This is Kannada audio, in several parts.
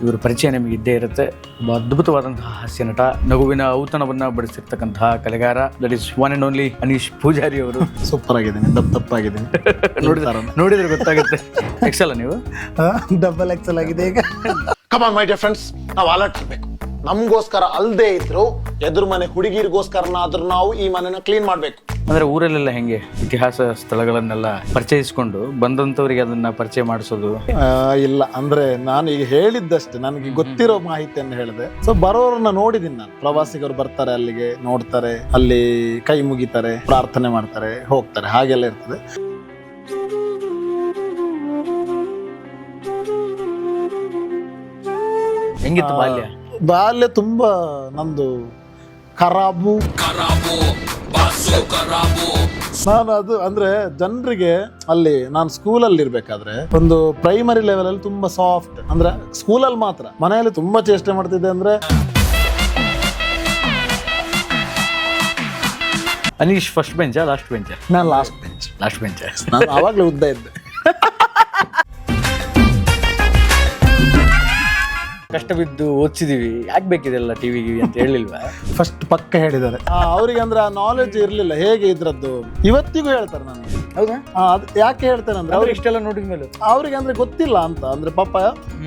ಇವರ ಪರಿಚಯ ನಿಮಗೆ ಇದ್ದೇ ಇರುತ್ತೆ. ಒಬ್ಬ ಅದ್ಭುತವಾದಂತಹ ಹಾಸ್ಯ ನಟ, ನಗುವಿನ ಔತಣವನ್ನ ಬಡಿಸಿರ್ತಕ್ಕಂತಹ ಕಲೆಗಾರ, that is one and only Anish Poojary ಅವರು. ಸೂಪರ್ ಆಗಿದ್ದೀನಿ, ದಪ್ಪಾಗಿದ್ದೀನಿ. ನೋಡಿದ್ರೆ ಗೊತ್ತಾಗುತ್ತೆ. ಎಕ್ಸಲ್ಲ ನೀವು ಡಬಲ್ ಎಕ್ಸಲ್ ಆಗಿದೆ ಈಗ. ಕಮಾನ್ ಮೈ ಡಿಯರ್ ಫ್ರೆಂಡ್ಸ್, ನಾವು ಅಲರ್ಟ್ ಇರಬೇಕು. ನಮಗೋಸ್ಕರ ಅಲ್ಲದೆ ಇದ್ರು ಎದುರು ಮನೆ ಹುಡುಗಿರಿಗೋಸ್ಕರನಾದ್ರೂ ನಾವು ಈ ಮನೆನ ಕ್ಲೀನ್ ಮಾಡ್ಬೇಕು. ಅಂದ್ರೆ ಊರಲ್ಲೆಲ್ಲ ಹೆಂಗೆ ಇತಿಹಾಸ ಸ್ಥಳಗಳನ್ನೆಲ್ಲ ಪರಿಚಯಿಸ್ಕೊಂಡು ಬಂದಂತವರಿಗೆ ಅದನ್ನ ಪರಿಚಯ ಮಾಡಿಸೋದು? ಇಲ್ಲ, ಅಂದ್ರೆ ನಾನು ಈಗ ಹೇಳಿದ್ದಷ್ಟೇ, ನನಗೆ ಗೊತ್ತಿರೋ ಮಾಹಿತಿಯನ್ನು ಹೇಳಿದೆ. ಸೊ ಬರೋರನ್ನ ನೋಡಿದೀನಿ ನಾನು. ಪ್ರವಾಸಿಗರು ಬರ್ತಾರೆ, ಅಲ್ಲಿಗೆ ನೋಡ್ತಾರೆ, ಅಲ್ಲಿ ಕೈ ಮುಗಿತಾರೆ, ಪ್ರಾರ್ಥನೆ ಮಾಡ್ತಾರೆ, ಹೋಗ್ತಾರೆ, ಹಾಗೆಲ್ಲ ಇರ್ತದೆ. ಹೆಂಗಿತ್ತು ಬಾಲ್ಯ? ಬಾಲ್ಯ ತುಂಬಾ ನಂದು ಖರಾಬು. ನಾನು ಅದು ಅಂದ್ರೆ ಜನರಿಗೆ ಅಲ್ಲಿ ನಾನು ಸ್ಕೂಲಲ್ಲಿ ಇರ್ಬೇಕಾದ್ರೆ ಒಂದು ಪ್ರೈಮರಿ ಲೆವೆಲ್ ಅಲ್ಲಿ ತುಂಬಾ ಸಾಫ್ಟ್, ಅಂದ್ರೆ ಸ್ಕೂಲಲ್ಲಿ ಮಾತ್ರ. ಮನೆಯಲ್ಲಿ ತುಂಬಾ ಚೇಷ್ಟೆ ಮಾಡ್ತಿದ್ದೆ. ಅಂದ್ರೆ ಅನೀಶ್ ಫಸ್ಟ್ ಬೆಂಚಾ ಲಾಸ್ಟ್ ಬೆಂಚಾ? ನಾನು ಲಾಸ್ಟ್ ಬೆಂಚ್. Last bench. ನಾನು ಆವಾಗ್ಲೇ ಉದ್ದ ಇದ್ದೆ. ಕಷ್ಟ ಬಿದ್ದು ಓದಿಸಿದೀವಿ, ಯಾಕೆ ಬೇಕಿದೆಲ್ಲ ಟಿವಿಗೆ ಅಂತ ಹೇಳಿಲ್ವಾ? ಫಸ್ಟ್ ಪಕ್ಕ ಹೇಳಿದ್ದಾರೆ. ಅವರಿಗೆ ಅಂದ್ರೆ ಆ ನಾಲೆಡ್ಜ್ ಇರ್ಲಿಲ್ಲ ಹೇಗೆ ಇದ್ರದ್ದು. ಇವತ್ತಿಗೂ ಹೇಳ್ತಾರೆ ನನಗೆ. ಹೌದಾ? ಅದು ಯಾಕೆ ಹೇಳ್ತೇನೆ ಅಂದ್ರೆ ಅವ್ರಿಗೆ ಇಷ್ಟೆಲ್ಲ ನೋಡಿದ್ಮೇಲೆ ಅವ್ರಿಗೆ ಅಂದ್ರೆ ಗೊತ್ತಿಲ್ಲ ಅಂತ. ಅಂದ್ರೆ ಪಾಪ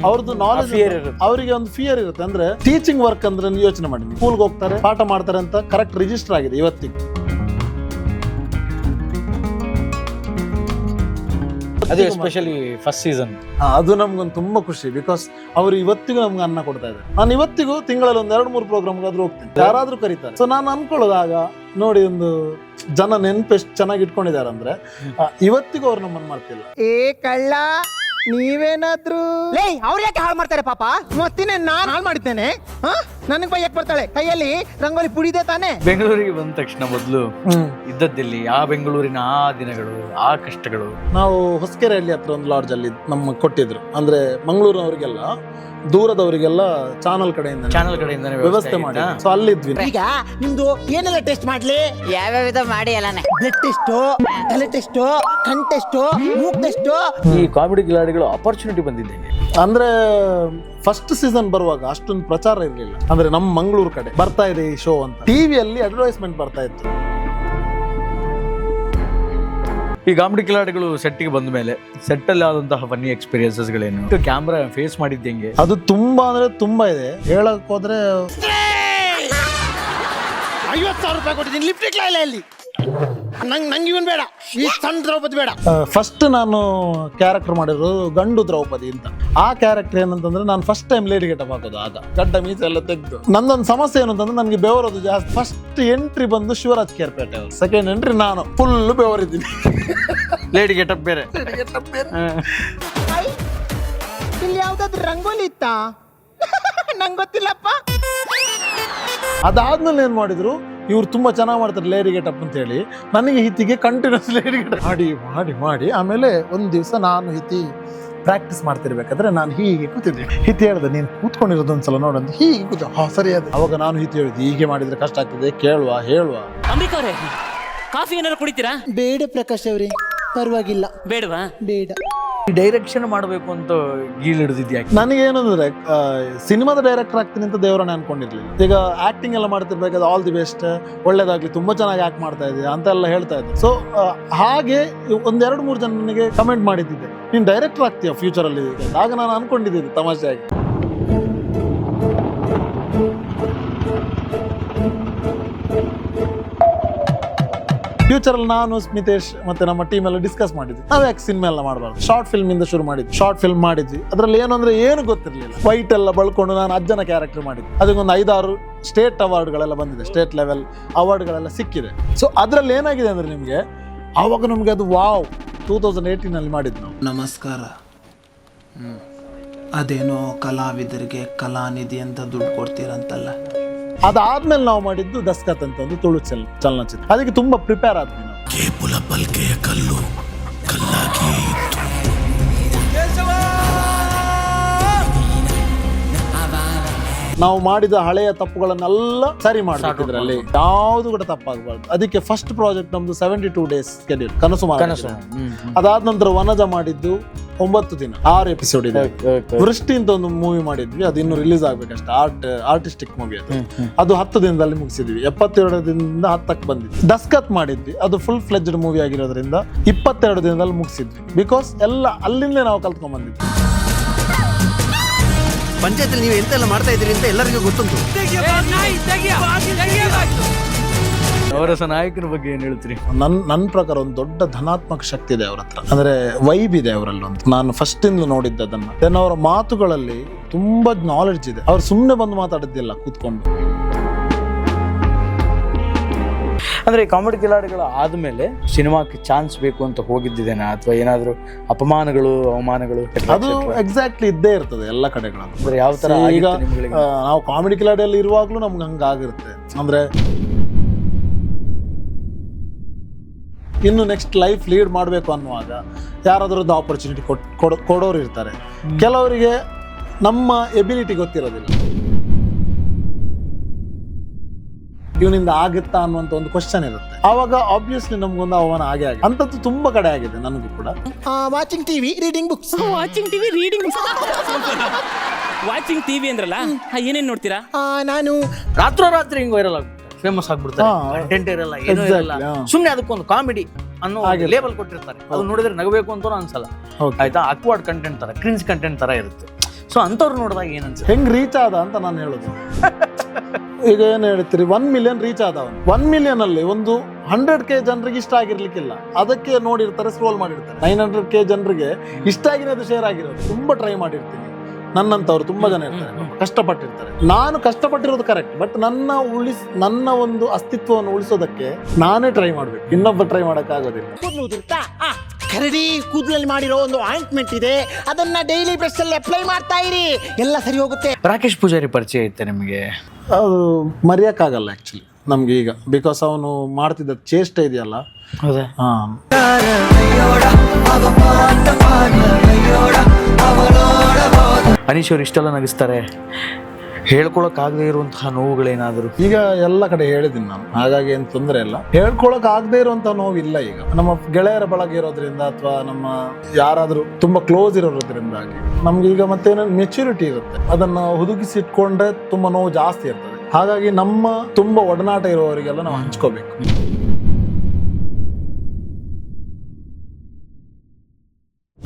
ಅವ್ರದ್ದು ನಾಲೆಜ್, fear ಇರುತ್ತೆ. ಅವರಿಗೆ ಒಂದು ಫಿಯರ್ ಇರುತ್ತೆ. ಅಂದ್ರೆ ಟೀಚಿಂಗ್ ವರ್ಕ್ ಅಂದ್ರೆ ಯೋಚನೆ ಮಾಡಿ, ಸ್ಕೂಲ್ಗೆ ಹೋಗ್ತಾರೆ, ಪಾಠ ಮಾಡ್ತಾರೆ ಅಂತ ಕರೆಕ್ಟ್ ರಿಜಿಸ್ಟರ್ ಆಗಿದೆ ಇವತ್ತಿಗೂ. ಅದು ಎಸ್ಪೆಷಲಿ ಫಸ್ಟ್ ಸೀಸನ್. ಅದು ನಮ್ಗೊಂದು ತುಂಬಾ ಖುಷಿ. ಬಿಕಾಸ್ ಅವ್ರು ಇವತ್ತಿಗೂ ನಮ್ಗೆ ಅನ್ನ ಕೊಡ್ತಾ ಇದ್ದಾರೆ. ನಾನು ಇವತ್ತಿಗೂ ತಿಂಗಳಲ್ಲಿ ಒಂದು 2-3 ಪ್ರೋಗ್ರಾಮ್ಗಾದ್ರೂ ಹೋಗ್ತೀನಿ, ಯಾರಾದ್ರೂ ಕರೀತಾರೆ. ಸೊ ನಾನು ಅನ್ಕೊಳ್ಳೋದಾಗ ನೋಡಿ, ಒಂದು ಜನ ನೆನ್ಪು ಎಷ್ಟು ಚೆನ್ನಾಗಿ ಇಟ್ಕೊಂಡಿದ್ದಾರೆ ಅಂದ್ರೆ ಇವತ್ತಿಗೂ ಅವ್ರು ನಮ್ಮನ್ನ ಮಾಡ್ತಿಲ್ಲ. ಏ ಕಳ್ಳ, ನೀವೇನಾದ್ರು ಅವ್ರ ಯಾಕೆ ಹಾಳು ಮಾಡ್ತಾರೆ ಪಾಪ? ಮತ್ತಿನ ನಾನ್ ಹಾಳು ಮಾಡಿದ್ದೇನೆ? ನನಗ್ ಬೈಯಕ್ ಬರ್ತಾಳೆ, ಕೈಯಲ್ಲಿ ರಂಗೋಲಿ ಪುಡಿದೆ ತಾನೆ. ಬೆಂಗಳೂರಿಗೆ ಬಂದ ತಕ್ಷಣ ಮೊದಲು ಇದ್ದದ್ದಲ್ಲಿ ಆ ಬೆಂಗಳೂರಿನ ಆ ದಿನಗಳು, ಆ ಕಷ್ಟಗಳು. ನಾವು ಹೊಸಕೆರೆಯಲ್ಲಿ ಹತ್ರ ಒಂದು ಲಾಡ್ಜ್ ಅಲ್ಲಿ ನಮ್ಮ ಕೊಟ್ಟಿದ್ರು. ಅಂದ್ರೆ ಮಂಗಳೂರಿನವರಿಗೆಲ್ಲ, ದೂರದವರಿಗೆಲ್ಲ ಚಾನಲ್ ಕಡೆಯಿಂದ ವ್ಯವಸ್ಥೆ ಮಾಡಿ. ಸೊ ಅಲ್ಲಿದ್ವಿ. ಈಗ ನಿಮ್ದು ಏನೆಲ್ಲ ಟೆಸ್ಟ್ ಮಾಡ್ಲಿ? ಯಾವ್ಯಾವ ಮಾಡಿ ಎಲ್ಲಾನೆ. ಬ್ಲಡ್ ಟೆಸ್ಟ್, ತಲೆ ಟೆಸ್ಟ್, ಕಣ್ ಟೆಸ್ಟ್, ಮೂಗ್ ಟೆಸ್ಟ್. ಈ ಕಾಮಿಡಿ ಗಿಲಾಡಿಗಳು ಅಪರ್ಚುನಿಟಿ ಬಂದಿದ್ದೆ. ಅಂದ್ರೆ ಫಸ್ಟ್ ಸೀಸನ್ ಬರುವಾಗ ಅಷ್ಟೊಂದು ಪ್ರಚಾರ ಇರಲಿಲ್ಲ. ಅಂದ್ರೆ ನಮ್ಮ ಮಂಗಳೂರು ಕಡೆ ಬರ್ತಾ ಇದೆ ಈ ಶೋ ಅಂತ ಟಿವಿಯಲ್ಲಿ ಅಡ್ವರ್ಟೈಸ್ಮೆಂಟ್ ಬರ್ತಾ ಇತ್ತು. ಈ ಕಾಮಿಡಿ ಕಿಲಾಡಿಗಳು ಸೆಟ್ಗೆ ಬಂದ ಮೇಲೆ ಸೆಟ್ ಅಲ್ಲಿ ಆದಂತಹ ಫನ್ನಿ ಎಕ್ಸ್ಪೀರಿಯನ್ಸಸ್ಗಳೇನು? ಕ್ಯಾಮ್ರಾ ಫೇಸ್ ಮಾಡಿದ್ದೆ ಹೆಂಗೆ? ಅದು ತುಂಬಾ ಅಂದ್ರೆ ತುಂಬಾ ಇದೆ. ಹೇಳಕ್ ಹೋದ್ರೆ 50,000 ರೂಪಾಯಿ ಕೊಟ್ಟಿದ್ದೀನಿ ಲಿಫ್ಟ್ ಇಲ್ಲಿ. ನಂಗೆ ಇವನ್ ಬೇಡ, ಈ ಸಣ್ಣ ದ್ರೌಪದಿ ಬೇಡ. ಫಸ್ಟ್ ನಾನು ಕ್ಯಾರೆಕ್ಟರ್ ಮಾಡಿರೋದು ಗಂಡು ದ್ರೌಪದಿ ಅಂತ. ಆ ಕ್ಯಾರೆಕ್ಟರ್ ಏನಂತಂದ್ರೆ ನಾನು ಫಸ್ಟ್ ಟೈಮ್ ಲೇಡಿ ಗೆಟಪ್ ಹಾಕೋದು. ಆಗ ಗಡ್ಡ ಮೀಸೆ ಎಲ್ಲ ತೆಗೆದು. ನಂದೊಂದು ಸಮಸ್ಯೆ ಏನು ಅಂತಂದ್ರೆ ನನಗೆ ಬೆವರೋದು ಜಾಸ್ತಿ. ಫಸ್ಟ್ ಎಂಟ್ರಿ ಬಂದು ಶಿವರಾಜ್ ಕೇರ್ಪೇಟೆ ಅವರು, ಸೆಕೆಂಡ್ ಎಂಟ್ರಿ ನಾನು ಫುಲ್ ಬೆವರಿದ್ದೀನಿ. ಲೇಡಿ ಗೆಟಪ್ ಬೇರೆ. ಇಲ್ಲಿ ಯಾವ್ದಾದ್ರು ರಂಗೋಲಿ ಇತ್ತಾ? ನಂಗೆ ಗೊತ್ತಿಲ್ಲಪ್ಪ. ಅದಾದ್ಮೇಲೆ ಏನ್ ಮಾಡಿದ್ರು, ಇವ್ರು ತುಂಬಾ ಚೆನ್ನಾಗಿ ಮಾಡ್ತಾರೆ ಲೇಡಿ ಗೆಟಪ್ ಅಂತ ಹೇಳಿ ನನಗೆ ಹಿತಿಗೆ ಕಂಟಿನ್ಯೂಸ್ ಲೇಡಿ ಗೆಟಪ್ ಮಾಡಿ ಮಾಡಿ ಮಾಡಿ. ಆಮೇಲೆ ಒಂದ್ ದಿವಸ ನಾನು ಹಿತಿ ಪ್ರಾಕ್ಟೀಸ್ ಮಾಡ್ತಿರ್ಬೇಕಾದ್ರೆ ನಾನು ಹೀಗೆ ಕೂತಿದ್ದೆ. ಹಿತಿ ಹೇಳ್ದೆ, ನೀನ್ ಕೂತ್ಕೊಂಡಿರೋದು ಒಂದ್ಸಲ ನೋಡಂತ. ಹೀಗೆ ಕೂತ ಸರಿ ಅದು. ಅವಾಗ ನಾನು ಹಿತಿ ಹೇಳಿದ್ದೆ, ಹೀಗೆ ಮಾಡಿದ್ರೆ ಕಷ್ಟ ಆಗ್ತದೆ, ಕೇಳುವ ಹೇಳುವ. ಅಂಬಿಕಾ ಅವರೇ, ಕಾಫಿ ಏನಾದ್ರು ಕುಡಿತೀರಾ? ಬೇಡ ಪ್ರಕಾಶ್ ಅವ್ರಿ, ಪರವಾಗಿಲ್ಲ. ಬೇಡವಾ? ಬೇಡ. ಡೈರೆಕ್ಷನ್ ಮಾಡಬೇಕು ಅಂತ ಗೀಳ್ ಹಿಡಿದಿದ್ಯಾ? ನನಗೇನಂದ್ರೆ ಸಿನಿಮಾದ ಡೈರೆಕ್ಟರ್ ಆಗ್ತೀನಿ ಅಂತ ದೇವರನ್ನ ಅನ್ಕೊಂಡಿರ್ಲಿಲ್ಲ. ಈಗ ಆಕ್ಟಿಂಗ್ ಎಲ್ಲ ಮಾಡ್ತಿರ್ಬೇಕಾದ್ರೆ ಆಲ್ ದಿ ಬೆಸ್ಟ್, ಒಳ್ಳೇದಾಗ್ಲಿ, ತುಂಬಾ ಚೆನ್ನಾಗಿ ಆಕ್ಟ್ ಮಾಡ್ತಾ ಇದ್ದೆ ಅಂತೆಲ್ಲ ಹೇಳ್ತಾ ಇದ್ದೆ. ಸೊ ಹಾಗೆ 1-2-3 ಜನ ನನಗೆ ಕಮೆಂಟ್ ಮಾಡಿದ್ದೆ, ನೀನ್ ಡೈರೆಕ್ಟರ್ ಆಗ್ತೀಯ ಫ್ಯೂಚರ್ ಅಲ್ಲಿ. ಆಗ ನಾನು ಅನ್ಕೊಂಡಿದ್ದೆ ತಮಾಷೆಯಾಗಿ. ಫ್ಯೂಚರ್ ಅಲ್ಲಿ ನಾನು, ಸ್ಮಿತೇಶ್ ಮತ್ತೆ ನಮ್ಮ ಟೀಮ್ ಎಲ್ಲ ಡಿಸ್ಕಸ್ ಮಾಡಿದ್ವಿ, ನಾವ್ ಯಾಕೆ ಸಿನಿಮಾ ಎಲ್ಲ ಮಾಡಬಾರ್ದು. ಶಾರ್ಟ್ ಫಿಲ್ಮ್ ಇಂದ ಶುರು ಮಾಡಿದ್ವಿ. ಶಾರ್ಟ್ ಫಿಲ್ಮ್ ಮಾಡಿದ್ವಿ. ಅದ್ರಲ್ಲಿ ಏನು ಅಂದ್ರೆ ಏನು ಗೊತ್ತಿರ್ಲಿಲ್ಲ. ವೈಟ್ ಎಲ್ಲ ಬಳ್ಕೊಂಡು ನಾನು ಅಜ್ಜನ ಕ್ಯಾರೆಕ್ಟರ್ ಮಾಡಿದ್ವಿ. ಅದಕ್ಕೊಂದು 5-6 ಸ್ಟೇಟ್ ಅವಾರ್ಡ್ಗಳೆಲ್ಲ ಬಂದಿದೆ, ಸ್ಟೇಟ್ ಲೆವೆಲ್ ಅವಾರ್ಡ್ಗಳೆಲ್ಲ ಸಿಕ್ಕಿದೆ. ಸೊ ಅದ್ರಲ್ಲಿ ಏನಾಗಿದೆ ಅಂದ್ರೆ ನಿಮ್ಗೆ ಆವಾಗ ನಮ್ಗೆ ಅದು ವಾವ್. 2018 ಅಲ್ಲಿ ಮಾಡಿದ್ವಿ ನಾವು. ನಮಸ್ಕಾರ. ಅದೇನೋ ಕಲಾವಿದರಿಗೆ ಕಲಾನಿಧಿ ಅಂತ ದುಡ್ಡು ಕೊಡ್ತೀರಂತಲ್ಲ. ಅದಾದ್ಮೇಲೆ ನಾವು ಮಾಡಿದ್ದು ದಸ್ಕತ್ ಅಂತ ಒಂದು ತುಳು ಚಲನಚಿತ್ರ. ಅದಕ್ಕೆ ತುಂಬಾ ಪ್ರಿಪೇರ್ ಆದ್ವಿ ನಾವು. ಕೇಪುಲ ಪಲ್ಕೆಯ ಕಲ್ಲು ಕಲ್ಲಾಗಿ ನಾವು ಮಾಡಿದ ಹಳೆಯ ತಪ್ಪುಗಳನ್ನೆಲ್ಲ ಸರಿ ಮಾಡಬೇಕು. ಇದರಲ್ಲಿ ಯಾವುದು ಕೂಡ ತಪ್ಪಾಗಬಾರ್ದು. ಅದಕ್ಕೆ ಫಸ್ಟ್ ಪ್ರಾಜೆಕ್ಟ್ ನಮ್ದು 72 days ಸ್ಕೆಡ್ಯೂಲ್, ಕನಸು ಅದಾದ ನಂತರ ವನಜ ಮಾಡಿದ್ದು 9 ದಿನ, 6 ಎಪಿಸೋಡ್ ಇದೆ. ವೃಷ್ಟಿ ಅಂತ ಒಂದು ಮೂವಿ ಮಾಡಿದ್ವಿ, ಅದು ಇನ್ನು ರಿಲೀಸ್ ಆಗ್ಬೇಕಷ್ಟೇ. ಆರ್ಟಿಸ್ಟಿಕ್ ಮೂವಿ ಅದು 10 ದಿನದಲ್ಲಿ ಮುಗಿಸಿದ್ವಿ. 72 ದಿನದಿಂದ 10ಕ್ಕೆ ಬಂದಿದ್ವಿ. ದಸ್ಕತ್ ಮಾಡಿದ್ವಿ, ಅದು ಫುಲ್ ಫ್ಲೆಜ್ಡ್ ಮೂವಿ ಆಗಿರೋದ್ರಿಂದ 22 ದಿನದಲ್ಲಿ ಮುಗಿಸಿದ್ವಿ. ಬಿಕಾಸ್ ಎಲ್ಲ ಅಲ್ಲಿಂದಲೇ ನಾವು ಕಲ್ತ್ಕೊಂಡ್ ಬಂದಿದ್ವಿ. ಪಂಚಾಯತ್ ನೀವು ಎಂತೆಲ್ಲ ಮಾಡ್ತಾ ಇದ್ದೀರಿ ಅಂತ ಎಲ್ಲರಿಗೂ ಗೊತ್ತುಂಟು. ನವರಸ ನಾಯಕರ ಬಗ್ಗೆ ಏನ್ ಹೇಳ್ತೀರಿ? ನನ್ನ ಪ್ರಕಾರ ಒಂದು ದೊಡ್ಡ ಧನಾತ್ಮಕ ಶಕ್ತಿ ಇದೆ ಅವ್ರ ಹತ್ರ, ಅಂದ್ರೆ ವೈಬ್ ಇದೆ ಅವರಲ್ಲಿ ಒಂದು. ನಾನು ಫಸ್ಟ್ ಇಂದ ನೋಡಿದ್ದೆ ಅದನ್ನ. ದೆನ್ ಅವರ ಮಾತುಗಳಲ್ಲಿ ತುಂಬಾ ನಾಲೆಡ್ಜ್ ಇದೆ. ಅವ್ರು ಸುಮ್ಮನೆ ಬಂದು ಮಾತಾಡಿದ್ದಿಲ್ಲ ಕೂತ್ಕೊಂಡು. ಅಂದ್ರೆ ಕಾಮಿಡಿ ಕಿಲಾಡಿಗಳು ಆದ್ಮೇಲೆ ಸಿನಿಮಾಕ್ಕೆ ಚಾನ್ಸ್ ಬೇಕು ಅಂತ ಹೋಗಿದ್ದೇನೆ, ಅಥವಾ ಏನಾದ್ರು ಅಪಮಾನಗಳು ಅವಮಾನಗಳು? ಅದು ಎಕ್ಸಾಕ್ಟ್ಲಿ ಇದ್ದೇ ಇರ್ತದೆ ಎಲ್ಲ ಕಡೆಗಳಲ್ಲಿ. ಅಂದ್ರೆ ಯಾವ ತರ ಈಗ ನಾವು ಕಾಮಿಡಿ ಕಿಲಾಡಿಯಲ್ಲಿ ಇರುವಾಗ್ಲೂ ನಮ್ಗೆ ಹಂಗಾಗಿರುತ್ತೆ. ಅಂದ್ರೆ ಇನ್ನು ನೆಕ್ಸ್ಟ್ ಲೈಫ್ ಲೀಡ್ ಮಾಡಬೇಕು ಅನ್ನುವಾಗ ಯಾರಾದ್ರದ್ದು ಆಪರ್ಚುನಿಟಿ ಕೊಡೋರು ಇರ್ತಾರೆ. ಕೆಲವರಿಗೆ ನಮ್ಮ ಎಬಿಲಿಟಿ ಗೊತ್ತಿರೋದಿಲ್ಲ, ಇವನಿಂದ ಆಗುತ್ತಾ ಅನ್ನುವಂತ ಒಂದು ಕ್ವಶನ್ ಇರುತ್ತೆ. ಆವಾಗ ಆಬ್ವಿಯಸ್ಲಿ ನಮ್ಗೊಂದು ಅವಮಾನ ಆಗೇ ಆಗಿದೆ. ಅಂತದ್ದು ತುಂಬಾ ಕಡೆ ಆಗಿದೆ ನನಗೂ ಕೂಡ. Watching TV, reading books. Watching TV ಅಂದ್ರಲ್ಲ, ಏನೇನ್ ನೋಡ್ತೀರಾ? ನಾನು ರಾತ್ರೋರಾತ್ರಿ ಹಿಂಗ್ ವೈರಲ್ ಆಗ್ಬಿಡ್ತಾರೆ, ಫೇಮಸ್ ಆಗ್ಬಿಡ್ತಾರೆ. ಕಂಟೆಂಟ್ ಇರಲ್ಲ, ಏನೂ ಇರಲ್ಲ, ಸುಮ್ನೆ ಅದಕ್ಕೊಂದು ಕಾಮಿಡಿ ಅನ್ನೋ ಲೇಬಲ್ ಕೊಟ್ಟಿರ್ತಾರೆ. ಅದು ನೋಡಿದ್ರೆ ನಗಬೇಕು ಅಂತ ಅನ್ಸಲ್ಲ, ಆಯ್ತಾ? ಅಕ್ವರ್ಡ್ ಕಂಟೆಂಟ್ ತರ, ಕ್ರಿಂಜ್ ಕಂಟೆಂಟ್ ತರ ಇರುತ್ತೆ. ಸೊ ಅಂತವ್ರು ನೋಡಿದಾಗ ಏನನ್ಸುತ್ತೆ? ಹೆಂಗ್ ರೀಚ್ ಆದ ಅಂತ ನಾನು ಹೇಳುದು. ಈಗ ಏನ್ ಹೇಳ್ತೀರಿ, 1 million ರೀಚ್ ಆದವ. 1 million ಅಲ್ಲಿ ಒಂದು 100K ಜನರಿಗೆ ಇಷ್ಟ ಆಗಿರ್ಲಿಕ್ಕಿಲ್ಲ, ಅದಕ್ಕೆ ನೋಡಿರ್ತಾರೆ, ಸ್ಕ್ರೋಲ್ ಮಾಡಿರ್ತಾರೆ. 900K ಜನರಿಗೆ ಇಷ್ಟ ಆಗಿರೋದು ಶೇರ್ ಆಗಿರೋದು. ತುಂಬಾ ಟ್ರೈ ಮಾಡಿರ್ತೀನಿ. ನನ್ನಂತವ್ರು ತುಂಬಾ ಜನ ಇರ್ತಾರೆ, ಕಷ್ಟಪಟ್ಟಿರ್ತಾರೆ. ನಾನು ಕಷ್ಟಪಟ್ಟಿರೋದು ಕರೆಕ್ಟ್, ಬಟ್ ನನ್ನ ಒಂದು ಅಸ್ತಿತ್ವವನ್ನು ಉಳಿಸೋದಕ್ಕೆ ನಾನೇ ಟ್ರೈ ಮಾಡ್ಬೇಕು, ಇನ್ನೊಬ್ಬ ಟ್ರೈ ಮಾಡಕ್ ಆಗೋದಿಲ್ಲ. ಕರಡಿ ಕೂದಲಲ್ಲಿ ಮಾಡಿರೋ ಒಂದು ಆಯಿಂಟ್ಮೆಂಟ್ ಇದೆ, ಅದನ್ನ ಡೈಲಿ ಬ್ರಷ್ ಅಲ್ಲಿ ಅಪ್ಲೈ ಮಾಡ್ತಾ ಇರಿ, ಎಲ್ಲ ಸರಿ ಹೋಗುತ್ತೆ. ರಾಕೇಶ್ ಪೂಜಾರಿ ಪರಿಚಯ ಐತೆ ನಿಮಗೆ? ಅದು ಮರೆಯಕ್ಕಾಗಲ್ಲ ಆಕ್ಚುಲಿ ನಮ್ಗೆ ಈಗ. ಬಿಕಾಸ್ ಅವನು ಮಾಡ್ತಿದ್ದ ಚೇಷ್ಟೆ ಇದೆಯಲ್ಲ, ಹೌದಾ? ಅನೀಶ್ ಅವ್ರು ಇಷ್ಟೆಲ್ಲ ನಗಿಸ್ತಾರೆ, ಹೇಳ್ಕೊಳಕ್ ಆಗದೆ ಇರುವಂತಹ ನೋವುಗಳೇನಾದ್ರು? ಈಗ ಎಲ್ಲ ಕಡೆ ಹೇಳಿದ್ದೀನಿ ನಾನು, ಹಾಗಾಗಿ ಏನ್ ತೊಂದರೆ ಇಲ್ಲ. ಹೇಳ್ಕೊಳಕ್ ಆಗದೆ ಇರುವಂತಹ ನೋವಿಲ್ಲ. ಈಗ ನಮ್ಮ ಗೆಳೆಯರ ಬಳಗ ಇರೋದ್ರಿಂದ ಅಥವಾ ನಮ್ಮ ಯಾರಾದ್ರೂ ತುಂಬಾ ಕ್ಲೋಸ್ ಇರೋದ್ರಿಂದಾಗಿ ನಮ್ಗೆ ಈಗ ಮತ್ತೆ ಮೆಚುರಿಟಿ ಇರುತ್ತೆ. ಅದನ್ನ ಹುದುಗಿಸಿಟ್ಕೊಂಡ್ರೆ ತುಂಬಾ ನೋವು ಜಾಸ್ತಿ ಇರ್ತದೆ. ಹಾಗಾಗಿ ನಮ್ಮ ತುಂಬಾ ಒಡನಾಟ ಇರುವವರಿಗೆಲ್ಲ ನಾವು ಹಂಚ್ಕೋಬೇಕು.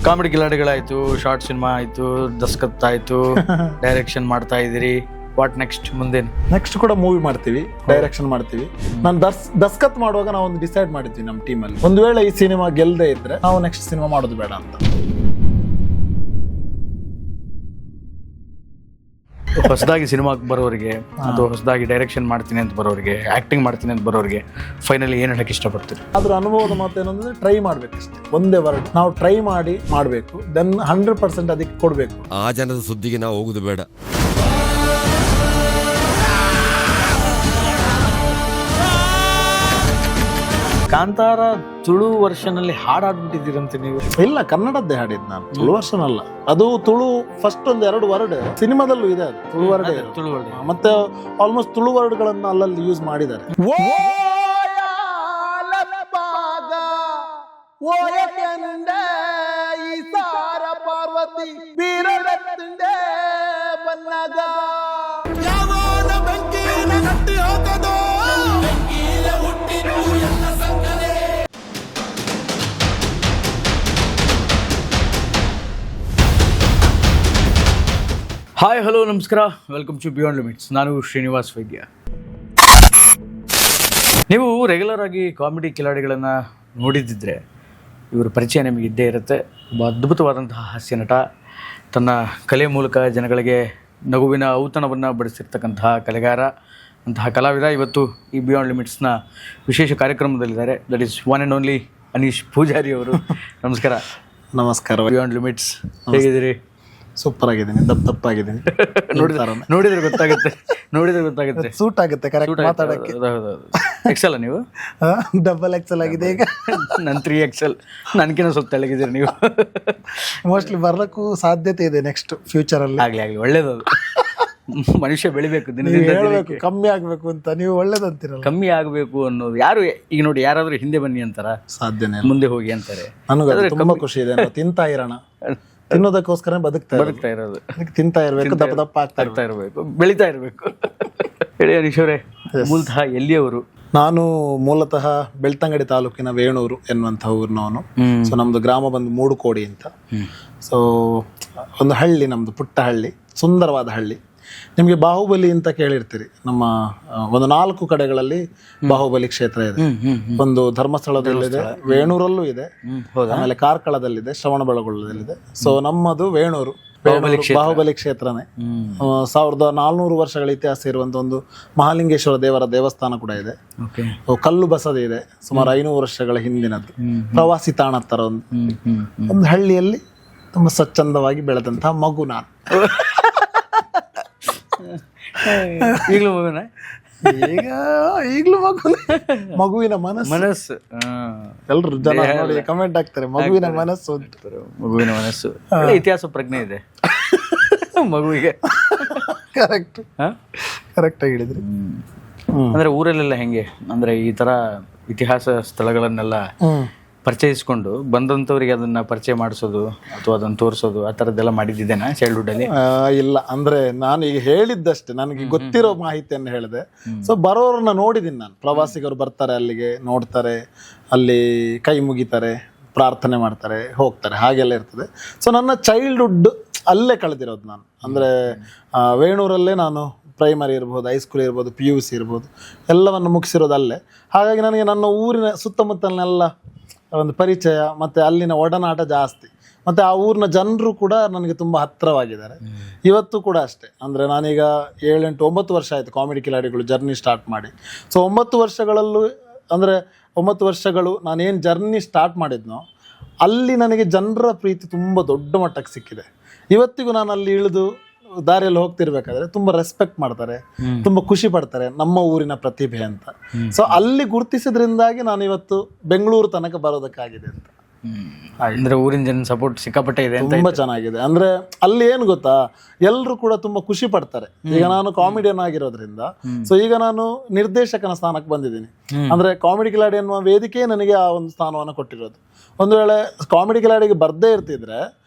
ಕಾಮಿಡಿ ಕಿಲಾಡಿಗಳಾಯ್ತು, ಶಾರ್ಟ್ ಸಿನಿಮಾ ಆಯ್ತು, ದಸ್ಕತ್ ಆಯ್ತು, ಡೈರೆಕ್ಷನ್ ಮಾಡ್ತಾ ಇದೀರಿ. What next? ಮುಂದೇನು? ನೆಕ್ಸ್ಟ್ ಕೂಡ ಮೂವಿ ಮಾಡ್ತೀವಿ, ಡೈರೆಕ್ಷನ್ ಮಾಡ್ತೀವಿ. ನಾನು ದಸ್ಕತ್ ಮಾಡುವಾಗ ನಾವು ಒಂದು ಡಿಸೈಡ್ ಮಾಡಿದ್ವಿ ನಮ್ಮ ಟೀಮಲ್ಲಿ, ಒಂದು ವೇಳೆ ಈ ಸಿನಿಮಾ ಗೆಲ್ಲದೆ ಇದ್ರೆ ನಾವು ನೆಕ್ಸ್ಟ್ ಸಿನಿಮಾ ಮಾಡೋದು ಬೇಡ ಅಂತ. ಹೊಸದಾಗಿ ಸಿನಿಮಾಗೆ ಬರೋರಿಗೆ ಅಥವಾ ಹೊಸದಾಗಿ ಡೈರೆಕ್ಷನ್ ಮಾಡ್ತೀನಿ ಅಂತ ಬರೋರಿಗೆ, ಆಕ್ಟಿಂಗ್ ಮಾಡ್ತೀನಿ ಅಂತ ಬರೋರಿಗೆ ಫೈನಲಿ ಏನು ಹೇಳಕ್ಕೆ ಇಷ್ಟಪಡ್ತೀರಿ? ಅದ್ರ ಅನುಭವದ ಮಾತೇನಂದ್ರೆ ಟ್ರೈ ಮಾಡ್ಬೇಕಷ್ಟೇ, ಒಂದೇ ವರ್ಡ್. ನಾವು ಟ್ರೈ ಮಾಡಿ ಮಾಡಬೇಕು, ದೆನ್ 100% ಅದಕ್ಕೆ ಕೊಡಬೇಕು. ಆ ಜನದ ಸುದ್ದಿಗೆ ನಾವು ಹೋಗುದು ಬೇಡ. ಕಾಂತಾರ ತುಳು ವರ್ಷನ್ ಅಲ್ಲಿ ಹಾಡಾಡ್ಬಿಟ್ಟಿದ್ದೀರಂತೆ ನೀವು? ಇಲ್ಲ, ಕನ್ನಡದ್ದೇ ಹಾಡಿದ್ ನಾನು, ತುಳು ವರ್ಷನ್ ಅಲ್ಲ. ಅದು ತುಳು ಫಸ್ಟ್ 1-2 ವರ್ಡ್ ಸಿನಿಮಾದಲ್ಲೂ ಇದೆ, ಅದು ತುಳು ವರ್ಡ್. ಮತ್ತೆ ಆಲ್ಮೋಸ್ಟ್ ತುಳು ವರ್ಡ್ಗಳನ್ನ ಅಲ್ಲಲ್ಲಿ ಯೂಸ್ ಮಾಡಿದ್ದಾರೆ. ಪಾರ್ವತಿ ಹಾಯ್, ಹಲೋ, ನಮಸ್ಕಾರ, ವೆಲ್ಕಮ್ ಟು ಬಿಯಾಂಡ್ ಲಿಮಿಟ್ಸ್. ನಾನು ಶ್ರೀನಿವಾಸ್ ವೈದ್ಯ. ನೀವು ರೆಗ್ಯುಲರ್ ಆಗಿ ಕಾಮಿಡಿ ಕಿಲಾಡಿಗಳನ್ನು ನೋಡಿದ್ದಿದ್ರೆ ಇವರ ಪರಿಚಯ ನಿಮಗೆ ಇದ್ದೇ ಇರುತ್ತೆ. ಒಬ್ಬ ಅದ್ಭುತವಾದಂತಹ ಹಾಸ್ಯ ನಟ, ತನ್ನ ಕಲೆ ಮೂಲಕ ಜನಗಳಿಗೆ ನಗುವಿನ ಔತಣವನ್ನು ಬಡಿಸಿರ್ತಕ್ಕಂತಹ ಕಲೆಗಾರ, ಅಂತಹ ಕಲಾವಿದ ಇವತ್ತು ಈ ಬಿಯಾಂಡ್ ಲಿಮಿಟ್ಸ್ನ ವಿಶೇಷ ಕಾರ್ಯಕ್ರಮದಲ್ಲಿದ್ದಾರೆ. That is one and only Anish Poojary ಅವರು. ನಮಸ್ಕಾರ. ನಮಸ್ಕಾರ. ಬಿಯಾಂಡ್ ಲಿಮಿಟ್ಸ್, ಹೇಗಿದ್ದೀರಿ? ಸೂಪರ್ ಆಗಿದ್ದೀನಿ, ದಪ್ಪಾಗಿದ್ದೀನಿ. ನೋಡಿದ್ರೆ ಗೊತ್ತಾಗುತ್ತೆ. ಸೂಟ್ ಆಗುತ್ತೆ ಕರೆಕ್ಟ್ ಮಾತಾಡಕ್ಕೆ. ಎಕ್ಸೆಲ್ ನೀವು? ಡಬಲ್ ಎಕ್ಸೆಲ್ ಆಗಿದೆ ಈಗ. ನನ್ನ 3XL, ನನ್ಕಿನ್ನ ಸ್ವಲ್ಪ ತೆಳಗಿದ್ದೀರಿ ನೀವು. ಮೋಸ್ಟ್ಲಿ ಬರ್ಲಕ್ಕೂ ಸಾಧ್ಯತೆ ಇದೆ ನೆಕ್ಸ್ಟ್ ಫ್ಯೂಚರ್ ಅಲ್ಲಿ. ಆಗ್ಲಿ ಒಳ್ಳೇದು. ಮನುಷ್ಯ ಬೆಳಿಬೇಕು ನೀವು ದಿನದಿಂದ ಹೇಳ್ಬೇಕು ದಿನಕ್ಕೆ. ಕಮ್ಮಿ ಆಗ್ಬೇಕು ಅಂತ, ನೀವು ಒಳ್ಳೇದಂತೀರಲ್ಲ. ಕಮ್ಮಿ ಆಗಬೇಕು ಅನ್ನೋದು ಯಾರು ಈಗ ನೋಡಿ, ಯಾರಾದ್ರೂ ಹಿಂದೆ ಬನ್ನಿ ಅಂತಾರ, ಸಾಧ್ಯನೇ ಇಲ್ಲ. ಮುಂದೆ ಹೋಗಿ ಅಂತಾರೆ. ನನಗೆ ಆದ್ರೆ ತುಂಬಾ ಖುಷಿ ಇದೆ. ನಾವು ತಿಂತಾ ಇರೋಣ, ತಿನ್ನೋದಕ್ಕೋಸ್ಕರ ಬದುಕ್ತಾ ಬದುಕ್ತಾ ಇರೋದು, ಅದಕ್ಕೆ ತಿಂತಾ ಇರ್ಬೇಕು, ದಪ್ಪ ದಪ್ಪ ಆಗ್ತಾ ಇರಬೇಕು, ಬೆಳಿತಾ ಇರಬೇಕು. ಹೇಳಿ ಅನೀಶ್ ಅವರೇ, ಮೂಲತಃ ಎಲ್ಲಿಯವರು? ನಾನು ಮೂಲತಃ ಬೆಳ್ತಂಗಡಿ ತಾಲೂಕಿನ ವೇಣೂರು ಎನ್ನುವಂಥ ಊರಿನವನು. ಸೊ ನಮ್ದು ಗ್ರಾಮ ಬಂದು ಮೂಡುಕೋಡಿ ಅಂತ. ಸೊ ಒಂದು ಹಳ್ಳಿ, ನಮ್ದು ಪುಟ್ಟ ಹಳ್ಳಿ, ಸುಂದರವಾದ ಹಳ್ಳಿ. ನಿಮಗೆ ಬಾಹುಬಲಿ ಅಂತ ಕೇಳಿರ್ತೀರಿ. ನಮ್ಮ ಒಂದು 4 ಕಡೆಗಳಲ್ಲಿ ಬಾಹುಬಲಿ ಕ್ಷೇತ್ರ ಇದೆ. ಒಂದು ಧರ್ಮಸ್ಥಳದಲ್ಲಿದೆ, ವೇಣೂರಲ್ಲೂ ಇದೆ, ಆಮೇಲೆ ಕಾರ್ಕಳದಲ್ಲಿದೆ, ಶ್ರವಣಬೆಳಗೊಳದಲ್ಲಿದೆ. ಸೊ ನಮ್ಮದು ವೇಣೂರು ಬಾಹುಬಲಿ ಕ್ಷೇತ್ರನೇ. 1400 ವರ್ಷಗಳ ಇತಿಹಾಸ ಇರುವಂತ ಒಂದು ಮಹಾಲಿಂಗೇಶ್ವರ ದೇವರ ದೇವಸ್ಥಾನ ಕೂಡ ಇದೆ. ಕಲ್ಲು ಬಸದಿ ಇದೆ, ಸುಮಾರು 500 ವರ್ಷಗಳ ಹಿಂದಿನದ್ದು. ಪ್ರವಾಸಿ ತಾಣ ತರ ಒಂದು ಹಳ್ಳಿಯಲ್ಲಿ ತುಂಬಾ ಸ್ವಚ್ಛಂದವಾಗಿ ಬೆಳೆದಂತಹ ಮಗು ನಾನು. ಈಗಲೂ ಮಗುನ? ಈಗಲೂ ಮಗುವಿನ ಮನಸ್ಸು. ಎಲ್ರು ಜನ ನೋಡಿ ಕಮೆಂಟ್ ಹಾಕ್ತಾರೆ, ಮಗುವಿನ ಮನಸ್ಸು ಅಂತ. ಮಗುವಿನ ಮನಸ್ಸು, ಇತಿಹಾಸ ಪ್ರಜ್ಞೆ ಇದೆ ಮಗುವಿಗೆ. ಕರೆಕ್ಟ್ ಕರೆಕ್ಟ್ ಆಗಿ ಹೇಳಿದ್ರಿ. ಅಂದ್ರೆ ಊರಲ್ಲೆಲ್ಲ ಹೆಂಗೆ ಅಂದ್ರೆ ಈ ತರ ಇತಿಹಾಸ ಸ್ಥಳಗಳನ್ನೆಲ್ಲ ಪರಿಚಯಿಸ್ಕೊಂಡು ಬಂದಂಥವ್ರಿಗೆ ಅದನ್ನ ಪರಿಚಯ ಮಾಡಿಸೋದು ಅಥವಾ ಅದನ್ನ ತೋರಿಸೋದು, ಆ ಥರದ್ದೆಲ್ಲ ಮಾಡಿದ್ದೇನಾ ಚೈಲ್ಡ್ಹುಡ್ ಅಲ್ಲಿ? ಇಲ್ಲ, ಅಂದ್ರೆ ನಾನು ಈಗ ಹೇಳಿದ್ದಷ್ಟೇ, ನನಗೆ ಗೊತ್ತಿರೋ ಮಾಹಿತಿಯನ್ನು ಹೇಳಿದೆ. ಸೊ ಬರೋರನ್ನ ನೋಡಿದ್ದೀನಿ ನಾನು. ಪ್ರವಾಸಿಗರು ಬರ್ತಾರೆ, ಅಲ್ಲಿಗೆ ನೋಡ್ತಾರೆ, ಅಲ್ಲಿ ಕೈ ಮುಗಿತಾರೆ, ಪ್ರಾರ್ಥನೆ ಮಾಡ್ತಾರೆ, ಹೋಗ್ತಾರೆ, ಹಾಗೆಲ್ಲ ಇರ್ತದೆ. ಸೊ ನನ್ನ ಚೈಲ್ಡ್ಹುಡ್ ಅಲ್ಲೇ ಕಳೆದಿರೋದು ನಾನು. ಅಂದರೆ ವೇಣೂರಲ್ಲೇ ನಾನು ಪ್ರೈಮರಿ ಇರ್ಬೋದು, ಹೈಸ್ಕೂಲ್ ಇರ್ಬೋದು, PUC ಇರ್ಬೋದು, ಎಲ್ಲವನ್ನು ಮುಗಿಸಿರೋದು ಅಲ್ಲೇ. ಹಾಗಾಗಿ ನನಗೆ ನನ್ನ ಊರಿನ ಸುತ್ತಮುತ್ತಲಿನೆಲ್ಲ ಒಂದು ಪರಿಚಯ ಮತ್ತು ಅಲ್ಲಿನ ಒಡನಾಟ ಜಾಸ್ತಿ. ಮತ್ತು ಆ ಊರಿನ ಜನರು ಕೂಡ ನನಗೆ ತುಂಬ ಹತ್ತಿರವಾಗಿದ್ದಾರೆ. ಇವತ್ತು ಕೂಡ ಅಷ್ಟೇ. ಅಂದರೆ ನಾನೀಗ 7, 8, 9 ವರ್ಷ ಆಯಿತು ಕಾಮಿಡಿ ಕಿಲಾಡಿಗಳು ಜರ್ನಿ ಸ್ಟಾರ್ಟ್ ಮಾಡಿ. ಸೊ 9 ವರ್ಷಗಳಲ್ಲೂ ಅಂದರೆ 9 ವರ್ಷಗಳು ನಾನೇನು ಜರ್ನಿ ಸ್ಟಾರ್ಟ್ ಮಾಡಿದ್ನೋ ಅಲ್ಲಿ ನನಗೆ ಜನರ ಪ್ರೀತಿ ತುಂಬ ದೊಡ್ಡ ಮಟ್ಟಕ್ಕೆ ಸಿಕ್ಕಿದೆ. ಇವತ್ತಿಗೂ ನಾನು ಅಲ್ಲಿ ಇಳಿದು ದಾರಿಯಲ್ಲಿ ಹೋಗ್ತಿರ್ಬೇಕಾದ್ರೆ ತುಂಬ ರೆಸ್ಪೆಕ್ಟ್ ಮಾಡ್ತಾರೆ, ತುಂಬ ಖುಷಿ ಪಡ್ತಾರೆ ನಮ್ಮ ಊರಿನ ಪ್ರತಿಭೆ ಅಂತ. ಸೊ ಅಲ್ಲಿ ಗುರುತಿಸಿದ್ರಿಂದಾಗಿ ನಾನು ಇವತ್ತು ಬೆಂಗಳೂರು ತನಕ ಬರೋದಕ್ಕಾಗಿದೆ ಅಂತ. ಅಂದ್ರೆ ಊರಿನ ಜನ ಸಪೋರ್ಟ್ ಸಿಕ್ಕಾಪಟ್ಟೆ ಇದೆ, ತುಂಬಾ ಚೆನ್ನಾಗಿದೆ. ಅಂದ್ರೆ ಅಲ್ಲಿ ಏನು ಗೊತ್ತಾ, ಎಲ್ಲರೂ ಕೂಡ ತುಂಬಾ ಖುಷಿ ಪಡ್ತಾರೆ. ಈಗ ನಾನು ಕಾಮಿಡಿಯನ್ ಆಗಿರೋದ್ರಿಂದ, ಸೊ ಈಗ ನಾನು ನಿರ್ದೇಶಕನ ಸ್ಥಾನಕ್ಕೆ ಬಂದಿದ್ದೀನಿ. ಅಂದ್ರೆ ಕಾಮಿಡಿ ಕಿಲಾಡಿ ಅನ್ನುವ ವೇದಿಕೆ ನನಗೆ ಆ ಒಂದು ಸ್ಥಾನವನ್ನು ಕೊಟ್ಟಿರೋದು. ಒಂದು ವೇಳೆ ಕಾಮಿಡಿ ಕಿಲಾಡಿಗೆ ಬರ್ದೇ ಇರ್ತಿದ್ರೆ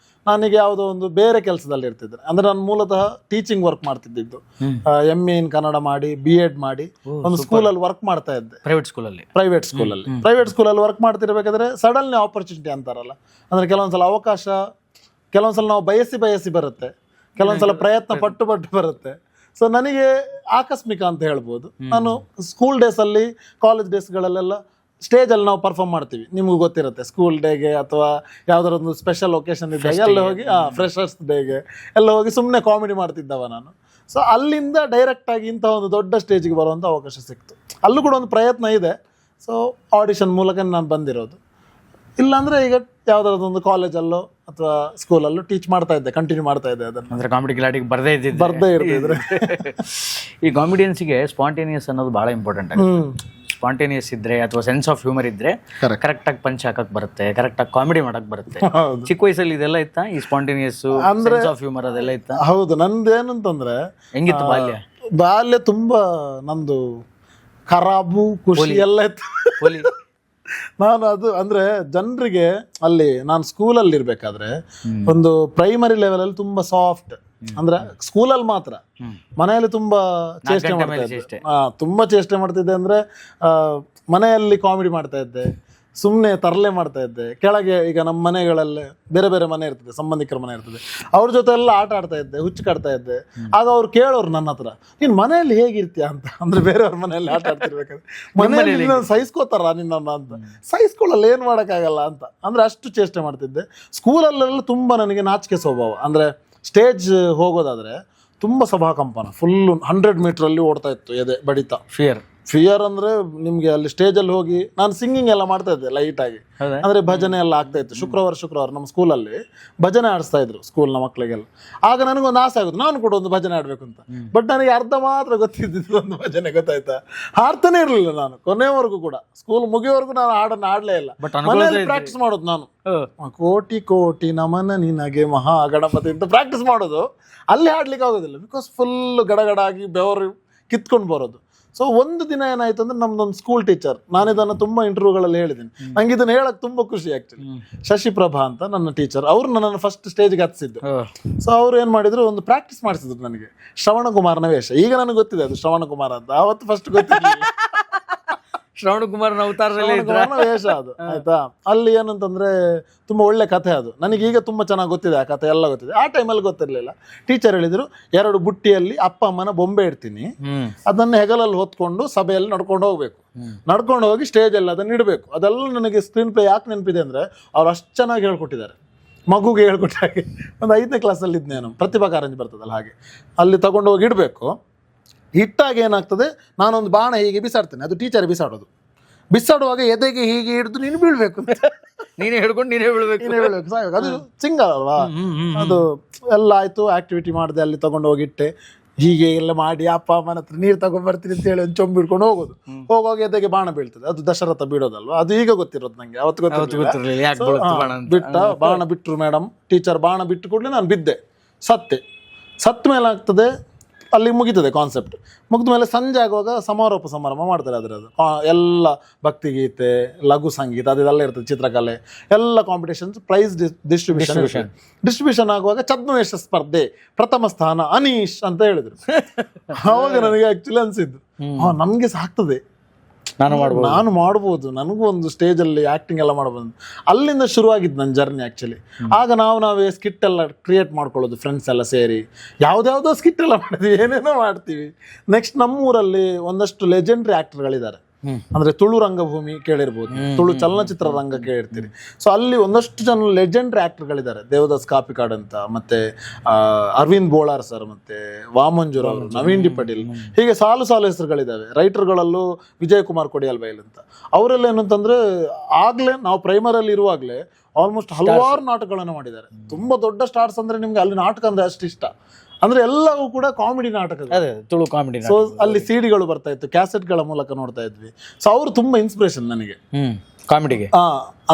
ನಾನೀಗ ಯಾವುದೋ ಒಂದು ಬೇರೆ ಕೆಲಸದಲ್ಲಿ ಇರ್ತಿದ್ದೆ. ಅಂದ್ರೆ ನಾನು ಮೂಲತಃ ಟೀಚಿಂಗ್ ವರ್ಕ್ ಮಾಡ್ತಿದ್ದು. MA ಇನ್ ಕನ್ನಡ ಮಾಡಿ B.Ed ಮಾಡಿ ಒಂದು ಸ್ಕೂಲಲ್ಲಿ ವರ್ಕ್ ಮಾಡ್ತಾ ಇದ್ದೆ, ಪ್ರೈವೇಟ್ ಸ್ಕೂಲಲ್ಲಿ ವರ್ಕ್ ಮಾಡ್ತಿರ್ಬೇಕಾದ್ರೆ ಸಡನ್ಲಿ ಆಪರ್ಚುನಿಟಿ ಅಂತಾರಲ್ಲ, ಅಂದ್ರೆ ಕೆಲವೊಂದ್ಸಲ ಅವಕಾಶ, ಕೆಲವೊಂದ್ಸಲ ನಾವು ಬಯಸಿ ಬರುತ್ತೆ, ಕೆಲವೊಂದ್ಸಲ ಪ್ರಯತ್ನ ಪಟ್ಟು ಬರುತ್ತೆ. ಸೊ ನನಗೆ ಆಕಸ್ಮಿಕ ಅಂತ ಹೇಳ್ಬೋದು. ನಾನು ಸ್ಕೂಲ್ ಡೇಸಲ್ಲಿ, ಕಾಲೇಜ್ ಡೇಸ್ಗಳಲ್ಲೆಲ್ಲ ಸ್ಟೇಜಲ್ಲಿ ನಾವು ಪರ್ಫಾರ್ಮ್ ಮಾಡ್ತೀವಿ, ನಿಮಗೂ ಗೊತ್ತಿರುತ್ತೆ. ಸ್ಕೂಲ್ ಡೇಗೆ ಅಥವಾ ಯಾವ್ದಾರ ಒಂದು ಸ್ಪೆಷಲ್ ಒಕೇಶನ್ ಇದ್ದಾಗ ಎಲ್ಲ ಹೋಗಿ, ಫ್ರೆಷರ್ಸ್ ಡೇಗೆ ಎಲ್ಲ ಹೋಗಿ ಸುಮ್ಮನೆ ಕಾಮಿಡಿ ಮಾಡ್ತಿದ್ದವ ನಾನು. ಸೊ ಅಲ್ಲಿಂದ ಡೈರೆಕ್ಟಾಗಿ ಇಂಥ ಒಂದು ದೊಡ್ಡ ಸ್ಟೇಜಿಗೆ ಬರುವಂಥ ಅವಕಾಶ ಸಿಕ್ತು. ಅಲ್ಲೂ ಕೂಡ ಒಂದು ಪ್ರಯತ್ನ ಇದೆ. ಸೊ ಆಡಿಷನ್ ಮೂಲಕ ನಾನು ಬಂದಿರೋದು. ಇಲ್ಲಾಂದರೆ ಈಗ ಯಾವುದಾದ್ರೊಂದು ಕಾಲೇಜಲ್ಲೋ ಅಥವಾ ಸ್ಕೂಲಲ್ಲೂ ಟೀಚ್ ಮಾಡ್ತಾ ಇದ್ದೆ, ಕಂಟಿನ್ಯೂ ಮಾಡ್ತಾ ಇದ್ದೆ ಅದನ್ನು. ಅಂದರೆ ಕಾಮಿಡಿ ಕಿಲಾಡಿಗೆ ಬರದೇ ಇರ್ತಿದ್ರೆ. ಈ ಕಾಮಿಡಿಯನ್ಸಿಗೆ ಸ್ಪಾಂಟೇನಿಯಸ್ ಅನ್ನೋದು ಭಾಳ ಇಂಪಾರ್ಟೆಂಟ್ ಆಗುತ್ತೆ. ಸ್ಪಾಂಟೇನಿಯಸ್ ಇದ್ರೆ ಅಥವಾ ಸೆನ್ಸ್ ಆಫ್ ಹ್ಯೂಮರ್ ಇದ್ರೆ ಕರೆಕ್ಟಾಗಿ ಪಂಚ್ ಹಾಕಕ್ ಬರುತ್ತೆ, ಕರೆಕ್ಟಾಗಿ ಕಾಮಿಡಿ ಮಾಡಕ್ ಬರುತ್ತೆ. ಚಿಕ್ಕ ವಯಸ್ಸಲ್ಲಿ ಇದೆಲ್ಲ ಇತ್ತಾ, ಈ ಸ್ಪಾಂಟೇನಿಯಸ್ ಸೆನ್ಸ್ ಆಫ್ ಹ್ಯೂಮರ್ ಅದೆಲ್ಲ ಇತ್ತಾ? ಹೌದು, ನಂದೇನಂತಂದ್ರೆ ಹೆಂಗಿತ್ತು ಬಾಲ್ಯ ತುಂಬಾ ನಂದು ಖರಾಬು ಖುಷಿ ಎಲ್ಲ ಇತ್ತು. ನಾನು ಅದು ಅಂದ್ರೆ ಜನರಿಗೆ ಅಲ್ಲಿ ನಾನು ಸ್ಕೂಲಲ್ಲಿ ಇರ್ಬೇಕಾದ್ರೆ ಒಂದು ಪ್ರೈಮರಿ ಲೆವೆಲ್ ಅಲ್ಲಿ ತುಂಬಾ ಸಾಫ್ಟ್, ಅಂದ್ರೆ ಸ್ಕೂಲಲ್ಲಿ ಮಾತ್ರ. ಮನೆಯಲ್ಲಿ ತುಂಬಾ ಚೇಷ್ಟೆ ಮಾಡ್ತಾ ಇದ್ದೆ. ತುಂಬಾ ಚೇಷ್ಟೆ ಮಾಡ್ತಿದ್ದೆ. ಅಂದ್ರೆ ಮನೆಯಲ್ಲಿ ಕಾಮಿಡಿ ಮಾಡ್ತಾ ಇದ್ದೆ, ಸುಮ್ಮನೆ ತರಲೆ ಮಾಡ್ತಾ ಇದ್ದೆ. ಕೆಳಗೆ ಈಗ ನಮ್ಮ ಮನೆಗಳಲ್ಲೇ ಬೇರೆ ಬೇರೆ ಮನೆ ಇರ್ತದೆ, ಸಂಬಂಧಿಕರ ಮನೆ ಇರ್ತದೆ, ಅವ್ರ ಜೊತೆ ಎಲ್ಲ ಆಟ ಆಡ್ತಾ ಇದ್ದೆ, ಹುಚ್ಚು ಕಾಡ್ತಾ ಇದ್ದೆ. ಆಗ ಅವ್ರು ಕೇಳೋರು ನನ್ನ ಹತ್ರ, ನೀನ್ ಮನೆಯಲ್ಲಿ ಹೇಗಿರ್ತೀಯ ಅಂತ. ಅಂದ್ರೆ ಬೇರೆಯವ್ರ ಮನೆಯಲ್ಲಿ ಆಟ ಆಡ್ತಿರ್ಬೇಕಾದ್ರೆ ಮನೆಯಲ್ಲಿ ಸಹಿಸ್ಕೋತಾರ ನಿನ್ನ ಅಂತ. ಸಹಿಸ್ಕೊಳ್ಳಲ್ಲ, ಏನ್ ಮಾಡೋಕ್ಕಾಗಲ್ಲ ಅಂತ. ಅಂದ್ರೆ ಅಷ್ಟು ಚೇಷ್ಟೆ ಮಾಡ್ತಿದ್ದೆ. ಸ್ಕೂಲಲ್ಲೆಲ್ಲ ತುಂಬಾ ನನಗೆ ನಾಚಿಕೆ ಸ್ವಭಾವ. ಅಂದ್ರೆ ಸ್ಟೇಜ್ ಹೋಗೋದಾದ್ರೆ ತುಂಬಾ ಸಭಾಕಂಪನ, ಫುಲ್ 100 ಮೀಟರ್ ಅಲ್ಲಿ ಓಡ್ತಾ ಇತ್ತು ಎದೆ ಬಡಿತ, ಫಿಯರ್ ಅಂದ್ರೆ ನಿಮ್ಗೆ ಅಲ್ಲಿ ಸ್ಟೇಜಲ್ಲಿ ಹೋಗಿ ನಾನು ಸಿಂಗಿಂಗ್ ಎಲ್ಲ ಮಾಡ್ತಾ ಇದ್ದೆ ಲೈಟ್ ಆಗಿ, ಅಂದ್ರೆ ಭಜನೆ ಎಲ್ಲ ಆಗ್ತಾ ಇತ್ತು. ಶುಕ್ರವಾರ ನಮ್ಮ ಸ್ಕೂಲಲ್ಲಿ ಭಜನೆ ಆಡಿಸ್ತಾ ಇದ್ರು ಸ್ಕೂಲ್ನ ಮಕ್ಕಳಿಗೆಲ್ಲ. ಆಗ ನನಗೊಂದು ಆಸೆ ಆಗುತ್ತೆ ನಾನು ಕೂಡ ಒಂದು ಭಜನೆ ಆಡ್ಬೇಕು ಅಂತ. ಬಟ್ ನನಗೆ ಅರ್ಧ ಮಾತ್ರ ಗೊತ್ತಿದ್ದು ಒಂದು ಭಜನೆ, ಗೊತ್ತಾಯ್ತಾ? ಹಾಡ್ತಾನೆ ಇರಲಿಲ್ಲ ನಾನು ಕೊನೆವರೆಗೂ ಕೂಡ. ಸ್ಕೂಲ್ ಮುಗಿಯವರೆಗೂ ನಾನು ಹಾಡನ್ನು ಆಡ್ಲೇ ಇಲ್ಲ, ಮನೆಯಲ್ಲಿ ಪ್ರಾಕ್ಟೀಸ್ ಮಾಡೋದು ನಾನು. ಕೋಟಿ ಕೋಟಿ ನಮನ ನಿನಗೆ ಮಹಾ ಗಣಪತಿ ಅಂತ ಪ್ರಾಕ್ಟೀಸ್ ಮಾಡೋದು. ಅಲ್ಲಿ ಹಾಡ್ಲಿಕ್ಕೆ ಆಗೋದಿಲ್ಲ, ಬಿಕಾಸ್ ಫುಲ್ ಗಡಗಡ ಆಗಿ ಬೆವರು ಕಿತ್ಕೊಂಡು ಬರೋದು. ಸೊ ಒಂದು ದಿನ ಏನಾಯ್ತು ಅಂದ್ರೆ ನಮ್ದೊಂದು ಸ್ಕೂಲ್ ಟೀಚರ್, ನಾನು ಇದನ್ನು ತುಂಬಾ ಇಂಟರ್ವ್ಯೂಗಳಲ್ಲಿ ಹೇಳಿದ್ದೀನಿ, ನಂಗೆ ಇದನ್ನ ಹೇಳಕ್ ತುಂಬಾ ಖುಷಿ ಆಕ್ಚುಲಿ. ಶಶಿಪ್ರಭಾ ಅಂತ ನನ್ನ ಟೀಚರ್, ಅವ್ರು ನನ್ನನ್ನು ಫಸ್ಟ್ ಸ್ಟೇಜ್ಗೆ ಹತ್ತಿಸಿದ್ದು. ಸೊ ಅವ್ರು ಏನ್ ಮಾಡಿದ್ರು, ಒಂದು ಪ್ರಾಕ್ಟೀಸ್ ಮಾಡಿಸಿದ್ರು ನನಗೆ ಶ್ರವಣಕುಮಾರನ ವೇಷ. ಈಗ ನನಗೆ ಗೊತ್ತಿದೆ ಅದು ಶ್ರವಣಕುಮಾರ ಅಂತ, ಅವತ್ತು ಫಸ್ಟ್ ಗೊತ್ತಿರಲಿಲ್ಲ. ಶ್ರವಣಕುಮಾರನ ಅವತಾರದಲ್ಲಿ ವೇಷ ಅದು, ಆಯ್ತಾ? ಅಲ್ಲಿ ಏನಂತಂದ್ರೆ ತುಂಬಾ ಒಳ್ಳೆ ಕಥೆ ಅದು. ನನಗೆ ಈಗ ತುಂಬಾ ಚೆನ್ನಾಗಿ ಗೊತ್ತಿದೆ, ಆ ಕಥೆ ಎಲ್ಲ ಗೊತ್ತಿದೆ. ಆ ಟೈಮಲ್ಲಿ ಗೊತ್ತಿರಲಿಲ್ಲ. ಟೀಚರ್ ಹೇಳಿದ್ರು 2 ಬುಟ್ಟಿಯಲ್ಲಿ ಅಪ್ಪ ಅಮ್ಮನ ಬೊಂಬೆ ಇಡ್ತೀನಿ, ಅದನ್ನ ಹೆಗಲಲ್ಲಿ ಹೊತ್ಕೊಂಡು ಸಭೆಯಲ್ಲಿ ನಡ್ಕೊಂಡು ಹೋಗ್ಬೇಕು, ನಡ್ಕೊಂಡು ಹೋಗಿ ಸ್ಟೇಜಲ್ಲಿ ಅದನ್ನ ಇಡಬೇಕು. ಅದೆಲ್ಲ ನನಗೆ ಸ್ಕ್ರೀನ್ ಪ್ಲೇ ಯಾಕೆ ನೆನಪಿದೆ ಅಂದ್ರೆ ಅವ್ರು ಅಷ್ಟು ಚೆನ್ನಾಗಿ ಹೇಳ್ಕೊಟ್ಟಿದ್ದಾರೆ. ಮಗುಗೆ ಹೇಳ್ಕೊಟ್ಟ ಹಾಗೆ. ಒಂದು 5ನೇ ಕ್ಲಾಸಲ್ಲಿ ಇದ್ನೇನು, ಪ್ರತಿಭಾ ಕಾರಂಜಿ ಬರ್ತದಲ್ಲ ಹಾಗೆ, ಅಲ್ಲಿ ತಗೊಂಡು ಹೋಗಿ ಇಡಬೇಕು. ಇಟ್ಟಾಗ ಏನಾಗ್ತದೆ, ನಾನೊಂದು ಬಾಣ ಹೀಗೆ ಬಿಸಾಡ್ತೇನೆ, ಅದು ಟೀಚರ್ ಬಿಸಾಡೋದು. ಬಿಸಾಡುವಾಗ ಎದೆಗೆ ಹೀಗೆ ಹಿಡಿದು ನೀನು ಬೀಳ್ಬೇಕು, ನೀನೇ ಹಿಡ್ಕೊಂಡು ನೀನೇ ಬೀಳ್ಬೇಕು. ಅದು ಸಿಂಗಲ್ ಅಲ್ವಾ. ಅದು ಎಲ್ಲ ಆಯ್ತು, ಆಕ್ಟಿವಿಟಿ ಮಾಡಿದೆ, ಅಲ್ಲಿ ತಗೊಂಡು ಹೋಗಿಟ್ಟೆ. ಹೀಗೆ ಎಲ್ಲ ಮಾಡಿ ಅಪ್ಪ ಅಮ್ಮನ ಹತ್ರ ನೀರು ತಗೊಂಡ್ಬರ್ತೀನಿ ಅಂತ ಹೇಳಿ ಒಂದು ಚೊಂಬು ಹಿಡ್ಕೊಂಡು ಹೋಗೋದು. ಹೋಗುವಾಗ ಎದೆಗೆ ಬಾಣ ಬೀಳ್ತದೆ, ಅದು ದಶರಥ ಬೀಳೋದಲ್ವಾ. ಅದು ಈಗ ಗೊತ್ತಿರೋದು ನಂಗೆ, ಅವತ್ತು ಗೊತ್ತಿರಲಿಲ್ಲ. ಬಿಟ್ಟ ಬಾಣ ಬಿಟ್ಟರು ಮೇಡಮ್, ಟೀಚರ್ ಬಾಣ ಬಿಟ್ಟು ಕೂಡಲೇ ನಾನು ಬಿದ್ದೆ, ಸತ್ತ ಮೇಲೆ ಆಗ್ತದೆ, ಅಲ್ಲಿ ಮುಗಿತದೆ ಕಾನ್ಸೆಪ್ಟ್. ಮುಗಿದ ಮೇಲೆ ಸಂಜೆ ಆಗುವಾಗ ಸಮಾರೋಪ ಸಮಾರಂಭ ಮಾಡ್ತಾರೆ. ಅದರದ್ದು ಎಲ್ಲ ಭಕ್ತಿಗೀತೆ, ಲಘು ಸಂಗೀತ, ಅದೆಲ್ಲ ಇರ್ತದೆ, ಚಿತ್ರಕಲೆ ಎಲ್ಲ ಕಾಂಪಿಟೇಷನ್ಸ್, ಪ್ರೈಸ್ ಡಿಸ್ಟ್ರಿಬ್ಯೂಷನ್ ಆಗುವಾಗ ಛದ್ಮವೇಷ ಸ್ಪರ್ಧೆ ಪ್ರಥಮ ಸ್ಥಾನ ಅನೀಶ್ ಅಂತ ಹೇಳಿದ್ರು. ಅವಾಗ ನನಗೆ ಆಕ್ಚುಲಿ ಅನ್ಸಿದ್ದು, ನಮ್ಗೆ ಸಾಕ್ತದೆ, ನಾನು ಮಾಡ್ಬೋದು, ನನಗೂ ಒಂದು ಸ್ಟೇಜಲ್ಲಿ ಆ್ಯಕ್ಟಿಂಗ್ ಎಲ್ಲ ಮಾಡ್ಬೋದು. ಅಲ್ಲಿಂದ ಶುರುವಾಗಿದ್ದು ನನ್ನ ಜರ್ನಿ ಆ್ಯಕ್ಚುಲಿ. ಆಗ ನಾವೇ ಸ್ಕಿಟ್ ಎಲ್ಲ ಕ್ರಿಯೇಟ್ ಮಾಡ್ಕೊಳ್ಳೋದು, ಫ್ರೆಂಡ್ಸ್ ಎಲ್ಲ ಸೇರಿ ಯಾವುದ್ಯಾವುದೋ ಸ್ಕಿಟ್ ಎಲ್ಲ ಮಾಡ್ತೀವಿ, ಏನೇನೋ ಮಾಡ್ತೀವಿ. ನೆಕ್ಸ್ಟ್ ನಮ್ಮೂರಲ್ಲಿ ಒಂದಷ್ಟು ಲೆಜೆಂಡ್ರಿ ಆ್ಯಕ್ಟರ್ಗಳಿದ್ದಾರೆ. ಅಂದ್ರೆ ತುಳು ರಂಗಭೂಮಿ ಕೇಳಿರ್ಬೋದು, ತುಳು ಚಲನಚಿತ್ರ ರಂಗ ಕೇಳಿರ್ತೀರಿ. ಸೊ ಅಲ್ಲಿ ಒಂದಷ್ಟು ಜನ ಲೆಜೆಂಡ್ರಿ ಆಕ್ಟರ್ಗಳಿದ್ದಾರೆ. ದೇವದಾಸ್ ಕಾಪಿಕಾಡ್ ಅಂತ, ಮತ್ತೆ ಅರವಿಂದ್ ಬೋಳಾರ್ ಸರ್, ಮತ್ತೆ ವಾಮಂಜೂರ್ ಅವರು, ನವೀನ್ ಡಿ ಪಾಟೀಲ್, ಹೀಗೆ ಸಾಲು ಹೆಸರುಗಳಿದ್ದಾವೆ. ರೈಟರ್ಗಳಲ್ಲೂ ವಿಜಯ್ ಕುಮಾರ್ ಕೊಡಿಯಾಲ್ ಬೈಲ್ ಅಂತ. ಅವರೆಲ್ಲ ಏನಂತಂದ್ರೆ ಆಗ್ಲೇ ನಾವು ಪ್ರೈಮರಲ್ಲಿ ಇರುವಾಗಲೇ ಆಲ್ಮೋಸ್ಟ್ ಹಲವಾರು ನಾಟಕಗಳನ್ನು ಮಾಡಿದ್ದಾರೆ. ತುಂಬಾ ದೊಡ್ಡ ಸ್ಟಾರ್ಸ್ ಅಂದ್ರೆ ನಿಮ್ಗೆ ಅಲ್ಲಿ ನಾಟಕ ಅಂದ್ರೆ ಅಷ್ಟು ಇಷ್ಟ. ಅಂದ್ರೆ ಎಲ್ಲವೂ ಕೂಡ ಕಾಮಿಡಿ ನಾಟಕ, ತುಳು ಕಾಮಿಡಿ. ಸೊ ಅಲ್ಲಿ ಸಿಡಿಗಳು ಬರ್ತಾ ಇತ್ತು, ಕ್ಯಾಸೆಟ್ಗಳ ಮೂಲಕ ನೋಡ್ತಾ ಇದ್ವಿ. ಸೊ ಅವರು ತುಂಬಾ ಇನ್ಸ್ಪಿರೇಷನ್ ನನಗೆ ಕಾಮಿಡಿಗೆ.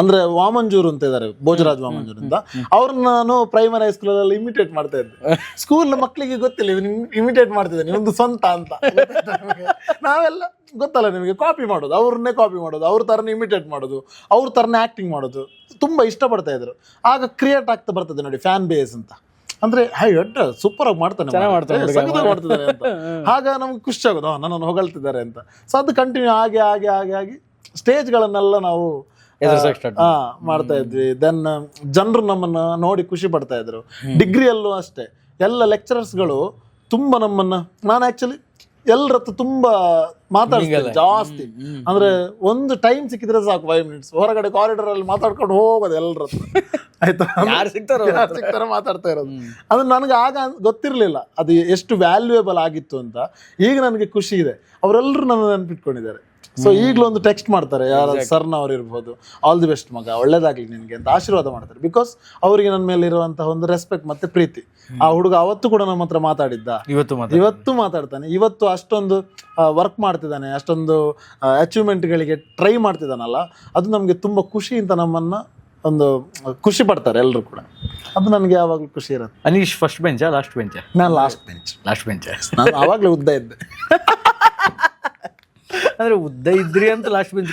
ಅಂದ್ರೆ ವಾಮಂಜೂರು ಅಂತ ಇದ್ದಾರೆ, ಭೋಜರಾಜ್ ವಾಮಂಜೂರ್ ಅಂತ. ಅವ್ರನ್ನ ನಾನು ಪ್ರೈಮರಿ ಹೈಸ್ಕೂಲಲ್ಲಿ ಇಮಿಟೇಟ್ ಮಾಡ್ತಾ ಇದ್ದೆ. ಸ್ಕೂಲ್ ಮಕ್ಕಳಿಗೆ ಗೊತ್ತಿಲ್ಲ ಇವನು ಇಮಿಟೇಟ್ ಮಾಡ್ತಿದ್ದಾನೆ, ಒಂದು ಸ್ವಂತ ಅಂತ. ನಾವೆಲ್ಲ ಗೊತ್ತಲ್ಲ ನಿಮಗೆ, ಕಾಪಿ ಮಾಡೋದು, ಅವ್ರನ್ನೇ ಕಾಪಿ ಮಾಡೋದು, ಅವ್ರ ತರನೇ ಇಮಿಟೇಟ್ ಮಾಡೋದು, ಅವ್ರ ತರನೇ ಆಕ್ಟಿಂಗ್ ಮಾಡೋದು ತುಂಬಾ ಇಷ್ಟಪಡ್ತಾ ಇದ್ರು. ಆಗ ಕ್ರಿಯೇಟ್ ಆಗ್ತಾ ಬರ್ತದೆ ನೋಡಿ ಫ್ಯಾನ್ ಬೇಸ್ ಅಂತ. ಅಂದ್ರೆ ಸೂಪರ್ ಆಗಿ ಮಾಡ್ತಾನೆ ಅಂತ. ಆಗ ನಮ್ಗೆ ಖುಷಿ ಆಗೋದು, ನನ್ನನ್ನು ಹೊಗಳ್ತಿದ್ದಾರೆ ಅಂತ. ಸೊ ಅದು ಕಂಟಿನ್ಯೂ ಆಗಿ ಸ್ಟೇಜ್ಗಳನ್ನೆಲ್ಲ ನಾವು ಮಾಡ್ತಾ ಇದ್ವಿ. ದೆನ್ ಜನರು ನಮ್ಮನ್ನ ನೋಡಿ ಖುಷಿ ಪಡ್ತಾ ಇದ್ರು. ಡಿಗ್ರಿಯಲ್ಲೂ ಅಷ್ಟೇ, ಎಲ್ಲ ಲೆಕ್ಚರರ್ಸ್ಗಳು ತುಂಬಾ ನಮ್ಮನ್ನ, ನಾನು ಆಕ್ಚುಲಿ ಎಲ್ಲರ ಹತ್ರ ತುಂಬಾ ಮಾತಾಡ್ತೀನಿ ಜಾಸ್ತಿ. ಅಂದ್ರೆ ಒಂದು ಟೈಮ್ ಸಿಕ್ಕಿದ್ರೆ ಸಾಕು, 5 minutes ಹೊರಗಡೆ ಕಾರಿಡಾರ್ ಅಲ್ಲಿ ಮಾತಾಡ್ಕೊಂಡು ಹೋಗೋದು ಎಲ್ಲರ ಹತ್ರ, ಆಯ್ತಾ? ಯಾರು ಸಿಗ್ತಾರೋ ಮಾತಾಡ್ತಾ ಇರೋದು. ಅದು ನನಗೆ ಆಗ ಗೊತ್ತಿರ್ಲಿಲ್ಲ ಅದು ಎಷ್ಟು ವ್ಯಾಲ್ಯೂಯೇಬಲ್ ಆಗಿತ್ತು ಅಂತ. ಈಗ ನನಗೆ ಖುಷಿ ಇದೆ, ಅವರೆಲ್ಲರೂ ನನ್ನ ನೆನಪಿಟ್ಕೊಂಡಿದ್ದಾರೆ. ಸೊ ಈಗಲೂ ಒಂದು ಟೆಕ್ಸ್ಟ್ ಮಾಡ್ತಾರೆ, ಯಾರು ಸರ್ನವ್ರು ಇರ್ಬೋದು, ಆಲ್ ದಿ ಬೆಸ್ಟ್ ಮಗ, ಒಳ್ಳೇದಾಗ್ಲಿ ನಿನ್ಗೆ ಅಂತ ಆಶೀರ್ವಾದ ಮಾಡ್ತಾರೆ. ಬಿಕಾಸ್ ಅವರಿಗೆ ನನ್ನ ಮೇಲೆ ಇರುವಂತಹ ಒಂದು ರೆಸ್ಪೆಕ್ಟ್ ಮತ್ತೆ ಪ್ರೀತಿ. ಆ ಹುಡುಗ ಅವತ್ತು ಕೂಡ ನಮ್ಮ ಹತ್ರ ಮಾತಾಡಿದ್ದ, ಇವತ್ತು ಮಾತಾಡ್ತಾನೆ, ಇವತ್ತು ಅಷ್ಟೊಂದು ವರ್ಕ್ ಮಾಡ್ತಿದ್ದಾನೆ, ಅಷ್ಟೊಂದು ಅಚೀವ್ಮೆಂಟ್ಗಳಿಗೆ ಟ್ರೈ ಮಾಡ್ತಿದ್ದಾನಲ್ಲ, ಅದು ನಮಗೆ ತುಂಬ ಖುಷಿ ಅಂತ ನಮ್ಮನ್ನ ಒಂದು ಖುಷಿ ಪಡ್ತಾರೆ ಎಲ್ಲರೂ ಕೂಡ. ಅದು ನನಗೆ ಯಾವಾಗಲೂ ಖುಷಿ ಇರುತ್ತೆ. ಅನೀಶ್ ಫಸ್ಟ್ ಬೆಂಚಾ ಲಾಸ್ಟ್ ಬೆಂಚಾ? ನಾನು ಲಾಸ್ಟ್ ಬೆಂಚ್. ನಾನು ಆವಾಗಲೇ ಉದ್ದ ಇದ್ದೆ. ಅಂದ್ರೆ ಉದ್ದ ಇದ್ರಿ ಅಂತ ಲಾಸ್ಟ್ ಬೆಂಚ್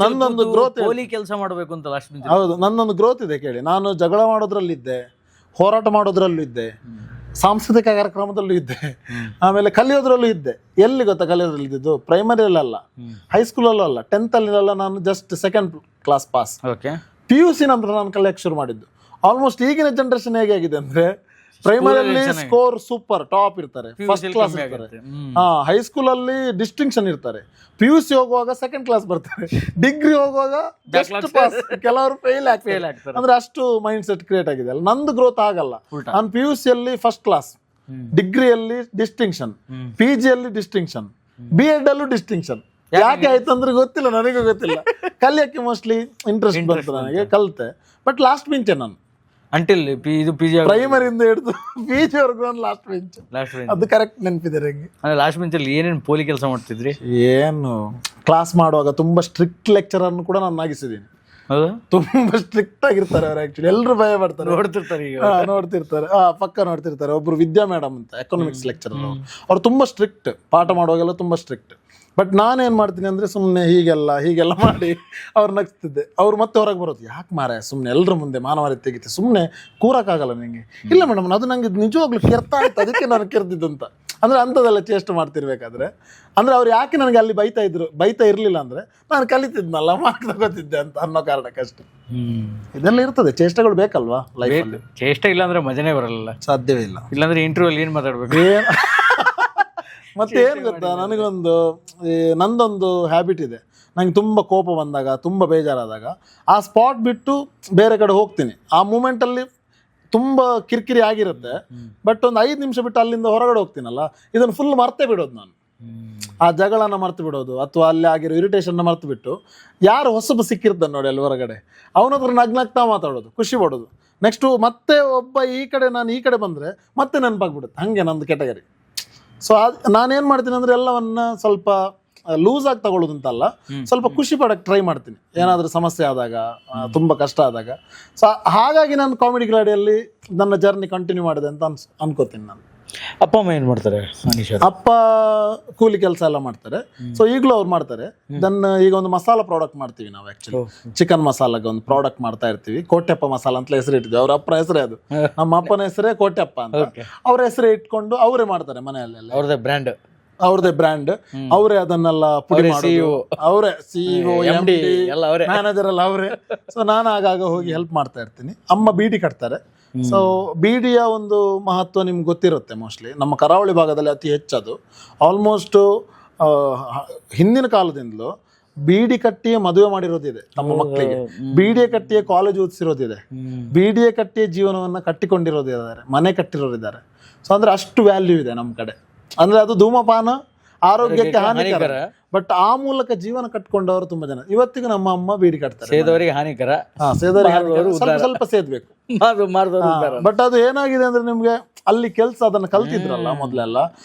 ನನ್ನೊಂದು ಗ್ರೋತ್, ಹೋಲಿ ಕೆಲಸ ಮಾಡಬೇಕು ಅಂತ ಲಾಸ್ಟ್ ಬೆಂಚ್. ಹೌದು, ನನ್ನೊಂದು ಗ್ರೋತ್ ಇದೆ ಕೇಳಿ. ನಾನು ಜಗಳ ಮಾಡೋದ್ರಲ್ಲಿದ್ದೆ, ಹೋರಾಟ ಮಾಡೋದ್ರಲ್ಲೂ ಇದ್ದೆ, ಸಾಂಸ್ಕೃತಿಕ ಕಾರ್ಯಕ್ರಮದಲ್ಲೂ ಇದ್ದೆ, ಆಮೇಲೆ ಕಲಿಯೋದ್ರಲ್ಲೂ ಇದ್ದೆ. ಎಲ್ಲಿ ಗೊತ್ತಾ ಕಲಿಯೋದ್ರಲ್ಲಿ ಇದ್ದಿದ್ದು? ಪ್ರೈಮರಿಯಲ್ಲ, ಹೈಸ್ಕೂಲಲ್ಲೂ ಅಲ್ಲ, 10th ಅಲ್ಲೆಲ್ಲ ನಾನು just 2nd class pass. PUC ನಂತರ ನಾನು ಕಲಿಯಕ್ಕೆ ಶುರು ಮಾಡಿದ್ದು. ಆಲ್ಮೋಸ್ಟ್ ಈಗಿನ ಜನರೇಷನ್ ಹೇಗೆ ಆಗಿದೆ ಅಂದ್ರೆ, ಪ್ರೈಮರಿಯಲ್ಲಿ ಸ್ಕೋರ್ ಸೂಪರ್ ಟಾಪ್ ಇರ್ತಾರೆ, ಫಸ್ಟ್ ಕ್ಲಾಸ್ ಇರ್ತಾರೆ, ಹೈಸ್ಕೂಲ್ ಅಲ್ಲಿ ಡಿಸ್ಟಿಂಕ್ಷನ್ ಇರ್ತಾರೆ, PUC ಹೋಗುವಾಗ 2nd class ಬರ್ತಾರೆ, ಡಿಗ್ರಿ ಹೋಗುವಾಗ ಜಸ್ಟ್ ಪಾಸ್, ಕೆಲವರು ಫೇಲ್ ಆಗ್ತಾರೆ. ಅಂದ್ರೆ ಅಷ್ಟು ಮೈಂಡ್ ಸೆಟ್ ಕ್ರಿಯೇಟ್ ಆಗಿದೆ ಅಲ್ಲ. ನಂದು ಗ್ರೋತ್ ಆಗಲ್ಲ. ನಾನು PUC ಅಲ್ಲಿ ಫಸ್ಟ್ ಕ್ಲಾಸ್, ಡಿಗ್ರಿಯಲ್ಲಿ ಡಿಸ್ಟಿಂಕ್ಷನ್, PG ಅಲ್ಲಿ ಡಿಸ್ಟಿಂಕ್ಷನ್, B.Ed ಅಲ್ಲೂ ಡಿಸ್ಟಿಂಕ್ಷನ್. ಯಾಕೆ ಆಯ್ತು ಅಂದ್ರೆ ಗೊತ್ತಿಲ್ಲ, ನನಗೂ ಗೊತ್ತಿಲ್ಲ. ಕಲಿಯಕ್ಕೆ ಮೋಸ್ಟ್ಲಿ ಇಂಟ್ರೆಸ್ಟ್ ಬಂತು ನನಗೆ, ಕಲಿತೆ. ಬಟ್ ಲಾಸ್ಟ್ ಬೆಂಚೆ ನಾನು ಅಂಟಿಲ್ ಇದು PG ಪ್ರೈಮರಿಯಿಂದ ಹಿಡಿದು PG ವರ್ಗು ನಾನು ಲಾಸ್ಟ್ ಬೆಂಚ್. ಅದು ಕರೆಕ್ಟ್ ನೆನಪಿದೆ ನಂಗೆ. ಅಂದ್ರೆ ಲಾಸ್ಟ್ ಬೆಂಚಲ್ಲಿ ಏನೇನು ಪೋಲಿ ಕೆಲಸ ಮಾಡ್ತಿದ್ರಿ? ಏನು ಕ್ಲಾಸ್ ಮಾಡುವಾಗ ತುಂಬಾ ಸ್ಟ್ರಿಕ್ಟ್ ಲೆಕ್ಚರನ್ನು ಕೂಡ ನಾನು ಆಗಿಸಿದ್ದೀನಿ. ಹೌದಾ? ತುಂಬಾ ಸ್ಟ್ರಿಕ್ಟ್ ಆಗಿರ್ತಾರೆ ಅವ್ರು. ಆಕ್ಚುಲಿ ಎಲ್ಲರೂ ಭಯ ಪಡ್ತಾರೆ, ನೋಡ್ತಿರ್ತಾರೆ ಈಗ. ನೋಡ್ತಿರ್ತಾರೆ, ಪಕ್ಕ ನೋಡ್ತಿರ್ತಾರೆ. ಒಬ್ರು ವಿದ್ಯಾ ಮೇಡಮ್ ಅಂತ ಎಕನಾಮಿಕ್ಸ್ ಲೆಕ್ಚರರ್, ಅವ್ರು ತುಂಬಾ ಸ್ಟ್ರಿಕ್ಟ್, ಪಾಠ ಮಾಡುವಾಗೆಲ್ಲ ತುಂಬಾ ಸ್ಟ್ರಿಕ್ಟ್. ಬಟ್ ನಾನೇನ್ ಮಾಡ್ತೀನಿ ಅಂದ್ರೆ ಸುಮ್ಮನೆ ಹೀಗೆಲ್ಲ ಮಾಡಿ ಅವ್ರು ನಗ್ತಿದ್ದೆ. ಅವ್ರು ಮತ್ತೆ ಹೊರಗೆ ಬರೋದು, ಯಾಕೆ ಮಾರ ಸುಮ್ಮನೆ ಎಲ್ಲರ ಮುಂದೆ ಮಾನವರಿ ತೆಗಿತೆ, ಸುಮ್ಮನೆ ಕೂರಕ್ಕಾಗಲ್ಲ ನಿಂಗೆ. ಇಲ್ಲ ಮೇಡಮ್, ಅದು ನಂಗೆ ನಿಜವಾಗ್ಲೂ ಕೆರ್ತಾ ಆಯ್ತು, ಅದಕ್ಕೆ ನಾನು ಕೆರ್ದಿದ್ದು ಅಂತ. ಅಂದ್ರೆ ಅಂಥದ್ದೆಲ್ಲ ಚೇಷ್ಟೆ ಮಾಡ್ತಿರ್ಬೇಕಾದ್ರೆ ಅಂದ್ರೆ ಅವ್ರು ಯಾಕೆ ನನಗೆ ಅಲ್ಲಿ ಬೈತಾ ಇರಲಿಲ್ಲ ಅಂದ್ರೆ ನಾನು ಕಲಿತಿದ್ನಲ್ಲ, ಮಾರ್ಕ್ ತಗೋತಿದ್ದೆ ಅಂತ ಅನ್ನೋ ಕಾರಣಕ್ಕಷ್ಟೇ. ಇದೆಲ್ಲ ಇರ್ತದೆ, ಚೇಷ್ಟೆಗಳು ಬೇಕಲ್ವಾ ಲೈಫಲ್ಲಿ. ಚೇಷ್ಟೆ ಇಲ್ಲ ಅಂದ್ರೆ ಮಜನೇ ಬರಲ್ಲ, ಸಾಧ್ಯವೇ ಇಲ್ಲ. ಇಲ್ಲಾಂದ್ರೆ ಇಂಟರ್ವ್ಯೂ ಅಲ್ಲಿ ಏನ್ ಮಾತಾಡ್ಬೇಕು? ಮತ್ತೆ ಏನ್ ಗೊತ್ತಾ, ನಂದೊಂದು ಹ್ಯಾಬಿಟ್ ಇದೆ. ನಂಗೆ ತುಂಬ ಕೋಪ ಬಂದಾಗ, ತುಂಬ ಬೇಜಾರಾದಾಗ ಆ ಸ್ಪಾಟ್ ಬಿಟ್ಟು ಬೇರೆ ಕಡೆ ಹೋಗ್ತೀನಿ. ಆ ಮೂಮೆಂಟಲ್ಲಿ ತುಂಬ ಕಿರಿಕಿರಿ ಆಗಿರುತ್ತೆ, ಬಟ್ ಒಂದು 5 ನಿಮಿಷ ಬಿಟ್ಟು ಅಲ್ಲಿಂದ ಹೊರಗಡೆ ಹೋಗ್ತೀನಲ್ಲ, ಇದನ್ನು ಫುಲ್ ಮರ್ತೇ ಬಿಡೋದು ನಾನು. ಆ ಜಗಳನ ಮರ್ತು ಬಿಡೋದು, ಅಥವಾ ಅಲ್ಲಿ ಆಗಿರೋ ಇರಿಟೇಷನ್ನ ಮರ್ತು ಬಿಟ್ಟು, ಯಾರು ಹೊಸಬ ಸಿಕ್ಕಿರ್ತಾನೆ ನೋಡಿ ಅಲ್ಲಿ ಹೊರಗಡೆ, ಅವನ ಹತ್ರ ನಗ್ನಗ್ತಾ ಮಾತಾಡೋದು, ಖುಷಿ ಪಡೋದು. ನೆಕ್ಸ್ಟು ಮತ್ತೆ ಒಬ್ಬ ನಾನು ಈ ಕಡೆ ಬಂದರೆ ಮತ್ತೆ ನೆನಪಾಗ್ಬಿಡುತ್ತೆ. ಹಾಗೆ ನಂದು ಕೆಟಗರಿ. ಸೊ ನಾನೇನು ಮಾಡ್ತೀನಿ ಅಂದರೆ ಎಲ್ಲವನ್ನ ಸ್ವಲ್ಪ ಲೂಸ್ ಆಗಿ ತಗೊಳ್ಳೋದು ಅಂತಲ್ಲ, ಸ್ವಲ್ಪ ಖುಷಿ ಪಡಕ್ಕೆ ಟ್ರೈ ಮಾಡ್ತೀನಿ ಏನಾದರೂ ಸಮಸ್ಯೆ ಆದಾಗ, ತುಂಬ ಕಷ್ಟ ಆದಾಗ. ಸೊ ಹಾಗಾಗಿ ನಾನು ಕಾಮಿಡಿ ಗ್ಲಾಡಿಯಲ್ಲಿ ನನ್ನ ಜರ್ನಿ ಕಂಟಿನ್ಯೂ ಮಾಡಿದೆ ಅಂತ ಅನ್ಕೋತೀನಿ ನಾನು. ಅಪ್ಪ ಅಮ್ಮ ಏನು ಮಾಡ್ತಾರೆ? ಅಪ್ಪ ಕೂಲಿ ಕೆಲಸ ಎಲ್ಲ ಮಾಡ್ತಾರೆ. ಸೊ ಈಗಲೂ ಅವ್ರು ಮಾಡ್ತಾರೆ. ಈಗ ಒಂದು ಮಸಾಲ ಪ್ರಾಡಕ್ಟ್ ಮಾಡ್ತೀವಿ ನಾವು. ಆ್ಯಕ್ಚುಲಿ ಚಿಕನ್ ಮಸಾಲಾಗೆ ಒಂದು ಪ್ರಾಡಕ್ಟ್ ಮಾಡ್ತಾ ಇರ್ತೀವಿ. ಕೋಟ್ಯಪ್ಪ ಮಸಾಲ ಅಂತ ಹೆಸರು ಇಟ್ಟಿದ್ವಿ. ಅವ್ರ ಅಪ್ಪನ ಹೆಸರೇ ಅದು, ನಮ್ಮ ಅಪ್ಪನ ಹೆಸರೇ ಕೋಟ್ಯಪ್ಪ ಅಂತ. ಅವ್ರ ಹೆಸರೇ ಇಟ್ಕೊಂಡು ಅವರೇ ಮಾಡ್ತಾರೆ ಮನೆಯಲ್ಲೆಲ್ಲ. ಅವ್ರದೇ ಬ್ರ್ಯಾಂಡ್, ಅವರೇ ಅದನ್ನೆಲ್ಲ ಪುಡಿ ಮಾಡೋದು, ಅವರೇ CEO MD ಮ್ಯಾನೇಜರ್ ಎಲ್ಲ ಅವರೇ. ಸೊ ನಾನು ಆಗಾಗ ಹೋಗಿ ಹೆಲ್ಪ್ ಮಾಡ್ತಾ ಇರ್ತೀನಿ. ಅಮ್ಮ ಬೀಡಿ ಕಟ್ತಾರೆ. ಸೊ ಬೀಡಿಯ ಒಂದು ಮಹತ್ವ ನಿಮ್ಗೆ ಗೊತ್ತಿರುತ್ತೆ ಮೋಸ್ಟ್ಲಿ. ನಮ್ಮ ಕರಾವಳಿ ಭಾಗದಲ್ಲಿ ಅತಿ ಹೆಚ್ಚದು. ಆಲ್ಮೋಸ್ಟ್ ಹಿಂದಿನ ಕಾಲದಿಂದಲೂ ಬೀಡಿ ಕಟ್ಟಿಯೇ ಮದುವೆ ಮಾಡಿರೋದಿದೆ ತಮ್ಮ ಮಕ್ಕಳಿಗೆ, ಬೀಡಿಯ ಕಟ್ಟಿಯೇ ಕಾಲೇಜ್ ಓದಿಸಿರೋದಿದೆ, ಬೀಡಿಯ ಕಟ್ಟಿಯೇ ಜೀವನವನ್ನು ಕಟ್ಟಿಕೊಂಡಿರೋದಿದ್ದಾರೆ, ಮನೆ ಕಟ್ಟಿರೋರಿದ್ದಾರೆ. ಸೊ ಅಂದ್ರೆ ಅಷ್ಟು ವ್ಯಾಲ್ಯೂ ಇದೆ ನಮ್ಮ ಕಡೆ. ಅಂದ್ರೆ ಅದು ಧೂಮಪಾನ ಆರೋಗ್ಯಕ್ಕೆ ಹಾನಿಕರ, ಬಟ್ ಆ ಮೂಲಕ ಜೀವನ ಕಟ್ಕೊಂಡವರು ತುಂಬಾ ಜನ. ಇವತ್ತಿಗೂ ನಮ್ಮ ಅಮ್ಮ ಬೀಡಿ ಕಟ್ತಾರೆ. ಸೇದವರಿಗೆ ಹಾನಿಕರ, ಸ್ವಲ್ಪ ಸೇದ್ಬೇಕು. ಬಟ್ ಅದು ಏನಾಗಿದೆ ಅಂದ್ರೆ ನಿಮ್ಗೆ ಅಲ್ಲಿ ಕೆಲಸ ಅದನ್ನ ಕಲ್ತಿದ್ರಲ್ಲ ಮೊದಲೆಲ್ಲ,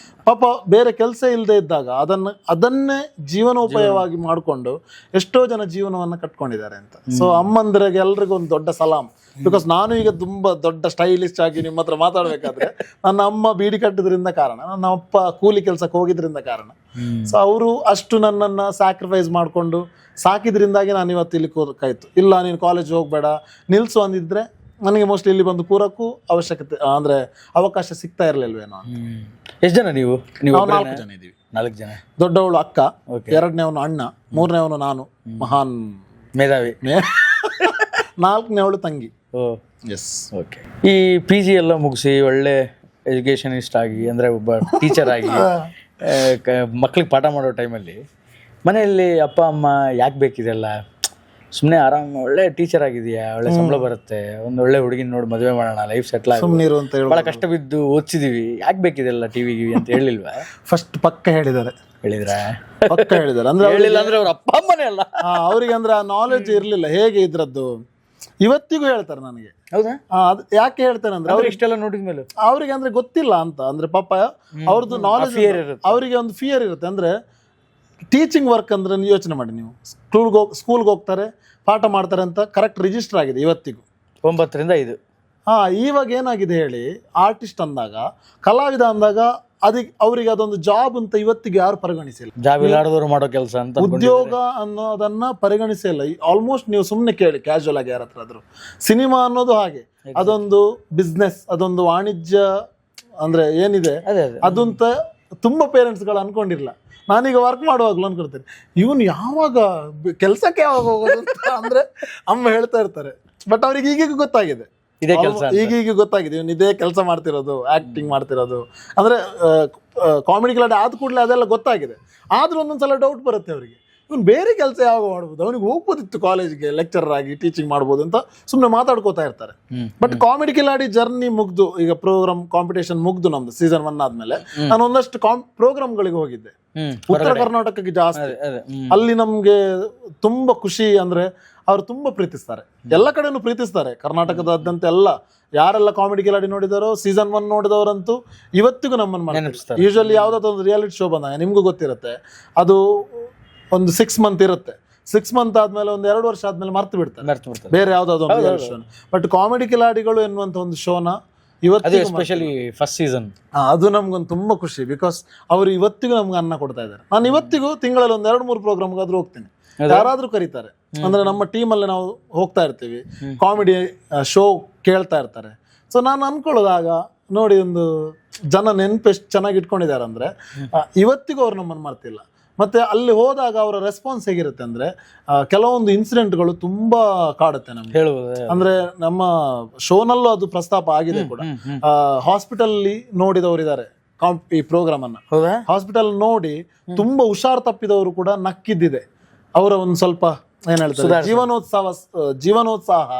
ಪಾಪ ಬೇರೆ ಕೆಲಸ ಇಲ್ಲದೆ ಇದ್ದಾಗ ಅದನ್ನೇ ಜೀವನೋಪಾಯವಾಗಿ ಮಾಡಿಕೊಂಡು ಎಷ್ಟೋ ಜನ ಜೀವನವನ್ನ ಕಟ್ಕೊಂಡಿದ್ದಾರೆ ಅಂತ. ಸೊ ಅಮ್ಮಂದಿರಿಗೆ ಎಲ್ರಿಗೂ ಒಂದು ದೊಡ್ಡ ಸಲಾಮ್. ಬಿಕಾಸ್ ನಾನು ಈಗ ತುಂಬಾ ದೊಡ್ಡ ಸ್ಟೈಲಿಸ್ಟ್ ಆಗಿ ನಿಮ್ಮ ಹತ್ರ ಮಾತಾಡ್ಬೇಕಾದ್ರೆ ನನ್ನ ಅಮ್ಮ ಬೀಡಿ ಕಟ್ಟಿದ್ರಿಂದ ಕಾರಣ, ನನ್ನ ಅಪ್ಪ ಕೂಲಿ ಕೆಲ್ಸಕ್ಕೆ ಹೋಗಿದ್ರಿಂದ ಕಾರಣ. ಸೊ ಅವರು ಅಷ್ಟು ನನ್ನನ್ನ ಸ್ಯಾಕ್ರಿಫೈಸ್ ಮಾಡ್ಕೊಂಡು ಸಾಕಿದ್ರಿಂದಾಗಿ ನಾನು ಇವತ್ತು ಇಲ್ಲಿ ಕೂರಕ್ಕಾಯ್ತು. ಇಲ್ಲ ನೀನು ಕಾಲೇಜ್ ಹೋಗ್ಬೇಡ ನಿಲ್ಸು ಅಂದಿದ್ರೆ ನನಗೆ ಮೋಸ್ಟ್ಲಿ ಇಲ್ಲಿ ಬಂದು ಕೂರಕ್ಕೂ ಅವಶ್ಯಕತೆ ಅಂದ್ರೆ ಅವಕಾಶ ಸಿಗ್ತಾ ಇರಲಿಲ್ವೇನೋ ಅಂತ. ಎಷ್ಟು ಜನ ನೀವು? 4 ಜನ ಇದೀವಿ. 4 ಜನ. ದೊಡ್ಡವಳು ಅಕ್ಕ, 2ನೇವನು ಅಣ್ಣ, 3ನೇವನು ನಾನು, ಮಹಾನ್ ಮೇಧಾವಿ, 4ನೇವಳು ತಂಗಿ. S, okay. ಈ PG ಎಲ್ಲ ಮುಗಿಸಿ ಒಳ್ಳೆ ಎಜುಕೇಷನಿಸ್ಟ್ ಆಗಿ ಅಂದರೆ ಒಬ್ಬ ಟೀಚರ್ ಆಗಿ ಮಕ್ಳಿಗೆ ಪಾಠ ಮಾಡೋ ಟೈಮಲ್ಲಿ ಮನೆಯಲ್ಲಿ ಅಪ್ಪ ಅಮ್ಮ ಯಾಕೆ ಬೇಕಿದೆಲ್ಲ, ಸುಮ್ಮನೆ ಆರಾಮ್ ಒಳ್ಳೆ ಟೀಚರ್ ಆಗಿದೆಯಾ, ಒಳ್ಳೆ ಸಂಬಳ ಬರುತ್ತೆ, ಒಂದು ಒಳ್ಳೆ ಹುಡುಗಿನ ನೋಡಿ ಮದುವೆ ಮಾಡೋಣ, ಲೈಫ್ ಸೆಟ್ಲ್ ಆಗಿ, ಭಾಳ ಕಷ್ಟ ಬಿದ್ದು ಓದಿಸಿದೀವಿ, ಯಾಕೆ ಬೇಕಿದೆಲ್ಲ ಟಿವಿ ಅಂತ ಹೇಳಿಲ್ವಾ? ಫಸ್ಟ್ ಪಕ್ಕ ಹೇಳಿದ್ದಾರೆ. ಪಕ್ಕ ಹೇಳಿದ್ದಾರೆ ಅಂದ್ರೆ ಹೇಳಿಲ್ಲ ಅಂದ್ರೆ ಅವ್ರ ಅಪ್ಪ ಅಮ್ಮನೇ ಅಲ್ಲ, ಅವ್ರಿಗೆ ಅಂದ್ರೆ ಆ ನಾಲೆಡ್ಜ್ ಇರ್ಲಿಲ್ಲ ಹೇಗೆ ಇದ್ರದ್ದು. ಇವತ್ತಿಗೂ ಹೇಳ್ತಾರೆ ನನಗೆ. ಹೌದಾ? ಅದು ಯಾಕೆ ಹೇಳ್ತಾರೆ ಅಂದ್ರೆ ಅವ್ರಿಗೆ ಇಷ್ಟೆಲ್ಲ ನೋಡಿದ್ಮೇಲೆ ಅವ್ರಿಗೆ ಅಂದ್ರೆ ಗೊತ್ತಿಲ್ಲ ಅಂತ. ಅಂದ್ರೆ ಪಾಪ ಅವ್ರದ್ದು ನಾಲೆಜ್, ಅವರಿಗೆ ಒಂದು ಫಿಯರ್ ಇರುತ್ತೆ. ಅಂದ್ರೆ ಟೀಚಿಂಗ್ ವರ್ಕ್ ಅಂದ್ರೆ ಯೋಚನೆ ಮಾಡಿ ನೀವು, ಸ್ಕೂಲ್ಗೆ ಹೋಗ್ತಾರೆ, ಪಾಠ ಮಾಡ್ತಾರೆ ಅಂತ ಕರೆಕ್ಟ್ ರಿಜಿಸ್ಟರ್ ಆಗಿದೆ ಇವತ್ತಿಗೂ, 9 ರಿಂದ 5. ಇವಾಗ ಏನಾಗಿದೆ ಹೇಳಿ, ಆರ್ಟಿಸ್ಟ್ ಅಂದಾಗ, ಕಲಾವಿದ ಅಂದಾಗ ಅವರಿಗೆ ಅದೊಂದು ಜಾಬ್ ಅಂತ ಇವತ್ತಿಗೆ ಯಾರು ಪರಿಗಣಿಸಿಲ್ಲ. ಜಾಬ್ ಇಲ್ಲಾರ್ದವ್ರು ಮಾಡೋ ಕೆಲಸ ಅಂತ, ಉದ್ಯೋಗ ಅನ್ನೋದನ್ನ ಪರಿಗಣಿಸಿಲ್ಲ. ಆಲ್ಮೋಸ್ಟ್ ನೀವು ಸುಮ್ಮನೆ ಕೇಳಿ ಕ್ಯಾಶುವಲ್ ಆಗಿ ಯಾರ ಹತ್ರ ಆದ್ರು, ಸಿನಿಮಾ ಅನ್ನೋದು ಹಾಗೆ, ಅದೊಂದು ಬಿಸ್ನೆಸ್, ಅದೊಂದು ವಾಣಿಜ್ಯ ಅಂದ್ರೆ ಏನಿದೆ ಅದಂತ ತುಂಬಾ ಪೇರೆಂಟ್ಸ್ಗಳು ಅನ್ಕೊಂಡಿರ್ಲ. ನಾನೀಗ ವರ್ಕ್ ಮಾಡುವಾಗ್ಲೂ ಅನ್ಕೊಳ್ತೇನೆ, ಇವನು ಯಾವಾಗ ಕೆಲ್ಸಕ್ಕೆ ಯಾವಾಗ ಹೋಗೋದು ಅಂತ ಅಂದ್ರೆ ಅಮ್ಮ ಹೇಳ್ತಾ ಇರ್ತಾರೆ. ಬಟ್ ಅವ್ರಿಗೆ ಈಗೀಗ ಗೊತ್ತಾಗಿದೆ, ಈಗೀಗ ಗೊತ್ತಾಗಿದೆ ಇವನು ಇದೇ ಕೆಲಸ ಮಾಡ್ತಿರೋದು, ಆಕ್ಟಿಂಗ್ ಮಾಡ್ತಿರೋದು. ಅಂದ್ರೆ ಕಾಮಿಡಿ ಕ್ಲಾಡ್ ಆದ ಕೂಡಲೇ ಅದೆಲ್ಲ ಗೊತ್ತಾಗಿದೆ. ಆದ್ರೂ ಒಂದೊಂದ್ಸಲ ಡೌಟ್ ಬರುತ್ತೆ ಅವರಿಗೆ, ಇವನು ಬೇರೆ ಕೆಲಸ ಯಾವಾಗ ಮಾಡ್ಬೋದು, ಅವನಿಗೆ ಹೋಗ್ಬೋದಿತ್ತು ಕಾಲೇಜ್ಗೆ ಲೆಕ್ಚರರ್ ಆಗಿ ಟೀಚಿಂಗ್ ಮಾಡ್ಬೋದು ಅಂತ ಸುಮ್ಮನೆ ಮಾತಾಡ್ಕೋತಾ ಇರ್ತಾರೆ. ಬಟ್ ಕಾಮಿಡಿ ಕಿಲಾಡಿ ಜರ್ನಿ ಮುಗ್ದು, ಈಗ ಪ್ರೋಗ್ರಾಮ್ ಕಾಂಪಿಟೇಷನ್ ಮುಗ್ದು ನಮ್ದು ಸೀಸನ್ 1 ಆದ್ಮೇಲೆ ನಾನು ಒಂದಷ್ಟು ಪ್ರೋಗ್ರಾಮ್ಗಳಿಗೆ ಹೋಗಿದ್ದೆ ಉತ್ತರ ಕರ್ನಾಟಕಕ್ಕೆ ಜಾಸ್ತಿ. ಅಲ್ಲಿ ನಮ್ಗೆ ತುಂಬಾ ಖುಷಿ ಅಂದ್ರೆ ಅವ್ರು ತುಂಬಾ ಪ್ರೀತಿಸ್ತಾರೆ, ಎಲ್ಲ ಕಡೆನೂ ಪ್ರೀತಿಸ್ತಾರೆ, ಕರ್ನಾಟಕದಾದ್ಯಂತ ಎಲ್ಲ ಯಾರೆಲ್ಲ ಕಾಮಿಡಿ ಕಿಲಾಡಿ ನೋಡಿದಾರೋ ಸೀಸನ್ 1 ನೋಡಿದವರಂತೂ ಇವತ್ತಿಗೂ ನಮ್ಮನ್ನು ಯೂಶಲಿ ಯಾವ್ದಾದ್ರು ಒಂದು ರಿಯಾಲಿಟಿ ಶೋ ಬಂದಾಗ ನಿಮ್ಗೂ ಗೊತ್ತಿರುತ್ತೆ, ಅದು ಒಂದು 6 ಮಂತ್ ಇರುತ್ತೆ. 6 ಮಂತ್ ಆದ್ಮೇಲೆ ಒಂದು 2 ವರ್ಷ ಆದ್ಮೇಲೆ ಮರ್ತು ಬಿಡ್ತಾರೆ ಬೇರೆ ಯಾವ್ದಾದ್ರು ಒಂದು ರಿಯಾಲಿಟಿ ಶೋನ. ಬಟ್ ಕಾಮಿಡಿ ಕಿಲಾಡಿಗಳು ಎನ್ನುವಂತ ಒಂದು ಶೋನ ಇವತ್ತು ಎಸ್ಪೆಷಲಿ ಫಸ್ಟ್ ಸೀಸನ್ ಅದು ನಮ್ಗೊಂದು ತುಂಬಾ ಖುಷಿ. ಬಿಕಾಸ್ ಅವ್ರು ಇವತ್ತಿಗೂ ನಮ್ಗೆ ಅನ್ನ ಕೊಡ್ತಾ ಇದ್ದಾರೆ. ನಾನು ಇವತ್ತಿಗೂ ತಿಂಗಳಲ್ಲಿ ಒಂದು 2-3 ಪ್ರೋಗ್ರಾಮ್ಗಾದ್ರೂ ಹೋಗ್ತೀನಿ, ಯಾರಾದ್ರೂ ಕರೀತಾರೆ ಅಂದ್ರೆ ನಮ್ಮ ಟೀಮಲ್ಲಿ ನಾವು ಹೋಗ್ತಾ ಇರ್ತೀವಿ, ಕಾಮಿಡಿ ಶೋ ಕೇಳ್ತಾ ಇರ್ತಾರೆ. ಸೊ ನಾನು ಅನ್ಕೊಳ್ಳೋದಾಗ ನೋಡಿ ಒಂದು ಜನ ನೆನಪು ಎಷ್ಟು ಚೆನ್ನಾಗಿ ಇಟ್ಕೊಂಡಿದ್ದಾರೆ ಅಂದ್ರೆ ಇವತ್ತಿಗೂ ಅವ್ರು ನಮ್ಮನ್ನು ಮರ್ತಿಲ್ಲ. ಮತ್ತೆ ಅಲ್ಲಿ ಹೋದಾಗ ಅವರ ರೆಸ್ಪಾನ್ಸ್ ಹೇಗಿರುತ್ತೆ ಅಂದ್ರೆ ಕೆಲವೊಂದು ಇನ್ಸಿಡೆಂಟ್ಗಳು ತುಂಬಾ ಕಾಡುತ್ತೆ ನಮ್ಗೆ. ಅಂದ್ರೆ ನಮ್ಮ ಶೋನಲ್ಲೂ ಅದು ಪ್ರಸ್ತಾಪ ಆಗಿದೆ ಕೂಡ. ಹಾಸ್ಪಿಟಲ್ ನೋಡಿದವರಿದ್ದಾರೆ ಈ ಪ್ರೋಗ್ರಾಮ್ ಅನ್ನ, ಹಾಸ್ಪಿಟಲ್ ನೋಡಿ ತುಂಬಾ ಹುಷಾರ್ ತಪ್ಪಿದವರು ಕೂಡ ನಕ್ಕಿದ್ದಿದೆ. ಅವರ ಒಂದು ಸ್ವಲ್ಪ ಏನ್ ಹೇಳ್ತಾರೆ ಜೀವನೋತ್ಸಾಹ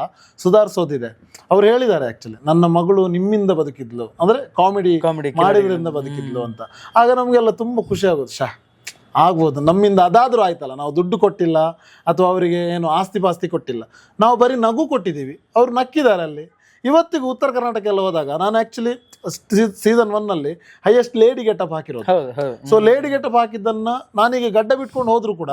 ಸುಧಾರಿಸೋದಿದೆ. ಅವ್ರು ಹೇಳಿದ್ದಾರೆ ಆಕ್ಚುಲಿ ನನ್ನ ಮಗಳು ನಿಮ್ಮಿಂದ ಬದುಕಿದ್ಲು, ಅಂದ್ರೆ ಕಾಮಿಡಿ ಮಾಡಿದ್ರಿಂದ ಬದುಕಿದ್ಲು ಅಂತ. ಆಗ ನಮ್ಗೆಲ್ಲ ತುಂಬಾ ಖುಷಿ ಆಗುತ್ತೆ, ಆಗ್ಬೋದು ನಮ್ಮಿಂದ ಅದಾದ್ರೂ ಆಯ್ತಲ್ಲ, ನಾವು ದುಡ್ಡು ಕೊಟ್ಟಿಲ್ಲ ಅಥವಾ ಅವರಿಗೆ ಏನು ಆಸ್ತಿ ಪಾಸ್ತಿ ಕೊಟ್ಟಿಲ್ಲ, ನಾವು ಬರೀ ನಗು ಕೊಟ್ಟಿದ್ದೀವಿ, ಅವ್ರು ನಕ್ಕಿದ್ದಾರೆ. ಅಲ್ಲಿ ಇವತ್ತಿಗೂ ಉತ್ತರ ಕರ್ನಾಟಕ ಎಲ್ಲ ಹೋದಾಗ ನಾನು ಆಕ್ಚುಲಿ ಸೀಸನ್ 1 ನಲ್ಲಿ ಹೈಯೆಸ್ಟ್ ಲೇಡಿ ಗೆಟಪ್ ಹಾಕಿರೋದು. ಸೊ ಲೇಡಿ ಗೆಟಪ್ ಹಾಕಿದ್ದನ್ನ ನಾನೀಗ ಗಡ್ಡ ಬಿಟ್ಕೊಂಡು ಹೋದ್ರು ಕೂಡ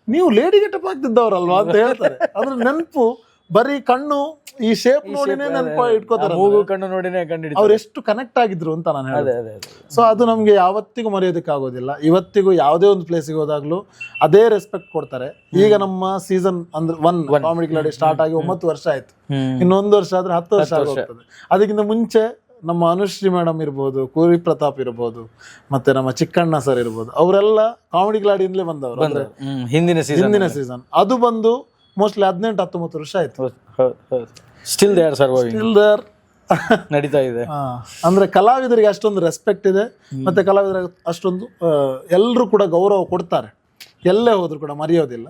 ನೀವು ಲೇಡಿ ಗೆಟಪ್ ಹಾಕ್ತಿದ್ದವ್ರಲ್ವಾ ಅಂತ ಹೇಳ್ತಾರೆ. ಅದ್ರ ನೆನಪು ಬರೀ ಕಣ್ಣು ಈ ಶೇಪ್ ನೋಡಿನೇ ನೆನಪು ಇಟ್ಕೋತಾರೆ, ಕಣ್ಣು ನೋಡಿನೇ ಅವ್ರು ಎಷ್ಟು ಕನೆಕ್ಟ್ ಆಗಿದ್ರು ಅಂತ ನಾನು ಹೇಳಿದೆ. ಸೊ ಅದು ನಮ್ಗೆ ಯಾವತ್ತಿಗೂ ಮರೆಯೋದಕ್ಕೆ ಆಗೋದಿಲ್ಲ. ಇವತ್ತಿಗೂ ಯಾವುದೇ ಒಂದು ಪ್ಲೇಸಿಗೆ ಹೋದಾಗ್ಲೂ ಅದೇ ರೆಸ್ಪೆಕ್ಟ್ ಕೊಡ್ತಾರೆ. ಈಗ ನಮ್ಮ ಸೀಸನ್ ಅಂದ್ರೆ 1 ಕಾಮಿಡಿ ಕಿಲಾಡಿ ಸ್ಟಾರ್ಟ್ ಆಗಿ 9 ವರ್ಷ ಆಯ್ತು, ಇನ್ನೊಂದು ವರ್ಷ ಆದ್ರೆ 10 ವರ್ಷ ಆಗೋಗ್ತದೆ. ಅದಕ್ಕಿಂತ ಮುಂಚೆ ನಮ್ಮ ಅನುಶ್ರೀ ಮೇಡಮ್ ಇರ್ಬೋದು, ಕೂರಿ ಪ್ರತಾಪ್ ಇರ್ಬೋದು, ಮತ್ತೆ ನಮ್ಮ ಚಿಕ್ಕಣ್ಣ ಸರ್ ಇರ್ಬೋದು, ಅವರೆಲ್ಲ ಕಾಮಿಡಿ ಕಿಲಾಡಿಯಿಂದಲೇ ಬಂದವರು. ಅಂದ್ರೆ ಹಿಂದಿನ ಸೀಸನ್ ಅದು ಬಂದು ಮೋಸ್ಟ್ಲಿ 18-19 ವರ್ಷ ಆಯ್ತು. Still they are surviving, still they are ನಡೀತಾ ಇದೆ. ಅಂದ್ರೆ ಕಲಾವಿದರಿಗೆ ಅಷ್ಟೊಂದು ರೆಸ್ಪೆಕ್ಟ್ ಇದೆ, ಮತ್ತೆ ಕಲಾವಿದರಿಗೆ ಅಷ್ಟೊಂದು ಎಲ್ಲರೂ ಕೂಡ ಗೌರವ ಕೊಡ್ತಾರೆ, ಎಲ್ಲೇ ಹೋದ್ರು ಕೂಡ ಮರೆಯೋದಿಲ್ಲ.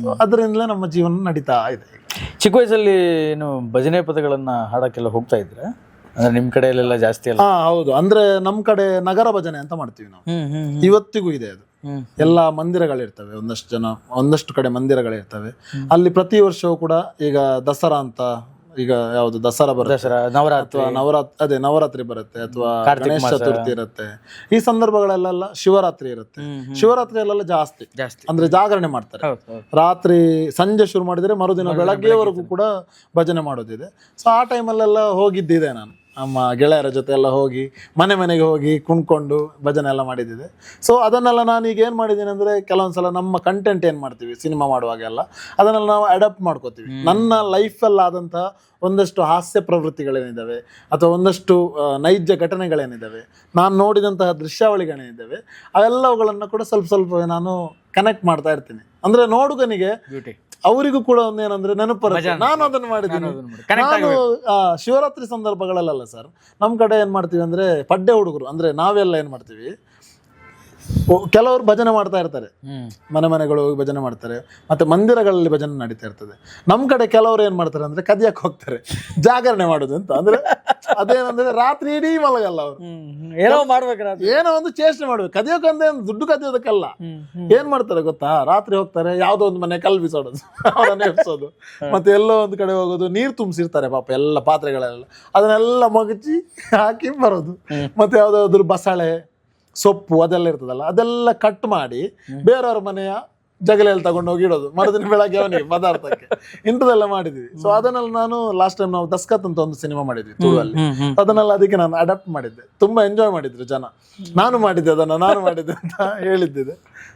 ಸೊ ಅದರಿಂದಲೇ ನಮ್ಮ ಜೀವನ ನಡೀತಾ ಇದೆ. ಚಿಕ್ಕ ವಯಸ್ಸಲ್ಲಿ ಏನು ಭಜನೆ ಪದಗಳನ್ನ ಹಾಡಕ್ಕೆಲ್ಲ ಹೋಗ್ತಾ ಇದ್ರೆ, ಅಂದ್ರೆ ನಿಮ್ ಕಡೆಯಲ್ಲೆಲ್ಲ ಜಾಸ್ತಿ ಅಲ್ಲ? ಹೌದು, ಅಂದ್ರೆ ನಮ್ ಕಡೆ ನಗರ ಭಜನೆ ಅಂತ ಮಾಡ್ತೀವಿ ನಾವು, ಇವತ್ತಿಗೂ ಇದೆ ಅದು. ಎಲ್ಲ ಮಂದಿರಗಳಿರ್ತವೆ, ಒಂದಷ್ಟು ಕಡೆ ಮಂದಿರಗಳಿರ್ತವೆ. ಅಲ್ಲಿ ಪ್ರತಿ ವರ್ಷವೂ ಕೂಡ ಈಗ ದಸರಾ ಅಂತ, ಈಗ ಯಾವುದು ದಸರಾ ಬರುತ್ತೆ, ನವರಾತ್ರಿ ಬರುತ್ತೆ, ಅಥವಾ ಗಣೇಶ ಚತುರ್ಥಿ ಇರುತ್ತೆ. ಈ ಸಂದರ್ಭಗಳಲ್ಲೆಲ್ಲ ಶಿವರಾತ್ರಿ ಇರುತ್ತೆ. ಶಿವರಾತ್ರಿಯಲ್ಲೆಲ್ಲ ಜಾಸ್ತಿ ಅಂದ್ರೆ ಜಾಗರಣೆ ಮಾಡ್ತಾರೆ. ರಾತ್ರಿ ಸಂಜೆ ಶುರು ಮಾಡಿದ್ರೆ ಮರುದಿನ ಬೆಳಗ್ಗೆವರೆಗೂ ಕೂಡ ಭಜನೆ ಮಾಡೋದಿದೆ. ಸೊ ಆ ಟೈಮಲ್ಲೆಲ್ಲ ಹೋಗಿದ್ದಿದೆ ನಾನು, ನಮ್ಮ ಗೆಳೆಯರ ಜೊತೆ ಎಲ್ಲ ಹೋಗಿ ಮನೆಗೆ ಹೋಗಿ ಕುಣ್ಕೊಂಡು ಭಜನೆ ಎಲ್ಲ ಮಾಡಿದ್ದಿದೆ. ಸೊ ಅದನ್ನೆಲ್ಲ ನಾನು ಈಗ ಏನು ಮಾಡಿದ್ದೀನಿ ಅಂದರೆ, ಕೆಲವೊಂದ್ಸಲ ನಮ್ಮ ಕಂಟೆಂಟ್ ಏನು ಮಾಡ್ತೀವಿ ಸಿನಿಮಾ ಮಾಡುವಾಗೆಲ್ಲ ಅದನ್ನೆಲ್ಲ ನಾವು ಅಡಾಪ್ಟ್ ಮಾಡ್ಕೋತೀವಿ. ನನ್ನ ಲೈಫಲ್ಲಾದಂತಹ ಒಂದಷ್ಟು ಹಾಸ್ಯ ಪ್ರವೃತ್ತಿಗಳೇನಿದ್ದಾವೆ ಅಥವಾ ಒಂದಷ್ಟು ನೈಜ ಘಟನೆಗಳೇನಿದ್ದಾವೆ, ನಾನು ನೋಡಿದಂತಹ ದೃಶ್ಯಾವಳಿಗಳೇನಿದ್ದಾವೆ, ಅವೆಲ್ಲವುಗಳನ್ನು ಕೂಡ ಸ್ವಲ್ಪ ನಾನು ಕನೆಕ್ಟ್ ಮಾಡ್ತಾ ಇರ್ತೀನಿ. ಅಂದ್ರೆ ನೋಡುಗನಿಗೆ ಅವರಿಗೂ ಕೂಡ ಒಂದೇನಂದ್ರೆ ನೆನಪು, ನಾನು ಅದನ್ನು ಮಾಡಿದ್ದೀನಿ. ನಾನು ಶಿವರಾತ್ರಿ ಸಂದರ್ಭಗಳಲ್ಲ ಸರ್, ನಮ್ ಕಡೆ ಏನ್ ಮಾಡ್ತೀವಿ ಅಂದ್ರೆ ಪಡ್ಡೆ ಹುಡುಗರು ಅಂದ್ರೆ ನಾವೆಲ್ಲ ಏನ್ ಮಾಡ್ತೀವಿ, ಕೆಲವರು ಭಜನೆ ಮಾಡ್ತಾ ಇರ್ತಾರೆ, ಮನೆಗಳು ಹೋಗಿ ಭಜನೆ ಮಾಡ್ತಾರೆ, ಮತ್ತೆ ಮಂದಿರಗಳಲ್ಲಿ ಭಜನೆ ನಡೀತಾ ಇರ್ತದೆ. ನಮ್ ಕಡೆ ಕೆಲವರು ಏನ್ ಮಾಡ್ತಾರೆ ಅಂದ್ರೆ ಕದಿಯಕ್ ಹೋಗ್ತಾರೆ, ಜಾಗರಣೆ ಮಾಡುದು ಅಂತ. ಅಂದ್ರೆ ಅದೇನಂದ್ರೆ ರಾತ್ರಿ ಇಡೀ ಮಲಗಲ್ಲ ಅವರು, ಏನೋ ಒಂದು ಚೇಷ್ಟೆ ಮಾಡ್ಬೇಕು. ಕದಿಯೋಕಂದ್ರೆ ದುಡ್ಡು ಕದಿಯೋದಕ್ಕಲ್ಲ, ಏನ್ ಮಾಡ್ತಾರೆ ಗೊತ್ತಾ, ರಾತ್ರಿ ಹೋಗ್ತಾರೆ, ಯಾವ್ದೋ ಒಂದು ಮನೆ ಕಲ್ಲು ಬಿಸಾಡೋದು, ಅವರನ್ನ ಎಬ್ಸೋದು, ಮತ್ತೆ ಎಲ್ಲೋ ಒಂದು ಕಡೆ ಹೋಗೋದು, ನೀರು ತುಂಬಿಸಿರ್ತಾರೆ ಪಾಪ ಎಲ್ಲ ಪಾತ್ರೆಗಳೆಲ್ಲ, ಅದನ್ನೆಲ್ಲ ಮಗಚಿ ಹಾಕಿ ಬರೋದು. ಮತ್ತೆ ಯಾವ್ದಾದ್ರು ಬಸಳೆ ಸೊಪ್ಪು ಅದೆಲ್ಲ ಇರ್ತದಲ್ಲ, ಅದೆಲ್ಲ ಕಟ್ ಮಾಡಿ ಬೇರೆಯವ್ರ ಮನೆಯ ಜಗಲೆಯಲ್ಲಿ ತಗೊಂಡೋಗಿ ಇಡೋದು, ಮರುದಿನ ಬೆಳಗ್ಗೆ ಅವನಿಗೆ ಪದಾರ್ಥಕ್ಕೆ, ಇಂಥದೆಲ್ಲ ಮಾಡಿದ್ವಿ. ಸೊ ಅದನ್ನೆಲ್ಲ ನಾನು ಲಾಸ್ಟ್ ಟೈಮ್ ನಾವು ದಸ್ಕತ್ ಅಂತ ಒಂದು ಸಿನಿಮಾ ಮಾಡಿದ್ವಿ ತುಳುವಲ್ಲಿ, ಅದನ್ನೆಲ್ಲ ಅದಕ್ಕೆ ನಾನು ಅಡಾಪ್ಟ್ ಮಾಡಿದ್ದೆ. ತುಂಬಾ ಎಂಜಾಯ್ ಮಾಡಿದ್ರು ಜನ, ನಾನು ಮಾಡಿದ್ದೆ ಅಂತ ಹೇಳಿದ್ದಿದೆ.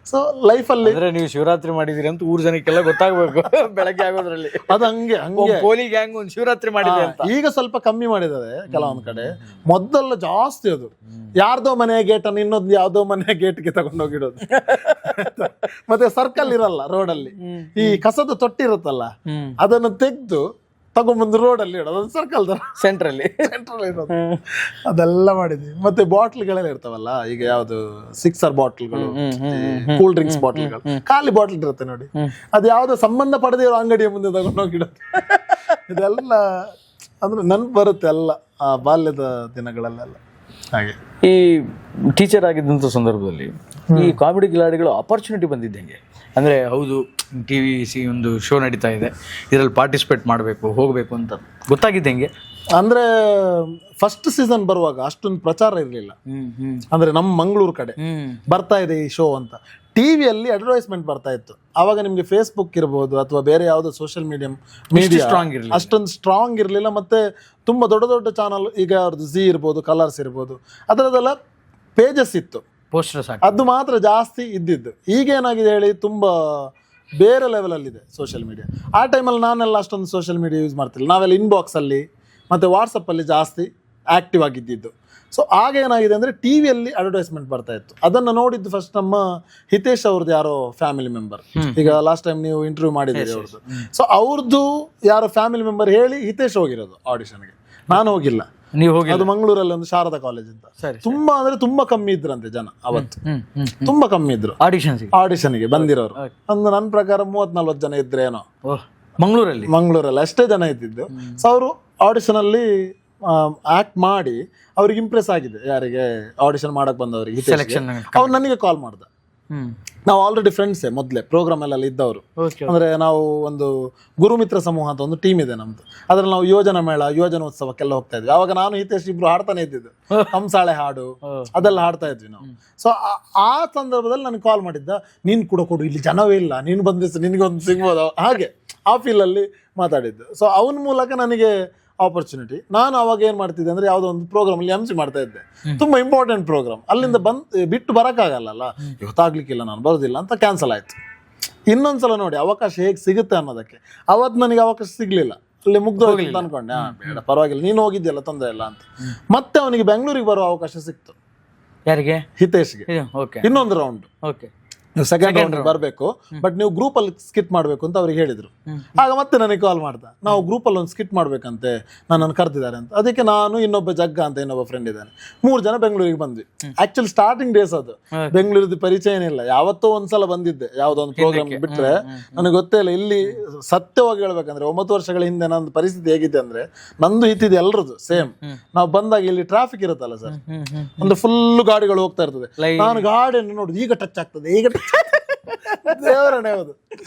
ಸೊ ಲೈಫಲ್ಲಿ ನೀವು ಶಿವರಾತ್ರಿ ಮಾಡಿದಿರಿ ಅಂತ ಊರ್ ಜನಕ್ಕೆಲ್ಲ ಗೊತ್ತಾಗ್ಬೇಕು ಬೆಳಗ್ಗೆ ಆಗೋದ್ರಲ್ಲಿ. ಅದು ಹಂಗೆ ಪೋಲಿ ಗ್ಯಾಂಗ್ ಒಂದು ಶಿವರಾತ್ರಿ ಮಾಡಿದೆ ಅಂತ. ಈಗ ಸ್ವಲ್ಪ ಕಮ್ಮಿ ಮಾಡಿದ್ದಾರೆ ಕೆಲವೊಂದ್ ಕಡೆ, ಮೊದಲೆಲ್ಲ ಜಾಸ್ತಿ ಅದು. ಯಾರ್ದೋ ಮನೆ ಗೇಟ್ ಅನ್ನು ಇನ್ನೊಂದು ಯಾವ್ದೋ ಮನೆ ಗೇಟ್ಗೆ ತಗೊಂಡೋಗಿಡೋದು. ಮತ್ತೆ ಸರ್ಕಲ್ ಇರಲ್ಲ ರೋಡಲ್ಲಿ, ಈ ಕಸದ ತೊಟ್ಟಿ ಇರುತ್ತಲ್ಲ ಅದನ್ನು ತೆಗೆದು ತಗೊಂಬಂದು ರೋಡಲ್ಲಿ ಇಡೋದು, ಅದು ಸರ್ಕಲ್ ತರ ಸೆಂಟ್ರಲ್ಲಿ ಸೆಂಟ್ರಲ್ ಇರೋದು, ಅದೆಲ್ಲ ಮಾಡಿದ್ವಿ. ಮತ್ತೆ ಬಾಟ್ಲ್ಗಳೆಲ್ಲ ಇರ್ತಾವಲ್ಲ, ಈಗ ಯಾವ್ದು ಸಿಕ್ಸರ್ ಬಾಟ್ಲ್ಗಳು, ಕೂಲ್ ಡ್ರಿಂಕ್ಸ್ ಬಾಟ್ಲ್ಗಳು, ಖಾಲಿ ಬಾಟ್ಲ್ ಇರುತ್ತೆ ನೋಡಿ, ಅದು ಯಾವ್ದೋ ಸಂಬಂಧ ಪಡೆದೇ ಇರೋ ಅಂಗಡಿಯ ಮುಂದೆ ತಗೊಂಡೋಗಿಡೋದು. ಇದೆಲ್ಲ ಅಂದ್ರೆ ನೆನ್ಪು ಬರುತ್ತೆ ಎಲ್ಲ ಆ ಬಾಲ್ಯದ ದಿನಗಳಲ್ಲೆಲ್ಲ. ಹಾಗೆ ಈ ಟೀಚರ್ ಆಗಿದ್ದಂಥ ಸಂದರ್ಭದಲ್ಲಿ ಈ ಕಾಮಿಡಿ ಕಿಲಾಡಿಗಳು ಅಪರ್ಚುನಿಟಿ ಬಂದಿದ್ದಂಗೆ, ಅಂದರೆ ಹೌದು ಟಿ ವಿ ಒಂದು ಶೋ ನಡೀತಾ ಇದೆ, ಇದರಲ್ಲಿ ಪಾರ್ಟಿಸಿಪೇಟ್ ಮಾಡಬೇಕು ಹೋಗಬೇಕು ಅಂತ ಗೊತ್ತಾಗಿದ್ದಂಗೆ? ಅಂದ್ರೆ ಫಸ್ಟ್ ಸೀಸನ್ ಬರುವಾಗ ಅಷ್ಟೊಂದು ಪ್ರಚಾರ ಇರಲಿಲ್ಲ. ಅಂದ್ರೆ ನಮ್ಮ ಮಂಗಳೂರು ಕಡೆ ಬರ್ತಾ ಇದೆ ಈ ಶೋ ಅಂತ ಟಿವಿಯಲ್ಲಿ ಅಡ್ವರ್ಟೈಸ್ಮೆಂಟ್ ಬರ್ತಾ ಇತ್ತು. ಆವಾಗ ನಿಮ್ಗೆ ಫೇಸ್ಬುಕ್ ಇರ್ಬೋದು ಅಥವಾ ಬೇರೆ ಯಾವುದೋ ಸೋಷಿಯಲ್ ಮೀಡಿಯಾ ಅಷ್ಟೊಂದು ಸ್ಟ್ರಾಂಗ್ ಇರಲಿಲ್ಲ. ಮತ್ತೆ ತುಂಬಾ ದೊಡ್ಡ ದೊಡ್ಡ ಚಾನಲ್, ಈಗ ಅವ್ರದ್ದು ಜಿ ಇರ್ಬೋದು, ಕಲರ್ಸ್ ಇರ್ಬೋದು, ಅದರದೆಲ್ಲ ಪೇಜಸ್ ಇತ್ತು, ಪೋಸ್ಟರ್ಸ್ ಅದು ಮಾತ್ರ ಜಾಸ್ತಿ ಇದ್ದಿದ್ದು. ಈಗೇನಾಗಿದೆ ಹೇಳಿ, ತುಂಬಾ ಬೇರೆ ಲೆವೆಲಲ್ಲಿದೆ ಸೋಷಿಯಲ್ ಮೀಡಿಯಾ. ಆ ಟೈಮಲ್ಲಿ ನಾನೆಲ್ಲ ಅಷ್ಟೊಂದು ಸೋಷಿಯಲ್ ಮೀಡಿಯಾ ಯೂಸ್ ಮಾಡ್ತಿಲ್ಲ, ನಾವೆಲ್ಲ ಇನ್ಬಾಕ್ಸಲ್ಲಿ ಮತ್ತು ವಾಟ್ಸಪ್ಪಲ್ಲಿ ಜಾಸ್ತಿ ಆ್ಯಕ್ಟಿವ್ ಆಗಿದ್ದಿದ್ದು. ಸೊ ಆಗ ಏನಾಗಿದೆ ಅಂದರೆ ಟಿ ವಿಯಲ್ಲಿ ಅಡ್ವರ್ಟೈಸ್ಮೆಂಟ್ ಬರ್ತಾ ಇತ್ತು. ಅದನ್ನು ನೋಡಿದ್ದು ಫಸ್ಟ್ ನಮ್ಮ ಹಿತೇಶ್ ಅವ್ರದ್ದು ಯಾರೋ ಫ್ಯಾಮಿಲಿ ಮೆಂಬರ್, ಈಗ ಲಾಸ್ಟ್ ಟೈಮ್ ನೀವು ಇಂಟರ್ವ್ಯೂ ಮಾಡಿದ್ದೀರಿ ಅವ್ರದ್ದು. ಸೊ ಅವ್ರದ್ದು ಯಾರೋ ಫ್ಯಾಮಿಲಿ ಮೆಂಬರ್ ಹೇಳಿ ಹಿತೇಶ್ ಹೋಗಿರೋದು ಆಡಿಷನ್ಗೆ, ನಾನು ಹೋಗಿಲ್ಲ. ನೀವು ಹೋಗಿ? ಅದು ಮಂಗಳೂರಲ್ಲಿ ಒಂದು ಶಾರದಾ ಕಾಲೇಜ್ ಅಂತ. ತುಂಬಾ ಅಂದ್ರೆ ತುಂಬಾ ಕಮ್ಮಿ ಇದ್ರಂತೆ ಜನ ಅವತ್ತು, ತುಂಬಾ ಕಮ್ಮಿ ಇದ್ರು ಆಡಿಷನ್ಗೆ ಬಂದಿರೋರು. ಒಂದು ನನ್ನ ಪ್ರಕಾರ 30-40 ಜನ ಇದ್ರೇನೋ ಮಂಗಳೂರಲ್ಲಿ ಅಷ್ಟೇ ಜನ ಇದ್ದಿದ್ದು. ಸೊ ಅವರು ಆಡಿಷನ್ ಅಲ್ಲಿ ಆಕ್ಟ್ ಮಾಡಿ ಅವ್ರಿಗೆ ಇಂಪ್ರೆಸ್ ಆಗಿದೆ, ಯಾರಿಗೆ ಆಡಿಷನ್ ಮಾಡಕ್ ಬಂದವರಿಗೆ. ಅವ್ರು ನನಗೆ ಕಾಲ್ ಮಾಡ್ದ. ನಾವು ಆಲ್ರೆಡಿ ಫ್ರೆಂಡ್ಸೇ ಮೊದಲೇ ಪ್ರೋಗ್ರಾಮ್ ಎಲ್ಲ ಇದ್ದವರು. ಅಂದ್ರೆ ನಾವು ಒಂದು ಗುರುಮಿತ್ರ ಸಮೂಹ ಅಂತ ಒಂದು ಟೀಮ್ ಇದೆ ನಮ್ದು, ಅದ್ರಲ್ಲಿ ನಾವು ಯೋಜನಾ ಮೇಳ, ಯೋಜನೋತ್ಸವಕ್ಕೆಲ್ಲ ಹೋಗ್ತಾ ಇದ್ವಿ. ಅವಾಗ ನಾನು ಹಿತೇಶ್ ಇಬ್ರು ಹಾಡ್ತಾನೆ ಇದ್ದಿದ್ದು, ಹಂಸಾಳೆ ಹಾಡು ಅದೆಲ್ಲ ಹಾಡ್ತಾ ಇದ್ವಿ ನಾವು. ಸೊ ಆ ಸಂದರ್ಭದಲ್ಲಿ ನನಗೆ ಕಾಲ್ ಮಾಡಿದ್ದ, ನೀನ್ ಕೂಡ ಕೊಡು, ಇಲ್ಲಿ ಜನವೇ ಇಲ್ಲ, ನೀನು ಬಂದಿದ್ದು ನಿನಗೊಂದು ಸಿಗ್ಬೋದು, ಹಾಗೆ ಆ ಫೀಲಲ್ಲಿ ಮಾತಾಡಿದ್ದು. ಸೊ ಅವನ ಮೂಲಕ ನನಗೆ ಆಪರ್ಚುನಿಟಿ. ನಾನು ಅವಾಗ ಏನ್ ಮಾಡ್ತಿದ್ದೆ ಅಂದ್ರೆ ಯಾವುದೋ ಒಂದು ಪ್ರೋಗ್ರಾಮ್ ಅಲ್ಲಿ MC ಮಾಡ್ತಾ ಇದ್ದೆ, ತುಂಬಾ ಇಂಪಾರ್ಟೆಂಟ್ ಪ್ರೋಗ್ರಾಮ್. ಅಲ್ಲಿಂದ ಬಿಟ್ಟು ಬರಕ್ಕಾಗಲ್ಲ, ಇವತ್ತಾಗ್ಲಿಕ್ಕಿಲ್ಲ, ನಾನು ಬರೋದಿಲ್ಲ ಅಂತ ಕ್ಯಾನ್ಸಲ್ ಆಯ್ತು. ಇನ್ನೊಂದ್ಸಲ ನೋಡಿ ಅವಕಾಶ ಹೇಗೆ ಸಿಗುತ್ತೆ ಅನ್ನೋದಕ್ಕೆ. ಅವತ್ತು ನನಗೆ ಅವಕಾಶ ಸಿಗ್ಲಿಲ್ಲ, ಅಲ್ಲಿ ಮುಗ್ದೋಗಿಲ್ಲ ಅನ್ಕೊಂಡೆ, ಬೇಡ ಪರವಾಗಿಲ್ಲ, ನೀನು ಹೋಗಿದ್ಯಲ್ಲ ತೊಂದರೆ ಇಲ್ಲ ಅಂತ. ಮತ್ತೆ ಅವನಿಗೆ ಬೆಂಗಳೂರಿಗೆ ಬರೋ ಅವಕಾಶ ಸಿಕ್ತು. ಯಾರಿಗೆ? ಹಿತೇಶ್ಗೆ. ಇನ್ನೊಂದು ರೌಂಡ್, ನೀವು ಸೆಕೆಂಡ್ ರೌಂಡ್ ಬರಬೇಕು, ಬಟ್ ನೀವು ಗ್ರೂಪ್ ಅಲ್ಲಿ ಸ್ಕಿಟ್ ಮಾಡ್ಬೇಕು ಅಂತ ಅವ್ರಿಗೆ ಹೇಳಿದ್ರು. ಆಗ ಮತ್ತೆ ನನಗೆ ಕಾಲ್ ಮಾಡ್ದ, ನಾವು ಗ್ರೂಪ್ ಅಲ್ಲಿ ಒಂದು ಸ್ಕಿಟ್ ಮಾಡ್ಬೇಕಂತೆ, ನನ್ನನ್ನು ಕರೆದಿದ್ದಾರೆ ಅಂತ. ಅದಕ್ಕೆ ನಾನು ಇನ್ನೊಬ್ಬ ಜಗ್ಗ ಅಂತ ಇನ್ನೊಬ್ಬ ಫ್ರೆಂಡ್ ಇದ್ದಾನೆ, 3 ಜನ ಬೆಂಗಳೂರಿಗೆ ಬಂದ್ವಿ. ಆಕ್ಚುಲಿ ಸ್ಟಾರ್ಟಿಂಗ್ ಡೇಸ್ ಅದು, ಬೆಂಗಳೂರಿದ್ದು ಪರಿಚಯ ಏನಿಲ್ಲ, ಯಾವತ್ತೋ ಒಂದ್ಸಲ ಬಂದಿದ್ದೆ ಯಾವುದೋ ಒಂದು ಪ್ರೋಗ್ರಾಮ್ ಬಿಟ್ರೆ ನನಗೆ ಗೊತ್ತೇ ಇಲ್ಲ. ಇಲ್ಲಿ ಸತ್ಯವಾಗಿ ಹೇಳ್ಬೇಕಂದ್ರೆ 9 ವರ್ಷಗಳ ಹಿಂದೆ ನಂದು ಪರಿಸ್ಥಿತಿ ಹೇಗಿದೆ ಅಂದ್ರೆ, ನಂದು ಹಿತ್ತಿದೆ ಎಲ್ರದ್ದು ಸೇಮ್. ನಾವು ಬಂದಾಗ ಇಲ್ಲಿ ಟ್ರಾಫಿಕ್ ಇರುತ್ತಲ್ಲ ಸರ್, ಒಂದು ಫುಲ್ ಗಾಡಿಗಳು ಹೋಗ್ತಾ ಇರ್ತದೆ. ನಾನು ಗಾಡಿಯನ್ನು ನೋಡುದು, ಈಗ ಟಚ್ ಆಗ್ತದೆ, ಈಗ ದೇವರಣೆ, ಹೌದು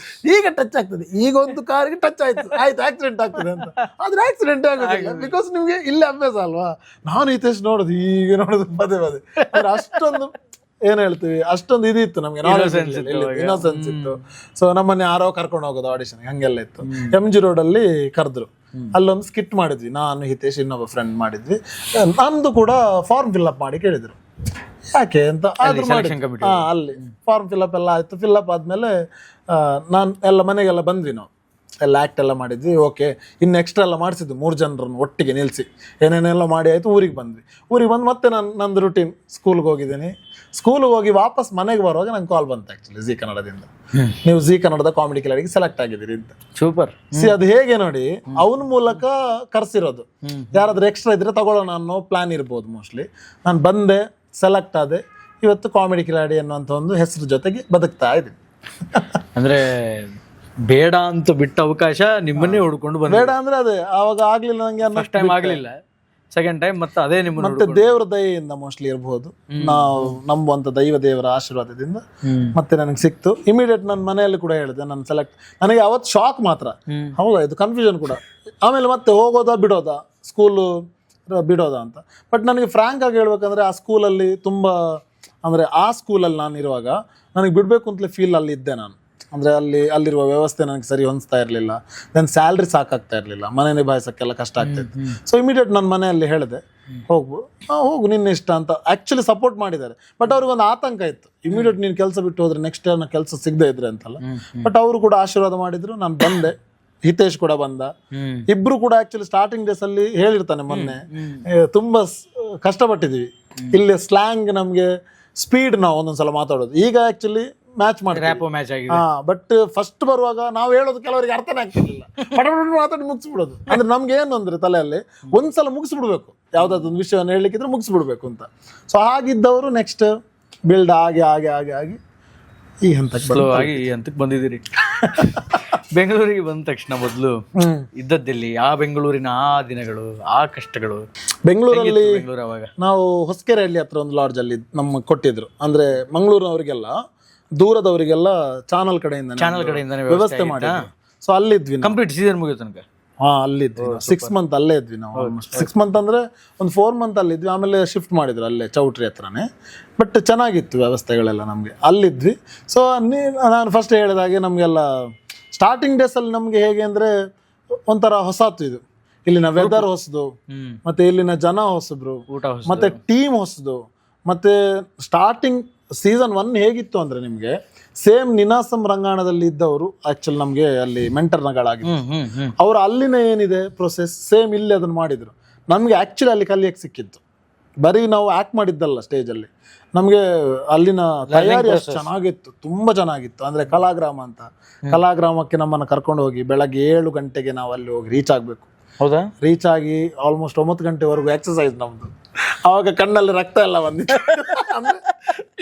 ಈಗ ಟಚ್ ಆಗ್ತದೆ, ಈಗ ಒಂದು ಕಾರಿಗೆ ಟಚ್ ಆಯ್ತು ಆಕ್ಸಿಡೆಂಟ್ ಆಗ್ತದೆ ಅಂತ. ಆದ್ರೆ ಆಕ್ಸಿಡೆಂಟ್ ಆಗೋದಿಲ್ಲ, ಬಿಕಾಸ್ ನಿಮ್ಗೆ ಇಲ್ಲಿ ಅಭ್ಯಾಸ ಅಲ್ವಾ. ನಾನು ಹಿತೇಶ್ ನೋಡುದು, ಈಗ ನೋಡುದು ಪದೇ ಪದೇ. ಅಂದ್ರೆ ಅಷ್ಟೊಂದು ಏನ್ ಹೇಳ್ತೀವಿ, ಅಷ್ಟೊಂದು ಇದಿತ್ತು ನಮ್ಗೆ, ಇನ್ನೋಸೆನ್ಸ್ ಇತ್ತು. ಸೊ ನಮ್ಮನ್ನ ಯಾರೋ ಕರ್ಕೊಂಡು ಹೋಗೋದು ಆಡಿಷನ್, ಹಂಗೆಲ್ಲ ಇತ್ತು. MG ರೋಡ್ ಅಲ್ಲಿ ಕರೆದ್ರು, ಅಲ್ಲೊಂದು ಸ್ಕಿಟ್ ಮಾಡಿದ್ವಿ, ನಾನು ಹಿತೇಶ್ ಇನ್ನೊಬ್ಬ ಫ್ರೆಂಡ್ ಮಾಡಿದ್ವಿ. ನಂದು ಕೂಡ ಫಾರ್ಮ್ ಫಿಲ್ಅಪ್ ಮಾಡಿ ಕೇಳಿದ್ರು, ಯಾಕೆ ಅಂತ. ಅಲ್ಲಿ ಫಾರ್ಮ್ ಫಿಲ್ಅಪ್ ಎಲ್ಲ ಆಯ್ತು. ಫಿಲ್ಅಪ್ ಆದ್ಮೇಲೆ ನಾನು ಎಲ್ಲ ಮನೆಗೆಲ್ಲ ಬಂದ್ವಿ, ನಾವು ಎಲ್ಲ ಆ್ಯಕ್ಟ್ ಎಲ್ಲ ಮಾಡಿದ್ವಿ. ಓಕೆ, ಇನ್ನು ಎಕ್ಸ್ಟ್ರಾ ಎಲ್ಲ ಮಾಡಿಸಿದ್ವಿ, 3 ಜನರನ್ನು ಒಟ್ಟಿಗೆ ನಿಲ್ಲಿಸಿ ಏನೇನೆಲ್ಲ ಮಾಡಿ ಆಯಿತು. ಊರಿಗೆ ಬಂದ್ವಿ. ಊರಿಗೆ ಬಂದು ಮತ್ತೆ ನಂದು ರುಟೀನ್, ಸ್ಕೂಲ್ಗೆ ಹೋಗಿದ್ದೀನಿ. ಸ್ಕೂಲ್ಗೆ ಹೋಗಿ ವಾಪಸ್ ಮನೆಗೆ ಬರುವಾಗ ನಂಗೆ ಕಾಲ್ ಬಂತು ಆ್ಯಕ್ಚುಲಿ ಜಿ ಕನ್ನಡದಿಂದ, ನೀವು ಜಿ ಕನ್ನಡದ ಕಾಮಿಡಿ ಕಿಲಾಡಿಗೆ ಸೆಲೆಕ್ಟ್ ಆಗಿದ್ದೀರಿ ಅಂತ. ಸೂಪರ್. ಅದು ಹೇಗೆ ನೋಡಿ, ಅವನ ಮೂಲಕ ಕರ್ಸಿರೋದು. ಯಾರಾದ್ರೂ ಎಕ್ಸ್ಟ್ರಾ ಇದ್ರೆ ತಗೊಳ್ಳೋಣ ಅನ್ನೋ ಪ್ಲಾನ್ ಇರ್ಬೋದು ಮೋಸ್ಟ್ಲಿ. ನಾನು ಬಂದೆ, ಸೆಲೆಕ್ಟ್ ಆದೆ, ಇವತ್ತು ಕಾಮಿಡಿ ಕಿಲಾಡಿ ಅನ್ನುವಂಥ ಒಂದು ಹೆಸರು ಜೊತೆಗೆ ಬದುಕ್ತಾ ಇದ್ದೀನಿ. ಅಂದ್ರೆ ಬೇಡ ಅಂತ ಬಿಟ್ಟ ಅವಕಾಶ ನಿಮ್ಮನ್ನೇ ಹುಡ್ಕೊಂಡು ಬಂದ. ಬೇಡ ಅಂದ್ರೆ ಅದೇ ಅವಾಗ ಆಗ್ಲಿಲ್ಲ ನಂಗೆ, ಫಸ್ಟ್ ಟೈಮ್ ಆಗ್ಲಿಲ್ಲ, ಸೆಕೆಂಡ್ ಟೈಮ್ ಮತ್ತೆ ಅದೇ ನಿಮ್ಮ ಮತ್ತೆ ದೇವರ ದಯೆಯಿಂದ ಮೋಸ್ಟ್ಲಿ ಇರಬಹುದು, ನಾವು ನಂಬುವಂತ ದೈವ ದೇವರ ಆಶೀರ್ವಾದದಿಂದ ಮತ್ತೆ ನನಗೆ ಸಿಕ್ತು. ಇಮಿಡಿಯೇಟ್ ನನ್ನ ಮನೆಯಲ್ಲಿ ಕೂಡ ಹೇಳಿದೆ ನಾನು ಸೆಲೆಕ್ಟ್. ನನಗೆ ಅವತ್ತು ಶಾಕ್ ಮಾತ್ರ, ಹೌದಾ ಇದು ಕನ್ಫ್ಯೂಷನ್ ಕೂಡ. ಆಮೇಲೆ ಮತ್ತೆ ಹೋಗೋದಾ ಬಿಡೋದಾ, ಸ್ಕೂಲು ಬಿಡೋದಾ ಅಂತ. ಬಟ್ ನನಗೆ ಫ್ರಾಂಕ್ ಆಗಿ ಹೇಳ್ಬೇಕಂದ್ರೆ ಆ ಸ್ಕೂಲಲ್ಲಿ ತುಂಬ, ಅಂದರೆ ಆ ಸ್ಕೂಲಲ್ಲಿ ನಾನು ಇರುವಾಗ ನನಗೆ ಬಿಡಬೇಕು ಅಂತಲೇ ಫೀಲ್ ಅಲ್ಲಿ ಇದ್ದೆ ನಾನು. ಅಂದರೆ ಅಲ್ಲಿರುವ ವ್ಯವಸ್ಥೆ ನನಗೆ ಸರಿ ಹೊಂದಿಸ್ತಾ ಇರಲಿಲ್ಲ. ನನ್ನ ಸ್ಯಾಲ್ರಿ ಸಾಕಾಗ್ತಾ ಇರಲಿಲ್ಲ, ಮನೆ ನಿಭಾಯಿಸೋಕ್ಕೆಲ್ಲ ಕಷ್ಟ ಆಗ್ತಾಯಿತ್ತು. ಸೊ ಇಮಿಡಿಯೇಟ್ ನನ್ನ ಮನೆಯಲ್ಲಿ ಹೇಳಿದೆ, ಹೋಗು ನಿನ್ನ ಇಷ್ಟ ಅಂತ. ಆ್ಯಕ್ಚುಲಿ ಸಪೋರ್ಟ್ ಮಾಡಿದ್ದಾರೆ, ಬಟ್ ಅವ್ರಿಗೊಂದು ಆತಂಕ ಇತ್ತು, ಇಮಿಡಿಯೇಟ್ ನೀನು ಕೆಲಸ ಬಿಟ್ಟು ಹೋದ್ರೆ ನೆಕ್ಸ್ಟ್ ಇಯರ್ ಕೆಲಸ ಸಿಗದೆ ಇದ್ರೆ ಅಂತಲ್ಲ. ಬಟ್ ಅವರು ಕೂಡ ಆಶೀರ್ವಾದ ಮಾಡಿದ್ರು, ನಾನು ಬಂದೆ. ಹಿತೇಶ್ ಕೂಡ ಬಂದ. ಇಬ್ರು ಕೂಡ ಆಕ್ಚುಲಿ ಸ್ಟಾರ್ಟಿಂಗ್ ಡೇಸ್ ಅಲ್ಲಿ ಹೇಳಿರ್ತಾನೆ, ಮೊನ್ನೆ ತುಂಬಾ ಕಷ್ಟಪಟ್ಟಿದ್ವಿ. ಇಲ್ಲಿ ಸ್ಲ್ಯಾಂಗ್ ನಮ್ಗೆ ಸ್ಪೀಡ್ ನಾವು ಒಂದೊಂದ್ಸಲ ಮಾತಾಡೋದು. ಈಗ ಆಕ್ಚುಲಿ ಮ್ಯಾಚ್ ಮಾಡಿ ರ್ಯಾಪೋ ಮ್ಯಾಚ್ ಆಗಿದೆ. ಬಟ್ ಫಸ್ಟ್ ಬರುವಾಗ ನಾವು ಹೇಳೋದು ಕೆಲವರಿಗೆ ಅರ್ಥನೇ ಆಗ್ತಿರ್ಲಿಲ್ಲ, ಪಟಪಟ ಮಾತಾಡಿ ಮುಗಿಸ್ಬಿಡೋದು. ಅಂದ್ರೆ ನಮ್ಗೆ ಏನು ಅಂದ್ರೆ ತಲೆಯಲ್ಲಿ ಒಂದ್ಸಲ ಮುಗಿಸ್ಬಿಡ್ಬೇಕು, ಯಾವ್ದಾದೊಂದು ವಿಷಯವನ್ನು ಹೇಳಲಿಕ್ಕಿದ್ರೆ ಮುಗಿಸ್ಬಿಡ್ಬೇಕು ಅಂತ. ಸೊ ಹಾಗಿದ್ದವರು ನೆಕ್ಸ್ಟ್ ಬಿಲ್ಡ್ ಆಗಿ ಆಗಿ ಆಗಿ ಆಗಿ ಈ ಹಂತಕ್ಕೆ ಸ್ಲೋ ಆಗಿ ಈ ಹಂತಕ್ಕೆ ಬಂದಿದ್ದೀರಿ. ಬೆಂಗಳೂರಿಗೆ ಬಂದ ತಕ್ಷಣ ಮೊದಲು ಇದ್ದದ್ದಲ್ಲಿ ಆ ಬೆಂಗಳೂರಿನ ಆ ದಿನಗಳು, ಆ ಕಷ್ಟಗಳು, ಬೆಂಗಳೂರಲ್ಲಿ ಬೆಂಗಳೂರು ಅವಾಗ ನಾವು ಹೊಸಕೆರೆಹಳ್ಳಿ ಹತ್ರ ಒಂದು ಲಾಡ್ಜ್ ಅಲ್ಲಿ ನಮಗೆ ಕೊಟ್ಟಿದ್ರು. ಅಂದ್ರೆ ಮಂಗಳೂರಿನವರಿಗೆಲ್ಲ, ದೂರದವರಿಗೆಲ್ಲ ಚಾನಲ್ ಕಡೆಯಿಂದ ವ್ಯವಸ್ಥೆ ಮಾಡಿ. ಸೊ ಅಲ್ಲಿದ್ವಿ ನಾವು. ಕಂಪ್ಲೀಟ್ ಸೀಸನ್ ಮುಗಿಯೋ ತನಕ. ಅಲ್ಲಿದ್ವಿ 6 months ಅಲ್ಲೇ ಇದ್ವಿ ನಾವು. 6 months ಅಂದ್ರೆ ಒಂದು 4 months ಅಲ್ಲಿದ್ವಿ. ಆಮೇಲೆ ಶಿಫ್ಟ್ ಮಾಡಿದ್ರು ಅಲ್ಲೇ ಚೌಟ್ರಿ ಹತ್ರನೇ. ಬಟ್ ಚೆನ್ನಾಗಿತ್ತು ವ್ಯವಸ್ಥೆಗಳೆಲ್ಲ ನಮಗೆ, ಅಲ್ಲಿದ್ವಿ. ಸೊ ನಾನು ಫಸ್ಟ್ ಹೇಳಿದಾಗೆ ನಮಗೆಲ್ಲ ಸ್ಟಾರ್ಟಿಂಗ್ ಡೇಸ್ ಅಲ್ಲಿ ನಮ್ಗೆ ಹೇಗೆ ಅಂದ್ರೆ ಒಂಥರ ಹೊಸತು. ಇದು ಇಲ್ಲಿನ ವೆದರ್ ಹೊಸದು, ಮತ್ತೆ ಇಲ್ಲಿನ ಜನ ಹೊಸಬ್ರು, ಮತ್ತೆ ಟೀಮ್ ಹೊಸದು. ಮತ್ತೆ ಸ್ಟಾರ್ಟಿಂಗ್ ಸೀಸನ್ 1 ಹೇಗಿತ್ತು ಅಂದ್ರೆ ನಿಮ್ಗೆ ಸೇಮ್ ನಿನಾಸಂ ರಂಗಾಣದಲ್ಲಿ ಇದ್ದವರು ಆಕ್ಚುಲಿ ನಮ್ಗೆ ಅಲ್ಲಿ ಮೆಂಟರ್ನಗಳಾಗಿತ್ತು. ಅವ್ರು ಅಲ್ಲಿನ ಏನಿದೆ ಪ್ರೊಸೆಸ್ ಸೇಮ್ ಇಲ್ಲಿ ಅದನ್ನ ಮಾಡಿದ್ರು. ನಮ್ಗೆ ಆಕ್ಚುಲಿ ಅಲ್ಲಿ ಕಲಿಯಕ್ಕೆ ಸಿಕ್ಕಿತ್ತು. ಬರೀ ನಾವು ಆಕ್ಟ್ ಮಾಡಿದ್ದಲ್ಲ ಸ್ಟೇಜ್ ಅಲ್ಲಿ, ನಮ್ಗೆ ಅಲ್ಲಿನ ತಯಾರಿ ಅಷ್ಟು ಚೆನ್ನಾಗಿತ್ತು, ತುಂಬಾ ಚೆನ್ನಾಗಿತ್ತು. ಅಂದ್ರೆ ಕಲಾಗ್ರಾಮ ಅಂತ, ಕಲಾಗ್ರಾಮಕ್ಕೆ ನಮ್ಮನ್ನು ಕರ್ಕೊಂಡು ಹೋಗಿ ಬೆಳಗ್ಗೆ 7 ಗಂಟೆಗೆ ನಾವು ಅಲ್ಲಿ ಹೋಗಿ ರೀಚ್ ಆಗ್ಬೇಕು. ಹೌದಾ? ರೀಚ್ ಆಗಿ ಆಲ್ಮೋಸ್ಟ್ 9 ಗಂಟೆವರೆಗೂ ಎಕ್ಸಸೈಸ್ ನಮ್ದು. ಅವಾಗ ಕಣ್ಣಲ್ಲಿ ರಕ್ತ ಎಲ್ಲ ಬಂದಿತ್ತು. ಅಂದ್ರೆ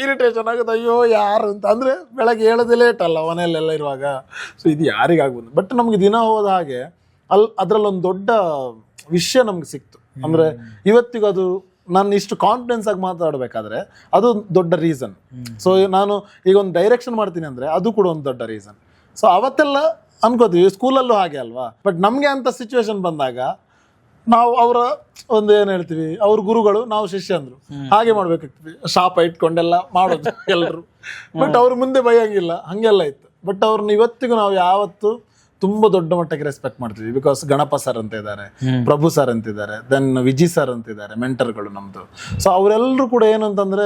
ಇರಿಟೇಷನ್ ಆಗುತ್ತೆ, ಅಯ್ಯೋ ಯಾರು ಅಂತ. ಅಂದ್ರೆ ಬೆಳಗ್ಗೆ ಹೇಳೋದೇ ಲೇಟ್ ಅಲ್ಲ ಮನೆಯಲ್ಲೆಲ್ಲ ಇರುವಾಗ. ಸೊ ಇದು ಯಾರಿಗಾಗ್ಬೋದು. ಬಟ್ ನಮ್ಗೆ ದಿನ ಹೋದ ಹಾಗೆ ಅದ್ರಲ್ಲೊಂದು ದೊಡ್ಡ ವಿಷಯ ನಮ್ಗೆ ಸಿಕ್ತು. ಅಂದ್ರೆ ಇವತ್ತಿಗೂ ಅದು ನಾನು ಇಷ್ಟು ಕಾನ್ಫಿಡೆನ್ಸ್ ಆಗಿ ಮಾತಾಡಬೇಕಾದ್ರೆ ಅದು ದೊಡ್ಡ ರೀಸನ್. ಸೊ ನಾನು ಈಗ ಒಂದು ಡೈರೆಕ್ಷನ್ ಮಾಡ್ತೀನಿ ಅಂದ್ರೆ ಅದು ಕೂಡ ಒಂದು ದೊಡ್ಡ ರೀಸನ್. ಸೊ ಅವತ್ತೆಲ್ಲ ಅನ್ಕೋತೀವಿ ಸ್ಕೂಲಲ್ಲೂ ಹಾಗೆ ಅಲ್ವಾ. ಬಟ್ ನಮ್ಗೆ ಅಂತ ಸಿಚುವೇಶನ್ ಬಂದಾಗ ನಾವು ಅವರ ಒಂದು ಏನ್ ಹೇಳ್ತೀವಿ, ಅವ್ರ ಗುರುಗಳು, ನಾವು ಶಿಷ್ಯಂದ್ರು, ಹಾಗೆ ಮಾಡ್ಬೇಕಾಗ್ತದೆ. ಶಾಪ ಇಟ್ಕೊಂಡೆಲ್ಲ ಮಾಡೋದು ಎಲ್ಲರೂ. ಬಟ್ ಅವ್ರ ಮುಂದೆ ಬೈಯಂಗಿಲ್ಲ, ಹಂಗೆಲ್ಲ ಇತ್ತು. ಬಟ್ ಅವ್ರನ್ನ ಇವತ್ತಿಗೂ ನಾವು ಯಾವತ್ತು ತುಂಬಾ ದೊಡ್ಡ ಮಟ್ಟಕ್ಕೆ ರೆಸ್ಪೆಕ್ಟ್ ಮಾಡ್ತೀವಿ. ಬಿಕಾಸ್ ಗಣಪ ಸರ್ ಅಂತ ಇದ್ದಾರೆ, ಪ್ರಭು ಸರ್ ಅಂತಿದ್ದಾರೆ, ದೆನ್ ವಿಜಿ ಸರ್ ಅಂತಿದ್ದಾರೆ, ಮೆಂಟರ್ಗಳು ನಮ್ದು. ಸೊ ಅವರೆಲ್ಲರೂ ಕೂಡ ಏನು ಅಂತಂದ್ರೆ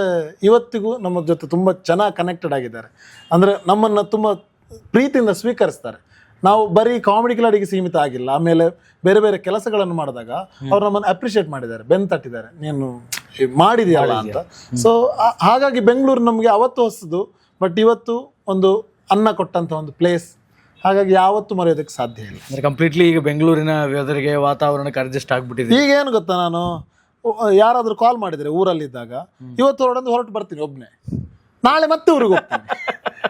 ಇವತ್ತಿಗೂ ನಮ್ಮ ಜೊತೆ ತುಂಬಾ ಚೆನ್ನಾಗಿ ಕನೆಕ್ಟೆಡ್ ಆಗಿದ್ದಾರೆ. ಅಂದ್ರೆ ನಮ್ಮನ್ನ ತುಂಬಾ ಪ್ರೀತಿಯಿಂದ ಸ್ವೀಕರಿಸ್ತಾರೆ. ನಾವು ಬರೀ ಕಾಮಿಡಿ ಕಿಲಾಡಿಗೆ ಸೀಮಿತ ಆಗಿಲ್ಲ, ಆಮೇಲೆ ಬೇರೆ ಬೇರೆ ಕೆಲಸಗಳನ್ನು ಮಾಡಿದಾಗ ಅವ್ರು ನಮ್ಮನ್ನು ಅಪ್ರಿಷಿಯೇಟ್ ಮಾಡಿದ್ದಾರೆ, ಬೆನ್ ತಟ್ಟಿದ್ದಾರೆ, ನೀನು ಮಾಡಿದೆಯಲ್ಲ ಅಂತ. ಸೊ ಹಾಗಾಗಿ ಬೆಂಗಳೂರು ನಮಗೆ ಅವತ್ತು ಹೊಸದು, ಬಟ್ ಇವತ್ತು ಒಂದು ಅನ್ನ ಕೊಟ್ಟಂತ ಒಂದು ಪ್ಲೇಸ್. ಹಾಗಾಗಿ ಯಾವತ್ತೂ ಮರೆಯೋದಕ್ಕೆ ಸಾಧ್ಯ ಇಲ್ಲ. ಅಂದ್ರೆ ಕಂಪ್ಲೀಟ್ಲಿ ಈಗ ಬೆಂಗಳೂರಿನ ವೆದರ್ಗೆ, ವಾತಾವರಣಕ್ಕೆ ಅಡ್ಜಸ್ಟ್ ಆಗ್ಬಿಟ್ಟಿದೆ. ಈಗ ಏನು ಗೊತ್ತಾ, ನಾನು ಯಾರಾದ್ರೂ ಕಾಲ್ ಮಾಡಿದ್ರೆ ಊರಲ್ಲಿದ್ದಾಗ ಇವತ್ತು ಹೊರಟು ಬರ್ತೀನಿ ಒಬ್ನೇ, ನಾಳೆ ಮತ್ತೆ ಊರಿಗೆ ಹೋಗ್ತೀನಿ.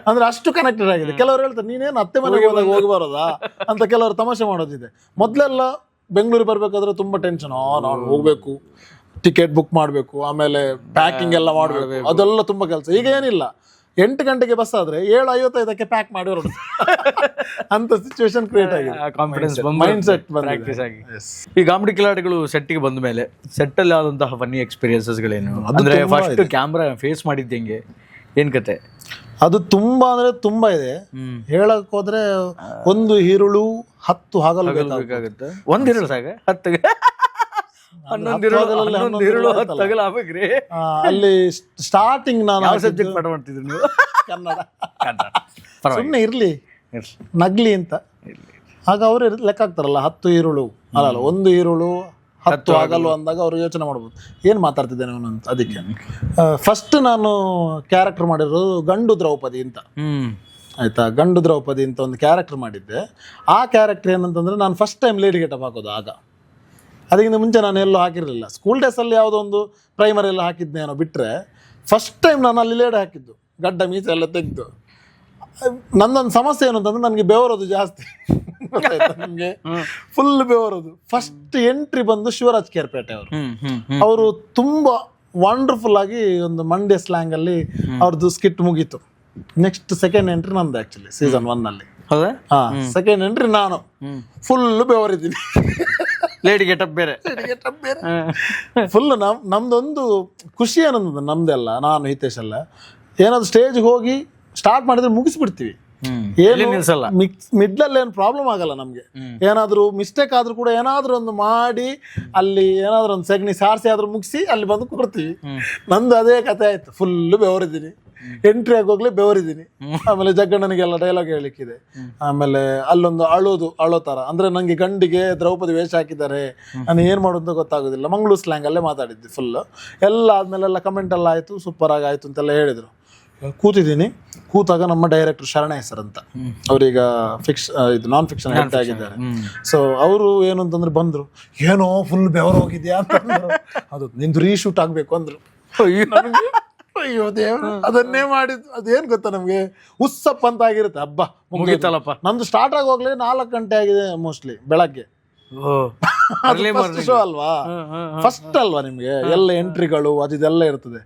ಅಂದ್ರೆ ಅಷ್ಟು ಕನೆಕ್ಟೆಡ್ ಆಗಿದೆ. ಕೆಲವರು ಹೇಳ್ತಾರೆ ನೀನೇನು ಅತ್ತೆ ಮನೆಗೆ ಹೋದಾಗ ಹೋಗಿ ಬರೋದಾ ಅಂತ ಕೆಲವರು ತಮಾಷೆ ಮಾಡೋದಿದೆ. ಮೊದಲೆಲ್ಲ ಬೆಂಗಳೂರಿಗೆ ಬರ್ಬೇಕಾದ್ರೆ ತುಂಬಾ ಟೆನ್ಷನ್, ನಾನು ಹೋಗ್ಬೇಕು, ಟಿಕೆಟ್ ಬುಕ್ ಮಾಡಬೇಕು, ಆಮೇಲೆ ಪ್ಯಾಕಿಂಗ್ ಎಲ್ಲ ಮಾಡಬೇಕು, ಅದೆಲ್ಲ ತುಂಬಾ ಕೆಲಸ. ಈಗ ಏನಿಲ್ಲ, 8 ಗಂಟೆಗೆ ಬಸ್ ಆದ್ರೆ 7:55 ಪ್ಯಾಕ್ ಮಾಡಿ ಹೊರಡುದು ಅಂತ ಸಿಚುವೇಶನ್ ಕ್ರಿಯೇಟ್ ಆಗಿದೆ. ಕಾನ್ಫಿಡೆನ್ಸ್ ಮೈಂಡ್ ಸೆಟ್ ಪ್ರಾಕ್ಟೀಸ್ ಆಗಿ. ಈ ಕಾಮಿಡಿ ಕಿಲಾಡಿಗಳು ಸೆಟ್ಗೆ ಬಂದ ಮೇಲೆ ಸೆಟ್ ಅಲ್ಲಿ ಆದಂತಹ ಫನ್ನಿ ಎಕ್ಸ್ಪೀರಿಯನ್ಸಸ್ಗಳೇನು? ಅಂದ್ರೆ ಫಸ್ಟ್ ಕ್ಯಾಮ್ರಾ ಫೇಸ್ ಮಾಡಿದ್ದೆ ಹೆಂಗೆ, ಏನ್ ಕತೆ? ಅದು ತುಂಬಾ ಅಂದ್ರೆ ತುಂಬಾ ಇದೆ. ಹೇಳಕ್ ಹೋದ್ರೆ ಒಂದು ಈರುಳು 10 ಹಗಲು ಬೇಕಾಗುತ್ತೆ. ಒಂದ್ ಈರುಳು ಸಾಕ 10 11 ಈರುಳು 10 ಹಗಲು ಆಗ್ಬೇಕ್ರಿ. ಅಲ್ಲಿ ಸ್ಟಾರ್ಟಿಂಗ್ ನಾನು ಯಾವ ಸಬ್ಜೆಕ್ಟ್ ಪಾಠ ಮಾಡ್ತಿದ್ರಿ ನೀವು? ಕನ್ನಡ. ಸುಮ್ಮನೆ ಇರ್ಲಿ ನಗ್ಲಿ ಅಂತ. ಆಗ ಅವ್ರು ಲೆಕ್ಕ ಹಾಕ್ತಾರಲ್ಲ, 10 ಈರುಳು ಅಲ್ಲ, ಒಂದು ಈರುಳು 10 ಹಗಲು ಅಂದಾಗ ಅವ್ರು ಯೋಚನೆ ಮಾಡ್ಬೋದು ಏನ್ ಮಾತಾಡ್ತಿದ್ದೇನೆ ಅವನು ಅಂತ. ಅದಕ್ಕೆ ಫಸ್ಟ್ ನಾನು ಕ್ಯಾರೆಕ್ಟರ್ ಮಾಡಿರೋದು ಗಂಡು ದ್ರೌಪದಿ ಅಂತ. ಆಯ್ತಾ, ಗಂಡು ದ್ರೌಪದಿ ಅಂತ ಒಂದು ಕ್ಯಾರೆಕ್ಟರ್ ಮಾಡಿದ್ದೆ. ಆ ಕ್ಯಾರೆಕ್ಟರ್ ಏನಂತಂದ್ರೆ ನಾನು ಫಸ್ಟ್ ಟೈಮ್ ಲೇಡಿ ಗೆಟಪ್ ಹಾಕೋದು. ಆಗ ಅದಕ್ಕಿಂತ ಮುಂಚೆ ನಾನು ಎಲ್ಲೂ ಹಾಕಿರಲಿಲ್ಲ. ಸ್ಕೂಲ್ ಡೇಸಲ್ಲಿ ಯಾವುದೋ ಒಂದು ಪ್ರೈಮರಿ ಎಲ್ಲ ಹಾಕಿದ್ನೇನೋ ಬಿಟ್ಟರೆ ಫಸ್ಟ್ ಟೈಮ್ ನಾನು ಅಲ್ಲಿ ಲೇಡಿ ಹಾಕಿದ್ದು, ಗಡ್ಡ ಮೀಸೆ ಎಲ್ಲ ತೆಗೆದು. ನನ್ನೊಂದು ಸಮಸ್ಯೆ ಏನು ಅಂತಂದ್ರೆ ನನಗೆ ಬೆವರೋದು ಜಾಸ್ತಿ. ನಿಮಗೆ ಫುಲ್ ಬೆವರೋದು. ಫಸ್ಟ್ ಎಂಟ್ರಿ ಬಂದು ಶಿವರಾಜ್ ಕೇರ್ಪೇಟೆ ಅವರು ತುಂಬಾ ವಂಡರ್ಫುಲ್ ಆಗಿ ಒಂದು ಮಂಡ್ಯ ಸ್ಲ್ಯಾಂಗ್ ಅಲ್ಲಿ ಅವ್ರದ್ದು ಸ್ಕಿಟ್ ಮುಗೀತು. ನೆಕ್ಸ್ಟ್ ಸೆಕೆಂಡ್ ಎಂಟ್ರಿ ನಂದು ಆಕ್ಚುಲಿ ಸೀಸನ್ 1 ಅಲ್ಲಿ. ಸೆಕೆಂಡ್ ಎಂಟ್ರಿ ನಾನು ಫುಲ್ ಬೆವರಿದ್ದೀನಿ. ಲೇಡಿ ಗೆಟಪ್ ಬೇರೆ ಫುಲ್. ನಮ್ದೊಂದು ಖುಷಿ ಏನಂದ ನಮ್ದೆಲ್ಲ, ನಾನು ಹಿತೇಶ್ ಎಲ್ಲ ಏನಾದ್ರು ಸ್ಟೇಜ್ಗೆ ಹೋಗಿ ಸ್ಟಾರ್ಟ್ ಮಾಡಿದ್ರೆ ಮುಗಿಸ್ಬಿಡ್ತೀವಿ. ಏನು ಮಿಡ್ಲಲ್ಲಿ ಏನು ಪ್ರಾಬ್ಲಮ್ ಆಗಲ್ಲ ನಮ್ಗೆ. ಏನಾದ್ರು ಮಿಸ್ಟೇಕ್ ಆದ್ರೂ ಕೂಡ ಏನಾದ್ರು ಒಂದು ಮಾಡಿ ಅಲ್ಲಿ ಏನಾದ್ರು ಒಂದು ಸೆಗಣಿ ಸಾರಿಸಿ ಆದ್ರೂ ಮುಗಿಸಿ ಅಲ್ಲಿ ಬಂದು ಕೂರ್ತೀವಿ. ನಂದು ಅದೇ ಕತೆ ಆಯ್ತು. ಫುಲ್ ಬೆವರಿದ್ದೀನಿ, ಎಂಟ್ರಿ ಆಗೋಗ್ಲೇ ಬೆವರಿದ್ದೀನಿ. ಆಮೇಲೆ ಜಗ್ಗಣ್ಣನಿಗೆಲ್ಲ ಡೈಲಾಗ್ ಹೇಳಲಿಕ್ಕಿದೆ. ಆಮೇಲೆ ಅಲ್ಲೊಂದು ಅಳೋ ತರ, ಅಂದ್ರೆ ನಂಗೆ ಗಂಡಿಗೆ ದ್ರೌಪದಿ ವೇಷ ಹಾಕಿದ್ದಾರೆ, ನಾನು ಏನ್ ಮಾಡೋದು ಗೊತ್ತಾಗೋದಿಲ್ಲ. ಮಂಗಳೂರು ಸ್ಲ್ಯಾಂಗ್ ಅಲ್ಲೇ ಮಾತಾಡಿದ್ದೆ ಫುಲ್. ಎಲ್ಲ ಆದ್ಮೇಲೆಲ್ಲ ಕಮೆಂಟ್ ಎಲ್ಲ ಆಯ್ತು, ಸೂಪರ್ ಆಗಿ ಆಯ್ತು ಅಂತೆಲ್ಲ ಹೇಳಿದ್ರು. ಕೂತಿದ್ದೀನಿ. ಕೂತಾಗ ನಮ್ಮ ಡೈರೆಕ್ಟರ್ ಶರಣ ಹೆಸರು ಅಂತ, ಅವ್ರೀಗ ಇದು ನಾನ್ ಫಿಕ್ಷನ್ ಹೆಡ್ ಆಗಿದ್ದಾರೆ. ಸೊ ಅವರು ಏನು ಅಂತಂದ್ರೆ ಬಂದ್ರು, ಏನೋ ಫುಲ್ ಬೆವರು ಹೋಗಿದ್ಯಾ ಅಂತಂದ್ರು. ಅದು ನಿಂದು ರೀಶೂಟ್ ಆಗ್ಬೇಕು ಅಂದ್ರು. ಅಯ್ಯೋ ದೇವ್ರ, ಅದನ್ನೇ ಮಾಡಿದ್. ಅದೇನ್ ಗೊತ್ತಾ, ನಮ್ಗೆ ಉತ್ಸಪ್ ಅಂತ ಆಗಿರುತ್ತೆ, ಹಬ್ಬ ಮುಗೀತಲ್ಲಪ್ಪ. ನಮ್ದು ಸ್ಟಾರ್ಟ್ ಆಗೋಗ್ಲೇ 4 ಗಂಟೆ ಆಗಿದೆ ಮೋಸ್ಟ್ಲಿ ಬೆಳಗ್ಗೆ. ಶೋ ಅಲ್ವಾ, ಫಸ್ಟ್ ಅಲ್ವಾ ನಿಮ್ಗೆ, ಎಲ್ಲ ಎಂಟ್ರಿಗಳು ಅದೆಲ್ಲ ಇರ್ತದೆ.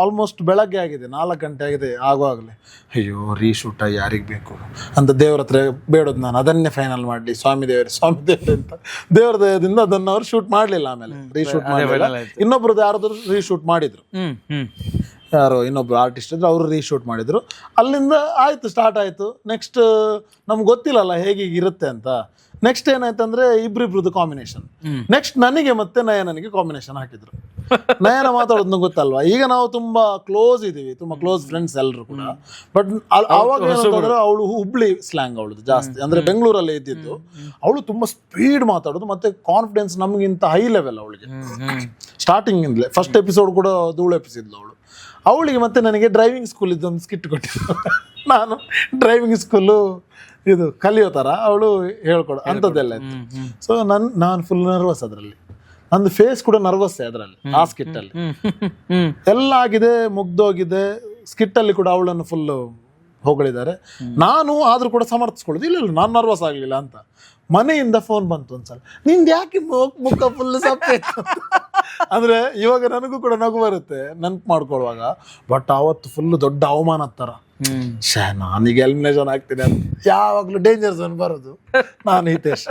ಆಲ್ಮೋಸ್ಟ್ ಬೆಳಗ್ಗೆ ಆಗಿದೆ, 4 ಗಂಟೆ ಆಗಿದೆ ಆಗುವಾಗಲೇ. ಅಯ್ಯೋ ರೀಶೂಟ ಯಾರಿಗ್ ಬೇಕು ಅಂತ ದೇವ್ರ ಹತ್ರ ಬೇಡೋದು ನಾನು, ಅದನ್ನೇ ಫೈನಲ್ ಮಾಡ್ಲಿ ಸ್ವಾಮಿ ದೇವ್ರೆ ಅಂತ. ದೇವ್ರ ದಯದಿಂದ ಅದನ್ನ ಅವ್ರು ಶೂಟ್ ಮಾಡ್ಲಿಲ್ಲ. ಆಮೇಲೆ ರೀಶೂಟ್ ಮಾಡಲಿಲ್ಲ. ಇನ್ನೊಬ್ರದ್ದು ಯಾರಾದ್ರು ರೀಶೂಟ್ ಮಾಡಿದ್ರು, ಯಾರೋ ಇನ್ನೊಬ್ರು ಆರ್ಟಿಸ್ಟ್ ಇದ್ರು, ಅವರು ರೀಶೂಟ್ ಮಾಡಿದ್ರು. ಅಲ್ಲಿಂದ ಆಯ್ತು, ಸ್ಟಾರ್ಟ್ ಆಯ್ತು. ನೆಕ್ಸ್ಟ್ ನಮ್ಗೆ ಗೊತ್ತಿಲ್ಲಲ್ಲ ಹೇಗೆ ಇರುತ್ತೆ ಅಂತ. ನೆಕ್ಸ್ಟ್ ಏನಾಯ್ತಂದ್ರೆ ಇಬ್ರಿಬ್ರದ್ದು ಕಾಂಬಿನೇಷನ್. ನೆಕ್ಸ್ಟ್ ನನಗೆ ಮತ್ತೆ ನಯನನಿಗೆ ಕಾಂಬಿನೇಷನ್ ಹಾಕಿದ್ರು. ನಯನ ಮಾತಾಡೋದು ಗೊತ್ತಲ್ವಾ, ಈಗ ನಾವು ತುಂಬಾ ಕ್ಲೋಸ್ ಇದೀವಿ, ತುಂಬಾ ಕ್ಲೋಸ್ ಫ್ರೆಂಡ್ಸ್ ಎಲ್ಲರೂ ಕೂಡ. ಬಟ್ ಅವಾಗ ಏನಂತಂದ್ರೆ ಅವಳು ಹುಬ್ಳಿ ಸ್ಲ್ಯಾಂಗ್ ಅವಳದು ಜಾಸ್ತಿ, ಅಂದ್ರೆ ಬೆಂಗಳೂರಲ್ಲಿ ಇದ್ದಿದ್ದು. ಅವಳು ತುಂಬಾ ಸ್ಪೀಡ್ ಮಾತಾಡೋದು, ಮತ್ತೆ ಕಾನ್ಫಿಡೆನ್ಸ್ ನಮ್ಗಿಂತ ಹೈ ಲೆವೆಲ್ ಅವಳಿಗೆ. ಸ್ಟಾರ್ಟಿಂಗ್ ಇಂದಲೇ ಫಸ್ಟ್ ಎಪಿಸೋಡ್ ಕೂಡ ಧೂಳು ಎಪಿಸಿದ್ಲು ಅವಳು. ಅವಳಿಗೆ ಮತ್ತೆ ನನಗೆ ಡ್ರೈವಿಂಗ್ ಸ್ಕೂಲ್ ಇದ್ದೊಂದು ಸ್ಕಿಟ್ ಕೊಟ್ಟಿದ್ದು. ನಾನು ಡ್ರೈವಿಂಗ್ ಸ್ಕೂಲು ಇದು ಕಲಿಯೋ ಥರ ಅವಳು ಹೇಳ್ಕೊಡು ಅಂಥದ್ದೆಲ್ಲ ಇತ್ತು. ಸೊ ನಾನು ಫುಲ್ ನರ್ವಸ್ ಅದರಲ್ಲಿ, ನಂದು ಫೇಸ್ ಕೂಡ ನರ್ವಸ್ ಅದರಲ್ಲಿ. ಆ ಸ್ಕಿಟ್ಟಲ್ಲಿ ಎಲ್ಲ ಆಗಿದೆ, ಮುಗ್ದೋಗಿದೆ. ಸ್ಕಿಟ್ಟಲ್ಲಿ ಕೂಡ ಅವಳನ್ನು ಫುಲ್ಲು ಹೊಗಳಿದ್ದಾರೆ. ನಾನು ಆದರೂ ಕೂಡ ಸಮರ್ಥಿಸ್ಕೊಳ್ಳೋದು, ಇಲ್ಲ ನಾನು ನರ್ವಸ್ ಆಗಲಿಲ್ಲ ಅಂತ. ಮನೆಯಿಂದ ಫೋನ್ ಬಂತು ಒಂದ್ಸಲ, ನಿಂದು ಯಾಕೆ ಮುಖ ಫುಲ್ ಸಪ್ಪೆ ಅಂದ್ರೆ ಇವಾಗ ನನಗೂ ಕೂಡ ನಗು ಬರುತ್ತೆ ನೆನ್ಪು ಮಾಡ್ಕೊಳ್ಳುವಾಗ. ಬಟ್ ಅವತ್ತು ಫುಲ್ ದೊಡ್ಡ ಅವಮಾನ ಥರ, ನಾನೀಗ ಎಲಿಮಿನೇಷನ್ ಆಗ್ತೀನಿ ಅಂತ. ಯಾವಾಗಲೂ ಡೇಂಜರ್ ಝೋನ್ ಬರೋದು ನಾನು ಹಿತೇಶ್,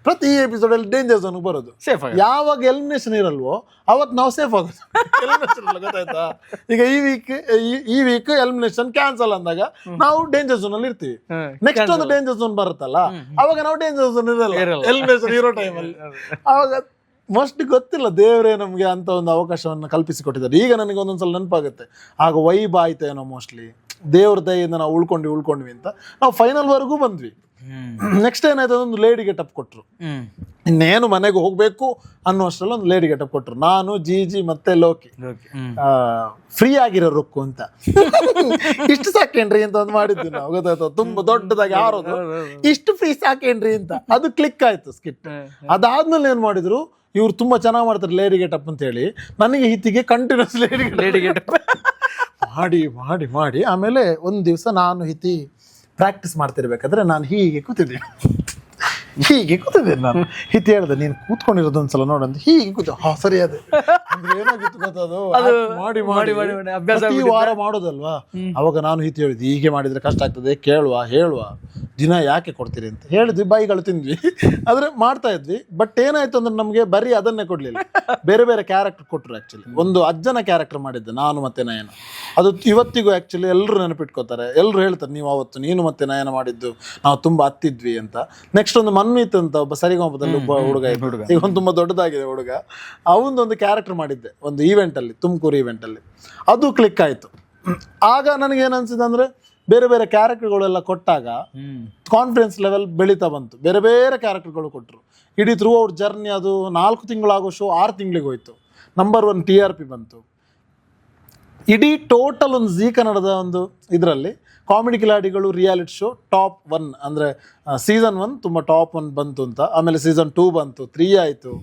ಪ್ರತಿ ಎಪಿಸೋಡಲ್ಲಿ ಡೇಂಜರ್ ಝೋನ್ ಬರೋದು. ಯಾವಾಗ ಎಲಿಮಿನೇಷನ್ ಇರಲ್ವೋ ಅವತ್ತು ನಾವು ಸೇಫ್ ಆಗೋದು. ಎಲಿಮಿನೇಷನ್ ಇಲ್ಲ, ಗೊತ್ತಾಯ್ತಾ? ಈಗ ಈ ವೀಕ್ ಎಲಿಮಿನೇಷನ್ ಕ್ಯಾನ್ಸಲ್ ಅಂದಾಗ ನಾವು ಡೇಂಜರ್ ಝೋನ್ ಅಲ್ಲಿ ಇರ್ತೀವಿ. ನೆಕ್ಸ್ಟ್ ಒಂದು ಡೇಂಜರ್ ಝೋನ್ ಬರುತ್ತಲ್ಲ, ಅವಾಗ ನಾವು ಡೇಂಜರ್ ಝೋನ್ ಇರಲ್ಲ, ಎಲಿಮಿನೇಷನ್ ಇರೋ ಟೈಮಲ್ಲಿ. ಅವಾಗ ಮೋಸ್ಟ್ಲಿ ಗೊತ್ತಿಲ್ಲ ದೇವರೇ ನಮಗೆ ಅಂತ ಒಂದು ಅವಕಾಶವನ್ನು ಕಲ್ಪಿಸಿಕೊಟ್ಟಿದ್ದಾರೆ. ಈಗ ನನಗೆ ಒಂದೊಂದ್ಸಲ ನೆನಪಾಗುತ್ತೆ, ಆಗ ವೈಬ್ ಆಯ್ತೇನೋ ಮೋಸ್ಟ್ಲಿ, ದೇವ್ರ ದಯೆಯಿಂದ ನಾವು ಉಳ್ಕೊಂಡ್ವಿ ಅಂತ. ನಾವು ಫೈನಲ್ ವರೆಗೂ ಬಂದ್ವಿ. ನೆಕ್ಸ್ಟ್ ಏನಾಯ್ತು, ಒಂದು ಲೇಡಿ ಗೆಟಪ್ ಕೊಟ್ರು. ಇನ್ನೇನು ಮನೆಗೆ ಹೋಗ್ಬೇಕು ಅನ್ನೋಷ್ಟರಲ್ಲಿ ಒಂದು ಲೇಡಿ ಗೆಟಪ್ ಕೊಟ್ರು. ನಾನು, ಜಿ ಮತ್ತೆ ಲೋಕಿ ಫ್ರೀ ಆಗಿರೋ ರುಕ್ಕು ಅಂತ. ಇಷ್ಟು ಸಾಕೇನ್ರಿ ಅಂತ ಒಂದು ಮಾಡಿದ್ವಿ ನಾವು, ಗೊತ್ತಾಯ್ತು? ತುಂಬಾ ದೊಡ್ಡದಾಗಿ ಆರೋದು, ಇಷ್ಟು ಫ್ರೀ ಸಾಕೇನ್ರಿ ಅಂತ. ಅದು ಕ್ಲಿಕ್ ಆಯ್ತು ಸ್ಕಿಟ್. ಅದಾದ್ಮೇಲೆ ಏನ್ ಮಾಡಿದ್ರು, ಇವ್ರು ತುಂಬಾ ಚೆನ್ನಾಗಿ ಮಾಡ್ತಾರೆ ಲೇಡಿ ಗೆಟಪ್ ಅಂತ ಹೇಳಿ ನನಗೆ ಹಿತಿಗೆ ಕಂಟಿನ್ಯೂಸ್ ಲೇಡಿ ಗೆಟಪ್ ಮಾಡಿ ಮಾಡಿ ಮಾಡಿ. ಆಮೇಲೆ ಒಂದು ದಿವಸ ನಾನು ಹಿತಿ ಪ್ರಾಕ್ಟೀಸ್ ಮಾಡ್ತಿರ್ಬೇಕಾದ್ರೆ ನಾನು ಹೀಗೆ ಕೂತಿದ್ದೀನಿ ನಾನು. ಹಿತಿ ಹೇಳ್ದೆ, ನೀನು ಕೂತ್ಕೊಂಡಿರೋದು ಒಂದ್ಸಲ ನೋಡಂತ. ಹೀಗೆ ಕೂತ ಸರಿ ಅದೇ ಅಂದ್ರೆ ಏನಾಗಿತ್ತು ಗೊತ್ತದು, ಮಾಡಿ ಮಾಡಿ ಪ್ರತಿ ವಾರ ಮಾಡೋದಲ್ವಾ. ಅವಾಗ ನಾನು ಹಿತಿ ಹೇಳಿದ್ವಿ, ಹೀಗೆ ಮಾಡಿದ್ರೆ ಕಷ್ಟ ಆಗ್ತದೆ, ಹೇಳುವ ದಿನ ಯಾಕೆ ಕೊಡ್ತೀರಿ ಅಂತ ಹೇಳಿದ್ವಿ. ಬಾಯಿಗಳು ತಿಂದ್ವಿ, ಆದ್ರೆ ಮಾಡ್ತಾ ಇದ್ವಿ. ಬಟ್ ಏನಾಯ್ತು ಅಂದ್ರೆ ನಮ್ಗೆ ಬರೀ ಅದನ್ನೇ ಕೊಡ್ಲಿಲ್ಲ, ಬೇರೆ ಬೇರೆ ಕ್ಯಾರೆಕ್ಟರ್ ಕೊಟ್ರು. ಆಕ್ಚುಲಿ ಒಂದು ಅಜ್ಜನ ಕ್ಯಾರೆಕ್ಟರ್ ಮಾಡಿದ್ದೆ ನಾನು ಮತ್ತೆ ನಯನ. ಅದು ಇವತ್ತಿಗೂ ಆಕ್ಚುಲಿ ಎಲ್ಲರೂ ನೆನಪಿಟ್ಕೋತಾರೆ. ಎಲ್ಲರೂ ಹೇಳ್ತಾರೆ, ನೀವು ಅವತ್ತು ನೀನು ಮತ್ತೆ ನಯನ ಮಾಡಿದ್ದು ನಾವು ತುಂಬಾ ಹತ್ತಿದ್ವಿ ಅಂತ. ನೆಕ್ಸ್ಟ್ ಒಂದು ಮನ್ವಿತ್ ಅಂತ ಒಬ್ಬ ಸರಿಗಮಪದಲ್ಲಿ ಒಬ್ಬ ಹುಡುಗ ಈಗ ಒಂದು ತುಂಬಾ ದೊಡ್ಡದಾಗಿದೆ ಹುಡುಗ, ಅವನದೊಂದು ಕ್ಯಾರೆಕ್ಟರ್ ಮಾಡಿದ್ದೆ ಒಂದು ಈವೆಂಟ್ ಅಲ್ಲಿ, ತುಮಕೂರು ಈವೆಂಟ್ ಅಲ್ಲಿ. ಅದು ಕ್ಲಿಕ್ ಆಯ್ತು. ಆಗ ನನಗೆ ಏನ್ ಅನ್ಸಿದೆ ಅಂದ್ರೆ, ಬೇರೆ ಬೇರೆ ಕ್ಯಾರೆಕ್ಟರ್ಗಳೆಲ್ಲ ಕೊಟ್ಟಾಗ ಕಾನ್ಫಿಡೆನ್ಸ್ ಲೆವೆಲ್ ಬೆಳೀತಾ ಬಂತು. ಬೇರೆ ಬೇರೆ ಕ್ಯಾರೆಕ್ಟರ್ಗಳು ಕೊಟ್ಟರು. ಇಡೀ ಥ್ರೂ ಔಟ್ ಜರ್ನಿ ಅದು 4 ತಿಂಗಳಾಗೋ ಶೋ 6 ತಿಂಗಳಿಗೆ ಹೋಯ್ತು. ನಂಬರ್ 1 TRP ಬಂತು. ಇಡೀ ಟೋಟಲ್ ಒಂದು ಜೀ ಕನ್ನಡದ ಒಂದು ಇದರಲ್ಲಿ ಕಾಮಿಡಿ ಕಿಲಾಡಿಗಳು ರಿಯಾಲಿಟಿ ಶೋ ಟಾಪ್ 1 ಅಂದರೆ ಸೀಸನ್ 1 ತುಂಬ ಟಾಪ್ 1 ಬಂತು ಅಂತ. ಆಮೇಲೆ ಸೀಸನ್ 2 ಬಂತು, 3 ಆಯಿತು,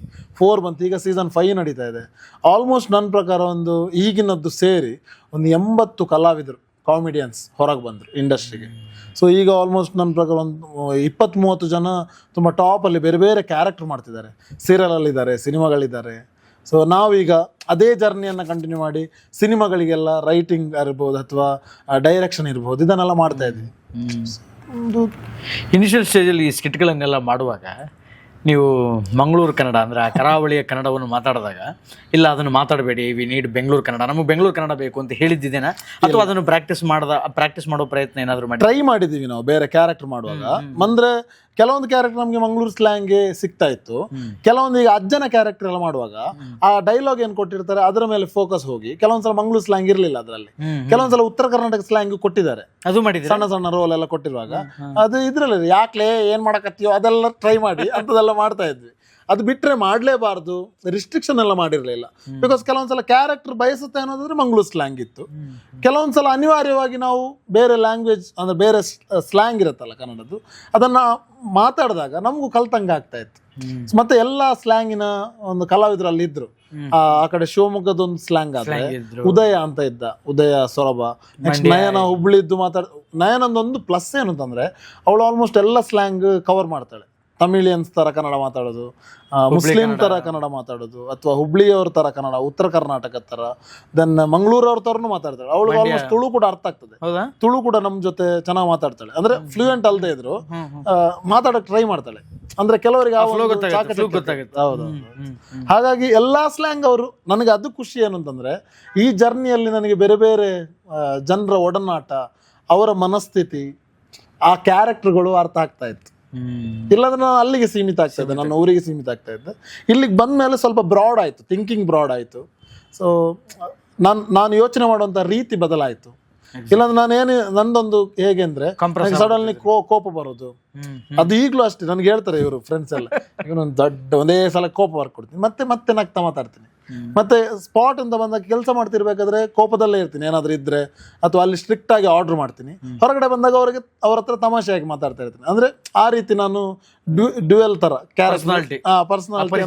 4 ಬಂತು, ಈಗ ಸೀಸನ್ 5 ನಡೀತಾ ಇದೆ. ಆಲ್ಮೋಸ್ಟ್ ನನ್ನ ಪ್ರಕಾರ ಒಂದು ಈಗಿನದ್ದು ಸೇರಿ ಒಂದು 80 ಕಲಾವಿದರು ಕಾಮಿಡಿಯನ್ಸ್ ಹೊರಗೆ ಬಂದರು ಇಂಡಸ್ಟ್ರಿಗೆ. ಸೊ ಈಗ ಆಲ್ಮೋಸ್ಟ್ ನನ್ನ ಪ್ರಕಾರ ಒಂದು 20-30 ಜನ ತುಂಬ ಟಾಪಲ್ಲಿ ಬೇರೆ ಬೇರೆ ಕ್ಯಾರೆಕ್ಟರ್ ಮಾಡ್ತಿದ್ದಾರೆ, ಸೀರಿಯಲಲ್ಲಿದ್ದಾರೆ, ಸಿನಿಮಾಗಳಿದ್ದಾರೆ. ಸೊ ನಾವೀಗ ಅದೇ ಜರ್ನಿಯನ್ನು ಕಂಟಿನ್ಯೂ ಮಾಡಿ ಸಿನಿಮಾಗಳಿಗೆಲ್ಲ ರೈಟಿಂಗ್ ಇರ್ಬೋದು ಅಥವಾ ಡೈರೆಕ್ಷನ್ ಇರ್ಬೋದು, ಇದನ್ನೆಲ್ಲ ಮಾಡ್ತಾ ಇದ್ವಿ. ಒಂದು ಇನಿಷಿಯಲ್ ಸ್ಟೇಜಲ್ಲಿ ಈ ಸ್ಕಿಟ್ಗಳನ್ನೆಲ್ಲ ಮಾಡುವಾಗ ನೀವು ಮಂಗಳೂರು ಕನ್ನಡ ಅಂದರೆ ಆ ಕರಾವಳಿಯ ಕನ್ನಡವನ್ನು ಮಾತಾಡಿದಾಗ, ಇಲ್ಲ ಅದನ್ನು ಮಾತಾಡಬೇಡಿ, ವಿ ನೀಡ್ ಬೆಂಗಳೂರು ಕನ್ನಡ, ನಮಗೆ ಬೆಂಗಳೂರು ಕನ್ನಡ ಬೇಕು ಅಂತ ಹೇಳಿದ್ದೇನಾ, ಅಥವಾ ಅದನ್ನು ಪ್ರಾಕ್ಟೀಸ್ ಮಾಡೋ ಪ್ರಯತ್ನ ಏನಾದರೂ ಮಾಡಿ ಟ್ರೈ ಮಾಡಿದ್ದೀವಿ ನಾವು ಬೇರೆ ಕ್ಯಾರೆಕ್ಟರ್ ಮಾಡುವಾಗ? ಅಂದ್ರೆ ಕೆಲವೊಂದು ಕ್ಯಾರೆಕ್ಟರ್ ನಮಗೆ ಮಂಗಳೂರು ಸ್ಲ್ಯಾಂಗ್ಗೆ ಸಿಗ್ತಾ ಇತ್ತು. ಕೆಲವೊಂದು ಈಗ ಅಜ್ಜನ ಕ್ಯಾರೆಕ್ಟರ್ ಎಲ್ಲ ಮಾಡುವಾಗ ಆ ಡೈಲಾಗ್ ಏನ್ ಕೊಟ್ಟಿರ್ತಾರೆ ಅದರ ಮೇಲೆ ಫೋಕಸ್ ಹೋಗಿ ಕೆಲವೊಂದ್ಸಲ ಮಂಗಳೂರು ಸ್ಲ್ಯಾಂಗ್ ಇರಲಿಲ್ಲ ಅದರಲ್ಲಿ. ಕೆಲವೊಂದ್ಸಲ ಉತ್ತರ ಕರ್ನಾಟಕ ಸ್ಲ್ಯಾಂಗ್ ಕೊಟ್ಟಿದ್ದಾರೆ, ಅದು ಮಾಡಿದ್ದಾರೆ. ಸಣ್ಣ ಸಣ್ಣ ರೋಲ್ ಎಲ್ಲ ಕೊಟ್ಟಿರುವಾಗ ಅದು ಇದ್ರಲ್ಲಿ ಯಾಕ್ಲೆ ಏನ್ ಮಾಡಕತ್ತೀಯೋ ಅದೆಲ್ಲ ಟ್ರೈ ಮಾಡಿ ಅಂತದೆಲ್ಲ ಮಾಡ್ತಾ ಇದ್ವಿ. ಅದು ಬಿಟ್ರೆ ಮಾಡಲೇಬಾರ್ದು ರಿಸ್ಟ್ರಿಕ್ಷನ್ ಎಲ್ಲ ಮಾಡಿರಲಿಲ್ಲ. ಬಿಕಾಸ್ ಕೆಲವೊಂದ್ಸಲ ಕ್ಯಾರೆಕ್ಟರ್ ಬಯಸುತ್ತೆ ಅನ್ನೋದಾದ್ರೆ ಮಂಗಳೂರು ಸ್ಲ್ಯಾಂಗ್ ಇತ್ತು. ಕೆಲವೊಂದ್ಸಲ ಅನಿವಾರ್ಯವಾಗಿ ನಾವು ಬೇರೆ ಲ್ಯಾಂಗ್ವೇಜ್ ಅಂದ್ರೆ ಬೇರೆ ಸ್ಲ್ಯಾಂಗ್ ಇರುತ್ತಲ್ಲ ಕನ್ನಡದ್ದು, ಅದನ್ನ ಮಾತಾಡಿದಾಗ ನಮಗೂ ಕಲ್ತಂಗ ಆಗ್ತಾ ಇತ್ತು. ಮತ್ತೆ ಎಲ್ಲ ಸ್ಲ್ಯಾಂಗಿನ ಒಂದು ಕಲಾವಿದರು ಅಲ್ಲಿ ಇದ್ರು. ಆ ಕಡೆ ಶಿವಮೊಗ್ಗದ ಒಂದು ಸ್ಲ್ಯಾಂಗ್ ಆದ್ರೆ ಉದಯ ಅಂತ ಇದ್ದ, ಉದಯ ಸೊರಬ. ನೆಕ್ಸ್ಟ್ ನಯನ ಹುಬ್ಳಿದ್ದು ನಯನಂದೊಂದು ಪ್ಲಸ್ ಏನು ಅಂತಂದ್ರೆ ಅವಳು ಆಲ್ಮೋಸ್ಟ್ ಎಲ್ಲ ಸ್ಲ್ಯಾಂಗ್ ಕವರ್ ಮಾಡ್ತಾಳೆ. ತಮಿಳಿಯನ್ಸ್ ತರ ಕನ್ನಡ ಮಾತಾಡೋದು, ಮುಸ್ಲಿಂ ತರ ಕನ್ನಡ ಮಾತಾಡೋದು, ಅಥವಾ ಹುಬ್ಳಿಯವ್ರ ತರ ಕನ್ನಡ, ಉತ್ತರ ಕರ್ನಾಟಕದ ತರ, ದೆನ್ ಮಂಗಳೂರವ್ರ ತರನು ಮಾತಾಡ್ತಾಳೆ. ಅವಳು ಆಲ್ಮೋಸ್ಟ್ ತುಳು ಕೂಡ ಅರ್ಥ ಆಗ್ತದೆ. ತುಳು ಕೂಡ ನಮ್ ಜೊತೆ ಚೆನ್ನಾಗಿ ಮಾತಾಡ್ತಾಳೆ. ಅಂದ್ರೆ ಫ್ಲೂಯೆಂಟ್ ಅಲ್ಲದೆ ಇದ್ರು ಮಾತಾಡಕ್ ಟ್ರೈ ಮಾಡ್ತಾಳೆ. ಅಂದ್ರೆ ಕೆಲವರಿಗೆ ಹೌದು. ಹಾಗಾಗಿ ಎಲ್ಲಾ ಸ್ಲ್ಯಾಂಗ್ ಅವರು ನನಗೆ ಅದು ಖುಷಿ ಏನು ಅಂತಂದ್ರೆ ಈ ಜರ್ನಿಯಲ್ಲಿ ನನಗೆ ಬೇರೆ ಬೇರೆ ಜನರ ಒಡನಾಟ, ಅವರ ಮನಸ್ಥಿತಿ, ಆ ಕ್ಯಾರೆಕ್ಟರ್ಗಳು ಅರ್ಥ ಆಗ್ತಾ ಇತ್ತು. ಇಲ್ಲಾಂದ್ರೆ ನಾನು ಅಲ್ಲಿಗೆ ಸೀಮಿತ ಆಗ್ತಾ ಇದ್ದೆ, ನನ್ನ ಊರಿಗೆ ಸೀಮಿತ ಆಗ್ತಾ ಇದ್ದೆ. ಇಲ್ಲಿಗೆ ಬಂದ ಮೇಲೆ ಸ್ವಲ್ಪ ಬ್ರಾಡ್ ಆಯ್ತು, ಥಿಂಕಿಂಗ್ ಬ್ರಾಡ್ ಆಯ್ತು. ಸೊ ನಾನು ಯೋಚನೆ ಮಾಡುವಂತ ರೀತಿ ಬದಲಾಯಿತು. ಇಲ್ಲಾಂದ್ರೆ ನಂದೊಂದು ಹೇಗೆ ಅಂದ್ರೆ ಸಡನ್ಲಿ ಕೋಪ ಬರೋದು, ಅದು ಈಗಲೂ ಅಷ್ಟೇ. ನನ್ಗೆ ಹೇಳ್ತಾರೆ ಇವರು ಫ್ರೆಂಡ್ಸ್ ಎಲ್ಲ, ಇವನೊಂದು ದೊಡ್ಡ ಒಂದೇ ಸಲ ಕೋಪ ಬರ್ಕೊಡ್ತೀನಿ, ಮತ್ತೆ ನಗ್ತಾ ಮಾತಾಡ್ತೀನಿ. ಮತ್ತೆ ಸ್ಪಾಟ್ ಅಂತ ಬಂದಾಗ ಕೆಲಸ ಮಾಡ್ತಿರ್ಬೇಕಾದ್ರೆ ಕೋಪದಲ್ಲೇ ಇರ್ತೀನಿ ಏನಾದ್ರೂ ಇದ್ರೆ, ಅಥವಾ ಅಲ್ಲಿ ಸ್ಟ್ರಿಕ್ಟ್ ಆಗಿ ಆರ್ಡರ್ ಮಾಡ್ತೀನಿ. ಹೊರಗಡೆ ಬಂದಾಗ ಅವ್ರ ಹತ್ರ ತಮಾಷೆಯಾಗಿ ಮಾತಾಡ್ತಾ ಇರ್ತೀನಿ. ಅಂದ್ರೆ ಆ ರೀತಿ ನಾನು ಡ್ಯುಯಲ್ ತರ ಪರ್ಸನಾಲಿಟಿ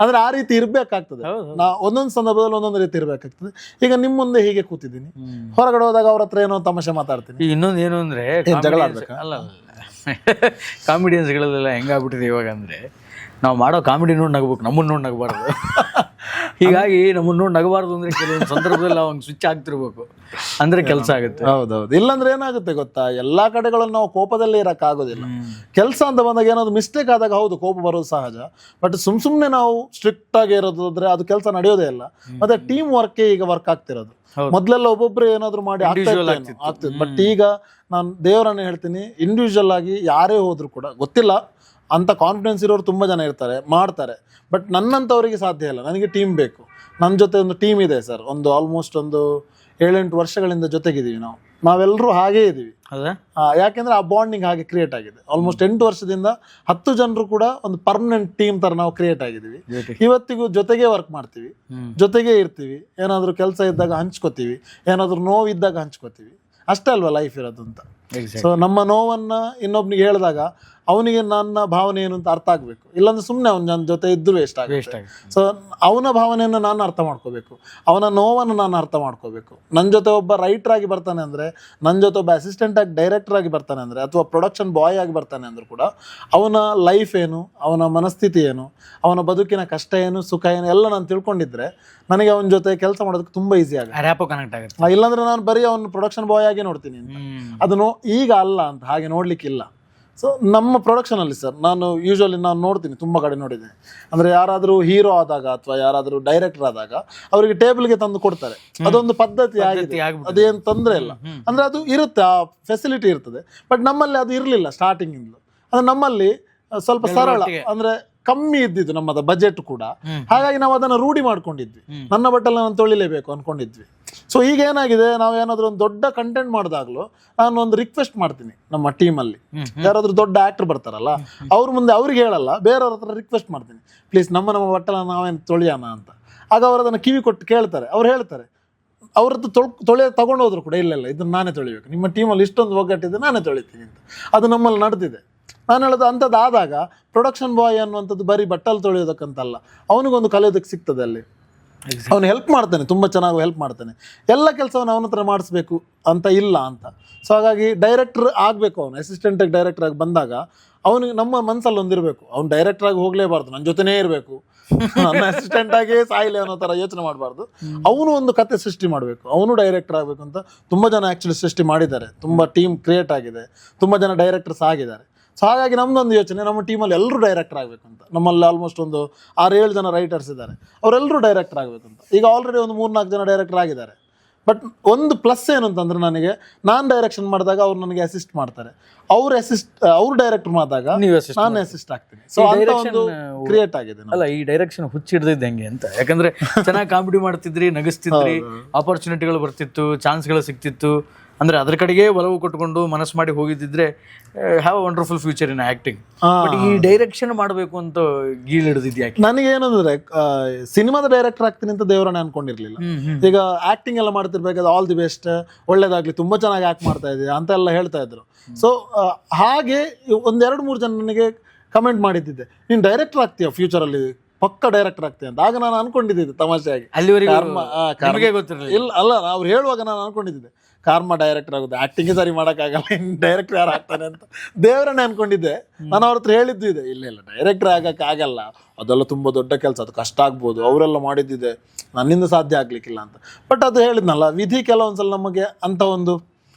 ಅಂದ್ರೆ ಆ ರೀತಿ ಇರ್ಬೇಕಾಗ್ತದೆ. ನಾ ಒಂದೊಂದು ಸಂದರ್ಭದಲ್ಲಿ ಒಂದೊಂದು ರೀತಿ ಇರ್ಬೇಕಾಗ್ತದೆ. ಈಗ ನಿಮ್ ಮುಂದೆ ಹೀಗೆ ಕೂತಿದ್ದೀನಿ, ಹೊರಗಡೆ ಹೋದಾಗ ಅವ್ರ ಹತ್ರ ಏನೋ ತಮಾಷೆ ಮಾತಾಡ್ತೀನಿ. ಇನ್ನೊಂದು ಏನು ಅಂದ್ರೆ ಜಗಳ ಆಡ್ಬೇಕಾ? ಅಲ್ಲ ಕಾಮಿಡಿಯನ್ಸ್ಗಳೆಲ್ಲ ಹೆಂಗಾಗ್ಬಿಟ್ಟಿದೆ ಇವಾಗ ಅಂದ್ರೆ ನಾವು ಮಾಡೋ ಕಾಮಿಡಿ ನೋಡಿ ನಗಬೇಕು, ನಮ್ಮನ್ನ ನೋಡಿ ನಗಬಾರ್ದು. ಹೀಗಾಗಿ ನಮ್ಮನ್ನ ನೋಡಿ ನಗಬಾರ್ದು ಅಂದ್ರೆ ಕೆಲವೊಂದು ಸಂದರ್ಭದಲ್ಲಿ ನಾವು ಹಂಗೆ ಸ್ವಿಚ್ ಆಗ್ತಿರ್ಬೇಕು, ಅಂದ್ರೆ ಕೆಲಸ ಆಗುತ್ತೆ. ಹೌದೌದು. ಇಲ್ಲಾಂದ್ರೆ ಏನಾಗುತ್ತೆ ಗೊತ್ತಾ, ಎಲ್ಲಾ ಕಡೆಗಳಲ್ಲಿ ನಾವು ಕೋಪದಲ್ಲೇ ಇರಕ್ ಆಗೋದಿಲ್ಲ. ಕೆಲಸ ಅಂತ ಬಂದಾಗ ಏನಾದ್ರು ಮಿಸ್ಟೇಕ್ ಆದಾಗ ಹೌದು ಕೋಪ ಬರೋದು ಸಹಜ. ಬಟ್ ಸುಮ್ನೆ ನಾವು ಸ್ಟ್ರಿಕ್ಟ್ ಆಗಿ ಇರೋದಾದ್ರೆ ಅದು ಕೆಲಸ ನಡೆಯೋದೇ ಇಲ್ಲ. ಮತ್ತೆ ಟೀಮ್ ವರ್ಕ್ ಈಗ ವರ್ಕ್ ಆಗ್ತಿರೋದು. ಮೊದ್ಲೆಲ್ಲ ಒಬ್ಬೊಬ್ರು ಏನಾದ್ರು ಮಾಡಿ ಆಗ್ತಿತ್ತು. ಬಟ್ ಈಗ ನಾನು ದೇವರನ್ನ ಹೇಳ್ತೀನಿ, ಇಂಡಿವಿಜುವಲ್ ಆಗಿ ಯಾರೇ ಹೋದ್ರು ಕೂಡ ಗೊತ್ತಿಲ್ಲ ಅಂತ ಕಾನ್ಫಿಡೆನ್ಸ್ ಇರೋರು ತುಂಬಾ ಜನ ಇರ್ತಾರೆ, ಮಾಡ್ತಾರೆ. ಬಟ್ ನನ್ನಂತವರಿಗೆ ಸಾಧ್ಯ ಇಲ್ಲ. ನನಗೆ ಟೀಮ್ ಬೇಕು. ನನ್ನ ಜೊತೆ ಒಂದು ಟೀಮ್ ಇದೆ ಸರ್, ಒಂದು ಆಲ್ಮೋಸ್ಟ್ ಒಂದು 7-8 ವರ್ಷಗಳಿಂದ ಜೊತೆಗಿದ್ದೀವಿ ನಾವೆಲ್ಲರೂ ಹಾಗೇ ಇದೀವಿ. ಯಾಕೆಂದ್ರೆ ಆ ಬಾಂಡಿಂಗ್ ಹಾಗೆ ಕ್ರಿಯೇಟ್ ಆಗಿದೆ. ಆಲ್ಮೋಸ್ಟ್ 8 ವರ್ಷದಿಂದ 10 ಜನರು ಕೂಡ ಒಂದು ಪರ್ಮನೆಂಟ್ ಟೀಮ್ ತರ ನಾವು ಕ್ರಿಯೇಟ್ ಆಗಿದ್ದೀವಿ. ಇವತ್ತಿಗೂ ಜೊತೆಗೆ ವರ್ಕ್ ಮಾಡ್ತೀವಿ, ಜೊತೆಗೆ ಇರ್ತೀವಿ. ಏನಾದ್ರು ಕೆಲಸ ಇದ್ದಾಗ ಹಂಚ್ಕೋತೀವಿ, ಏನಾದ್ರು ನೋವಿದ್ದಾಗ ಹಂಚ್ಕೋತೀವಿ. ಅಷ್ಟೇ ಅಲ್ವಾ ಲೈಫ್ ಇರೋದು ಅಂತ. ಸೊ ನಮ್ಮ ನೋವನ್ನ ಇನ್ನೊಬ್ನಿಗೆ ಹೇಳಿದಾಗ ಅವನಿಗೆ ನನ್ನ ಭಾವನೆ ಏನು ಅಂತ ಅರ್ಥ ಆಗ್ಬೇಕು. ಇಲ್ಲಾಂದ್ರೆ ಸುಮ್ಮನೆ ಅವ್ನು ನನ್ನ ಜೊತೆ ಇದ್ದು ವೇಸ್ಟ್ ಆಗುತ್ತೆ. ಸೊ ಅವನ ಭಾವನೆಯನ್ನು ನಾನು ಅರ್ಥ ಮಾಡ್ಕೋಬೇಕು, ಅವನ ನೋವನ್ನು ನಾನು ಅರ್ಥ ಮಾಡ್ಕೋಬೇಕು. ನನ್ನ ಜೊತೆ ಒಬ್ಬ ರೈಟರ್ ಆಗಿ ಬರ್ತಾನೆ ಅಂದ್ರೆ, ನನ್ನ ಜೊತೆ ಒಬ್ಬ ಅಸಿಸ್ಟೆಂಟ್ ಆಗಿ ಡೈರೆಕ್ಟರ್ ಆಗಿ ಬರ್ತಾನೆ ಅಂದ್ರೆ, ಅಥವಾ ಪ್ರೊಡಕ್ಷನ್ ಬಾಯ್ ಆಗಿ ಬರ್ತಾನೆ ಅಂದ್ರೂ ಕೂಡ ಅವನ ಲೈಫ್ ಏನು, ಅವನ ಮನಸ್ಥಿತಿ ಏನು, ಅವನ ಬದುಕಿನ ಕಷ್ಟ ಏನು, ಸುಖ ಏನು ಎಲ್ಲ ನಾನು ತಿಳ್ಕೊಂಡಿದ್ರೆ ನನಗೆ ಅವನ ಜೊತೆ ಕೆಲಸ ಮಾಡೋದಕ್ಕೆ ತುಂಬಾ ಈಸಿ ಆಗುತ್ತೆ. ಇಲ್ಲಾಂದ್ರೆ ನಾನು ಬರೀ ಅವನು ಪ್ರೊಡಕ್ಷನ್ ಬಾಯ್ ಆಗಿ ನೋಡ್ತೀನಿ ಅಂತ. ಅದು ಈಗ ಅಲ್ಲ ಅಂತ, ಹಾಗೆ ನೋಡ್ಲಿಕ್ಕಿಲ್ಲ. ಸೊ ನಮ್ಮ ಪ್ರೊಡಕ್ಷನ್ ಅಲ್ಲಿ ಸರ್ ನಾನು ಯೂಶುವಲಿ ನಾನು ನೋಡ್ತೀನಿ, ತುಂಬಾ ಕಡೆ ನೋಡಿದ್ದೀನಿ. ಅಂದ್ರೆ ಯಾರಾದ್ರೂ ಹೀರೋ ಆದಾಗ ಅಥವಾ ಯಾರಾದ್ರೂ ಡೈರೆಕ್ಟರ್ ಆದಾಗ ಅವರಿಗೆ ಟೇಬಲ್ಗೆ ತಂದು ಕೊಡ್ತಾರೆ. ಅದೊಂದು ಪದ್ಧತಿ ಆಗಿದೆ, ಅದೇನು ತೊಂದರೆ ಇಲ್ಲ. ಅಂದ್ರೆ ಅದು ಇರುತ್ತೆ, ಆ ಫೆಸಿಲಿಟಿ ಇರ್ತದೆ. ಬಟ್ ನಮ್ಮಲ್ಲಿ ಅದು ಇರಲಿಲ್ಲ ಸ್ಟಾರ್ಟಿಂಗ್ ಇಂದಲೂ. ಅಂದ್ರೆ ನಮ್ಮಲ್ಲಿ ಸ್ವಲ್ಪ ಸರಳ, ಅಂದ್ರೆ ಕಮ್ಮಿ ಇದ್ದಿದ್ದು ನಮ್ಮದ ಬಜೆಟ್ ಕೂಡ. ಹಾಗಾಗಿ ನಾವು ಅದನ್ನ ರೂಢಿ ಮಾಡ್ಕೊಂಡಿದ್ವಿ. ನನ್ನ ಬಟ್ಟೆಲ್ಲ ನಾನು ತೊಳಿಲೇಬೇಕು ಅನ್ಕೊಂಡಿದ್ವಿ. ಸೊ ಈಗ ಏನಾಗಿದೆ, ನಾವು ಏನಾದ್ರು ಒಂದು ದೊಡ್ಡ ಕಂಟೆಂಟ್ ಮಾಡಿದಾಗ್ಲೂ ನಾನು ಒಂದು ರಿಕ್ವೆಸ್ಟ್ ಮಾಡ್ತೀನಿ ನಮ್ಮ ಟೀಮಲ್ಲಿ. ಯಾರಾದ್ರೂ ದೊಡ್ಡ ಆಕ್ಟರ್ ಬರ್ತಾರಲ್ಲ ಅವ್ರ ಮುಂದೆ ಅವ್ರಿಗೆ ಹೇಳಲ್ಲ, ಬೇರೆಯವ್ರ ಹತ್ರ ರಿಕ್ವೆಸ್ಟ್ ಮಾಡ್ತೀನಿ, ಪ್ಲೀಸ್ ನಮ್ಮ ಬಟ್ಟೆಲ್ಲ ನಾವೇನು ತೊಳಿಯೋಣ ಅಂತ. ಆಗ ಅವರು ಅದನ್ನು ಕಿವಿ ಕೊಟ್ಟು ಕೇಳ್ತಾರೆ. ಅವ್ರು ಹೇಳ್ತಾರೆ, ಅವ್ರದ್ದು ತಗೊಂಡು ಹೋದ್ರು ಕೂಡ ಇಲ್ಲ ಇದನ್ನ ನಾನೇ ತೊಳಿಬೇಕು, ನಿಮ್ಮ ಟೀಮಲ್ಲಿ ಇಷ್ಟೊಂದು ಒಗ್ಗಟ್ಟಿದೆ ನಾನೇ ತೊಳಿತೀನಿ ಅಂತ. ಅದು ನಮ್ಮಲ್ಲಿ ನಡೆದಿದೆ. ನಾನು ಹೇಳೋದು ಅಂಥದ್ದು ಆದಾಗ ಪ್ರೊಡಕ್ಷನ್ ಬಾಯ್ ಅನ್ನುವಂಥದ್ದು ಬರೀ ಬಟ್ಟಲು ತೊಳೆಯೋದಕ್ಕಂತಲ್ಲ, ಅವನಿಗೊಂದು ಕಲಿಯೋದಕ್ಕೆ ಸಿಗ್ತದೆ ಅಲ್ಲಿ. ಅವನು ಹೆಲ್ಪ್ ಮಾಡ್ತಾನೆ, ತುಂಬ ಚೆನ್ನಾಗಿ ಹೆಲ್ಪ್ ಮಾಡ್ತಾನೆ. ಎಲ್ಲ ಕೆಲಸವನ್ನು ಅವನ ಹತ್ರ ಮಾಡಿಸ್ಬೇಕು ಅಂತ ಇಲ್ಲ ಅಂತ. ಸೊ ಹಾಗಾಗಿ ಡೈರೆಕ್ಟರ್ ಆಗಬೇಕು, ಅವನು ಅಸಿಸ್ಟೆಂಟಾಗಿ ಡೈರೆಕ್ಟರ್ ಆಗಿ ಬಂದಾಗ ಅವನಿಗೆ ನಮ್ಮ ಮನಸ್ಸಲ್ಲಿ ಒಂದಿರಬೇಕು, ಅವ್ನು ಡೈರೆಕ್ಟರ್ ಆಗಿ ಹೋಗಲೇಬಾರ್ದು, ನನ್ನ ಜೊತೆನೇ ಇರಬೇಕು, ನನ್ನ ಅಸಿಸ್ಟೆಂಟ್ ಆಗೇ ಸಾಯಿಲೆ ಅನ್ನೋ ಥರ ಯೋಚನೆ ಮಾಡಬಾರ್ದು. ಅವನು ಒಂದು ಕತೆ ಸೃಷ್ಟಿ ಮಾಡಬೇಕು, ಅವನು ಡೈರೆಕ್ಟರ್ ಆಗಬೇಕು ಅಂತ ತುಂಬ ಜನ ಆ್ಯಕ್ಚುಲಿ ಸೃಷ್ಟಿ ಮಾಡಿದ್ದಾರೆ. ತುಂಬ ಟೀಮ್ ಕ್ರಿಯೇಟ್ ಆಗಿದೆ, ತುಂಬ ಜನ ಡೈರೆಕ್ಟರ್ಸ್ ಆಗಿದ್ದಾರೆ. ಸೊ ಹಾಗಾಗಿ ನಮ್ದೊಂದು ಯೋಚನೆ, ನಮ್ಮ ಟೀಮಲ್ಲಿ ಎಲ್ಲರೂ ಡೈರೆಕ್ಟರ್ ಆಗಬೇಕು ಅಂತ. ನಮ್ಮಲ್ಲಿ ಆಲ್ಮೋಸ್ಟ್ ಒಂದು 6-7 ಜನ ರೈಟರ್ಸ್ ಇದ್ದಾರೆ, ಅವರೆಲ್ಲರೂ ಡೈರೆಕ್ಟರ್ ಆಗಬೇಕು ಅಂತ. ಈಗ ಆಲ್ರೆಡಿ ಒಂದು 3-4 ಜನ ಡೈರೆಕ್ಟರ್ ಆಗಿದ್ದಾರೆ. ಬಟ್ ಒಂದು ಪ್ಲಸ್ ಏನು ಅಂತಂದ್ರೆ, ನನಗೆ ನಾನು ಡೈರೆಕ್ಷನ್ ಮಾಡಿದಾಗ ಅವ್ರು ನನಗೆ ಅಸಿಸ್ಟ್ ಮಾಡ್ತಾರೆ, ಅವ್ರು ಡೈರೆಕ್ಟರ್ ಮಾಡಿದಾಗ ನಾನು ಅಸಿಸ್ಟ್ ಆಗ್ತೀನಿ. ಸೊ ಒಂದು ಕ್ರಿಯೇಟ್ ಆಗಿದೆ. ಅಲ್ಲ, ಈ ಡೈರೆಕ್ಷನ್ ಹುಚ್ಚಿಡ್ದಿದ್ದು ಹೆಂಗೆ ಅಂತ, ಯಾಕಂದ್ರೆ ಚೆನ್ನಾಗಿ ಕಾಮಿಡಿ ಮಾಡ್ತಿದ್ರಿ, ನಗಿಸ್ತಿದ್ರಿ, ಆಪರ್ಚುನಿಟಿಗಳು ಬರ್ತಿತ್ತು, ಚಾನ್ಸ್ಗಳು ಸಿಗ್ತಿತ್ತು. ಅಂದ್ರೆ ಅದ್ರ ಕಡೆಗೆ ಒಲವು ಕೊಟ್ಕೊಂಡು ಮನಸ್ಸು ಮಾಡಿ ಹೋಗಿದ್ದಿದ್ರೆ have a wonderful future in acting. But ಈ ಡೈರೆಕ್ಷನ್ ಮಾಡಬೇಕು ಅಂತ ಗೀಳ್ ಹಿಡಿದಿದ್ದು ಯಾಕೆ? ನನಗೇನಂದ್ರೆ ಸಿನಿಮಾದ ಡೈರೆಕ್ಟರ್ ಆಗ್ತೀನಿ ಅಂತ ದೇವರನ್ನ ಅನ್ಕೊಂಡಿರ್ಲಿಲ್ಲ. ಈಗ ಆಕ್ಟಿಂಗ್ ಎಲ್ಲ ಮಾಡ್ತಿರ್ಬೇಕಾದ್ರೆ ಆಲ್ ದಿ ಬೆಸ್ಟ್, ಒಳ್ಳೇದಾಗ್ಲಿ, ತುಂಬಾ ಚೆನ್ನಾಗಿ ಆಕ್ಟ್ ಮಾಡ್ತಾ ಇದೆಯಾ ಅಂತ ಎಲ್ಲ ಹೇಳ್ತಾ ಇದ್ರು. ಸೊ ಹಾಗೆ 1-2-3 ಜನ ನನಗೆ ಕಮೆಂಟ್ ಮಾಡಿದ್ದಿದ್ದೆ, ನೀನು ಡೈರೆಕ್ಟರ್ ಆಗ್ತೀಯ ಫ್ಯೂಚರಲ್ಲಿ, ಪಕ್ಕ ಡೈರೆಕ್ಟರ್ ಆಗ್ತೀಯ ಅಂತ. ಆಗ ನಾನು ಅನ್ಕೊಂಡಿದ್ದೆ ತಮಾಷೆಯಾಗಿ, ಇಲ್ಲ ಅಲ್ಲ, ಅವ್ರು ಹೇಳುವಾಗ ನಾನು ಅನ್ಕೊಂಡಿದ್ದೆ ಕಾರ್ಮ ಡೈರೆಕ್ಟರ್ ಆಗುತ್ತೆ, ಆಕ್ಟಿಂಗ್ ಸರಿ ಮಾಡೋಕ್ಕಾಗಲ್ಲ, ಇನ್ನು ಡೈರೆಕ್ಟರ್ ಯಾರು ಆಗ್ತಾನೆ ಅಂತ ದೇವರನ್ನೇ ಅನ್ಕೊಂಡಿದ್ದೆ. ನಾನು ಅವ್ರ ಹತ್ರ ಹೇಳಿದ್ದು ಇದೆ, ಇಲ್ಲ ಡೈರೆಕ್ಟರ್ ಆಗಲ್ಲ, ಅದೆಲ್ಲ ತುಂಬ ದೊಡ್ಡ ಕೆಲಸ, ಅದು ಕಷ್ಟ ಆಗ್ಬೋದು, ಅವರೆಲ್ಲ ಮಾಡಿದ್ದಿದೆ, ನನ್ನಿಂದ ಸಾಧ್ಯ ಆಗ್ಲಿಕ್ಕಿಲ್ಲ ಅಂತ. ಬಟ್ ಅದು ಹೇಳಿದ್ನಲ್ಲ, ವಿಧಿ ಕೆಲವೊಂದ್ಸಲ ನಮಗೆ ಅಂತ ಒಂದು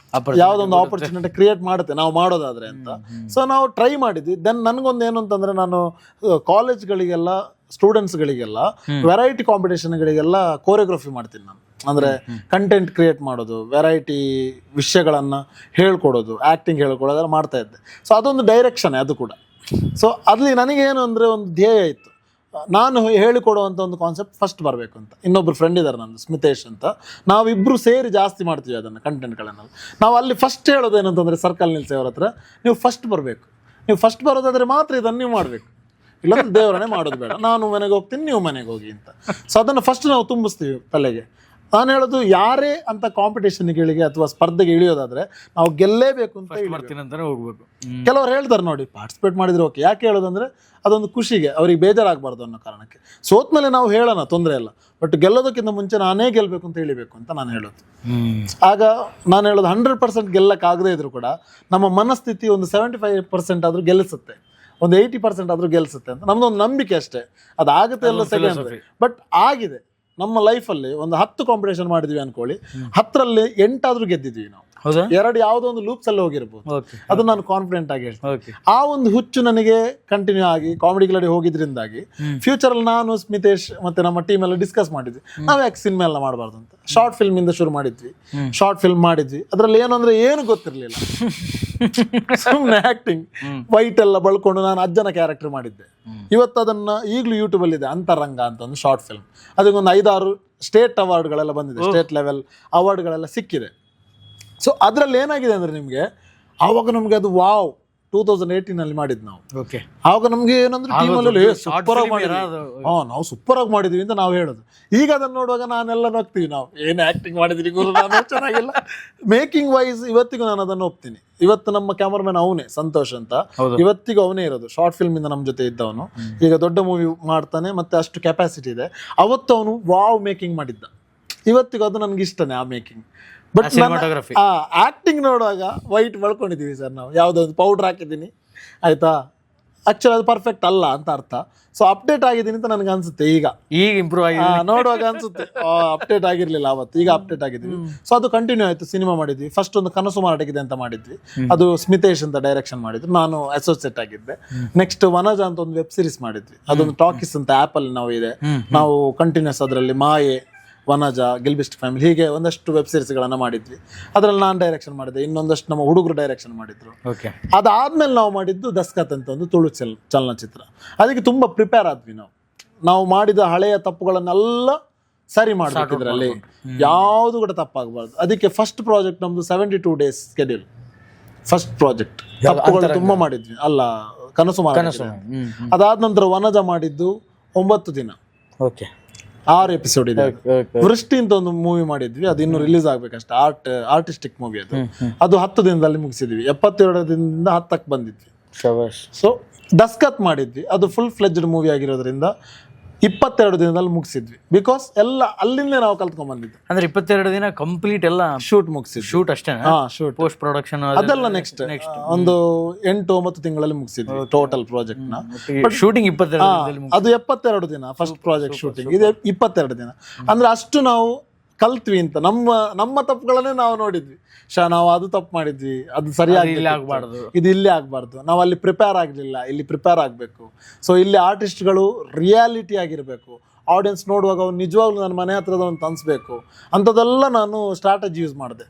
ಯಾವುದೊಂದು ಆಪರ್ಚುನಿಟಿ ಕ್ರಿಯೇಟ್ ಮಾಡುತ್ತೆ ನಾವು ಮಾಡೋದಾದ್ರೆ ಅಂತ. ಸೊ ನಾವು ಟ್ರೈ ಮಾಡಿದ್ವಿ. ದೆನ್ ನನಗೊಂದು ಏನು ಅಂತಂದ್ರೆ, ನಾನು ಕಾಲೇಜ್ಗಳಿಗೆಲ್ಲ ಸ್ಟೂಡೆಂಟ್ಸ್ಗಳಿಗೆಲ್ಲ ವೆರೈಟಿ ಕಾಂಪಿಟೇಷನ್ಗಳಿಗೆಲ್ಲ ಕೋರಿಯೋಗ್ರಫಿ ಮಾಡ್ತೀನಿ ನಾನು. ಅಂದರೆ ಕಂಟೆಂಟ್ ಕ್ರಿಯೇಟ್ ಮಾಡೋದು, ವೆರೈಟಿ ವಿಷಯಗಳನ್ನು ಹೇಳ್ಕೊಡೋದು, ಆ್ಯಕ್ಟಿಂಗ್ ಹೇಳ್ಕೊಡೋದೆಲ್ಲ ಮಾಡ್ತಾ ಇದ್ದೆ. ಸೊ ಅದೊಂದು ಡೈರೆಕ್ಷನ್ ಅದು ಕೂಡ. ಸೊ ಅಲ್ಲಿ ನನಗೇನು ಅಂದರೆ ಒಂದು ಧ್ಯೇಯ ಇತ್ತು, ನಾನು ಹೇಳಿಕೊಡುವಂಥ ಒಂದು ಕಾನ್ಸೆಪ್ಟ್ ಫಸ್ಟ್ ಬರಬೇಕು ಅಂತ. ಇನ್ನೊಬ್ರು ಫ್ರೆಂಡ್ ಇದ್ದಾರೆ ನಂದು, ಸ್ಮಿತೇಶ್ ಅಂತ, ನಾವಿಬ್ಬರು ಸೇರಿ ಜಾಸ್ತಿ ಮಾಡ್ತೀವಿ ಅದನ್ನು ಕಂಟೆಂಟ್ಗಳನ್ನು. ನಾವು ಅಲ್ಲಿ ಫಸ್ಟ್ ಹೇಳೋದು ಏನಂತಂದರೆ, ಸರ್ಕಲ್ ನಿಲ್ಸಿ ಅವ್ರ ಹತ್ರ, ನೀವು ಫಸ್ಟ್ ಬರಬೇಕು, ನೀವು ಫಸ್ಟ್ ಬರೋದಾದರೆ ಮಾತ್ರ ಇದನ್ನು ನೀವು ಮಾಡಬೇಕು, ಇಲ್ಲಾಂದ್ರೆ ದೇವರನ್ನೇ ಮಾಡೋದು ಬೇಡ, ನಾನು ಮನೆಗೆ ಹೋಗ್ತೀನಿ ನೀವು ಮನೆಗೆ ಹೋಗಿ ಅಂತ. ಸೊ ಅದನ್ನು ಫಸ್ಟ್ ನಾವು ತುಂಬಿಸ್ತೀವಿ ತಲೆಗೆ. ನಾನು ಹೇಳೋದು, ಯಾರೇ ಅಂತ ಕಾಂಪಿಟೇಷನ್ಗಳಿಗೆ ಅಥವಾ ಸ್ಪರ್ಧೆಗೆ ಇಳಿಯೋದಾದ್ರೆ ನಾವು ಗೆಲ್ಲೇಬೇಕು ಅಂತ ಹೋಗ್ಬೇಕು. ಕೆಲವರು ಹೇಳ್ತಾರೆ ನೋಡಿ, ಪಾರ್ಟಿಸಿಪೇಟ್ ಮಾಡಿದ್ರೆ ಓಕೆ, ಯಾಕೆ ಹೇಳೋದಂದ್ರೆ ಅದೊಂದು ಖುಷಿಗೆ, ಅವ್ರಿಗೆ ಬೇಜಾರಾಗಬಾರ್ದು ಅನ್ನೋ ಕಾರಣಕ್ಕೆ. ಸೋತ್ಮೇಲೆ ನಾವು ಹೇಳೋಣ, ತೊಂದರೆ ಇಲ್ಲ, ಬಟ್ ಗೆಲ್ಲೋದಕ್ಕಿಂತ ಮುಂಚೆ ನಾನೇ ಗೆಲ್ಲಬೇಕು ಅಂತ ಹೇಳಿಬೇಕು ಅಂತ ನಾನು ಹೇಳೋದು. ಆಗ ನಾನು ಹೇಳೋದು 100% ಗೆಲ್ಲಕ್ಕಾಗದೇ ಇದ್ರು ಕೂಡ ನಮ್ಮ ಮನಸ್ಥಿತಿ ಒಂದು 75% ಆದ್ರೂ ಗೆಲ್ಲಿಸುತ್ತೆ, ಒಂದು 80% ಆದ್ರೂ ಗೆಲ್ಲಿಸುತ್ತೆ ಅಂತ ನಮ್ದೊಂದು ನಂಬಿಕೆ ಅಷ್ಟೇ. ಅದಾಗುತ್ತೆ ಎಲ್ಲ ಸೆಕೆಂಡ್, ಬಟ್ ಆಗಿದೆ. ನಮ್ಮ ಲೈಫಲ್ಲಿ ಒಂದು 10 ಕಾಂಪಿಟೇಷನ್ ಮಾಡಿದ್ವಿ ಅನ್ಕೊಳ್ಳಿ, 10ರಲ್ಲಿ 8 ಆದ್ರೂ ಗೆದ್ದಿದ್ವಿ ನಾವು. 2 ಯಾವುದೋ ಒಂದು ಲೂಪ್ಸ್ ಅಲ್ಲಿ ಹೋಗಿರ್ಬೋದು, ಅದು ನಾನು ಕಾನ್ಫಿಡೆಂಟ್ ಆಗಿ ಹೇಳ್ತೀನಿ. ಆ ಒಂದು ಹುಚ್ಚು ನನಗೆ ಕಂಟಿನ್ಯೂ ಆಗಿ ಕಾಮಿಡಿ ಕ್ಲಬ್ಗೆ ಹೋಗಿದ್ರಿಂದಾಗಿ ಫ್ಯೂಚರ್ ಅಲ್ಲಿ ನಾನು, ಸ್ಮಿತೇಶ್ ಮತ್ತೆ ನಮ್ಮ ಟೀಮ್ ಎಲ್ಲ ಡಿಸ್ಕಸ್ ಮಾಡಿದ್ವಿ, ನಾವ್ ಯಾಕೆ ಸಿನಿಮಾ ಎಲ್ಲ ಮಾಡಬಾರ್ದು ಅಂತ. ಶಾರ್ಟ್ ಫಿಲ್ಮ್ ಇಂದ ಶುರು ಮಾಡಿದ್ವಿ, ಶಾರ್ಟ್ ಫಿಲ್ಮ್ ಮಾಡಿದ್ವಿ. ಅದ್ರಲ್ಲಿ ಏನು ಅಂದ್ರೆ ಏನು ಗೊತ್ತಿರ್ಲಿಲ್ಲ, ಸುಮ್ಮನೆ ಆಕ್ಟಿಂಗ್, ವೈಟ್ ಎಲ್ಲ ಬಳ್ಕೊಂಡು ನಾನು ಅಜ್ಜನ ಕ್ಯಾರೆಕ್ಟರ್ ಮಾಡಿದ್ದೆ. ಇವತ್ತು ಅದನ್ನ ಈಗಲೂ ಯೂಟ್ಯೂಬ್ ಅಲ್ಲಿ ಇದೆ, ಅಂತರಂಗ ಅಂತ ಒಂದು ಶಾರ್ಟ್ ಫಿಲ್ಮ್. ಅದಕ್ಕೊಂದು 5-6 ಸ್ಟೇಟ್ ಅವಾರ್ಡ್ಗಳೆಲ್ಲ ಬಂದಿದೆ, ಸ್ಟೇಟ್ ಲೆವೆಲ್ ಅವಾರ್ಡ್ಗಳೆಲ್ಲ ಸಿಕ್ಕಿದೆ. ಸೊ ಅದ್ರಲ್ಲಿ ಏನಾಗಿದೆ ಅಂದ್ರೆ, ನಿಮ್ಗೆ ಆವಾಗ ನಮ್ಗೆ ಅದು ವಾವ್ 2018 ಮಾಡಿದ್ ನಾವು. ಆವಾಗ ನಮ್ಗೆ ಏನಂದ್ರೆ ಟೀಮಲ್ಲಿ ಸೂಪರ್ ಆಗಿ ಮಾಡಿದ್ವಿ, ನಾವು ಸೂಪರ್ ಆಗಿ ಮಾಡಿದ್ವಿ ಅಂತ ನಾವು ಹೇಳೋದು. ಈಗ ಅದನ್ನ ನೋಡುವಾಗ ನಾನೆಲ್ಲ ನೋಗ್ತೀವಿ, ನಾವು ಏನು ಆಕ್ಟಿಂಗ್ ಮಾಡಿದ್ರಿ ಗುರು, ನಾನು ಚೆನ್ನಾಗಿಲ್ಲ. ಮೇಕಿಂಗ್ ವೈಸ್ ಇವತ್ತಿಗೂ ನಾನು ಅದನ್ನು ಒಪ್ತೀನಿ. ಇವತ್ತು ನಮ್ಮ ಕ್ಯಾಮರಾಮನ್ ಅವನೇ, ಸಂತೋಷ್ ಅಂತ, ಇವತ್ತಿಗೂ ಅವನೇ ಇರೋದು. ಶಾರ್ಟ್ ಫಿಲ್ಮ್ ಇಂದ ನಮ್ಮ ಜೊತೆ ಇದ್ದವನು, ಈಗ ದೊಡ್ಡ ಮೂವಿ ಮಾಡ್ತಾನೆ, ಮತ್ತೆ ಅಷ್ಟು ಕೆಪಾಸಿಟಿ ಇದೆ. ಅವತ್ತು ಅವನು ವಾವ್ ಮೇಕಿಂಗ್ ಮಾಡಿದ್ದ, ಇವತ್ತಿಗೂ ಅದು ನನ್ಗೆ ಇಷ್ಟನೇ ಆ ಮೇಕಿಂಗ್. ಬಟ್ ಆಕ್ಟಿಂಗ್ ನೋಡುವಾಗ ವೈಟ್ ಬಳ್ಕೊಂಡಿದೀವಿ ಸರ್ ನಾವು, ಯಾವುದೋ ಒಂದು ಪೌಡರ್ ಹಾಕಿದ್ದೀನಿ ಆಯ್ತಾ, ಆಕ್ಚುಲಿ ಅದು ಪರ್ಫೆಕ್ಟ್ ಅಲ್ಲ ಅಂತ ಅರ್ಥ. ಸೊ ಅಪ್ಡೇಟ್ ಆಗಿದ್ದೀನಿ ಅಂತ ನನಗೆ ಅನ್ಸುತ್ತೆ, ಈಗ ಇಂಪ್ರೂವ್ ಆಗಿ ನೋಡುವಾಗ ಅನ್ಸುತ್ತೆ ಅಪ್ಡೇಟ್ ಆಗಿರ್ಲಿಲ್ಲ ಅವತ್ತು, ಈಗ ಅಪ್ಡೇಟ್ ಆಗಿದ್ದೀವಿ. ಸೊ ಅದು ಕಂಟಿನ್ಯೂ ಆಯ್ತು. ಸಿನಿಮಾ ಮಾಡಿದ್ವಿ, ಫಸ್ಟ್ ಒಂದು ಕನಸು ಮಾರಾಟಕ್ಕಿದೆ ಅಂತ ಮಾಡಿದ್ವಿ, ಅದು ಸ್ಮಿತೇಶ್ ಅಂತ ಡೈರೆಕ್ಷನ್ ಮಾಡಿದ್ರು, ನಾನು ಅಸೋಸಿಯೇಟ್ ಆಗಿದ್ದೆ. ನೆಕ್ಸ್ಟ್ ವನಜ ಅಂತ ಒಂದು ವೆಬ್ ಸೀರೀಸ್ ಮಾಡಿದ್ವಿ, ಅದೊಂದು ಟಾಕೀಸ್ ಅಂತ ಆಪ್ ಅಲ್ಲಿ ನಾವು ಇದೆ, ನಾವು ಕಂಟಿನ್ಯೂಸ್ ಅದರಲ್ಲಿ ಮಾಯೆ, ವನಜ, ಗಿಲ್ಬಿಸ್ಟ್ ಫ್ಯಾಮಿಲಿ, ಹೀಗೆ ಒಂದಷ್ಟು ವೆಬ್ ಸೀರೀಸ್ಗಳನ್ನು ಮಾಡಿದ್ವಿ. ಅದರಲ್ಲಿ ನಾನು ಡೈರೆಕ್ಷನ್ ಮಾಡಿದ್ದೆ, ಇನ್ನೊಂದಷ್ಟು ನಮ್ಮ ಹುಡುಗರು ಡೈರೆಕ್ಷನ್ ಮಾಡಿದ್ರು. ಅದಾದ್ಮೇಲೆ ನಾವು ಮಾಡಿದ್ದು ದಸ್ಕತ್ ಅಂತ ಒಂದು ತುಳು ಚಲನಚಿತ್ರ. ಅದಕ್ಕೆ ತುಂಬ ಪ್ರಿಪೇರ್ ಆದ್ವಿ ನಾವು ಮಾಡಿದ ಹಳೆಯ ತಪ್ಪುಗಳನ್ನೆಲ್ಲ ಸರಿ ಮಾಡಬೇಕು, ಇದರಲ್ಲಿ ಯಾವುದು ಕೂಡ ತಪ್ಪಾಗಬಾರ್ದು. ಅದಕ್ಕೆ ಫಸ್ಟ್ ಪ್ರಾಜೆಕ್ಟ್ ನಮ್ದು 72 days ಸ್ಕೆಡ್ಯೂಲ್. ಫಸ್ಟ್ ಪ್ರಾಜೆಕ್ಟ್ ತಪ್ಪುಗಳು ತುಂಬ ಮಾಡಿದ್ವಿ, ಅಲ್ಲ ಕನಸು ಮಾರಾಟ. ಅದಾದ ನಂತರ ವನಜ ಮಾಡಿದ್ದು 9 ದಿನ, 6 ಎಪಿಸೋಡ್ ಇದೆ. ವೃಷ್ಟಿ ಅಂತ ಒಂದು ಮೂವಿ ಮಾಡಿದ್ವಿ, ಅದು ಇನ್ನು ರಿಲೀಸ್ ಆಗ್ಬೇಕಷ್ಟೇ, ಆರ್ಟಿಸ್ಟಿಕ್ ಮೂವಿ ಅದು 10 ದಿನದಲ್ಲಿ ಮುಗಿಸಿದ್ವಿ. 72 ದಿನದಿಂದ 10ಕ್ಕೆ ಬಂದಿದ್ವಿ. ಸೊ ದಸ್ಕತ್ ಮಾಡಿದ್ವಿ, ಅದು ಫುಲ್ ಫ್ಲೆಜ್ಡ್ ಮೂವಿ ಆಗಿರೋದ್ರಿಂದ 22 ದಿನದಲ್ಲಿ ಮುಗಿಸಿದ್ವಿ. ಬಿಕಾಸ್ ಎಲ್ಲ ಅಲ್ಲಿಂದ ನಾವು ಕಲ್ತ್ಕೊಂಡ್ ಬಂದಿದ್ವಿ. ಅಂದ್ರೆ 22 ದಿನ ಕಂಪ್ಲೀಟ್ ಎಲ್ಲ ಶೂಟ್ ಮುಗಿಸಿದ್ವಿ. ಶೂಟ್ ಅಷ್ಟೇ, ಶೂಟ್, ಪೋಸ್ಟ್ ಪ್ರೊಡಕ್ಷನ್ ಅದೆಲ್ಲ ನೆಕ್ಸ್ಟ್ ಒಂದು 8-9 ತಿಂಗಳಲ್ಲಿ ಮುಗಿಸಿದ್ವಿ ಟೋಟಲ್ ಪ್ರಾಜೆಕ್ಟ್ ನ. ಶೂಟಿಂಗ್ ಅದು 72 ದಿನ ಫಸ್ಟ್ ಪ್ರಾಜೆಕ್ಟ್ ಶೂಟಿಂಗ್, ಇದೆ 22 ದಿನ. ಅಂದ್ರೆ ಅಷ್ಟು ನಾವು ಕಲ್ತ್ವಿ ಅಂತ, ನಮ್ಮ ತಪ್ಪುಗಳನ್ನೇ ನಾವು ನೋಡಿದ್ವಿ. ನಾವು ಅದು ತಪ್ಪು ಮಾಡಿದ್ವಿ, ಅದು ಸರಿಯಾಗಿ ಇದು ಇಲ್ಲಿ ಆಗ್ಬಾರ್ದು, ನಾವು ಅಲ್ಲಿ ಪ್ರಿಪೇರ್ ಆಗಲಿಲ್ಲ, ಇಲ್ಲಿ ಪ್ರಿಪೇರ್ ಆಗಬೇಕು. ಸೊ ಇಲ್ಲಿ ಆರ್ಟಿಸ್ಟ್ಗಳು ರಿಯಾಲಿಟಿ ಆಗಿರಬೇಕು, ಆಡಿಯನ್ಸ್ ನೋಡುವಾಗ ಅವ್ನು ನಿಜವಾಗ್ಲೂ ನನ್ನ ಮನೆ ಹತ್ರದವನು ತನ್ಸ್ಬೇಕು ಅಂಥದ್ದೆಲ್ಲ ನಾನು ಸ್ಟ್ರಾಟಜಿ ಯೂಸ್ ಮಾಡಿದೆ.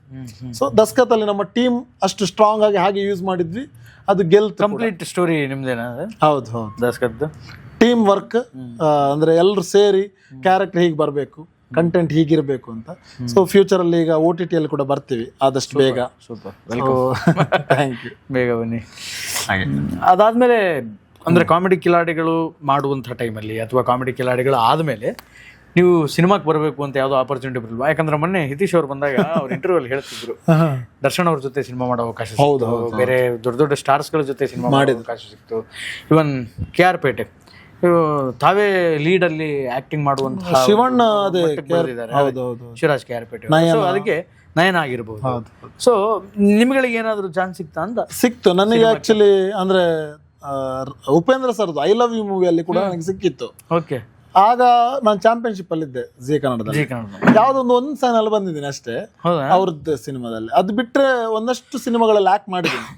ಸೊ ದಸ್ಕತ್ತಲ್ಲಿ ನಮ್ಮ ಟೀಮ್ ಅಷ್ಟು ಸ್ಟ್ರಾಂಗ್ ಆಗಿ ಹಾಗೆ ಯೂಸ್ ಮಾಡಿದ್ವಿ, ಅದು ಗೆಲ್ತು. Complete story ನಿಮ್ದೇನಾ? ಹೌದು ದಸ್ಕತ್ ಟೀಮ್ ವರ್ಕ್, ಅಂದ್ರೆ ಎಲ್ಲರೂ ಸೇರಿ ಕ್ಯಾರೆಕ್ಟರ್ ಹೀಗೆ ಬರಬೇಕು, ಕಂಟೆಂಟ್ ಹೀಗಿರ್ಬೇಕು ಅಂತ. ಸೊ ಫ್ಯೂಚರ್ ಅಲ್ಲಿ ಈಗ OTT ಅಲ್ಲಿ ಕೂಡ ಬರ್ತೀವಿ ಆದಷ್ಟು ಬೇಗ. Super, thank you. ಬೇಗ ಬನ್ನಿ. ಅದಾದ್ಮೇಲೆ ಅಂದ್ರೆ ಕಾಮಿಡಿ ಕಿಲಾಡಿಗಳು ಮಾಡುವಂಥ ಟೈಮಲ್ಲಿ ಅಥವಾ ಕಾಮಿಡಿ ಕಿಲಾಡಿಗಳು ಆದಮೇಲೆ ನೀವು ಸಿನಿಮಾಕ್ಕೆ ಬರಬೇಕು ಅಂತ ಯಾವುದೋ ಆಪರ್ಚುನಿಟಿ ಬರಲ್ವಾ? ಯಾಕಂದ್ರೆ ಮೊನ್ನೆ ಹಿತೀಶ್ ಅವ್ರು ಬಂದಾಗ ಅವ್ರ ಇಂಟರ್ವ್ಯೂ ಅಲ್ಲಿ ಹೇಳ್ತಿದ್ರು ದರ್ಶನ್ ಅವ್ರ ಜೊತೆ ಸಿನಿಮಾ ಮಾಡೋ ಅವಕಾಶ ಸಿಕ್ತು, ಬೇರೆ ದೊಡ್ಡ ದೊಡ್ಡ ಸ್ಟಾರ್ಸ್ಗಳ ಜೊತೆ ಸಿನಿಮಾ ಮಾಡೋ ಅವಕಾಶ ಸಿಕ್ತು. ಇವನ್ KR ಪೇಟೆ ತಾವೇ ಲೀಡ್ ಅಲ್ಲಿ ಆಕ್ಟಿಂಗ್ ಮಾಡುವಂತ ಶಿವಣ್ಣ ಶಿವರಾಜ್ KR ಪೇಟೆ, ಅದಕ್ಕೆ ನಯನ ಆಗಿರ್ಬೋದು. ಸೊ ನಿಮ್ಗಳಿಗೆ ಏನಾದ್ರು ಚಾನ್ಸ್ ಸಿಕ್ತಾ ಅಂತ? ಸಿಕ್ತು ನನಗೆ ಆಕ್ಚುಲಿ. ಅಂದ್ರೆ ಉಪೇಂದ್ರ ಸರ್ದು ಐ ಲವ್ ಯು ಮೂವಿಯಲ್ಲಿ ಕೂಡ ನನಗೆ ಸಿಕ್ಕಿತ್ತು. ಓಕೆ. ಆಗ ನಾನು ಚಾಂಪಿಯನ್ಶಿಪ್ ಅಲ್ಲಿ ಇದ್ದೆ ಜಿ ಕನ್ನಡದಲ್ಲಿ. ಯಾವ್ದೊಂದು ಒಂದು ಚಾನಲ್ ಬಂದಿದ್ದೀನಿ ಅಷ್ಟೇ ಅವ್ರದ್ದು ಸಿನಿಮಾದಲ್ಲಿ. ಅದು ಬಿಟ್ರೆ ಒಂದಷ್ಟು ಸಿನಿಮಾಗಳಲ್ಲಿ ಆಕ್ಟ್ ಮಾಡಿದ್ದೀನಿ.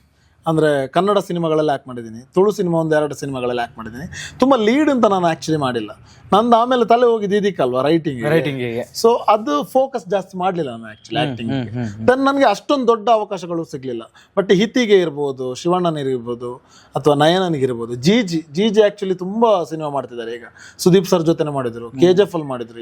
ಅಂದ್ರೆ ಕನ್ನಡ ಸಿನಿಮಾಗಳಲ್ಲಿ ಆಕ್ಟ್ ಮಾಡಿದ್ದೀನಿ, ತುಳು ಸಿನಿಮಾ 1-2 ಸಿನಿಮಾಗಳಲ್ಲಿ ಆಕ್ಟ್ ಮಾಡಿದ್ದೀನಿ. ತುಂಬಾ ಲೀಡ್ ಅಂತ ನಾನು ಆಕ್ಚುಲಿ ಮಾಡಿಲ್ಲ. ನಂದು ಆಮೇಲೆ ತಲೆ ಹೋಗಿದ್ದು ಇದಕ್ಕಲ್ವಾ, ರೈಟಿಂಗ್. ಸೊ ಅದು ಫೋಕಸ್ ಜಾಸ್ತಿ ಮಾಡ್ಲಿಲ್ಲ ನಾನು ಆಕ್ಚುಲಿ ಆಕ್ಟಿಂಗ್. ದೆನ್ ನನಗೆ ಅಷ್ಟೊಂದು ದೊಡ್ಡ ಅವಕಾಶಗಳು ಸಿಗ್ಲಿಲ್ಲ. ಬಟ್ ಹಿತಿಗೆ ಇರ್ಬೋದು, ಶಿವಣ್ಣನಿಗಿರ್ಬೋದು, ಅಥವಾ ನಯನನಿಗಿರ್ಬೋದು, ಜಿ ಆಕ್ಚುಲಿ ತುಂಬಾ ಸಿನಿಮಾ ಮಾಡ್ತಿದ್ದಾರೆ ಈಗ. ಸುದೀಪ್ ಸರ್ ಜೊತೆನೆ ಮಾಡಿದ್ರು, KGF ಅಲ್ಲಿ ಮಾಡಿದ್ರು,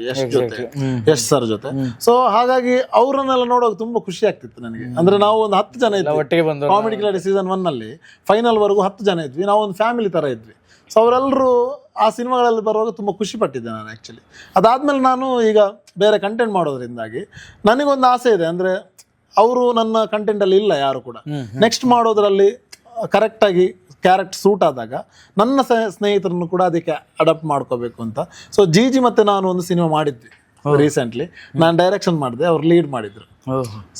ಯಶ್ ಸರ್ ಜೊತೆ. ಸೊ ಹಾಗಾಗಿ ಅವರನ್ನೆಲ್ಲ ನೋಡುವಾಗ ತುಂಬಾ ಖುಷಿ ಆಗ್ತಿತ್ತು ನನಗೆ. ಅಂದ್ರೆ ನಾವು ಒಂದು 10 ಜನ ಇದ್ವಿ ಕಾಮಿಡಿ ಕಿಲಾಡಿ ಸೀಸನ್ 1 ಅಲ್ಲಿ. ಫೈನಲ್ ವರೆಗೂ 10 ಜನ ಇದ್ವಿ. ನಾವು ಒಂದು ಫ್ಯಾಮಿಲಿ ತರ ಇದ್ವಿ. ಸೊ ಅವರೆಲ್ಲರೂ ಆ ಸಿನಿಮಾಗಳಲ್ಲಿ ಬರುವಾಗ ತುಂಬ ಖುಷಿ ಪಟ್ಟಿದ್ದೆ ನಾನು ಆ್ಯಕ್ಚುಲಿ. ಅದಾದಮೇಲೆ ನಾನು ಈಗ ಬೇರೆ ಕಂಟೆಂಟ್ ಮಾಡೋದ್ರಿಂದಾಗಿ ನನಗೊಂದು ಆಸೆ ಇದೆ. ಅಂದರೆ ಅವರು ನನ್ನ ಕಂಟೆಂಟಲ್ಲಿ ಇಲ್ಲ ಯಾರು ಕೂಡ. ನೆಕ್ಸ್ಟ್ ಮಾಡೋದ್ರಲ್ಲಿ ಕರೆಕ್ಟಾಗಿ ಕ್ಯಾರೆಕ್ಟರ್ ಸೂಟ್ ಆದಾಗ ನನ್ನ ಸ್ನೇಹಿತರನ್ನು ಕೂಡ ಅದಕ್ಕೆ ಅಡಾಪ್ಟ್ ಮಾಡ್ಕೋಬೇಕು ಅಂತ. ಸೊ ಜಿ ಮತ್ತು ನಾನು ಒಂದು ಸಿನಿಮಾ ಮಾಡಿದ್ವಿ ರೀಸೆಂಟ್ಲಿ. ನಾನು ಡೈರೆಕ್ಷನ್ ಮಾಡಿದೆ, ಅವ್ರು ಲೀಡ್ ಮಾಡಿದ್ರು.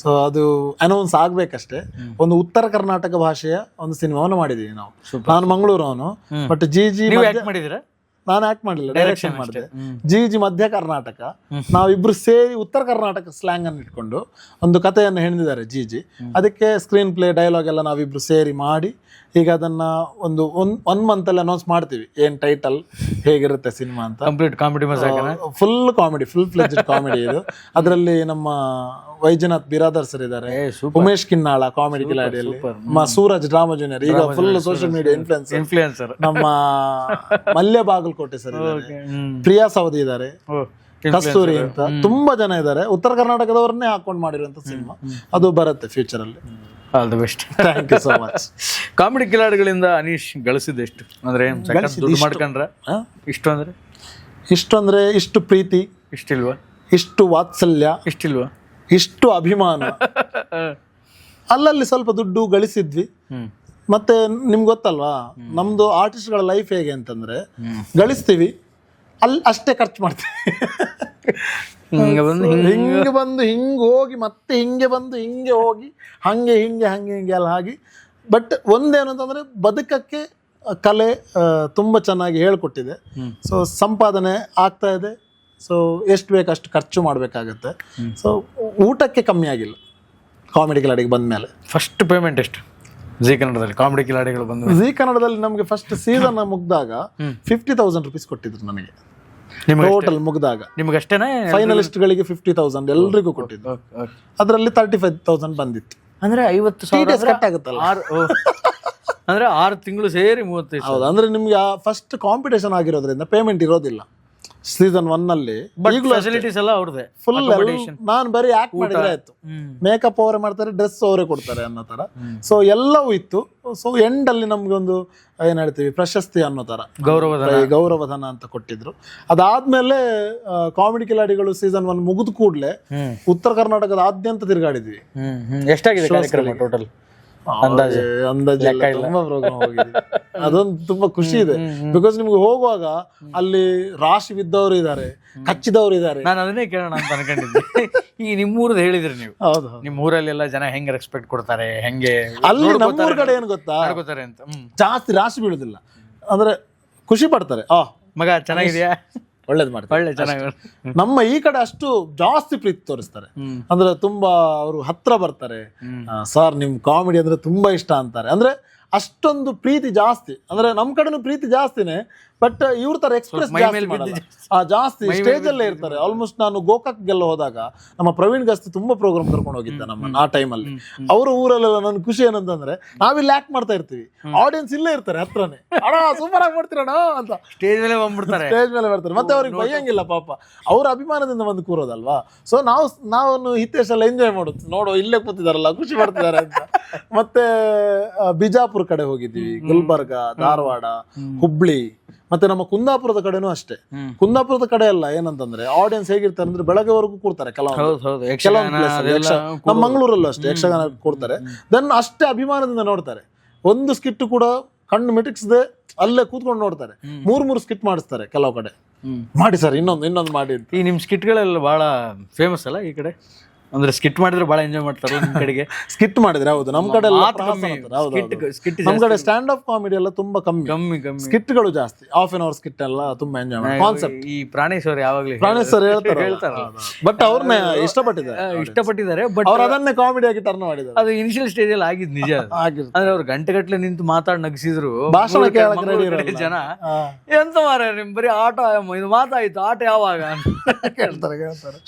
ಸೊ ಅದು ಅನೌನ್ಸ್ ಆಗ್ಬೇಕಷ್ಟೇ. ಒಂದು ಉತ್ತರ ಕರ್ನಾಟಕ ಭಾಷೆಯ ಒಂದು ಸಿನಿಮಾವನ್ನು ಮಾಡಿದೀವಿ ನಾವು. ನಾನು ಮಂಗಳೂರವನು, ಬಟ್ ಜಿ ಮಾಡಿದ್ರೆ ನಾನು ಆಕ್ಟ್ ಮಾಡಲಿಲ್ಲ, ಡೈರೆಕ್ಷನ್ ಮಾಡಿದೆ. ಜಿ ಮಧ್ಯ ಕರ್ನಾಟಕ. ನಾವಿಬ್ರು ಸೇರಿ ಉತ್ತರ ಕರ್ನಾಟಕ ಸ್ಲ್ಯಾಂಗ್ ಅನ್ನು ಇಟ್ಕೊಂಡು ಒಂದು ಕಥೆಯನ್ನು ಹೆಣೆದಿದ್ದಾರೆ ಜಿ. ಅದಕ್ಕೆ ಸ್ಕ್ರೀನ್ ಪ್ಲೇ ಡೈಲಾಗ್ ಎಲ್ಲ ನಾವಿಬ್ರು ಸೇರಿ ಮಾಡಿ ಈಗ ಅದನ್ನ ಒಂದು 1 ಮಂತ್ ಅಲ್ಲಿ ಅನೌನ್ಸ್ ಮಾಡ್ತೀವಿ. ಏನ್ ಟೈಟಲ್, ಹೇಗಿರುತ್ತೆ ಸಿನಿಮಾ ಅಂತ. Complete comedy, full comedy, full fledged comedy ಇದು. ಅದರಲ್ಲಿ ನಮ್ಮ ವೈಜನಾಥ್ ಬಿರಾದರ್ ಸರ್ ಇದ್ದಾರೆ, ಉಮೇಶ್ ಕಿನ್ನಾಳ ಕಾಮಿಡಿ ಕಿಲಾಡಿಯಲ್ಲಿ, ಸೂರಜ್ ಡ್ರಾಮಾ ಜೂನಿಯರ್ ಈಗ ಫುಲ್ ಸೋಷಿಯಲ್ ಮೀಡಿಯಾ ಇನ್ಫ್ಲುಯೆನ್ಸರ್, ನಮ್ಮ ಮಲ್ಯ ಬಾಗಲಕೋಟೆ ಸರ್ ಇದ್ದಾರೆ, ಪ್ರಿಯಾ ಸವದಿ ಇದ್ದಾರೆ, ಕಸ್ತೂರಿ ಅಂತ ತುಂಬಾ ಜನ ಇದ್ದಾರೆ. ಉತ್ತರ ಕರ್ನಾಟಕದವರನ್ನೇ ಹಾಕೊಂಡು ಮಾಡಿರುವಂತ ಸಿನಿಮಾ. ಅದು ಬರುತ್ತೆ ಫ್ಯೂಚರ್ ಅಲ್ಲಿ. All the best. Thank you so much. Comedy ಕಿಲಾಡಿಗಳಿಂದ ಅನೀಶ್ ಗಳಿಸಿದೆಷ್ಟು? ಅಂದ್ರೆ ದುಡ್ಡು ಮಾಡ್ಕೊಂಡ್ರೆ ಇಷ್ಟು ಅಂದ್ರೆ ಇಷ್ಟು ಪ್ರೀತಿ ಇಷ್ಟಿಲ್ವಾ, ಇಷ್ಟು ವಾತ್ಸಲ್ಯ ಇಷ್ಟಿಲ್ವಾ, ಇಷ್ಟು ಅಭಿಮಾನ. ಅಲ್ಲಲ್ಲಿ ಸ್ವಲ್ಪ ದುಡ್ಡು ಗಳಿಸಿದ್ವಿ. ಮತ್ತೆ ನಿಮ್ಗೆ ಗೊತ್ತಲ್ವಾ ನಮ್ದು ಆರ್ಟಿಸ್ಟ್ಗಳ ಲೈಫ್ ಹೇಗೆ ಅಂತಂದ್ರೆ, ಗಳಿಸ್ತೀವಿ ಅಲ್ಲಿ ಅಷ್ಟೇ ಖರ್ಚು ಮಾಡ್ತೀವಿ. ಹಿಂಗೆ ಬಂದು ಹಿಂಗೆ ಹೋಗಿ ಮತ್ತೆ ಹಿಂಗೆ ಬಂದು ಹಿಂಗೆ ಹೋಗಿ ಹಂಗೆ ಎಲ್ಲ ಆಗಿ. ಬಟ್ ಒಂದೇನು ಅಂತಂದ್ರೆ ಬದುಕಕ್ಕೆ ಕಲೆ ತುಂಬ ಚೆನ್ನಾಗಿ ಹೇಳ್ಕೊಟ್ಟಿದೆ. ಸೊ ಸಂಪಾದನೆ ಆಗ್ತಾ ಇದೆ. ಸೊ ಎಷ್ಟು ಬೇಕಷ್ಟು ಖರ್ಚು ಮಾಡಬೇಕಾಗತ್ತೆ. ಸೊ ಊಟಕ್ಕೆ ಕಮ್ಮಿ ಆಗಿಲ್ಲ ಕಾಮಿಡಿ ಕಿಲಾಡಿಗೆ ಬಂದ್ಮೇಲೆ. ಫಸ್ಟ್ ಪೇಮೆಂಟ್ ಎಷ್ಟು ಜಿ ಕನ್ನಡದಲ್ಲಿ ಕಾಮಿಡಿ ಕಿಲಾಡಿಗಳು ಬಂದ? ಜಿ ಕನ್ನಡದಲ್ಲಿ ನಮಗೆ ಫಸ್ಟ್ ಸೀಸನ್ ಮುಗ್ದಾಗ 50,000 ರೂಪೀಸ್ ಕೊಟ್ಟಿದ್ರು ನನಗೆ. ಟೋಟಲ್ ಮುಗ್ದಾಗ ನಿಮ್ಗೆ ಅಷ್ಟೇನಾ? ಫೈನಲಿಸ್ಟ್ ಗಳಿಗೆ 50,000 ಎಲ್ರಿಗೂ ಕೊಟ್ಟಿದ್ದು. ಅದರಲ್ಲಿ 35,000 ಬಂದಿತ್ತು. ಅಂದ್ರೆ 50,000 ಕಟ್ ಆಗುತ್ತಲ್ಲ. ಅಂದ್ರೆ 6 ತಿಂಗಳು ಸೇರಿ 35,000. ಹೌದು. ಅಂದ್ರೆ ನಿಮ್ಗೆ ಫಸ್ಟ್ ಕಾಂಪಿಟೇಷನ್ ಆಗಿರೋದ್ರಿಂದ ಪೇಮೆಂಟ್ ಇರೋದಿಲ್ಲ. ಸೀಸನ್ 1 ಅಲ್ಲಿ ಫೆಸಿಲಿಟೀಸ್ ಎಲ್ಲ ಅವ್ರದೇ ಫುಲ್. ನಾನು ಬರೀ ಆಕ್ಟ್ ಮಾಡಿದ್ರೆ ಆಯ್ತು, ಮೇಕಪ್ ಅವರೇ ಮಾಡ್ತಾರೆ, ಡ್ರೆಸ್ ಅವರೇ ಕೊಡ್ತಾರೆ ಅನ್ನೋ ತರ. ಸೊ ಎಲ್ಲವೂ ಇತ್ತು. ಸೊ ಎಂಡ್ ಅಲ್ಲಿ ನಮ್ಗೆ ಒಂದು ಏನ್ ಹೇಳ್ತೀವಿ ಪ್ರಶಸ್ತಿ ಅನ್ನೋ ತರ ಗೌರವಧನ ಅಂತ ಕೊಟ್ಟಿದ್ರು. ಅದಾದ್ಮೇಲೆ ಕಾಮಿಡಿ ಕಿಲಾಡಿಗಳು ಸೀಸನ್ 1 ಮುಗಿದ ಕೂಡಲೇ ಉತ್ತರ ಕರ್ನಾಟಕದ ಆದ್ಯಂತ ತಿರುಗಾಡಿದ್ವಿ. ಎಷ್ಟಾಗಿದೆ ಕಾರ್ಯಕ್ರಮ ಟೋಟಲ್? ಅದೊಂದು ತುಂಬಾ ಖುಷಿ ಇದೆ. ಬಿಕಾಸ್ ನಿಮ್ಗೆ ಹೋಗುವಾಗ ಅಲ್ಲಿ ರಾಶಿ ಬಿದ್ದವರು ಇದ್ದಾರೆ, ಕಚ್ಚಿದವರು ಇದ್ದಾರೆ. ನಾನು ಅದನ್ನೇ ಕೇಳೋಣ ಅಂತ ಅನ್ಕೊಂಡಿದ್ದೆ. ಈ ನಿಮ್ಮೂರದ್ದು ಹೇಳಿದ್ರಿ ನೀವು. ಹೌದು. ನಿಮ್ಮ ಊರಲ್ಲೆಲ್ಲ ಜನ ಹೆಂಗೆ ರೆಸ್ಪೆಕ್ಟ್ ಕೊಡ್ತಾರೆ, ಹೆಂಗೆ ಅಲ್ಲಿ ನಮ್ಮೂರ ಕಡೆ ಏನು ಗೊತ್ತಾ, ಅಂತ ಜಾಸ್ತಿ ರಾಶಿ ಬೀಳುದಿಲ್ಲ. ಅಂದ್ರೆ ಖುಷಿ ಪಡ್ತಾರೆ, ಮಗ ಚೆನ್ನಾಗಿದ್ಯಾ, ಒಳ್ಳೇದು ಮಾಡ್ತಾರೆ, ಒಳ್ಳೆ ಚೆನ್ನಾಗಿ. ನಮ್ಮ ಈ ಕಡೆ ಅಷ್ಟು ಜಾಸ್ತಿ ಪ್ರೀತಿ ತೋರಿಸ್ತಾರೆ. ಅಂದ್ರೆ ತುಂಬಾ ಅವರು ಹತ್ರ ಬರ್ತಾರೆ. ಸರ್ ನಿಮ್ ಕಾಮಿಡಿ ಅಂದ್ರೆ ತುಂಬಾ ಇಷ್ಟ ಅಂತಾರೆ. ಅಂದ್ರೆ ಅಷ್ಟೊಂದು ಪ್ರೀತಿ ಜಾಸ್ತಿ, ಅಂದ್ರೆ ನಮ್ ಕಡೆನೂ ಪ್ರೀತಿ ಜಾಸ್ತಿನೇ, ಬಟ್ ಇವ್ರ ತರ ಎಕ್ಸ್ಪ್ರೆಸ್ ಜಾಸ್ತಿ ಸ್ಟೇಜ್ ಅಲ್ಲೇ ಇರ್ತಾರೆ. ಆಲ್ಮೋಸ್ಟ್ ನಾನು ಗೋಕಾಕ್ಗೆಲ್ಲ ಹೋದಾಗ ನಮ್ಮ ಪ್ರವೀಣ್ ಗಸ್ತಿ ತುಂಬಾ ಪ್ರೋಗ್ರಾಮ್ ಕರ್ಕೊಂಡು ಹೋಗಿದ್ದೆ ನಮ್ಮನ್ನ ಆ ಟೈಮಲ್ಲಿ. ಅವರ ಊರಲ್ಲೆಲ್ಲ ನನ್ ಖುಷಿ ಏನಂತಂದ್ರೆ ನಾವಿಲ್ಲಿ ಆಕ್ಟ್ ಮಾಡ್ತಾ ಇರ್ತೀವಿ, ಆಡಿಯನ್ಸ್ ಇಲ್ಲೇ ಇರ್ತಾರೆ ಹತ್ರನೇ, ಅಣ್ಣ ಸೂಪರ್ ಆಗಿ ಮಾಡ್ತೀರಣ್ಣ ಅಂತ ಸ್ಟೇಜ್ ಮೇಲೆ ಬಂದ್ಬಿಡ್ತಾರೆ, ಸ್ಟೇಜ್ ಮೇಲೆ ಬರ್ತಾರೆ. ಮತ್ತೆ ಅವ್ರಿಗೆ ಬೈಯಂಗಿಲ್ಲ ಪಾಪ, ಅವ್ರ ಅಭಿಮಾನದಿಂದ ಬಂದು ಕೂರೋದಲ್ವಾ. ಸೊ ನಾವು ಹಿತೇಶ್ ಎಲ್ಲ ಎಂಜಾಯ್ ಮಾಡುದು, ನೋಡು ಇಲ್ಲೇ ಕೂತಿದಾರಲ್ಲ ಖುಷಿ ಪಡ್ತಿದ್ದಾರೆ ಅಂತ. ಮತ್ತೆ ಬಿಜಾಪುರ ಕಡೆ ಹೋಗಿದ್ದೀವಿ, ಗುಲ್ಬರ್ಗ, ಧಾರವಾಡ, ಹುಬ್ಳಿ, ಮತ್ತೆ ನಮ್ಮ ಕುಂದಾಪುರದ ಕಡೆನೂ ಅಷ್ಟೇ. ಕುಂದಾಪುರದ ಕಡೆ ಎಲ್ಲ ಏನಂತಂದ್ರೆ ಆಡಿಯನ್ಸ್ ಹೇಗಿರ್ತಾರೆ ಅಂದ್ರೆ ಬೆಳಗ್ಗೆವರೆಗೂ ಕೂರ್ತಾರೆ ನಮ್ಮ ಮಂಗಳೂರಲ್ಲೂ ಅಷ್ಟೇ ಯಕ್ಷಗಾನ ಕೂರ್ತಾರೆ. ದೆನ್ ಅಷ್ಟೇ ಅಭಿಮಾನದಿಂದ ನೋಡ್ತಾರೆ. ಒಂದು ಸ್ಕಿಟ್ ಕೂಡ ಕಣ್ಣು ಮಿಟಿಕ್ಸದೆ ಅಲ್ಲೇ ಕೂತ್ಕೊಂಡು ನೋಡ್ತಾರೆ. 3 ಸ್ಕಿಟ್ ಮಾಡಿಸ್ತಾರೆ ಕೆಲವು ಕಡೆ. ಮಾಡಿ ಸರ್ ಇನ್ನೊಂದು ಮಾಡಿ. ಈ ನಿಮ್ ಸ್ಕಿಟ್ಗಳೆಲ್ಲ ಬಹಳ ಫೇಮಸ್ ಅಲ್ಲ ಈ ಕಡೆ, ಅಂದ್ರೆ ಸ್ಕಿಟ್ ಮಾಡಿದ್ರೆ ಬಹಳ ಎಂಜಾಯ್ ಮಾಡ್ತಾರೆ ನಿಮ್ ಕಡೆಗೆ. ಸ್ಕಿಟ್ ಮಾಡಿದ್ರೆ ಹೌದು, ನಮ್ ಕಡೆ ನಮ್ ಕಡೆ ಸ್ಟ್ಯಾಂಡ್ ಅಪ್ ಕಾಮಿಡಿ ಎಲ್ಲ ತುಂಬಾ ಕಮ್ಮಿ, ಸ್ಕಿಟ್ಗಳು ಜಾಸ್ತಿ. ಹಾಫ್ ಅನ್ ಅವರ್ ಸ್ಕಿಟ್ ಎಲ್ಲ ತುಂಬಾ ಎಂಜಾಯ್ ಮಾಡಿ. ಕಾನ್ಸೆಪ್ಟ್ ಈ ಪ್ರಾಣೇಶ್ವರ್ ಯಾವಾಗ್ಲೂ ಪ್ರಾಣೇಶ್ವರ್ ಹೇಳ್ತಾರೆ, ಬಟ್ ಅವ್ರನ್ನ ಇಷ್ಟಪಟ್ಟಿದ್ದಾರೆ, ಬಟ್ ಅವ್ರು ಅದನ್ನೇ ಕಾಮಿಡಿ ಆಗಿ ಟರ್ನ್ ಮಾಡಿದ್ದಾರೆ. ಅದು ಇನಿಷಿಯಲ್ ಸ್ಟೇಜ್ ಅಲ್ಲಿ ಆಗಿದ್ ನಿಜ. ಅಂದ್ರೆ ಅವ್ರು ಗಂಟೆಗಟ್ಲೆ ನಿಂತು ಮಾತಾಡಿ ನಗಿಸಿದ್ರು, ಭಾಷಣ ಕೇಳಕ್ಕೆ ರೆಡಿ ಇರಲ್ಲ ಜನ. ಎಂತ ಮಾರ ನಿಮ್ ಬರೀ ಆಟ, ಇದು ಮಾತಾಯ್ತು, ಆಟ ಯಾವಾಗ ಅಂತ ಕೇಳ್ತಾರೆ.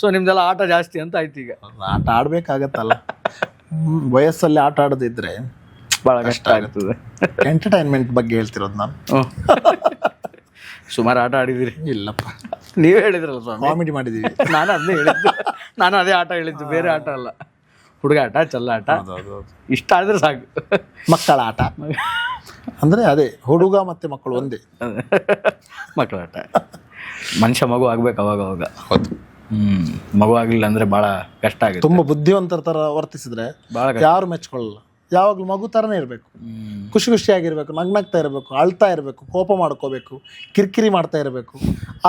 ಸೊ ನಿಮ್ದೆಲ್ಲ ಆಟ ಜಾಸ್ತಿ ಅಂತ ಆಯ್ತು. ಈಗ ಆಟ ಆಡ್ಬೇಕಾಗತ್ತಲ್ಲ, ವಯಸ್ಸಲ್ಲಿ ಆಟ ಆಡದಿದ್ರೆ ಬಹಳ ಕಷ್ಟ ಆಗ್ತದೆ. ಎಂಟರ್ಟೈನ್ಮೆಂಟ್ ಬಗ್ಗೆ ಹೇಳ್ತಿರೋದು ನಾನು. ಸುಮಾರು ಆಟ ಆಡಿದಿರಿ? ಇಲ್ಲಪ್ಪ, ನೀವೇ ಹೇಳಿದ್ರಲ್ಲ ಸ್ವಾಮಿ, ಕಾಮಿಡಿ ಮಾಡಿದೀವಿ. ನಾನು ಅದೇ ಆಟ ಹೇಳಿದ್ದು, ಬೇರೆ ಆಟ ಅಲ್ಲ. ಹುಡುಗಾಟ, ಚೆಲ್ಲಾಟ ಇಷ್ಟ ಆದ್ರೆ ಸಾಕು. ಮಕ್ಕಳ ಆಟ ಅಂದ್ರೆ ಅದೇ, ಹುಡುಗ ಮತ್ತೆ ಮಕ್ಕಳು ಒಂದೇ. ಮಕ್ಕಳ ಆಟ. ಮನುಷ್ಯ ಮಗು ಆಗ್ಬೇಕು ಅವಾಗ. ಹೌದು. ಮಗು ಆಗ್ಲಿಲ್ಲ ಅಂದ್ರೆ ಬಹಳ ಕಷ್ಟ ಆಗುತ್ತೆ. ತುಂಬಾ ಬುದ್ಧಿವಂತರ ತರ ವರ್ತಿಸಿದ್ರೆ ಯಾರು ಮೆಚ್ಕೊಳ್ಳಲ್ಲ. ಯಾವಾಗ್ಲೂ ಮಗು ತರನೇ ಇರ್ಬೇಕು, ಖುಷಿಯಾಗಿರ್ಬೇಕು, ನಗ್ನಗ್ತಾ ಇರಬೇಕು, ಅಳ್ತಾ ಇರಬೇಕು, ಕೋಪ ಮಾಡ್ಕೋಬೇಕು, ಕಿರಿಕಿರಿ ಮಾಡ್ತಾ ಇರಬೇಕು.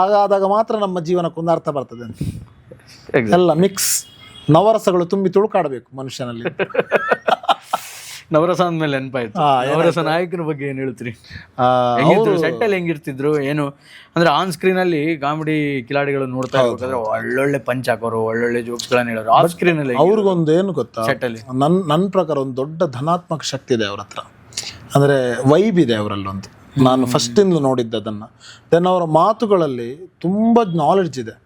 ಆಗಾದಾಗ ಮಾತ್ರ ನಮ್ಮ ಜೀವನಕ್ಕೊಂದು ಅರ್ಥ ಬರ್ತದೆ ಅಂತ. ಎಲ್ಲ ಮಿಕ್ಸ್ ನವರಸಗಳು ತುಂಬಿ ತುಳುಕಾಡಬೇಕು ಮನುಷ್ಯನಲ್ಲಿ. ನವರಸ ಅಂದ್ಮೇಲೆ ನೆನಪಾಯ್ತು, ನವರಸ ನಾಯಕನ ಬಗ್ಗೆ ಏನ್ ಹೇಳ್ತೀರಿ? ಸೆಟ್ ಅಲ್ಲಿ ಹೆಂಗಿರ್ತಿದ್ರು ಏನು ಅಂದ್ರೆ, ಆನ್ ಸ್ಕ್ರೀನ್ ಅಲ್ಲಿ ಕಾಮಿಡಿ ಕಿಲಾಡಿಗಳು ನೋಡ್ತಾ ಇರ್ಬೇಕಾದ್ರೆ ಒಳ್ಳೊಳ್ಳೆ ಪಂಚ್ ಹಾಕೋರು, ಒಳ್ಳೊಳ್ಳೆ ಜೋಕ್ಸ್ ಗಳನ್ನ ಹೇಳೋರು. ಆನ್ ಸ್ಕ್ರೀನ್ ಅಲ್ಲಿ ಅವ್ರಿಗೊಂದು ಏನು ಗೊತ್ತಾ, ಸೆಟ್ ಅಲ್ಲಿ ನನ್ನ ಪ್ರಕಾರ ಒಂದು ದೊಡ್ಡ ಧನಾತ್ಮಕ ಶಕ್ತಿ ಇದೆ ಅವ್ರ ಹತ್ರ. ಅಂದ್ರೆ ವೈಬ್ ಇದೆ ಅವರಲ್ಲೊಂದು. ನಾನು ಫಸ್ಟ್ ಇಂದಲೂ ನೋಡಿದ್ದೆ ಅದನ್ನ. ದೆನ್ ಅವರ ಮಾತುಗಳಲ್ಲಿ ತುಂಬಾ ನಾಲೆಡ್ಜ್ ಇದೆ.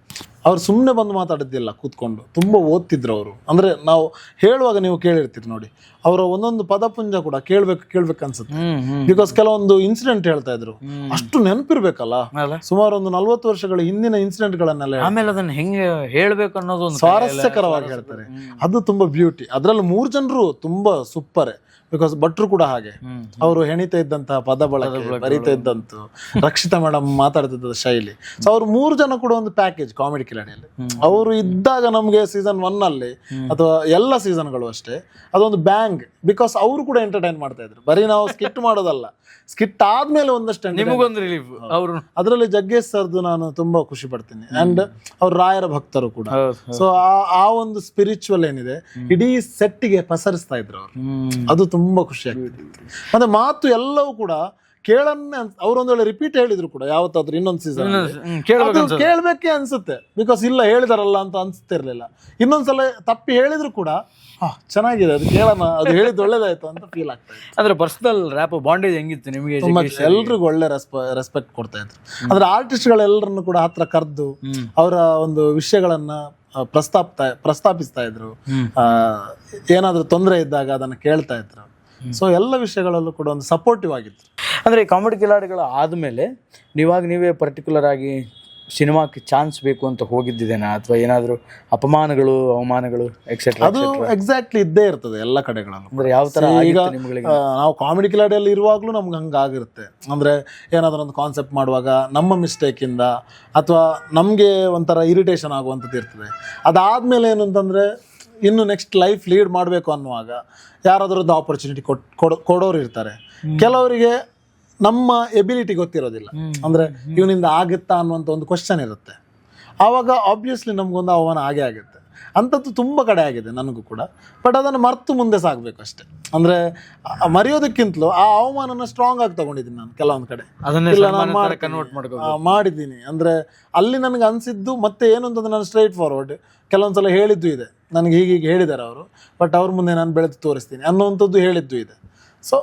ಅವ್ರು ಸುಮ್ಮನೆ ಬಂದು ಮಾತಾಡಿದ್ದಿಲ್ಲ, ಕೂತ್ಕೊಂಡು ತುಂಬಾ ಓದ್ತಿದ್ರು ಅವರು. ಅಂದ್ರೆ ನಾವು ಹೇಳುವಾಗ ನೀವು ಕೇಳಿರ್ತೀರಿ ನೋಡಿ, ಅವರ ಒಂದೊಂದು ಪದಪುಂಜ ಕೂಡ ಕೇಳ್ಬೇಕು ಅನ್ಸುತ್ತೆ. ಬಿಕಾಸ್ ಕೆಲವೊಂದು ಇನ್ಸಿಡೆಂಟ್ ಹೇಳ್ತಾ ಇದ್ರು, ಅಷ್ಟು ನೆನಪಿರ್ಬೇಕಲ್ಲ. ಸುಮಾರು ಒಂದು 40 ವರ್ಷಗಳ ಹಿಂದಿನ ಇನ್ಸಿಡೆಂಟ್ ಗಳನ್ನೆಲ್ಲ ಆಮೇಲೆ ಅದನ್ನ ಹೆಂಗೆ ಹೇಳ್ಬೇಕು ಅನ್ನೋದು ಸ್ವಾರಸ್ಯಕರವಾಗಿ ಹೇಳ್ತಾರೆ. ಅದು ತುಂಬಾ ಬ್ಯೂಟಿ. ಅದ್ರಲ್ಲಿ 3 ಜನರು ತುಂಬಾ ಸೂಪರ್. ಬಿಕಾಸ್ ಭಟ್ರು ಕೂಡ ಹಾಗೆ, ಅವರು ಹೆಣಿತಾ ಇದ್ದಂತಹ ಪದ ಬಳಕೆ, ಬರಿತಾ ಇದ್ದಂತು, ರಕ್ಷಿತಾ ಮೇಡಮ್ ಮಾತಾಡ್ತಿದ್ದ ಶೈಲಿ. ಸೊ ಅವ್ರು 3 ಜನ ಕೂಡ ಒಂದು ಪ್ಯಾಕೇಜ್ ಕಾಮಿಡಿ ಕಿಲಾಡಿಯಲ್ಲಿ. ಅವರು ಇದ್ದಾಗ ನಮ್ಗೆ ಸೀಸನ್ 1 ಅಲ್ಲಿ ಅಥವಾ ಎಲ್ಲ ಸೀಸನ್ಗಳು ಅಷ್ಟೇ ಅದೊಂದು ಬ್ಯಾಂಗ್. ಬಿಕಾಸ್ ಅವರು ಕೂಡ ಎಂಟರ್ಟೈನ್ ಮಾಡ್ತಾ ಇದ್ರು, ಬರೀ ನಾವು ಸ್ಕಿಟ್ ಮಾಡೋದಲ್ಲ, ಸ್ಕಿಟ್ ಆದ್ಮೇಲೆ ಒಂದಷ್ಟು ನಿಮಗೊಂದು ರಿಲೀಫ್. ಅವರು ಅದರಲ್ಲಿ ಜಗ್ಗೇಶ್ ಸರ್ದು ನಾನು ತುಂಬಾ ಖುಷಿ ಪಡ್ತೀನಿ. ಅಂಡ್ ಅವ್ರು ರಾಯರ ಭಕ್ತರು ಕೂಡ. ಸೊ ಆ ಒಂದು ಸ್ಪಿರಿಚುವಲ್ ಏನಿದೆ ಇಡೀ ಸೆಟ್ಟಿಗೆ ಪಸರಿಸ್ತಾ ಇದ್ರು ಅವರು. ಅದು ತುಂಬಾ ಖುಷಿ ಆಗ್ತಿತ್ತು. ಮತ್ತೆ ಮಾತು ಎಲ್ಲವೂ ಕೂಡ ಅವರೊಂದು ವೇಳೆ ರಿಪೀಟ್ ಹೇಳಿದ್ರು ಕೂಡ ಯಾವತ್ತಾದ್ರೂ ಇನ್ನೊಂದು ಸೀಸನ್ ಕೇಳ್ಬೇಕೆ ಅನ್ಸುತ್ತೆ. ಬಿಕಾಸ್ ಇಲ್ಲ ಹೇಳಿದಾರಲ್ಲ ಅಂತ ಅನ್ಸ್ತಿರ್ಲಿಲ್ಲ. ಇನ್ನೊಂದ್ಸಲ ತಪ್ಪಿ ಹೇಳಿದ್ರು ಕೂಡ ಚೆನ್ನಾಗಿದೆ, ಅದು ಕೇಳೋಣ, ಅದು ಹೇಳಿದ್ದು ಒಳ್ಳೇದಾಯ್ತು ಅಂತ ಫೀಲ್ ಆಗ್ತಾ ಇತ್ತು. ಅಂದ್ರೆ ಪರ್ಸನಲ್ ರ್ಯಾಪ್ ಬಾಂಡೇಜ್ ಹೆಂಗಿತ್ತು ನಿಮಗೆ? ಎಲ್ರಿಗೂ ಒಳ್ಳೆ ರೆಸ್ಪೆಕ್ಟ್ ಕೊಡ್ತಾ ಇದ್ರು. ಅಂದ್ರೆ ಆರ್ಟಿಸ್ಟ್ಗಳೆಲ್ಲರನ್ನು ಕೂಡ ಹತ್ರ ಕರೆದು ಅವರ ಒಂದು ವಿಷಯಗಳನ್ನ ಪ್ರಸ್ತಾಪಿಸ್ತಾ ಇದ್ರು. ಏನಾದ್ರೂ ತೊಂದರೆ ಇದ್ದಾಗ ಅದನ್ನ ಕೇಳ್ತಾ ಇದ್ರು. ಸೊ ಎಲ್ಲ ವಿಷಯಗಳಲ್ಲೂ ಕೂಡ ಒಂದು ಸಪೋರ್ಟಿವ್ ಆಗಿತ್ತು. ಅಂದ್ರೆ ಕಾಮಿಡಿ ಕಿಲಾಡಿಗಳು ಆದ್ಮೇಲೆ ನೀವೇ ಪರ್ಟಿಕ್ಯುಲರ್ ಆಗಿ ಸಿನಿಮಾಕ್ಕೆ ಚಾನ್ಸ್ ಬೇಕು ಅಂತ ಹೋಗಿದ್ದೇನಾ, ಅಥವಾ ಏನಾದ್ರು ಅಪಮಾನಗಳು, ಅವಮಾನಗಳು ಎಕ್ಸೆಟ್ರಾ? ಅದು ಎಕ್ಸಾಕ್ಟ್ಲಿ ಇದ್ದೇ ಇರ್ತದೆ ಎಲ್ಲ ಕಡೆಗಳಲ್ಲೂ. ಅಂದ್ರೆ ಯಾವ ತರ ಈಗ ನಾವು ಕಾಮಿಡಿ ಕಿಲಾಡಿಯಲ್ಲಿ ಇರುವಾಗ್ಲೂ ನಮ್ಗೆ ಹಂಗಾಗಿರುತ್ತೆ. ಅಂದ್ರೆ ಏನಾದ್ರೂ ಒಂದು ಕಾನ್ಸೆಪ್ಟ್ ಮಾಡುವಾಗ ನಮ್ಮ ಮಿಸ್ಟೇಕ್ ಇಂದ ಅಥವಾ ನಮ್ಗೆ ಒಂಥರ ಇರಿಟೇಷನ್ ಆಗುವಂಥದ್ದು ಇರ್ತದೆ. ಅದಾದ್ಮೇಲೆ ಏನು ಅಂತಂದ್ರೆ, ಇನ್ನು ನೆಕ್ಸ್ಟ್ ಲೈಫ್ ಲೀಡ್ ಮಾಡಬೇಕು ಅನ್ನುವಾಗ ಯಾರಾದ್ರದ್ದು ಆಪರ್ಚುನಿಟಿ ಕೊಡೋರು ಇರ್ತಾರೆ. ಕೆಲವರಿಗೆ ನಮ್ಮ ಎಬಿಲಿಟಿ ಗೊತ್ತಿರೋದಿಲ್ಲ, ಅಂದ್ರೆ ಇವನಿಂದ ಆಗುತ್ತಾ ಅನ್ನುವಂಥ ಒಂದು ಕ್ವಶನ್ ಇರುತ್ತೆ. ಆವಾಗ ಆಬ್ವಿಯಸ್ಲಿ ನಮ್ಗೊಂದು ಅವಮಾನ ಆಗುತ್ತೆ. ಅಂಥದ್ದು ತುಂಬ ಕಡೆ ಆಗಿದೆ ನನಗೂ ಕೂಡ. ಬಟ್ ಅದನ್ನು ಮರ್ತು ಮುಂದೆ ಸಾಗಬೇಕು ಅಷ್ಟೇ. ಅಂದರೆ ಮರೆಯೋದಕ್ಕಿಂತಲೂ ಆ ಅವಮಾನನ ಸ್ಟ್ರಾಂಗ್ ಆಗಿ ತಗೊಂಡಿದ್ದೀನಿ ನಾನು ಕೆಲವೊಂದು ಕಡೆ. ಮಾಡಿದ್ದೀನಿ. ಅಂದರೆ ಅಲ್ಲಿ ನನಗೆ ಅನಿಸಿದ್ದು ಮತ್ತೆ ಏನು ಅಂತಂದ್ರೆ, ನಾನು ಸ್ಟ್ರೈಟ್ ಫಾರ್ವರ್ಡ್ ಕೆಲವೊಂದ್ಸಲ ಹೇಳಿದ್ದು ಇದೆ, ನನಗೆ ಹೀಗೆ ಹೇಳಿದ್ದಾರೆ ಅವರು, ಬಟ್ ಅವ್ರ ಮುಂದೆ ನಾನು ಬೆಳೆದು ತೋರಿಸ್ತೀನಿ ಅನ್ನೋವಂಥದ್ದು ಹೇಳಿದ್ದು ಇದೆ. ಸೊ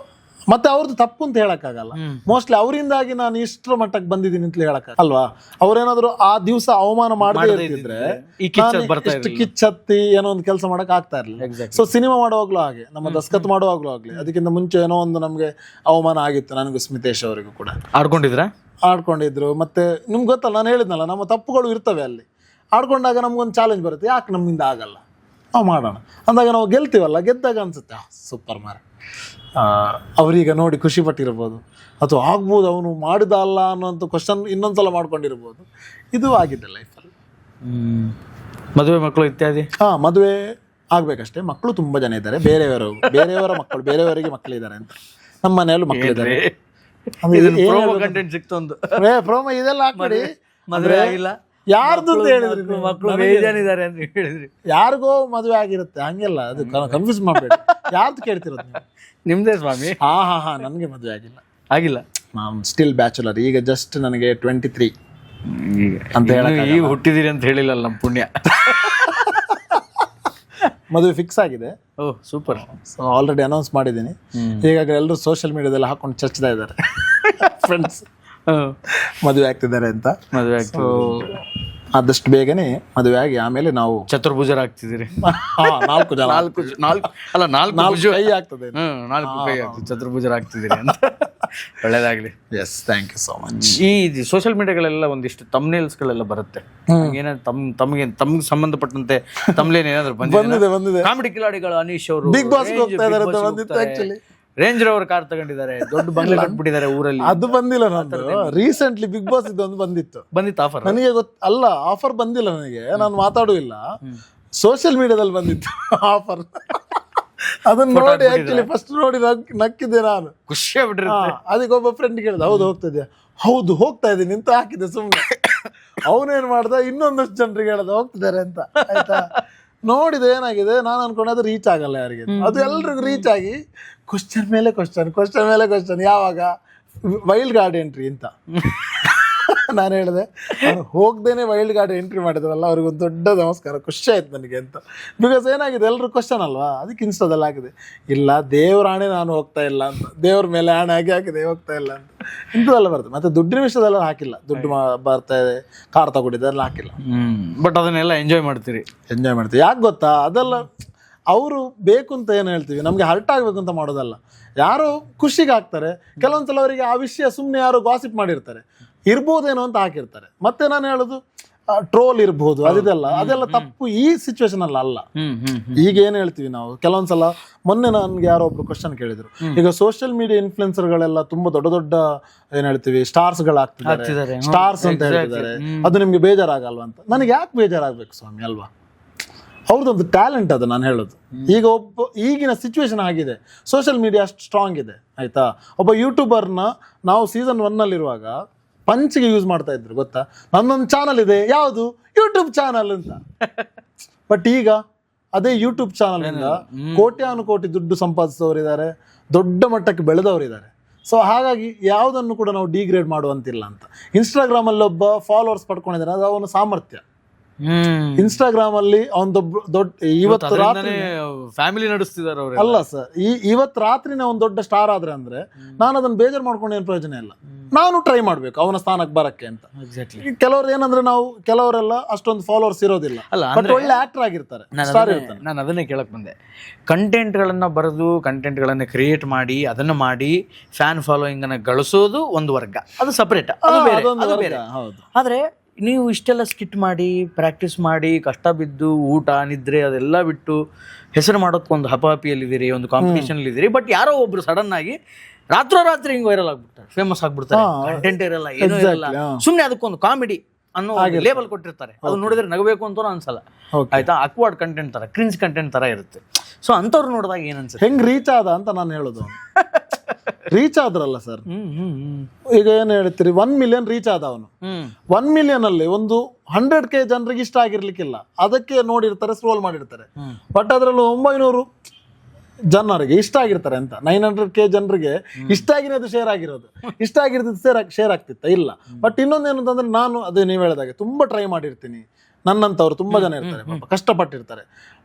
ಮತ್ತೆ ಅವ್ರದ್ದು ತಪ್ಪು ಅಂತ ಹೇಳಕ್ಕಾಗಲ್ಲ. ಮೋಸ್ಟ್ಲಿ ಅವರಿಂದಾಗಿ ನಾನು ಇಷ್ಟರ ಮಟ್ಟಕ್ಕೆ ಬಂದಿದ್ದೀನಿ ಅಂತ ಹೇಳಕ್ ಅಲ್ವಾ. ಅವ್ರೇನಾದ್ರು ಆ ದಿವಸ ಅವಮಾನ ಮಾಡದೇ ಇರ್ತಿದ್ರೆ ಇಷ್ಟು ಕಿಚ್ಚತ್ತಿ ಏನೋ ಒಂದು ಕೆಲಸ ಮಾಡಕ್ ಆಗ್ತಾ ಇರ್ಲಿಲ್ಲ. ಸೊ ಸಿನಿಮಾ ಮಾಡುವಾಗ್ಲೂ ಹಾಗೆ, ನಮ್ಮ ದಸ್ಕತ್ ಮಾಡುವಾಗ್ಲೂ ಆಗ್ಲಿ, ಅದಕ್ಕಿಂತ ಮುಂಚೆ ಏನೋ ಒಂದು ನಮ್ಗೆ ಅವಮಾನ ಆಗಿತ್ತು, ನನಗೂ ಸ್ಮಿತೇಶ್ ಅವರಿಗೂ ಕೂಡ ಆಡ್ಕೊಂಡಿದ್ರು. ಮತ್ತೆ ನಿಮ್ಗೆ ಗೊತ್ತಲ್ಲ, ನಾನು ಹೇಳಿದ್ನಲ್ಲ, ನಮ್ಮ ತಪ್ಪುಗಳು ಇರ್ತವೆ ಅಲ್ಲಿ. ಆಡ್ಕೊಂಡಾಗ ನಮ್ಗೊಂದು ಚಾಲೆಂಜ್ ಬರುತ್ತೆ, ಯಾಕೆ ನಮ್ಮಿಂದ ಆಗಲ್ಲ, ನಾವು ಮಾಡೋಣ ಅಂದಾಗ ನಾವು ಗೆಲ್ತೀವಲ್ಲ, ಗೆದ್ದಾಗ ಅನ್ಸುತ್ತೆ ಸೂಪರ್ ಮಾರ, ಅವರೀಗ ನೋಡಿ ಖುಷಿ ಪಟ್ಟಿರ್ಬೋದು, ಅಥವಾ ಆಗ್ಬೋದು ಅವನು ಮಾಡಿದ ಅಲ್ಲ ಅನ್ನೋಂಥ ಕ್ವಶನ್ ಇನ್ನೊಂದ್ಸಲ ಮಾಡ್ಕೊಂಡಿರ್ಬೋದು. ಇದು ಆಗಿದೆ ಲೈಫಲ್ಲಿ. ಮದುವೆ ಮಕ್ಕಳು ಇತ್ಯಾದಿ. ಮದುವೆ ಆಗ್ಬೇಕಷ್ಟೇ. ಮಕ್ಕಳು ತುಂಬಾ ಜನ ಇದ್ದಾರೆ, ಬೇರೆಯವರ ಮಕ್ಕಳು, ಬೇರೆಯವರಿಗೆ ಮಕ್ಕಳಿದ್ದಾರೆ ಅಂತ. ನಮ್ಮ ಮನೆಯಲ್ಲೂ ಮಕ್ಕಳಿದ್ದಾರೆ. ಪ್ರೋಮೋ ಇದೆಲ್ಲ ಹಾಕ್ಬಿಡಿ. ಮದುವೆ ಆಗಿಲ್ಲ ಯಾರ್ದು ಅಂತ ಹೇಳಿದ್ರಿ, ಮಕ್ಕಳು ಬೇಜಾನಿದ್ದಾರೆ ಅಂತ ಹೇಳಿದ್ರಿ. ಯಾರಿಗೋ ಮದುವೆ ಆಗಿರುತ್ತೆ, ಹಂಗೆಲ್ಲ ಅದು ಕನ್ಫ್ಯೂಸ್ ಮಾಡ್ಬೇಡಿ. ಯಾರ್ದು ಕೇಳ್ತಿರೋದು ನೀವು? ನಿಮ್ದೇ ಸ್ವಾಮಿ. ಹಾ ನನ್ಗೆ ಮದುವೆ ಆಗಿಲ್ಲ. ನಾನು ಸ್ಟಿಲ್ ಬ್ಯಾಚುಲರ್. ಈಗ ಜಸ್ಟ್ ನನಗೆ 23 ಅಂತ ಹೇಳಿ. ಈಗ ಹುಟ್ಟಿದಿರಿ ಅಂತ ಹೇಳಿಲ್ಲ ನಮ್ಮ ಪುಣ್ಯ. ಮದುವೆ ಫಿಕ್ಸ್ ಆಗಿದೆ. ಓಹ್ ಸೂಪರ್. ಆಲ್ರೆಡಿ ಅನೌನ್ಸ್ ಮಾಡಿದ್ದೀನಿ. ಈಗಾಗಲೇ ಎಲ್ಲರೂ ಸೋಷಿಯಲ್ ಮೀಡಿಯಾದಲ್ಲಿ ಹಾಕೊಂಡು ಚರ್ಚ್ತಾ ಇದ್ದಾರೆ ಫ್ರೆಂಡ್ಸ್ ಮದುವೆ ಆಗ್ತಿದ್ದಾರೆ ಅಂತ. ಆದಷ್ಟು ಬೇಗನೆ ಮದುವೆ ಆಗಿ ಆಮೇಲೆ ನಾವು ಚತುರ್ಭುಜರಾಗ್ತಿದ್ದೀರಿ. 4 ಜನ, 4 ಕೈ ಆಗ್ತದೆ, 4 ಕೈ ಆಗ್ತದೆ, ಚತುರ್ಭುಜರಾಗ್ತಿದ್ದೀರಿ ಅಂತ. ಒಳ್ಳೇದಾಗ್ಲಿ. Yes, thank you so much. ಈ ಸೋಷಿಯಲ್ ಮೀಡಿಯಾಗಳೆಲ್ಲ ಒಂದಿಷ್ಟು ತಮ್ನೇಲ್ಸ್ಗಳೆಲ್ಲ ಬರುತ್ತೆ. ತಮಗೆ ಸಂಬಂಧಪಟ್ಟಂತೆ ತಮ್ಲೇನ್ ಏನಾದ್ರು ಬಂದಿದೆ. ಕಾಮಿಡಿ ಕಿಲಾಡಿಗಳು ಅನೀಶ್ ಅವರು ಬಿಗ್ ಬಾಸ್ ಹೋಗ್ತಾ ಇದಾರೆ ಅಂತ ಬಂದಿತ್ತು. ಆಕ್ಚುಲಿ ರೇಂಜ್ ರೋವರ್ ಕಾರ್ ತಗೊಂಡಿದ್ದಾರೆ, ದೊಡ್ಡ ಬಂಗ್ಲೆ ಕಟ್ಬಿಟ್ಟಿದ್ದಾರೆ ಊರಲ್ಲಿ. ಅದು ಬಂದಿಲ್ಲ ನಂದು. ರೀಸೆಂಟ್ಲಿ ಬಿಗ್ ಬಾಸ್ ಇದೊಂದು ಬಂದಿತ್ತು ಆಫರ್. ನನಗೆ ಅಲ್ಲ, ಆಫರ್ ಬಂದಿಲ್ಲ ನನಗೆ, ನಾನು ಮಾತಾಡುವಿಲ್ಲ. ಸೋಷಿಯಲ್ ಮೀಡಿಯಾದಲ್ಲಿ ಬಂದಿತ್ತು ಆಫರ್. ಅದನ್ನ ನೋಡಿ ಆಕ್ಚುಲಿ ಫಸ್ಟ್ ನೋಡಿ ನಕ್ಕಿದ್ದೆ ನಾನು, ಖುಷಿ ಆಗ್ಬಿಟ್ರಿ. ಅದಕ್ಕೆ ಒಬ್ಬ ಫ್ರೆಂಡ್ ಕೇಳಿದ, ಹೌದು ಹೋಗ್ತಾ ಇದೆಯಾ? ಹೌದು ಹೋಗ್ತಾ ಇದ್ದೀನಿ ಅಂತ ಹಾಕಿದೆ ಸುಮ್ಮನೆ. ಅವನೇನ್ ಮಾಡ್ದ, ಇನ್ನೊಂದಷ್ಟು ಜನರಿಗೆ ಹೇಳ್ದ ಹೋಗ್ತಿದ್ದಾರೆ ಅಂತ. ಆಯ್ತಾ, ನೋಡಿದೆ ಏನಾಗಿದೆ, ನಾನು ಅನ್ಕೊಂಡೆ ಅದು ರೀಚ್ ಆಗಲ್ಲ ಯಾರಿಗೆ. ಅದು ಎಲ್ರಿಗೂ ರೀಚ್ ಆಗಿ ಕ್ವಶನ್ ಮೇಲೆ ಕ್ವಶನ್, ಯಾವಾಗ ವೈಲ್ಡ್ ಗಾರ್ಡ್ ಎಂಟ್ರಿ ಅಂತ. ನಾನು ಹೇಳಿದೆ, ನಾನು ಹೋಗ್ದೇನೆ ವೈಲ್ಡ್ ಗಾರ್ಡ್ ಎಂಟ್ರಿ ಮಾಡಿದ್ರಲ್ಲ ಅವ್ರಿಗೊಂದು ದೊಡ್ಡ ನಮಸ್ಕಾರ, ಖುಷಿ ಆಯ್ತು ನನಗೆ ಅಂತ. ಬಿಕಾಸ್ ಏನಾಗಿದೆ, ಎಲ್ಲರೂ ಕ್ವಶನ್ ಅಲ್ವಾ, ಅದಕ್ಕೆ ಇನ್ಸ್ಟಾದಲ್ಲಿ ಹಾಕಿದೆ, ಇಲ್ಲ ದೇವ್ರ ಆಣೆ ನಾನು ಹೋಗ್ತಾ ಇಲ್ಲ ಅಂತ, ದೇವ್ರ ಮೇಲೆ ಆಣೆ ಹಾಕಿದೆ ಹೋಗ್ತಾ ಇಲ್ಲ ಅಂತ. ಇಂಥದ್ದೆಲ್ಲ ಬರ್ತದೆ. ಮತ್ತೆ ದುಡ್ಡಿನ ವಿಷಯದೆಲ್ಲ ಹಾಕಿಲ್ಲ, ದುಡ್ಡು ಬರ್ತಾ ಇದೆ, ಕಾರ್ ತಗೊಂಡಿದ್ದೆಲ್ಲ ಹಾಕಿಲ್ಲ. ಬಟ್ ಅದನ್ನೆಲ್ಲ ಎಂಜಾಯ್ ಮಾಡ್ತೀವಿ. ಯಾಕೆ ಗೊತ್ತಾ, ಅದೆಲ್ಲ ಅವರು ಬೇಕು ಅಂತ ಏನು ಹೇಳ್ತೀವಿ, ನಮಗೆ ಹರ್ಟ್ ಆಗ್ಬೇಕು ಅಂತ ಮಾಡೋದಲ್ಲ. ಯಾರೋ ಖುಷಿಗೆ ಹಾಕ್ತಾರೆ. ಕೆಲವೊಂದ್ಸಲ ಅವರಿಗೆ ಆ ವಿಷಯ ಸುಮ್ಮನೆ ಯಾರೋ ಗಾಸಿಪ್ ಮಾಡಿರ್ತಾರೆ, ಇರ್ಬೋದೇನೋ ಅಂತ ಹಾಕಿರ್ತಾರೆ. ಮತ್ತೆ ನಾನು ಹೇಳೋದು, ಟ್ರೋಲ್ ಇರ್ಬೋದು, ಅದೆಲ್ಲ ತಪ್ಪು ಈ ಸಿಚುವೇಶನ್ ಅಲ್ಲ. ಈಗ ಏನ್ ಹೇಳ್ತೀವಿ ನಾವು, ಕೆಲವೊಂದ್ಸಲ ಮೊನ್ನೆ ನನ್ಗೆ ಯಾರೋ ಒಬ್ರು ಕ್ವಶನ್ ಕೇಳಿದ್ರು, ಈಗ ಸೋಷಿಯಲ್ ಮೀಡಿಯಾ ಇನ್ಫ್ಲುಯೆನ್ಸರ್ಗಳೆಲ್ಲ ತುಂಬಾ ದೊಡ್ಡ ದೊಡ್ಡ ಏನ್ ಹೇಳ್ತೀವಿ ಸ್ಟಾರ್ಸ್ಗಳಾಗ್ತಿದ್ದಾರೆ, ಸ್ಟಾರ್ಸ್ ಅಂತ ಹೇಳ್ತಿದ್ದಾರೆ, ಅದು ನಿಮ್ಗೆ ಬೇಜಾರಾಗಲ್ವಾ ಅಂತ. ನನಗೆ ಯಾಕೆ ಬೇಜಾರಾಗ್ಬೇಕು ಸ್ವಾಮಿ, ಅಲ್ವಾ? ಅವ್ರದ್ದೊಂದು ಟ್ಯಾಲೆಂಟ್ ಅದು. ನಾನು ಹೇಳೋದು, ಈಗ ಈಗಿನ ಸಿಚುವೇಶನ್ ಆಗಿದೆ, ಸೋಷಿಯಲ್ ಮೀಡಿಯಾ ಅಷ್ಟು ಸ್ಟ್ರಾಂಗ್ ಇದೆ. ಆಯ್ತಾ, ಒಬ್ಬ ಯೂಟ್ಯೂಬರ್ನ ನಾವು ಸೀಸನ್ 1 ಇರುವಾಗ ಪಂಚಿಗೆ ಯೂಸ್ ಮಾಡ್ತಾ ಇದ್ರು, ಗೊತ್ತಾ? ನನ್ನೊಂದು ಚಾನಲ್ ಇದೆ, ಯಾವುದು ಯೂಟ್ಯೂಬ್ ಚಾನಲ್ ಅಂತ. ಬಟ್ ಈಗ ಅದೇ ಯೂಟ್ಯೂಬ್ ಚಾನಲ್ ಇಂದ ಕೋಟ್ಯಾನುಕೋಟಿ ದುಡ್ಡು ಸಂಪಾದಿಸೋರಿದ್ದಾರೆ, ದೊಡ್ಡ ಮಟ್ಟಕ್ಕೆ ಬೆಳೆದವರಿದ್ದಾರೆ. ಸೊ ಹಾಗಾಗಿ ಯಾವುದನ್ನು ಕೂಡ ನಾವು ಡಿಗ್ರೇಡ್ ಮಾಡುವಂತಿಲ್ಲ ಅಂತ. ಇನ್ಸ್ಟಾಗ್ರಾಮ್ ಅಲ್ಲಿ ಒಬ್ಬ ಫಾಲೋವರ್ಸ್ ಪಡ್ಕೊಂಡಿದ್ದಾರೆ, ಅದು ಅವನ ಸಾಮರ್ಥ್ಯ. ಇನ್ಸ್ಟಾಗ್ರಾಮ್ ಅಲ್ಲಿ ದೊಡ್ಡ ಇವತ್ತು ರಾತ್ರಿ ಫ್ಯಾಮಿಲಿ ನಡೆಸ್ತಿದ್ದಾರೆ ಅವರು. ಅಲ್ಲ ಸರ್, ಇವತ್ತು ರಾತ್ರಿನೇ ಒಂದು ದೊಡ್ಡ ಸ್ಟಾರ್ ಆದ್ರೆ ಅಂದ್ರೆ ನಾನು ಅದನ್ನ ಬೇಜಾರು ಮಾಡ್ಕೊಂಡು ಏನು ಪ್ರಯೋಜನ ಇಲ್ಲ. ನಾನು ಟ್ರೈ ಮಾಡ್ಬೇಕು ಅವನ ಸ್ಥಾನಕ್ಕೆ ಬರಕ್ಕೆ ಅಂತ. ಕೆಲವ್ರು ಏನಂದ್ರೆ, ಕೆಲವರೆಲ್ಲ ಅಷ್ಟೊಂದು ಫಾಲೋವರ್ಸ್ ಇರೋದಿಲ್ಲ, ಬಟ್ ಒಳ್ಳೆ ಆಕ್ಟರ್ ಆಗಿರ್ತಾರೆ. ನಾನು ಅದನ್ನೇ ಕೇಳಕ್ ಬಂದೆ. ಕಂಟೆಂಟ್ಗಳನ್ನ ಬರೆದು ಕಂಟೆಂಟ್ಗಳನ್ನ ಕ್ರಿಯೇಟ್ ಮಾಡಿ ಅದನ್ನ ಮಾಡಿ ಫ್ಯಾನ್ ಫಾಲೋಯಿಂಗ್ ಅನ್ನ ಗಳಿಸೋದು ಒಂದು ವರ್ಗ, ಅದು ಸಪರೇಟ್, ಅದು ಬೇರೆ. ಆದ್ರೆ ನೀವು ಇಷ್ಟೆಲ್ಲ ಸ್ಕಿಟ್ ಮಾಡಿ ಪ್ರಾಕ್ಟೀಸ್ ಮಾಡಿ ಕಷ್ಟ ಬಿದ್ದು ಊಟ ನಿದ್ರೆ ಅದೆಲ್ಲ ಬಿಟ್ಟು ಹೆಸರು ಮಾಡೋದಕ್ಕೊಂದು ಹಪಾಪಿಯಲ್ಲಿದ್ದೀರಿ, ಒಂದು ಕಾಂಪಿಟೇಷನ್ಲಿದ್ದೀರಿ. ಬಟ್ ಯಾರೋ ಒಬ್ರು ಸಡನ್ ಆಗಿ ರಾತ್ರಿ ಹಿಂಗೆ ವೈರಲ್ ಆಗ್ಬಿಡ್ತಾರೆ, ಫೇಮಸ್ ಆಗ್ಬಿಡ್ತಾರೆ, ಕಂಟೆಂಟ್ ಇರಲ್ಲ, ಏನೂ ಇರಲ್ಲ, ಸುಮ್ಮನೆ ಅದಕ್ಕೊಂದು ಕಾಮಿಡಿ ಅನ್ನೋ ಲೇಬಲ್ ಕೊಟ್ಟಿರ್ತಾರೆ. ಅದು ನೋಡಿದ್ರೆ ನಗಬೇಕು ಅಂತ ಅನ್ಸಲ್ಲ. ಆಯ್ತಾ, ಅಕ್ವರ್ಡ್ ಕಂಟೆಂಟ್ ತರ, ಕ್ರಿಂಜ್ ಕಂಟೆಂಟ್ ತರ ಇರುತ್ತೆ. ಸೊ ಅಂಥವ್ರು ನೋಡಿದಾಗ ಏನನ್ಸುತ್ತೆ, ಹೆಂಗ್ ರೀಚ್ ಆದ ಅಂತ ನಾನು ಹೇಳೋದು. ರೀಚ್ ಆದ್ರಲ್ಲ ಸರ್, ಈಗ ಏನ್ ಹೇಳ್ತೀರಿ, 1 ಮಿಲಿಯನ್ ರೀಚ್ ಆದ ಅವನು. 1 ಮಿಲಿಯನ್ ಅಲ್ಲಿ ಒಂದು 100K ಜನರಿಗೆ ಇಷ್ಟ ಆಗಿರ್ಲಿಕ್ಕಿಲ್ಲ, ಅದಕ್ಕೆ ನೋಡಿರ್ತಾರೆ, ಸ್ಕ್ರೋಲ್ ಮಾಡಿರ್ತಾರೆ. ಬಟ್ ಅದ್ರಲ್ಲೂ 900 ಜನರಿಗೆ ಇಷ್ಟ ಆಗಿರ್ತಾರೆ ಅಂತ. 900K ಜನರಿಗೆ ಇಷ್ಟ ಆಗಿರೋದು ಅದು ಶೇರ್ ಆಗಿರೋದು, ಇಷ್ಟ ಆಗಿರೋದು ಶೇರ್ ಆಗ್ತಿತ್ತ ಇಲ್ಲ. ಬಟ್ ಇನ್ನೊಂದೇನು ಅಂತಂದ್ರೆ, ನಾನು ಅದೇ ನೀವು ಹೇಳಿದಾಗೆ ತುಂಬಾ ಟ್ರೈ ಮಾಡಿರ್ತೀನಿ. ನನ್ನಂತವ್ರು ತುಂಬಾ ಜನ ಇರ್ತಾರೆ, ಕಷ್ಟಪಟ್ಟಿರ್ತಾರೆ.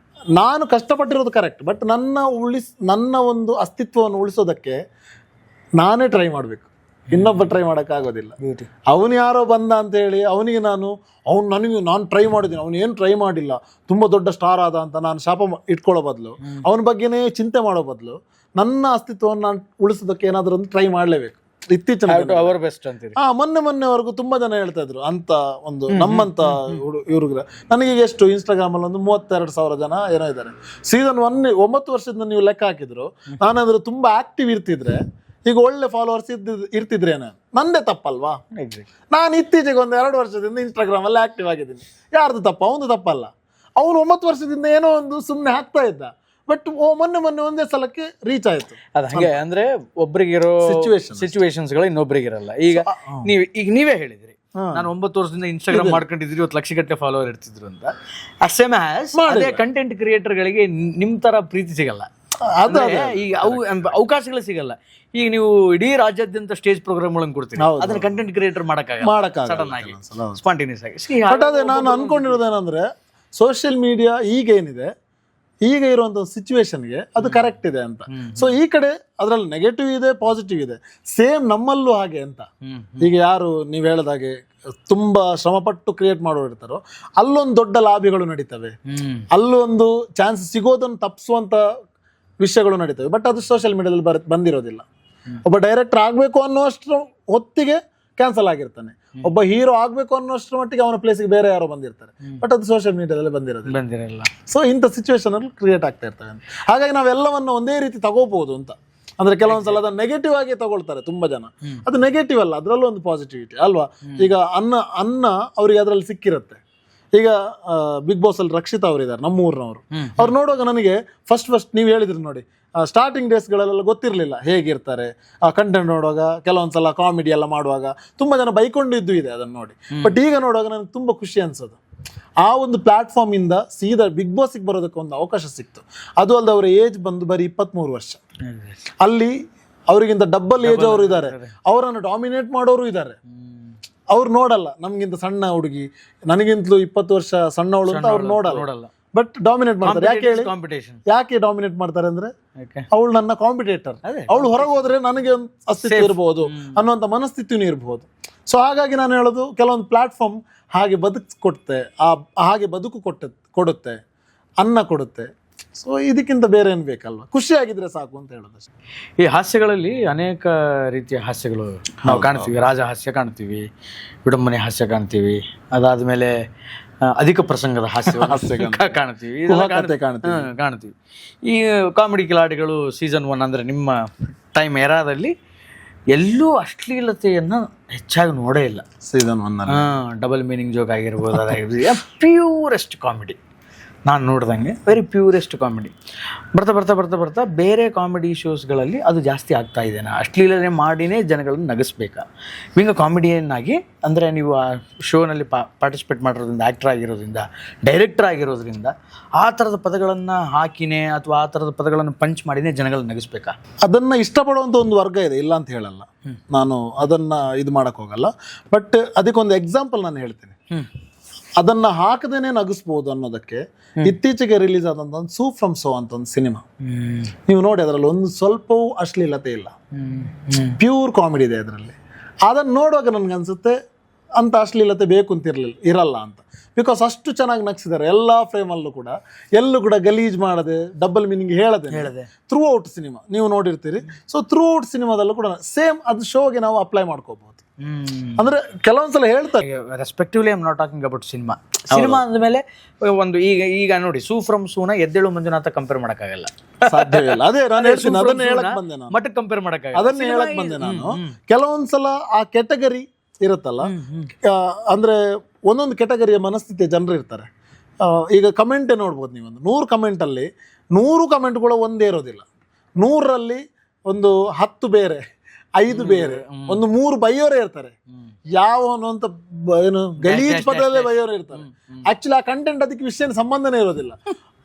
ನಾನು ಕಷ್ಟಪಟ್ಟಿರೋದು ಕರೆಕ್ಟ್, ಬಟ್ ನನ್ನ ಒಂದು ಅಸ್ತಿತ್ವವನ್ನು ಉಳಿಸೋದಕ್ಕೆ ನಾನೇ ಟ್ರೈ ಮಾಡಬೇಕು, ಇನ್ನೊಬ್ಬ ಟ್ರೈ ಮಾಡೋಕ್ಕಾಗೋದಿಲ್ಲ. ಅವನು ಯಾರೋ ಬಂದ ಅಂತ ಹೇಳಿ ಅವನಿಗೆ ನಾನು ಟ್ರೈ ಮಾಡಿದ್ದೀನಿ, ಅವನು ಏನು ಟ್ರೈ ಮಾಡಿಲ್ಲ, ತುಂಬ ದೊಡ್ಡ ಸ್ಟಾರ್ ಆದ ಅಂತ ನಾನು ಶಾಪ ಇಟ್ಕೊಳ್ಳೋ ಬದಲು, ಅವನ ಬಗ್ಗೆನೇ ಚಿಂತೆ ಮಾಡೋ ಬದಲು ನನ್ನ ಅಸ್ತಿತ್ವವನ್ನು ನಾನು ಉಳಿಸೋದಕ್ಕೆ ಏನಾದರೂ ಒಂದು ಟ್ರೈ ಮಾಡಲೇಬೇಕು. ಇತ್ತೀಚಿನ ಅವರ್ ಬೆಸ್ಟ್ ಅಂತೀರಿ. ಮೊನ್ನೆವರೆಗೂ ತುಂಬಾ ಜನ ಹೇಳ್ತಾ ಇದ್ರು ಅಂತ ಒಂದು ನಮ್ಮಂತ ಇವ್ರಿಗೆ. ನನಗೆ ಎಷ್ಟು Instagram ಅಲ್ಲಿ ಒಂದು 32,000 ಜನ ಏನೋ ಇದ್ದಾರೆ. ಸೀಸನ್ 1 9 ವರ್ಷದಿಂದ ನೀವು ಲೆಕ್ಕ ಹಾಕಿದ್ರು, ನಾನಾದ್ರೂ ತುಂಬಾ ಆಕ್ಟಿವ್ ಇರ್ತಿದ್ರೆ ಈಗ ಒಳ್ಳೆ ಫಾಲೋವರ್ಸ್ ಇರ್ತಿದ್ರೇನ, ನಂದೇ ತಪ್ಪಲ್ವಾ? ನಾನು ಇತ್ತೀಚೆಗೆ 1-2 ವರ್ಷದಿಂದ Instagram ಅಲ್ಲಿ ಆಕ್ಟಿವ್ ಆಗಿದ್ದೀನಿ. ಯಾರ್ದು ತಪ್ಪ? ಅವನು ತಪ್ಪಲ್ಲ. ಅವನು 9 ವರ್ಷದಿಂದ ಏನೋ ಒಂದು ಸುಮ್ಮನೆ ಹಾಕ್ತಾ ಇದ್ದ, ಬಟ್ ಮೊನ್ನೆ ಒಂದೇ ಸಲಕ್ಕೆ ರೀಚ್ ಆಯ್ತು. ಅದ ಹಾಗೆ ಅಂದ್ರೆ ಒಬ್ರಿಗಿರೋ ಸಿಚುವೇಶನ್ಸ್ಗಳು ಇನ್ನೊಬ್ರಿಗಿರಲ್ಲ. ಈಗ ನೀವೇ ಹೇಳಿದ್ರಿ, ನಾನು 9 ವರ್ಷದಿಂದ Instagram ಮಾಡ್ಕೊಂಡಿದ್ರಿ, 1 ಲಕ್ಷಗಟ್ಟಲೆ ಫಾಲೋವರ್ ಇರ್ತಿದ್ರು ಅಂತ. ಸೇಮ್ ಆಸ್ ಅದೇ ಕಂಟೆಂಟ್ ಕ್ರಿಯೇಟರ್ಗಳಿಗೆ ನಿಮ್ ತರ ಪ್ರೀತಿ ಸಿಗಲ್ಲ, ಈಗ ಅವಕಾಶಗಳು ಸಿಗಲ್ಲ. ಈಗ ನೀವು ಇಡೀ ರಾಜ್ಯಾದ್ಯಂತ ಸ್ಟೇಜ್ ಪ್ರೋಗ್ರಾಮ್ಗಳನ್ನು ಕೊಡ್ತೀರಿ, ಅದನ್ನ ಕಂಟೆಂಟ್ ಕ್ರಿಯೇಟರ್ ಮಾಡಕ್ಕಾಗಲ್ಲ ಸಡನ್ ಆಗಿ, ಸ್ಪಾಂಟೇನಿಯಸ್ ಆಗಿ. ಬಟ್ ಅದೇ ನಾನು ಅನ್ಕೊಂಡಿರೋದೇನಂದ್ರೆ, ಸೋಷಿಯಲ್ ಮೀಡಿಯಾ ಈಗ ಇರುವಂತ ಸಿಚುವೇಶನ್ಗೆ ಅದು ಕರೆಕ್ಟ್ ಇದೆ ಅಂತ. ಸೊ ಈ ಕಡೆ ಅದ್ರಲ್ಲಿ ನೆಗೆಟಿವ್ ಇದೆ, ಪಾಸಿಟಿವ್ ಇದೆ. ಸೇಮ್ ನಮ್ಮಲ್ಲೂ ಹಾಗೆ ಅಂತ. ಈಗ ಯಾರು ನೀವು ಹೇಳದಾಗೆ ತುಂಬಾ ಶ್ರಮಪಟ್ಟು ಕ್ರಿಯೇಟ್ ಮಾಡೋರು ಇರ್ತಾರೋ, ಅಲ್ಲೊಂದು ದೊಡ್ಡ ಲಾಭಿಗಳು ನಡೀತವೆ, ಅಲ್ಲೊಂದು ಚಾನ್ಸ್ ಸಿಗೋದನ್ನು ತಪ್ಪಿಸುವಂತ ವಿಷಯಗಳು ನಡೀತವೆ. ಬಟ್ ಅದು ಸೋಷಿಯಲ್ ಮೀಡಿಯಾದಲ್ಲಿ ಬಂದಿರೋದಿಲ್ಲ. ಒಬ್ಬ ಡೈರೆಕ್ಟರ್ ಆಗ್ಬೇಕು ಅನ್ನೋಷ್ಟರ ಹೊತ್ತಿಗೆ ಕ್ಯಾನ್ಸಲ್ ಆಗಿರ್ತಾನೆ, ಒಬ್ಬ ಹೀರೋ ಆಗ್ಬೇಕು ಅನ್ನೋಷ್ಟರ ಮಟ್ಟಿಗೆ ಅವನ ಪ್ಲೇಸ್ಗೆ ಬೇರೆ ಯಾರೋ ಬಂದಿರ್ತಾರೆ. ಬಟ್ ಅದು ಸೋಷಿಯಲ್ ಮೀಡಿಯಾದಲ್ಲಿ ಬಂದಿರಲ್ಲ. ಸೊ ಇಂಥ ಸಿಚುವೇಶನ್ ಅಲ್ಲಿ ಕ್ರಿಯೇಟ್ ಆಗ್ತಾ ಇರ್ತವೆ. ಹಾಗಾಗಿ ನಾವೆಲ್ಲವನ್ನು ಒಂದೇ ರೀತಿ ತಗೋಬಹುದು ಅಂತ. ಅಂದ್ರೆ ಕೆಲವೊಂದ್ಸಲ ಅದನ್ನ ನೆಗೆಟಿವ್ ಆಗಿ ತಗೊಳ್ತಾರೆ ತುಂಬಾ ಜನ. ಅದು ನೆಗೆಟಿವ್ ಅಲ್ಲ, ಅದರಲ್ಲೂ ಒಂದು ಪಾಸಿಟಿವಿಟಿ ಅಲ್ವಾ. ಈಗ ಅನ್ನ ಅವ್ರಿಗೆ ಅದರಲ್ಲಿ ಸಿಕ್ಕಿರುತ್ತೆ. ಈಗ ಬಿಗ್ ಬಾಸ್ ಅಲ್ಲಿ ರಕ್ಷಿತಾ ಅವರು ಇದ್ದಾರೆ, ನಮ್ಮೂರಿನವರು. ಅವ್ರು ನೋಡುವಾಗ ನನಗೆ ಫಸ್ಟ್ ನೀವು ಹೇಳಿದ್ರಿ ನೋಡಿ, ಸ್ಟಾರ್ಟಿಂಗ್ ಡೇಸ್ಗಳಲ್ಲೆಲ್ಲ ಗೊತ್ತಿರಲಿಲ್ಲ ಹೇಗಿರ್ತಾರೆ. ಕಂಟೆಂಟ್ ನೋಡುವಾಗ ಕೆಲವೊಂದ್ಸಲ ಕಾಮಿಡಿ ಎಲ್ಲ ಮಾಡುವಾಗ ತುಂಬ ಜನ ಬೈಕೊಂಡಿದ್ದು ಇದೆ ಅದನ್ನು ನೋಡಿ. ಬಟ್ ಈಗ ನೋಡುವಾಗ ನನಗೆ ತುಂಬ ಖುಷಿ ಅನ್ಸೋದು, ಆ ಒಂದು ಪ್ಲಾಟ್ಫಾರ್ಮ್ ಇಂದ ಸೀದಾ ಬಿಗ್ ಬಾಸ್ಗೆ ಬರೋದಕ್ಕೆ ಒಂದು ಅವಕಾಶ ಸಿಕ್ತು. ಅದು ಅಲ್ಲದೆ ಅವರ ಏಜ್ ಬಂದು ಬರೀ 23 ವರ್ಷ. ಅಲ್ಲಿ ಅವರಿಗಿಂತ ಡಬಲ್ ಏಜ್ ಅವರು ಇದ್ದಾರೆ, ಅವರನ್ನು ಡಾಮಿನೇಟ್ ಮಾಡೋರು ಇದ್ದಾರೆ. ಅವ್ರು ನೋಡಲ್ಲ ನಮ್ಗಿಂತ ಸಣ್ಣ ಹುಡುಗಿ, ನನಗಿಂತಲೂ 20 ವರ್ಷ ಸಣ್ಣವಳು ಅಂತ ಅವ್ರು ನೋಡಲ್ಲ. ಬಟ್ ಡಾಮಿನೇಟ್ ಮಾಡ್ತಾರೆ. ಯಾಕೆ ಡಾಮಿನೇಟ್ ಮಾಡ್ತಾರೆ ಅಂದ್ರೆ, ಅವಳು ನನ್ನ ಕಾಂಪಿಟೇಟರ್, ಅವಳು ಹೊರಗೆ ಹೋದ್ರೆ ನನಗೆ ಒಂದು ಅಸ್ತಿತ್ವ ಇರಬಹುದು ಅನ್ನುವಂಥ ಮನಸ್ಥಿತಿನೂ ಇರಬಹುದು. ಸೊ ಹಾಗಾಗಿ ನಾನು ಹೇಳೋದು, ಕೆಲವೊಂದು ಪ್ಲಾಟ್ಫಾರ್ಮ್ ಹಾಗೆ ಹಾಗೆ ಬದುಕು ಕೊಡುತ್ತೆ, ಅನ್ನ ಕೊಡುತ್ತೆ. ಸೊ ಇದಕ್ಕಿಂತ ಬೇರೆ ಏನು ಬೇಕಲ್ವಾ, ಖುಷಿಯಾಗಿದ್ರೆ ಸಾಕು ಅಂತ ಹೇಳೋದು. ಈ ಹಾಸ್ಯಗಳಲ್ಲಿ ಅನೇಕ ರೀತಿಯ ಹಾಸ್ಯಗಳು ನಾವು ಕಾಣ್ತೀವಿ. ರಾಜ ಹಾಸ್ಯ ಕಾಣ್ತೀವಿ, ವಿಡಂಬನೆ ಹಾಸ್ಯ ಕಾಣ್ತೀವಿ, ಅದಾದ್ಮೇಲೆ ಅಧಿಕ ಪ್ರಸಂಗದ ಹಾಸ್ಯ ಕಾಣ್ತೀವಿ. ಈ ಕಾಮಿಡಿ ಕಿಲಾಡಿಗಳು ಸೀಸನ್ 1 ಅಂದ್ರೆ ನಿಮ್ಮ ಟೈಮ್ ಎರಾದಲ್ಲಿ ಎಲ್ಲೂ ಅಶ್ಲೀಲತೆಯನ್ನ ಹೆಚ್ಚಾಗಿ ನೋಡೇ ಇಲ್ಲ. ಸೀಸನ್ 1 ಡಬಲ್ ಮೀನಿಂಗ್ ಜೋಕ್ ಆಗಿರ್ಬೋದು, ಅದಾಗಿರ್ಬೋದು, ಪ್ಯೂರೆಸ್ಟ್ ಕಾಮಿಡಿ. ನಾನು ನೋಡ್ದಂಗೆ ವೆರಿ ಪ್ಯೂರೆಸ್ಟ್ ಕಾಮಿಡಿ. ಬರ್ತಾ ಬೇರೆ ಕಾಮಿಡಿ ಶೋಸ್ಗಳಲ್ಲಿ ಅದು ಜಾಸ್ತಿ ಆಗ್ತಾ ಇದೆ. ಅಶ್ಲೀಲನೆ ಮಾಡಿನೇ ಜನಗಳನ್ನ ನಗಿಸ್ಬೇಕಾ? ಹಿಂಗೆ ಕಾಮಿಡಿಯನ್ ಆಗಿ ಅಂದರೆ ನೀವು ಆ ಶೋನಲ್ಲಿ ಪಾರ್ಟಿಸಿಪೇಟ್ ಮಾಡಿರೋದ್ರಿಂದ, ಆ್ಯಕ್ಟರ್ ಆಗಿರೋದ್ರಿಂದ, ಡೈರೆಕ್ಟರ್ ಆಗಿರೋದ್ರಿಂದ ಆ ಥರದ ಪದಗಳನ್ನು ಹಾಕಿನೇ ಅಥವಾ ಆ ಥರದ ಪದಗಳನ್ನು ಪಂಚ್ ಮಾಡಿನೇ ಜನಗಳನ್ನ ನಗಿಸ್ಬೇಕಾ? ಅದನ್ನು ಇಷ್ಟಪಡುವಂಥ ಒಂದು ವರ್ಗ ಇದೆ, ಇಲ್ಲ ಅಂತ ಹೇಳಲ್ಲ ನಾನು, ಅದನ್ನು ಇದು ಮಾಡೋಕ್ಕೆ ಹೋಗಲ್ಲ. ಬಟ್ ಅದಕ್ಕೊಂದು ಎಕ್ಸಾಂಪಲ್ ನಾನು ಹೇಳ್ತೀನಿ. ಅದನ್ನ ಹಾಕದೇನೆ ನಗಿಸ್ಬೋದು ಅನ್ನೋದಕ್ಕೆ ಇತ್ತೀಚೆಗೆ ರಿಲೀಸ್ ಆದಂತ ಒಂದು ಸೂ ಫ್ರಮ್ ಸೋ ಅಂತ ಒಂದು ಸಿನಿಮಾ ನೀವು ನೋಡಿ, ಅದರಲ್ಲಿ ಒಂದು ಸ್ವಲ್ಪವೂ ಅಶ್ಲೀಲತೆ ಇಲ್ಲ, ಪ್ಯೂರ್ ಕಾಮಿಡಿ ಇದೆ ಅದರಲ್ಲಿ. ಅದನ್ನು ನೋಡುವಾಗ ನನ್ಗೆ ಅನ್ಸುತ್ತೆ ಅಂತ ಅಶ್ಲೀಲತೆ ಬೇಕು ಅಂತ ಇರಲ್ಲ ಅಂತ. ಬಿಕಾಸ್ ಅಷ್ಟು ಚೆನ್ನಾಗಿ ನಗಿಸಿದ್ದಾರೆ ಎಲ್ಲ ಫ್ರೇಮಲ್ಲೂ ಕೂಡ, ಎಲ್ಲೂ ಕೂಡ ಗಲೀಜ್ ಮಾಡದೆ, ಡಬಲ್ ಮೀನಿಂಗ್ ಹೇಳದೆ ಥ್ರೂ ಔಟ್ ಸಿನಿಮಾ ನೀವು ನೋಡಿರ್ತೀರಿ. ಸೊ ಥ್ರೂ ಔಟ್ ಸಿನಿಮಾದಲ್ಲೂ ಕೂಡ ಸೇಮ್ ಅದು ಶೋಗೆ ನಾವು ಅಪ್ಲೈ ಮಾಡ್ಕೋಬಹುದು. ಅಂದ್ರೆ ಕೆಲವೊಂದ್ಸಲ ಹೇಳ್ತಾರೆ, respectively I am not talking about cinema ಅಂದಮೇಲೆ ಒಂದು ಈಗ ನೋಡಿ, ಸೂ ಫ್ರಮ್ ಸೂನ ಎದ್ದೇಳು ಮಂಜುನಾಥ ಕಂಪೇರ್ ಮಾಡಕ್ಕಾಗಲ್ಲ, ಸಾಧ್ಯವಿಲ್ಲ. ಅದೇ ನಾನು ಹೇಳ್ತೀನಿ, ಅದನ್ನ ಹೇಳಕ್ ಬಂದೆ ನಾನು, ಮಟ್ಟಕ್ಕೆ ಕಂಪೇರ್ ಮಾಡಕ್ಕಾಗಲ್ಲ. ಅದನ್ನ ಹೇಳಕ್ ಬಂದೆ ನಾನು. ಕೆಲವೊಂದ್ಸಲ ಆ ಕೆಟಗರಿ ಇರುತ್ತಲ್ಲ, ಅಂದ್ರೆ ಒಂದೊಂದು ಕೆಟಗರಿಯ ಮನಸ್ಥಿತಿಯ ಜನರು ಇರ್ತಾರೆ. ಈಗ ಕಮೆಂಟೇ ನೋಡ್ಬೋದು ನೀವು, 100 ಕಮೆಂಟಲ್ಲಿ 100 ಕಮೆಂಟ್ಗಳು ಒಂದೇ ಇರೋದಿಲ್ಲ. 100ರಲ್ಲಿ ಒಂದು 10 ಬೇರೆ, 5 ಬೇರೆ, ಒಂದು 3 ಬೈಯೋರೇ ಇರ್ತಾರೆ. ಯಾವನು ಅಂತ ಏನು ಗಲೀಜ್ ಪದದಲ್ಲೇ ಬೈಯೋರೇ ಇರ್ತಾರೆ. ಆಕ್ಚುಲಿ ಆ ಕಂಟೆಂಟ್ ಅದಕ್ಕೆ ವಿಷಯ ಸಂಬಂಧನೇ ಇರೋದಿಲ್ಲ.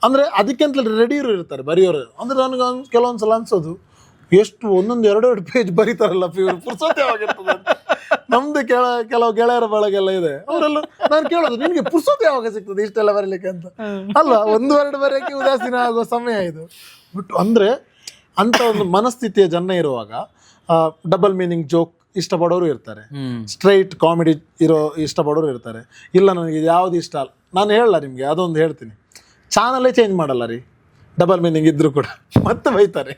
ಅಂದ್ರೆ ಅದಕ್ಕೆಂತಲೇ ರೆಡಿ ಇರ್ತಾರೆ ಬರೆಯೋರು. ಅಂದ್ರೆ ನನಗೆ ಕೆಲವೊಂದ್ಸಲ ಅನ್ಸೋದು, ಎಷ್ಟು ಒಂದೊಂದು 2 ಪೇಜ್ ಬರೀತಾರಲ್ಲ, ಇವರು ಪುರ್ಸೊತ್ತೆ ಯಾವಾಗಿರ್ತದೆ ಅಂತ. ನಮ್ದು ಕೆಲವು ಗೆಳೆಯರ ಬಳಗೆಲ್ಲ ಇದೆ, ಅವರೆಲ್ಲ ನಾನು ಕೇಳೋದು, ನಿನ್ಗೆ ಪುರ್ಸೊತ್ತೆ ಯಾವಾಗ ಸಿಗ್ತದೆ ಇಷ್ಟೆಲ್ಲ ಬರೀಲಿಕ್ಕೆ ಅಂತ. ಅಲ್ಲ, 1-2 ಬರೆಯಕ್ಕೆ ಉದಾಸೀನ ಆಗೋ ಸಮಯ ಇದು. ಬಟ್ ಅಂದ್ರೆ ಅಂತ ಒಂದು ಮನಸ್ಥಿತಿಯ ಜನ ಇರುವಾಗ ಡಬಲ್ ಮೀನಿಂಗ್ ಜೋಕ್ ಇಷ್ಟಪಡೋರು ಇರ್ತಾರೆ, ಸ್ಟ್ರೈಟ್ ಕಾಮಿಡಿ ಇರೋ ಇಷ್ಟಪಡೋರು ಇರ್ತಾರೆ. ಇಲ್ಲ ನನಗೆ ಇದು ಯಾವುದು ಇಷ್ಟ ಅಲ್ಲ, ನಾನು ಹೇಳಲ್ಲ ನಿಮಗೆ, ಅದೊಂದು ಹೇಳ್ತೀನಿ, ಚಾನಲ್ಲೇ ಚೇಂಜ್ ಮಾಡಲ್ಲ ರೀ ಡಬಲ್ ಮೀನಿಂಗ್ ಇದ್ದರೂ ಕೂಡ, ಮತ್ತೆ ಬೈತಾರೆ.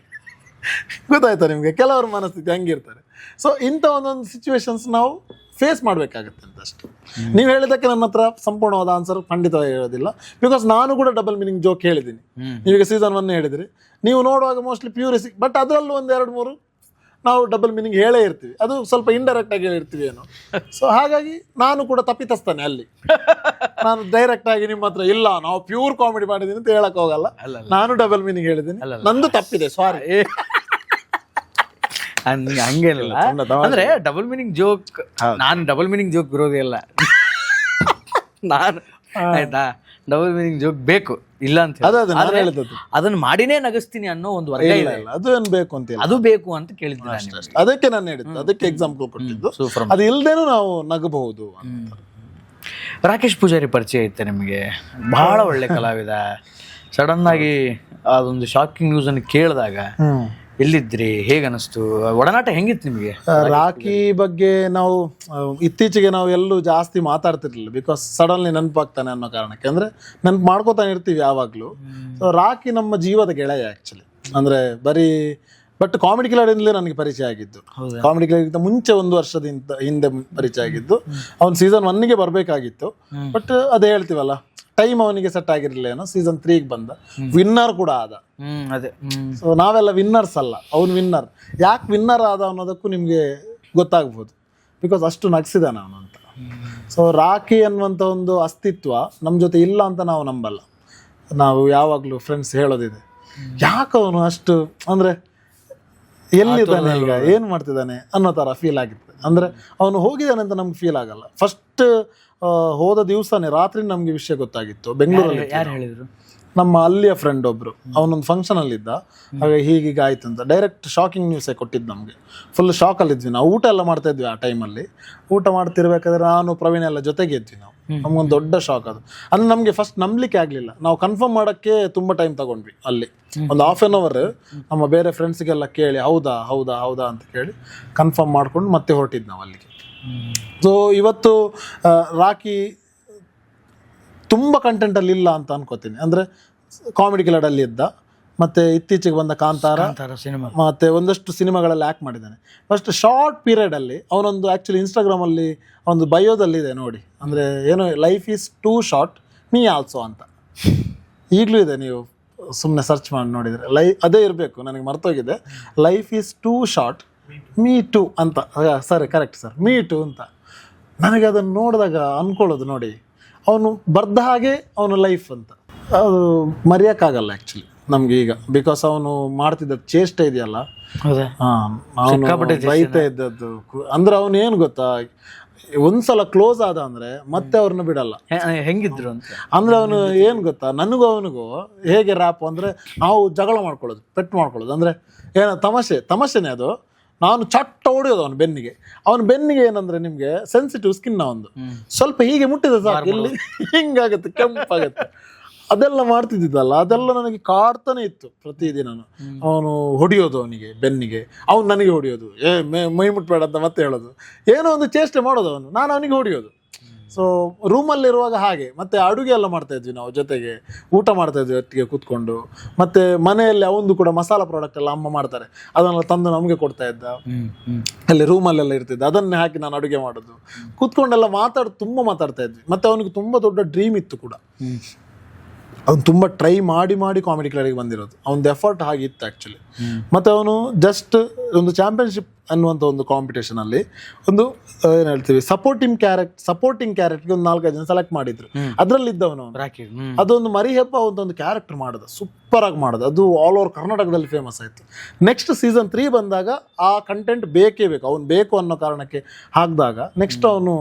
ಗೊತ್ತಾಯ್ತಾ ನಿಮಗೆ, ಕೆಲವ್ರ ಮನಸ್ಥಿತಿ ಹಂಗಿರ್ತಾರೆ. ಸೊ ಇಂಥ ಒಂದೊಂದು ಸಿಚುವೇಶನ್ಸ್ ನಾವು ಫೇಸ್ ಮಾಡಬೇಕಾಗತ್ತೆ ಅಂತ ಅಷ್ಟೇ. ನೀವು ಹೇಳಿದ್ದಕ್ಕೆ ನನ್ನ ಹತ್ರ ಸಂಪೂರ್ಣವಾದ ಆನ್ಸರ್ ಖಂಡಿತವಾಗಿ ಹೇಳೋದಿಲ್ಲ, ಬಿಕಾಸ್ ನಾನು ಕೂಡ ಡಬಲ್ ಮೀನಿಂಗ್ ಜೋಕ್ ಹೇಳಿದ್ದೀನಿ. ನೀವೀಗ ಸೀಸನ್ 1 ಹೇಳಿದ್ರಿ, ನೀವು ನೋಡುವಾಗ ಮೋಸ್ಟ್ಲಿ ಪ್ಯೂರಿಸಿ, ಬಟ್ ಅದರಲ್ಲೂ ಒಂದು 2-3 ನಾವು ಡಬಲ್ ಮೀನಿಂಗ್ ಹೇಳೇ ಇರ್ತೀವಿ, ಅದು ಸ್ವಲ್ಪ ಇಂಡೈರೆಕ್ಟ್ ಆಗಿ ಹೇಳಿರ್ತೀವಿ ಏನೋ. ಸೊ ಹಾಗಾಗಿ ನಾನು ಕೂಡ ತಪ್ಪಿತಸ್ತಾನೆ ಅಲ್ಲಿ. ನಾನು ಡೈರೆಕ್ಟ್ ಆಗಿ ನಿಮ್ಮ ಹತ್ರ ಇಲ್ಲ ನಾವು ಪ್ಯೂರ್ ಕಾಮಿಡಿ ಮಾಡಿದ್ದೀನಿ ಅಂತ ಹೇಳಕ್ ಹೋಗಲ್ಲ, ನಾನು ಡಬಲ್ ಮೀನಿಂಗ್ ಹೇಳಿದ್ದೀನಿ, ನಂದು ತಪ್ಪಿದೆ, ಸಾರಿ. ಹಂಗೇನಿಲ್ಲ, ಅಂದ್ರೆ ಡಬಲ್ ಮೀನಿಂಗ್ ಜೋಕ್, ನಾನು ಡಬಲ್ ಮೀನಿಂಗ್ ಜೋಕ್ ವಿರೋಧಿ ಅಲ್ಲ. ನಾನು ಆಯ್ತಾ, ಡಬಲ್ ಮೀನಿಂಗ್ ಜೋಕ್ ಬೇಕು, ಇಲ್ಲ ಅಂತ ಅದನ್ನ ಮಾಡಿನೇ ನಗಿಸ್ತೀನಿ ಅನ್ನೋ ಒಂದು ವರ್ಗ ಇದೆ, ಅದು ಏನ್ ಬೇಕು ಅಂತ ಅದು ಬೇಕು ಅಂತ ಕೇಳಿದ್ದೆ ನಾನು. ಅದಕ್ಕೆ ನಾನು ಹೇಳಿದ್ದು, ಅದಕ್ಕೆ ಎಕ್ಸಾಂಪಲ್ ಕೊಟ್ಟಿದ್ದು, ಅದು ಇಲ್ದೇನು ನಾವು ನಗಬಹುದು ಅಂತ. ರಾಕೇಶ್ ಪೂಜಾರಿ ಪರಿಚಯ ಐತೆ ನಿಮಗೆ, ಬಹಳ ಒಳ್ಳೆ ಕಲಾವಿದ. ಸಡನ್ ಆಗಿ ಅದೊಂದು ಶಾಕಿಂಗ್ ನ್ಯೂಸ್ ಅನ್ನು ಕೇಳಿದಾಗ ಎಲ್ಲಿದ್ರಿ, ಹೇಗೆ ಅನಿಸ್ತು, ಒಡನಾಟ ಹೆಂಗಿತ್ತು ನಿಮಗೆ? ರಾಖಿ ಬಗ್ಗೆ ನಾವು ಇತ್ತೀಚೆಗೆ ನಾವು ಎಲ್ಲೂ ಜಾಸ್ತಿ ಮಾತಾಡ್ತಿರ್ಲಿಲ್ಲ, ಬಿಕಾಸ್ ಸಡನ್ಲಿ ನೆನಪಾಗ್ತಾನೆ ಅನ್ನೋ ಕಾರಣಕ್ಕೆ, ಅಂದ್ರೆ ನೆನಪು ಮಾಡ್ಕೋತಾನೆ ಇರ್ತೀವಿ ಯಾವಾಗ್ಲೂ. ಸೊ ರಾಖಿ ನಮ್ಮ ಜೀವದ ಗೆಳೆಯ ಆಕ್ಚುಲಿ, ಅಂದ್ರೆ ಬರೀ ಬಟ್ ಕಾಮಿಡಿ ಕಿಲಾಡಿಯಿಂದಲೇ ನನಗೆ ಪರಿಚಯ ಆಗಿದ್ದು. ಕಾಮಿಡಿ ಕಿಲಾಡಿಗಿಂತ ಮುಂಚೆ 1 ವರ್ಷದಿಂದ ಹಿಂದೆ ಪರಿಚಯ ಆಗಿದ್ದು. ಅವ್ನು ಸೀಸನ್ 1ಗೆ ಬರಬೇಕಾಗಿತ್ತು, ಬಟ್ ಅದೇ ಹೇಳ್ತೀವಲ್ಲ, ಟೈಮ್ ಅವನಿಗೆ ಸೆಟ್ ಆಗಿರ್ಲಿಲ್ಲ ಏನೋ. ಸೀಸನ್ 3ಗೆ ಬಂದ, ವಿನ್ನರ್ ಕೂಡ ಆದ. ಅದೇ, ಸೊ ನಾವೆಲ್ಲ ವಿನ್ನರ್ಸ್ ಅಲ್ಲ, ಅವ್ನು ವಿನ್ನರ್. ಯಾಕೆ ವಿನ್ನರ್ ಆದ ಅನ್ನೋದಕ್ಕೂ ನಿಮಗೆ ಗೊತ್ತಾಗ್ಬೋದು, ಬಿಕಾಸ್ ಅಷ್ಟು ನಗಿಸಿದಾನ ಅವನು ಅಂತ. ಸೊ ರಾಖಿ ಅನ್ನುವಂಥ ಒಂದು ಅಸ್ತಿತ್ವ ನಮ್ಮ ಜೊತೆ ಇಲ್ಲ ಅಂತ ನಾವು ನಂಬಲ್ಲ. ನಾವು ಯಾವಾಗಲೂ ಫ್ರೆಂಡ್ಸ್ ಹೇಳೋದಿದೆ, ಯಾಕೆ ಅವನು ಅಷ್ಟು ಅಂದರೆ ಎಲ್ಲಿದ್ದಾನೆ ಈಗ, ಏನು ಮಾಡ್ತಿದ್ದಾನೆ ಅನ್ನೋ ಥರ ಫೀಲ್ ಆಗಿತ್ತು. ಅಂದರೆ ಅವನು ಹೋಗಿದ್ದಾನೆ ಅಂತ ನಮ್ಗೆ ಫೀಲ್ ಆಗಲ್ಲ. ಫಸ್ಟ್ ಹೋದ ದಿವಸನೇ ರಾತ್ರಿ ನಮಗೆ ವಿಷಯ ಗೊತ್ತಾಗಿತ್ತು. ಬೆಂಗಳೂರಲ್ಲಿ ಯಾರು ಹೇಳಿದ್ರು? ನಮ್ಮ ಅಲ್ಲಿಯ ಫ್ರೆಂಡ್ ಒಬ್ರು, ಅವನೊಂದು ಫಂಕ್ಷನ್ ಅಲ್ಲಿ ಇದ್ದ, ಹಾಗೆ ಹೀಗೀಗ ಆಯ್ತು ಅಂತ ಡೈರೆಕ್ಟ್ ಶಾಕಿಂಗ್ ನ್ಯೂಸೇ ಕೊಟ್ಟಿದ್ದು ನಮಗೆ. ಫುಲ್ ಶಾಕಲ್ಲಿ ಇದ್ವಿ ನಾವು. ಊಟ ಎಲ್ಲ ಮಾಡ್ತಾ ಇದ್ವಿ ಆ ಟೈಮಲ್ಲಿ. ಊಟ ಮಾಡ್ತಿರ್ಬೇಕಾದ್ರೆ ನಾನು ಪ್ರವೀಣ್ ಎಲ್ಲ ಜೊತೆಗೆ ಇದ್ವಿ ನಾವು. ನಮ್ಗೊಂದು ದೊಡ್ಡ ಶಾಕ್ ಅದು. ಅಂದ್ರೆ ನಮಗೆ ಫಸ್ಟ್ ನಂಬಲಿಕ್ಕೆ ಆಗಲಿಲ್ಲ. ನಾವು ಕನ್ಫರ್ಮ್ ಮಾಡೋಕ್ಕೆ ತುಂಬ ಟೈಮ್ ತಗೊಂಡ್ವಿ ಅಲ್ಲಿ. ಒಂದು ½ an hour ನಮ್ಮ ಬೇರೆ ಫ್ರೆಂಡ್ಸ್ಗೆಲ್ಲ ಕೇಳಿ ಹೌದಾ ಹೌದಾ ಹೌದಾ ಅಂತ ಕೇಳಿ ಕನ್ಫರ್ಮ್ ಮಾಡ್ಕೊಂಡು ಮತ್ತೆ ಹೊರಟಿದ್ದು ನಾವು ಅಲ್ಲಿಗೆ. ಸೊ ಇವತ್ತು ರಾಖಿ ತುಂಬ ಕಂಟೆಂಟಲ್ಲಿ ಇಲ್ಲ ಅಂತ ಅನ್ಕೋತೀನಿ. ಅಂದರೆ ಕಾಮಿಡಿ ಕಿಲಾಡಲ್ಲಿ ಇದ್ದ, ಮತ್ತು ಇತ್ತೀಚೆಗೆ ಬಂದ ಕಾಂತಾರ ಸಿನಿಮಾ, ಮತ್ತು ಒಂದಷ್ಟು ಸಿನಿಮಾಗಳಲ್ಲಿ ಆ್ಯಕ್ಟ್ ಮಾಡಿದ್ದಾನೆ. ಫಸ್ಟ್ ಶಾರ್ಟ್ ಪೀರಿಯಡಲ್ಲಿ ಅವನೊಂದು ಆ್ಯಕ್ಚುಲಿ ಇನ್ಸ್ಟಾಗ್ರಾಮಲ್ಲಿ ಒಂದು ಬಯೋದಲ್ಲಿದೆ ನೋಡಿ, ಅಂದರೆ ಏನು, life is too short me also ಅಂತ ಈಗಲೂ ಇದೆ. ನೀವು ಸುಮ್ಮನೆ ಸರ್ಚ್ ಮಾಡಿ ನೋಡಿದರೆ ಅದೇ ಇರಬೇಕು, ನನಗೆ ಮರ್ತೋಗಿದೆ. Life is too short me too ಅಂತ. ಸರಿ, ಕರೆಕ್ಟ್ ಸರ್, ಮೀ ಟು ಅಂತ. ನನಗೆ ಅದನ್ನು ನೋಡಿದಾಗ ಅಂದ್ಕೊಳ್ಳೋದು ನೋಡಿ, ಅವನು ಬರ್ದ ಹಾಗೆ ಅವನ ಲೈಫ್ ಅಂತ. ಅದು ಮರೆಯೋಕ್ಕಾಗಲ್ಲ ಆ್ಯಕ್ಚುಲಿ ನಮ್ಗೆ ಈಗ, ಬಿಕಾಸ್ ಅವನು ಮಾಡ್ತಿದ್ದ ಚೇಷ್ಟೆ ಇದೆಯಲ್ಲ, ಅವನು ಬೈತಾ ಇದ್ದದ್ದು. ಅಂದ್ರೆ ಅವನು ಏನು ಗೊತ್ತಾ, ಒಂದ್ಸಲ ಕ್ಲೋಸ್ ಆದ ಅಂದ್ರೆ ಮತ್ತೆ ಅವ್ರನ್ನ ಬಿಡಲ್ಲ. ಹೆಂಗಿದ್ರು ಅಂತ ಅಂದ್ರೆ ಅವನು ಏನು ಗೊತ್ತಾ, ನನಗೂ ಅವನಿಗೂ ಹೇಗೆ ರ್ಯಾಪ್ ಅಂದ್ರೆ, ನಾವು ಜಗಳ ಮಾಡ್ಕೊಳ್ಳೋದು, ಪೆಟ್ಟು ಮಾಡ್ಕೊಳ್ಳೋದು. ಅಂದ್ರೆ ಏನೋ ತಮಾಷೆನೇ ಅದು. ನಾನು ಚಟ್ಟ ಹೊಡೆಯೋದು ಅವನ ಬೆನ್ನಿಗೆ ಏನಂದ್ರೆ, ನಿಮ್ಗೆ ಸೆನ್ಸಿಟಿವ್ ಸ್ಕಿನ್ ಒಂದು ಸ್ವಲ್ಪ ಹೀಗೆ ಮುಟ್ಟಿದ ಸಾಕು ಇಲ್ಲಿ ಹಿಂಗಾಗತ್ತೆ, ಕೆಂಪಾಗತ್ತೆ. ಅದೆಲ್ಲ ಮಾಡ್ತಿದ್ದಲ್ಲ, ಅದೆಲ್ಲ ನನಗೆ ಕಾಡ್ತಾನೆ ಇತ್ತು ಪ್ರತಿದಿನನು. ಅವನು ಹೊಡೆಯೋದು ಅವನಿಗೆ ಬೆನ್ನಿಗೆ, ಅವನು ನನಗೆ ಹೊಡೆಯೋದು, ಮೈ ಮುಟ್ಬೇಡ ಅಂತ ಮತ್ತೆ ಹೇಳೋದು, ಏನೋ ಒಂದು ಚೇಷ್ಟೆ ಮಾಡೋದು ಅವನು, ನಾನು ಅವನಿಗೆ ಹೊಡೆಯೋದು. ಸೊ ರೂಮಲ್ಲಿರುವಾಗ ಹಾಗೆ. ಮತ್ತು ಅಡುಗೆ ಎಲ್ಲ ಮಾಡ್ತಾಯಿದ್ವಿ ನಾವು ಜೊತೆಗೆ, ಊಟ ಮಾಡ್ತಾಯಿದ್ವಿ ಒಟ್ಟಿಗೆ ಕೂತ್ಕೊಂಡು. ಮತ್ತು ಮನೆಯಲ್ಲಿ ಅವನು ಕೂಡ ಮಸಾಲ ಪ್ರಾಡಕ್ಟ್ ಎಲ್ಲ ಅಮ್ಮ ಮಾಡ್ತಾರೆ, ಅದನ್ನೆಲ್ಲ ತಂದು ನಮಗೆ ಕೊಡ್ತಾ ಇದ್ದ. ಅಲ್ಲಿ ರೂಮಲ್ಲೆಲ್ಲ ಇರ್ತಿದ್ದ, ಅದನ್ನೇ ಹಾಕಿ ನಾನು ಅಡುಗೆ ಮಾಡೋದು. ಕೂತ್ಕೊಂಡೆಲ್ಲ ತುಂಬ ಮಾತಾಡ್ತಾ ಇದ್ವಿ. ಮತ್ತು ಅವನಿಗೆ ತುಂಬ ದೊಡ್ಡ ಡ್ರೀಮ್ ಇತ್ತು ಕೂಡ. ಅವನು ತುಂಬ ಟ್ರೈ ಮಾಡಿ ಕಾಮಿಡಿ ಕ್ಲಬ್ಗೆ ಬಂದಿರೋದು. ಅವನದು ಎಫರ್ಟ್ ಹಾಗಿತ್ತು ಆ್ಯಕ್ಚುಲಿ. ಮತ್ತು ಅವನು ಜಸ್ಟ್ ಒಂದು ಚಾಂಪಿಯನ್ಶಿಪ್ ಅನ್ನುವಂಥ ಒಂದು ಕಾಂಪಿಟೇಷನಲ್ಲಿ ಒಂದು ಏನು ಹೇಳ್ತೀವಿ ಸಪೋರ್ಟಿಂಗ್ ಕ್ಯಾರೆಕ್ಟರ್ಗೆ ಒಂದು 4-5 ಜನ ಸೆಲೆಕ್ಟ್ ಮಾಡಿದ್ರು. ಅದರಲ್ಲಿದ್ದವನು ಅದೊಂದು ಮರಿ ಹೆಬ್ಬ ಒಂದು ಕ್ಯಾರೆಕ್ಟರ್ ಮಾಡೋದು, ಸೂಪರಾಗಿ ಮಾಡೋದು. ಅದು ಆಲ್ ಓವರ್ ಕರ್ನಾಟಕದಲ್ಲಿ ಫೇಮಸ್ ಆಯಿತು. ನೆಕ್ಸ್ಟ್ ಸೀಸನ್ 3 ಬಂದಾಗ ಆ ಕಂಟೆಂಟ್ ಬೇಕೇ ಬೇಕು, ಅವ್ನು ಬೇಕು ಅನ್ನೋ ಕಾರಣಕ್ಕೆ ಹಾಕಿದಾಗ ನೆಕ್ಸ್ಟ್ ಅವನು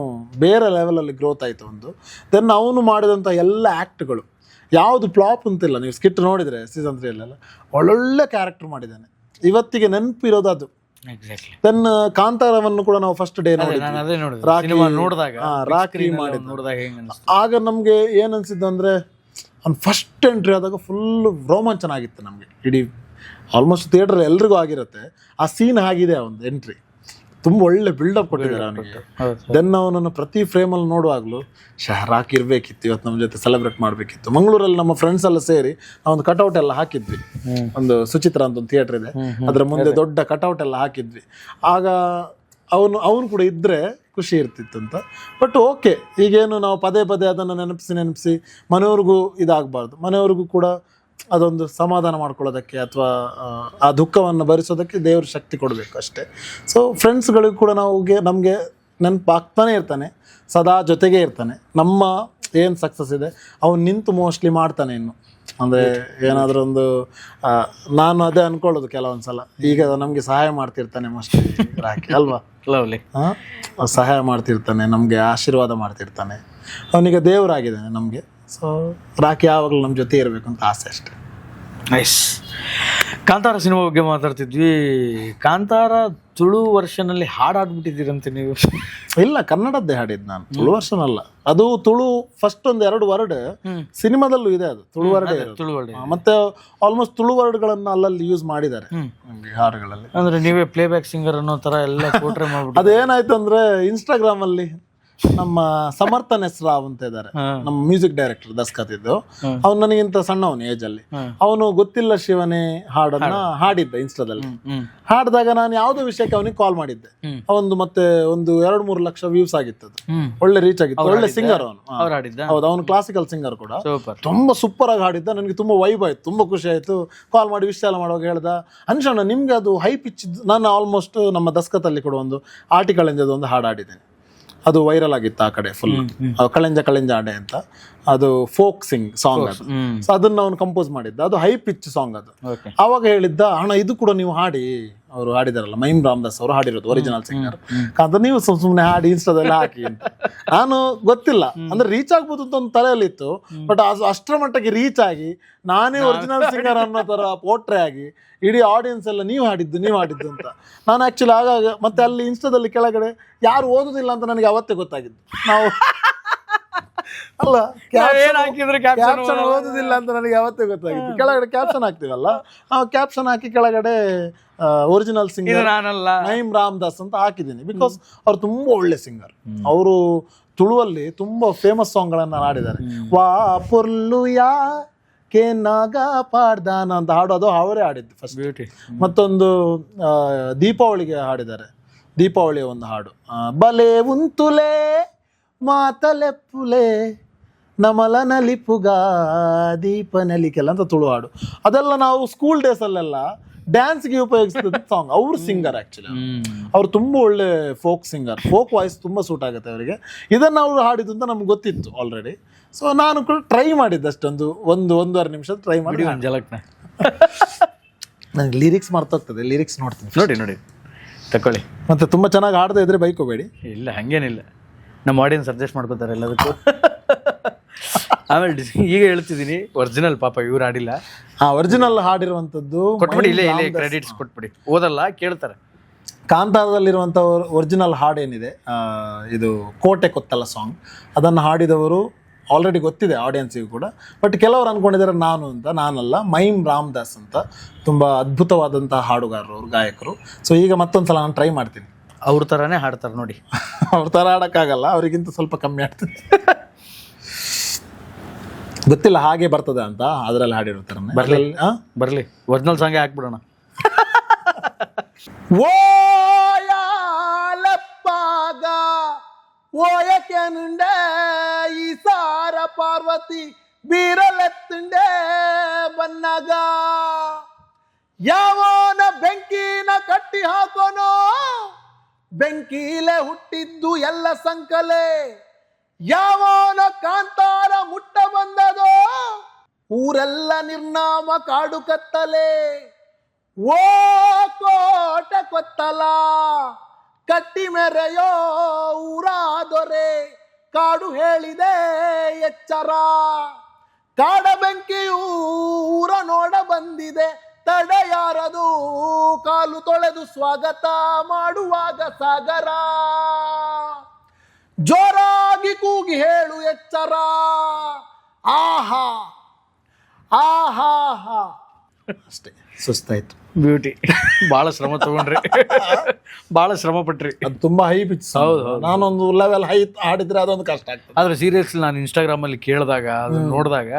ಬೇರೆ ಲೆವೆಲಲ್ಲಿ ಗ್ರೋತ್ ಆಯಿತು ಒಂದು. ದೆನ್ ಅವನು ಮಾಡಿದಂಥ ಎಲ್ಲ ಆ್ಯಕ್ಟ್ಗಳು ಯಾವುದು ಫ್ಲಾಪ್ ಅಂತಿಲ್ಲ. ನೀವು ಸ್ಕಿಟ್ ನೋಡಿದರೆ ಸೀಸನ್ 3 ಒಳ್ಳೊಳ್ಳೆ ಕ್ಯಾರೆಕ್ಟರ್ ಮಾಡಿದ್ದಾನೆ. ಇವತ್ತಿಗೆ ನೆನಪಿರೋದು ಅದು. ದೆನ್ ಕಾಂತಾರವನ್ನು ಕೂಡ ನಾವು ಫಸ್ಟ್ ಡೇ ರಾಖಿ ಮಾಡಿದ್ದು. ಆಗ ನಮಗೆ ಏನು ಅನಿಸಿದ್ದು ಅಂದರೆ, ಅವ್ನು ಫಸ್ಟ್ ಎಂಟ್ರಿ ಆದಾಗ ಫುಲ್ ರೋಮಾಂಚನ ಆಗಿತ್ತು ನಮಗೆ. ಇಡೀ ಆಲ್ಮೋಸ್ಟ್ ಥಿಯೇಟರ್ ಎಲ್ರಿಗೂ ಆಗಿರುತ್ತೆ. ಆ ಸೀನ್ ಆಗಿದೆ ಒಂದು ಎಂಟ್ರಿ, ತುಂಬ ಒಳ್ಳೆ ಬಿಲ್ಡಪ್ ಕೊಟ್ಟಿದ್ದಾರೆ ಅವನಿಗೆ. ದೆನ್ ಅವನನ್ನು ಪ್ರತಿ ಫ್ರೇಮಲ್ಲಿ ನೋಡುವಾಗಲೂ ರಾಕ್ ಇರಬೇಕಿತ್ತು, ಇವತ್ತು ನಮ್ಮ ಜೊತೆ ಸೆಲೆಬ್ರೇಟ್ ಮಾಡಬೇಕಿತ್ತು. ಮಂಗಳೂರಲ್ಲಿ ನಮ್ಮ ಫ್ರೆಂಡ್ಸ್ ಎಲ್ಲ ಸೇರಿ ನಾವೊಂದು ಕಟೌಟ್ ಎಲ್ಲ ಹಾಕಿದ್ವಿ. ಒಂದು ಸುಚಿತ್ರ ಅಂತ ಒಂದು ಥಿಯೇಟರ್ ಇದೆ, ಅದರ ಮುಂದೆ ದೊಡ್ಡ ಕಟೌಟ್ ಎಲ್ಲ ಹಾಕಿದ್ವಿ. ಆಗ ಅವನು ಕೂಡ ಇದ್ದರೆ ಖುಷಿ ಇರ್ತಿತ್ತು ಅಂತ. ಬಟ್ ಓಕೆ, ಈಗೇನು ನಾವು ಪದೇ ಪದೇ ಅದನ್ನು ನೆನಪಿಸಿ ಮನೆಯವ್ರಿಗೂ ಇದಾಗಬಾರ್ದು. ಮನೆಯವ್ರಿಗೂ ಕೂಡ ಅದೊಂದು ಸಮಾಧಾನ ಮಾಡ್ಕೊಳ್ಳೋದಕ್ಕೆ ಅಥವಾ ಆ ದುಃಖವನ್ನು ಭರಿಸೋದಕ್ಕೆ ದೇವರು ಶಕ್ತಿ ಕೊಡಬೇಕು ಅಷ್ಟೇ. ಸೊ ಫ್ರೆಂಡ್ಸ್ಗಳಿಗೂ ಕೂಡ ನಮಗೆ ನೆನಪಾಗ್ತಾನೆ ಇರ್ತಾನೆ, ಸದಾ ಜೊತೆಗೆ ಇರ್ತಾನೆ. ನಮ್ಮ ಏನು ಸಕ್ಸಸ್ ಇದೆ ಅವ್ನು ನಿಂತು ಮೋಸ್ಟ್ಲಿ ಮಾಡ್ತಾನೆ. ಇನ್ನು ಅಂದರೆ ಏನಾದರೂ ಒಂದು ನಾನು ಅದೇ ಅಂದ್ಕೊಳ್ಳೋದು ಕೆಲವೊಂದು ಸಲ, ಈಗ ನಮಗೆ ಸಹಾಯ ಮಾಡ್ತಿರ್ತಾನೆ ಮೋಸ್ಟ್ಲಿ ರಾಕಿ ಅಲ್ವಾ, ಸಹಾಯ ಮಾಡ್ತಿರ್ತಾನೆ, ನಮಗೆ ಆಶೀರ್ವಾದ ಮಾಡ್ತಿರ್ತಾನೆ. ಅವನಿಗೆ ದೇವರಾಗಿದ್ದಾನೆ ನಮಗೆ. ಸೊ ರಾಕಿ ಯಾವಾಗಲೂ ನಮ್ಮ ಜೊತೆ ಇರಬೇಕು ಅಂತ ಆಸೆ ಅಷ್ಟೆ. ನೈಸ್. ಕಾಂತಾರ ಸಿನಿಮಾ ಬಗ್ಗೆ ಮಾತಾಡ್ತಿದ್ವಿ. ಕಾಂತಾರ ತುಳು ವರ್ಷನಲ್ಲಿ ಹಾಡಾಡ್ಬಿಟ್ಟಿದ್ದೀರಂತೆ ನೀವು? ಇಲ್ಲ, ಕನ್ನಡದ್ದೇ ಹಾಡಿದ್ದು ನಾನು, ತುಳು ವರ್ಷನ್ ಅಲ್ಲ. ಅದು ತುಳು ಫಸ್ಟ್ ಒಂದು 2 ವರ್ಡ್ ಸಿನಿಮಾದಲ್ಲೂ ಇದೆ, ಅದು ತುಳು ವರ್ಡ್. ಮತ್ತೆ ಆಲ್ಮೋಸ್ಟ್ ತುಳು ವರ್ಡ್ಗಳನ್ನು ಅಲ್ಲಲ್ಲಿ ಯೂಸ್ ಮಾಡಿದ್ದಾರೆ ಹಾಡುಗಳಲ್ಲಿ. ಅಂದ್ರೆ ನೀವೇ ಪ್ಲೇ ಬ್ಯಾಕ್ ಸಿಂಗರ್ ಅನ್ನೋ ತರ ಎಲ್ಲ ಪೋಟ್ರೆ ಮಾಡ್ಬಿಟ್ಟು. ಅದೇನಾಯ್ತು ಅಂದ್ರೆ ಇನ್ಸ್ಟಾಗ್ರಾಮ್ ಅಲ್ಲಿ ನಮ್ಮ ಸಮರ್ಥನ್ ರಾವ್ ಅಂತ ಇದ್ದಾರೆ, ನಮ್ಮ ಮ್ಯೂಸಿಕ್ ಡೈರೆಕ್ಟರ್ ದಸ್ಕತಿದ್ದು. ಅವ್ನು ನನಗಿಂತ ಸಣ್ಣವನು ಏಜ್ ಅಲ್ಲಿ. ಅವನು ಗೊತ್ತಿಲ್ಲ ಶಿವನೇ ಹಾಡನ್ನ ಹಾಡಿದ್ದ ಇನ್ಸ್ಟಾದಲ್ಲಿ. ಹಾಡಿದಾಗ ನಾನು ಯಾವುದೋ ವಿಷಯಕ್ಕೆ ಅವನಿಗೆ ಕಾಲ್ ಮಾಡಿದ್ದೆ. ಅವನು ಮತ್ತೆ ಒಂದು 2-3 ಲಕ್ಷ ವ್ಯೂಸ್ ಆಗಿತ್ತು, ಒಳ್ಳೆ ರೀಚ್ ಆಗಿತ್ತು. ಒಳ್ಳೆ ಸಿಂಗರ್ ಅವನು. ಹೌದು, ಅವನು ಕ್ಲಾಸಿಕಲ್ ಸಿಂಗರ್ ಕೂಡ. ತುಂಬಾ ಸೂಪರ್ ಆಗಿ ಹಾಡಿದ್ದ. ನನಗೆ ತುಂಬಾ ವೈಬ್ ಆಯ್ತು, ತುಂಬಾ ಖುಷಿ ಆಯ್ತು. ಕಾಲ್ ಮಾಡಿ ವಿಷಯ ಎಲ್ಲ ಮಾಡುವಾಗ ಹೇಳ್ದ, ಅನ್ಶಣ್ಣ ನಿಮ್ಗೆ ಅದು ಹೈ ಪಿಚ್. ನಾನು ಆಲ್ಮೋಸ್ಟ್ ನಮ್ಮ ದಸ್ಕತಲ್ಲಿ ಕೂಡ ಒಂದು ಆರ್ಟಿಕಲ್ ಒಂದು ಹಾಡು ಹಾಡಿದ್ದೇನೆ, ಅದು ವೈರಲ್ ಆಗಿತ್ತು ಆ ಕಡೆ ಫುಲ್. ಕಳೆಂಜ ಕಳೆಂಜ ಆಡೆ ಅಂತ, ಅದು ಫೋಕ್ ಸಾಂಗ್ ಅದು. ಸೊ ಅದನ್ನ ಅವನು ಕಂಪೋಸ್ ಮಾಡಿದ್ದ, ಅದು ಹೈ ಪಿಚ್ ಸಾಂಗ್ ಅದು. ಆವಾಗ ಹೇಳಿದ್ದ, ಅಣ್ಣ ಇದು ಕೂಡ ನೀವು ಹಾಡಿ. ಅವರು ಹಾಡಿದಾರಲ್ಲ, ಮೈಮ್ ರಾಮದಾಸ್ ಅವರು ಹಾಡಿರೋದು, ಒರಿಜಿನಲ್ ಸಿಂಗರ್. ಅದು ನೀವು ಸುಮ್ಮನೆ ಹಾಡಿ ಇನ್ಸ್ಟಾದಲ್ಲಿ ಹಾಕಿ ಅಂತ. ನಾನು ಗೊತ್ತಿಲ್ಲ, ಅಂದ್ರೆ ರೀಚ್ ಆಗ್ಬೋದು ಅಂತ ಒಂದು ತಲೆಯಲ್ಲಿತ್ತು. ಬಟ್ ಅಷ್ಟರ ಮಟ್ಟಿಗೆ ರೀಚ್ ಆಗಿ ನಾನೇ ಒರಿಜಿನಲ್ ಸಿಂಗರ್ ಅನ್ನೋ ತರ ಪೋಟ್ರೆ ಆಗಿ ಇಡೀ ಆಡಿಯನ್ಸ್ ಎಲ್ಲ ನೀವು ಹಾಡಿದ್ದು ಅಂತ. ನಾನು ಆಕ್ಚುಲಿ ಆಗಾಗ ಮತ್ತೆ ಅಲ್ಲಿ ಇನ್ಸ್ಟಾದಲ್ಲಿ ಕೆಳಗಡೆ ಯಾರು ಓದುದಿಲ್ಲ ಅಂತ ನನಗೆ ಅವತ್ತೇ ಗೊತ್ತಾಗಿದ್ದು. ನಾವು ಅಲ್ಲ ಕ್ಯಾಪ್ಷನ್ ಓದುದಿಲ್ಲ ಅಂತ ನನಗೆ ಅವತ್ತೇ ಗೊತ್ತಾಗಿತ್ತು. ಕೆಳಗಡೆ ಕ್ಯಾಪ್ಷನ್ ಹಾಕ್ತೀವಲ್ಲ, ನಾವು ಕ್ಯಾಪ್ಷನ್ ಹಾಕಿ ಕೆಳಗಡೆ ಒರಿಜಿನಲ್ ಸಿಂಗರ್ ನೈಮ್ ರಾಮದಾಸ್ ಅಂತ ಹಾಕಿದ್ದೀನಿ. ಬಿಕಾಸ್ ಅವ್ರು ತುಂಬಾ ಒಳ್ಳೆ ಸಿಂಗರ್. ಅವರು ತುಳುವಲ್ಲಿ ತುಂಬಾ ಫೇಮಸ್ ಸಾಂಗ್ ಗಳನ್ನ ಹಾಡಿದ್ದಾರೆ. ವಾ ಪೊರ್ಲು ಯಾ ಕೆ ನಾಗ ಪಾಡ್ದಾನ ಅಂತ ಹಾಡೋದು ಅವರೇ ಹಾಡಿದ್ದು ಫಸ್ಟ್. ಮತ್ತೊಂದು ದೀಪಾವಳಿಗೆ ಹಾಡಿದ್ದಾರೆ, ದೀಪಾವಳಿಯ ಒಂದು ಹಾಡು, ಬಲೆ ಉಂತುಲೆ ಮಾತಲೆಪ್ಪುಲೆ ನಮಲ ನಲಿಪುಗ ದೀಪ ನಲಿಕೆಲ್ಲ ಅಂತ ತುಳು ಹಾಡು. ಅದೆಲ್ಲ ನಾವು ಸ್ಕೂಲ್ ಡೇಸ್ ಅಲ್ಲೆಲ್ಲ ಡ್ಯಾನ್ಸ್ಗೆ ಉಪಯೋಗಿಸಿದ ಸಾಂಗ್. ಅವ್ರು ಸಿಂಗರ್ ಆಕ್ಚುಲಿ, ಅವ್ರು ತುಂಬಾ ಒಳ್ಳೆ ಫೋಕ್ ಸಿಂಗರ್. ಫೋಕ್ ವಾಯ್ಸ್ ತುಂಬಾ ಸೂಟ್ ಆಗುತ್ತೆ ಅವರಿಗೆ. ಇದನ್ನ ಅವ್ರು ಹಾಡಿದ್ದು ಅಂತ ನಮ್ಗೆ ಗೊತ್ತಿತ್ತು ಆಲ್ರೆಡಿ. ಸೊ ನಾನು ಕೂಡ ಟ್ರೈ ಮಾಡಿದ್ದೆ ಅಷ್ಟೊಂದು 1-1.5 ನಿಮಿಷ ಟ್ರೈ ಮಾಡಿ. ನನಗೆ ಲಿರಿಕ್ಸ್ ಮರ್ತೋಗ್ತದೆ, ಲಿರಿಕ್ಸ್ ನೋಡ್ತೀನಿ. ನೋಡಿ ತಕೊಳ್ಳಿ. ಮತ್ತೆ ತುಂಬಾ ಚೆನ್ನಾಗಿ ಹಾಡದೇ ಇದ್ರೆ ಬೈಕೋಬೇಡಿ. ಇಲ್ಲ, ಹಂಗೇನಿಲ್ಲ, ನಮ್ಮ ಆಡಿಯನ್ಸ್ ಅಡ್ಜಸ್ಟ್ ಮಾಡ್ಕೋತಾರೆ ಎಲ್ಲದಕ್ಕೂ. ಆಮೇಲೆ ಈಗ ಹೇಳ್ತಿದ್ದೀನಿ, ಒರಿಜಿನಲ್ ಪಾಪ ಇವ್ರು ಹಾಡಿಲ್ಲ. ಒರಿಜಿನಲ್ ಹಾಡಿರುವಂತದ್ದು ಕೊಟ್ಬಿಡಿ, ಇಲ್ಲೇ ಕ್ರೆಡಿಟ್ಸ್ ಕೊಟ್ಬಿಡಿ. ಓದಲ್ಲ, ಕೇಳ್ತಾರೆ. ಕಾಂತಾರದಲ್ಲಿರುವಂಥ ಒರಿಜಿನಲ್ ಹಾಡೇನಿದೆ, ಇದು ಕೋಟೆ ಕೊತ್ತಲ ಸಾಂಗ್, ಅದನ್ನು ಹಾಡಿದವರು ಆಲ್ರೆಡಿ ಗೊತ್ತಿದೆ ಆಡಿಯನ್ಸಿಗೂ ಕೂಡ. ಬಟ್ ಕೆಲವರು ಅಂದ್ಕೊಂಡಿದ್ದಾರೆ ನಾನು ಅಂತ. ನಾನಲ್ಲ, ಮೈಮ್ ರಾಮದಾಸ್ ಅಂತ ತುಂಬ ಅದ್ಭುತವಾದಂತಹ ಹಾಡುಗಾರರು, ಅವರು ಗಾಯಕರು. ಸೊ ಈಗ ಮತ್ತೊಂದ್ಸಲ ನಾನು ಟ್ರೈ ಮಾಡ್ತೀನಿ. ಅವ್ರ ಥರನೇ ಹಾಡ್ತಾರೆ ನೋಡಿ. ಅವ್ರ ಥರ ಹಾಡೋಕ್ಕಾಗಲ್ಲ, ಅವರಿಗಿಂತ ಸ್ವಲ್ಪ ಕಮ್ಮಿ ಆಡ್ತೀನಿ. ಗೊತ್ತಿಲ್ಲ ಹಾಗೆ ಬರ್ತದೆ ಅಂತ, ಅದರಲ್ಲಿ ಹಾಡಿರ್ತಾರೆ. ಬರಲಿ ಒರಿಜಿನಲ್ ಸಾಂಗೇ ಹಾಕ್ಬಿಡೋಣ. ಓಯಾಲಪ್ಪಾಗ ಓಯಕೆನುಂಡೆ ಈ ಸಾರ ಪಾರ್ವತಿ ಬೀರಲೆತ್ತುಂಡೆ ಬನ್ನಗ ಯಾವನ ಬೆಂಕಿನ ಕಟ್ಟಿ ಹಾಕೋನೋ ಬೆಂಕಿಲೆ ಹುಟ್ಟಿದ್ದು ಎಲ್ಲ ಸಂಕಲೆ ಯಾವನ ಕಾಂತಾರ ಮುಟ್ಟ ಬಂದದೋ ಊರೆಲ್ಲ ನಿರ್ನಾಮ ಕಾಡು ಕತ್ತಲೆ ಓ ಕೋಟೆ ಕೊತ್ತಲ ಕಟ್ಟಿ ಮೆರೆಯೋ ಊರಾದೊರೆ ಕಾಡು ಹೇಳಿದೆ ಎಚ್ಚರ ಕಾಡ ಬೆಂಕಿಯೂ ಊರ ನೋಡ ಬಂದಿದೆ ತಡೆಯಾರದು ಕಾಲು ತೊಳೆದು ಸ್ವಾಗತ ಮಾಡುವಾಗ ಸಾಗರ ಜೋರಾಗಿ ಕೂಗಿ ಹೇಳು ಎಚ್ಚರ ಆಹಾ ಆಹಾ ಅಷ್ಟೇ, ಸುಸ್ತಾಯ್ತು. ಬ್ಯೂಟಿ. ಭಾಳ ಶ್ರಮ ತಗೊಂಡ್ರಿ, ಭಾಳ ಶ್ರಮ ಪಟ್ರಿ. ಅದು ತುಂಬಾ ಹೈ ಪಿಚ್. ಹೌದು. ನಾನೊಂದು ಲೆವೆಲ್ ಹೈ ಆಡಿದ್ರೆ ಅದೊಂದು ಕಷ್ಟ ಆಗ್ತದೆ. ಆದರೆ ಸೀರಿಯಸ್ಲಿ ನಾನು ಇನ್ಸ್ಟಾಗ್ರಾಮಲ್ಲಿ ಕೇಳಿದಾಗ ಅದನ್ನ ನೋಡಿದಾಗ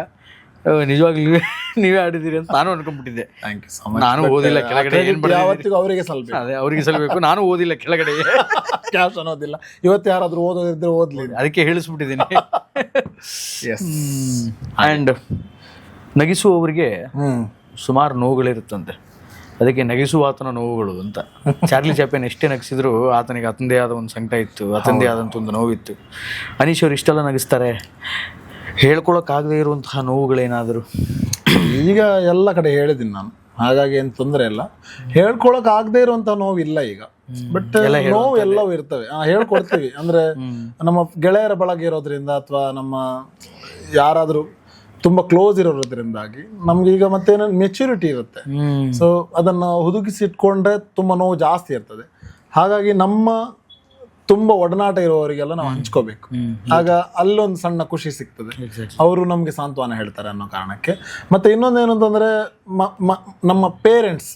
ನಿಜವಾಗ್ಲೂ ನೀವೇ ಆಡಿದ್ದೀರಿ ಅಂತ ನಾನು ಅನ್ಕೊಂಡ್ಬಿಟ್ಟಿದ್ದೆ. Thank you so much. ನಾನು ಓದಿಲ್ಲ ಕೆಳಗಡೆ ಏನು ಬರೆದಿದ್ದೀರಿ? ಯಾವತ್ತಿಗೂ ಅವರಿಗೆ ಸಲ್ಪ ಅದೇ ಅವ್ರಿಗೆ ಸಲ್ಲಬೇಕು. ನಾನು ಓದಿಲ್ಲ ಕೆಳಗಡೆ, ಕ್ಯಾಶ್ ಅನ್ನೋದಿಲ್ಲ. ಇವತ್ತು ಯಾರಾದ್ರೂ ಓದೋದಿದ್ರೆ ಓದ್ಲಿ, ಅದಕ್ಕೆ ಹೇಳಿಸ್ಬಿಟ್ಟಿದ್ದೀನಿ. ಆ್ಯಂಡ್ ನಗಿಸುವವರಿಗೆ ಸುಮಾರು ನೋವುಗಳಿರುತ್ತಂತೆ, ಅದಕ್ಕೆ ನಗಿಸುವ ಆತನ ನೋವುಗಳು ಅಂತ. ಚಾರ್ಲಿ ಚಾಪ್ಲಿನ್ ಎಷ್ಟೇ ನಗಿಸಿದ್ರು ಆತನಿಗೆ ಆತಂದೇ ಆದ ಒಂದು ಸಂಕಟ ಇತ್ತು, ಆತಂದೇ ಆದಂಥ ಒಂದು ನೋವಿತ್ತು. ಅನೀಶ್ ಅವ್ರು ಇಷ್ಟೆಲ್ಲ ನಗಿಸ್ತಾರೆ, ಹೇಳ್ಕೊಳಕ್ಕಾಗದೇ ಇರುವಂತಹ ನೋವುಗಳೇನಾದರೂ? ಈಗ ಎಲ್ಲ ಕಡೆ ಹೇಳಿದ್ದೀನಿ ನಾನು, ಹಾಗಾಗಿ ಏನು ತೊಂದರೆ ಇಲ್ಲ. ಹೇಳ್ಕೊಳಕ್ ಆಗದೆ ಇರುವಂತ ನೋವು ಇಲ್ಲ ಈಗ. ಬಟ್ ನೋವು ಎಲ್ಲವೂ ಇರ್ತವೆ, ಹೇಳ್ಕೊಡ್ತೀವಿ. ಅಂದ್ರೆ ನಮ್ಮ ಗೆಳೆಯರ ಬಳಗ ಇರೋದ್ರಿಂದ ಅಥವಾ ನಮ್ಮ ಯಾರಾದ್ರೂ ತುಂಬಾ ಕ್ಲೋಸ್ ಇರೋದ್ರಿಂದಾಗಿ ನಮ್ಗೆ ಈಗ ಮತ್ತೆ ಮೆಚುರಿಟಿ ಇರುತ್ತೆ. ಸೊ ಅದನ್ನ ಹುದುಗಿಸಿ ಇಟ್ಕೊಂಡ್ರೆ ತುಂಬಾ ನೋವು ಜಾಸ್ತಿ ಇರ್ತದೆ. ಹಾಗಾಗಿ ನಮ್ಮ ತುಂಬಾ ಒಡನಾಟ ಇರುವವರಿಗೆಲ್ಲ ನಾವು ಹಂಚ್ಕೋಬೇಕು. ಆಗ ಅಲ್ಲೊಂದು ಸಣ್ಣ ಖುಷಿ ಸಿಗ್ತದೆ, ಅವರು ನಮ್ಗೆ ಸಾಂತ್ವನ ಹೇಳ್ತಾರೆ ಅನ್ನೋ ಕಾರಣಕ್ಕೆ. ಮತ್ತೆ ಇನ್ನೊಂದೇನು ಅಂತಂದ್ರೆ ನಮ್ಮ ಪೇರೆಂಟ್ಸ್,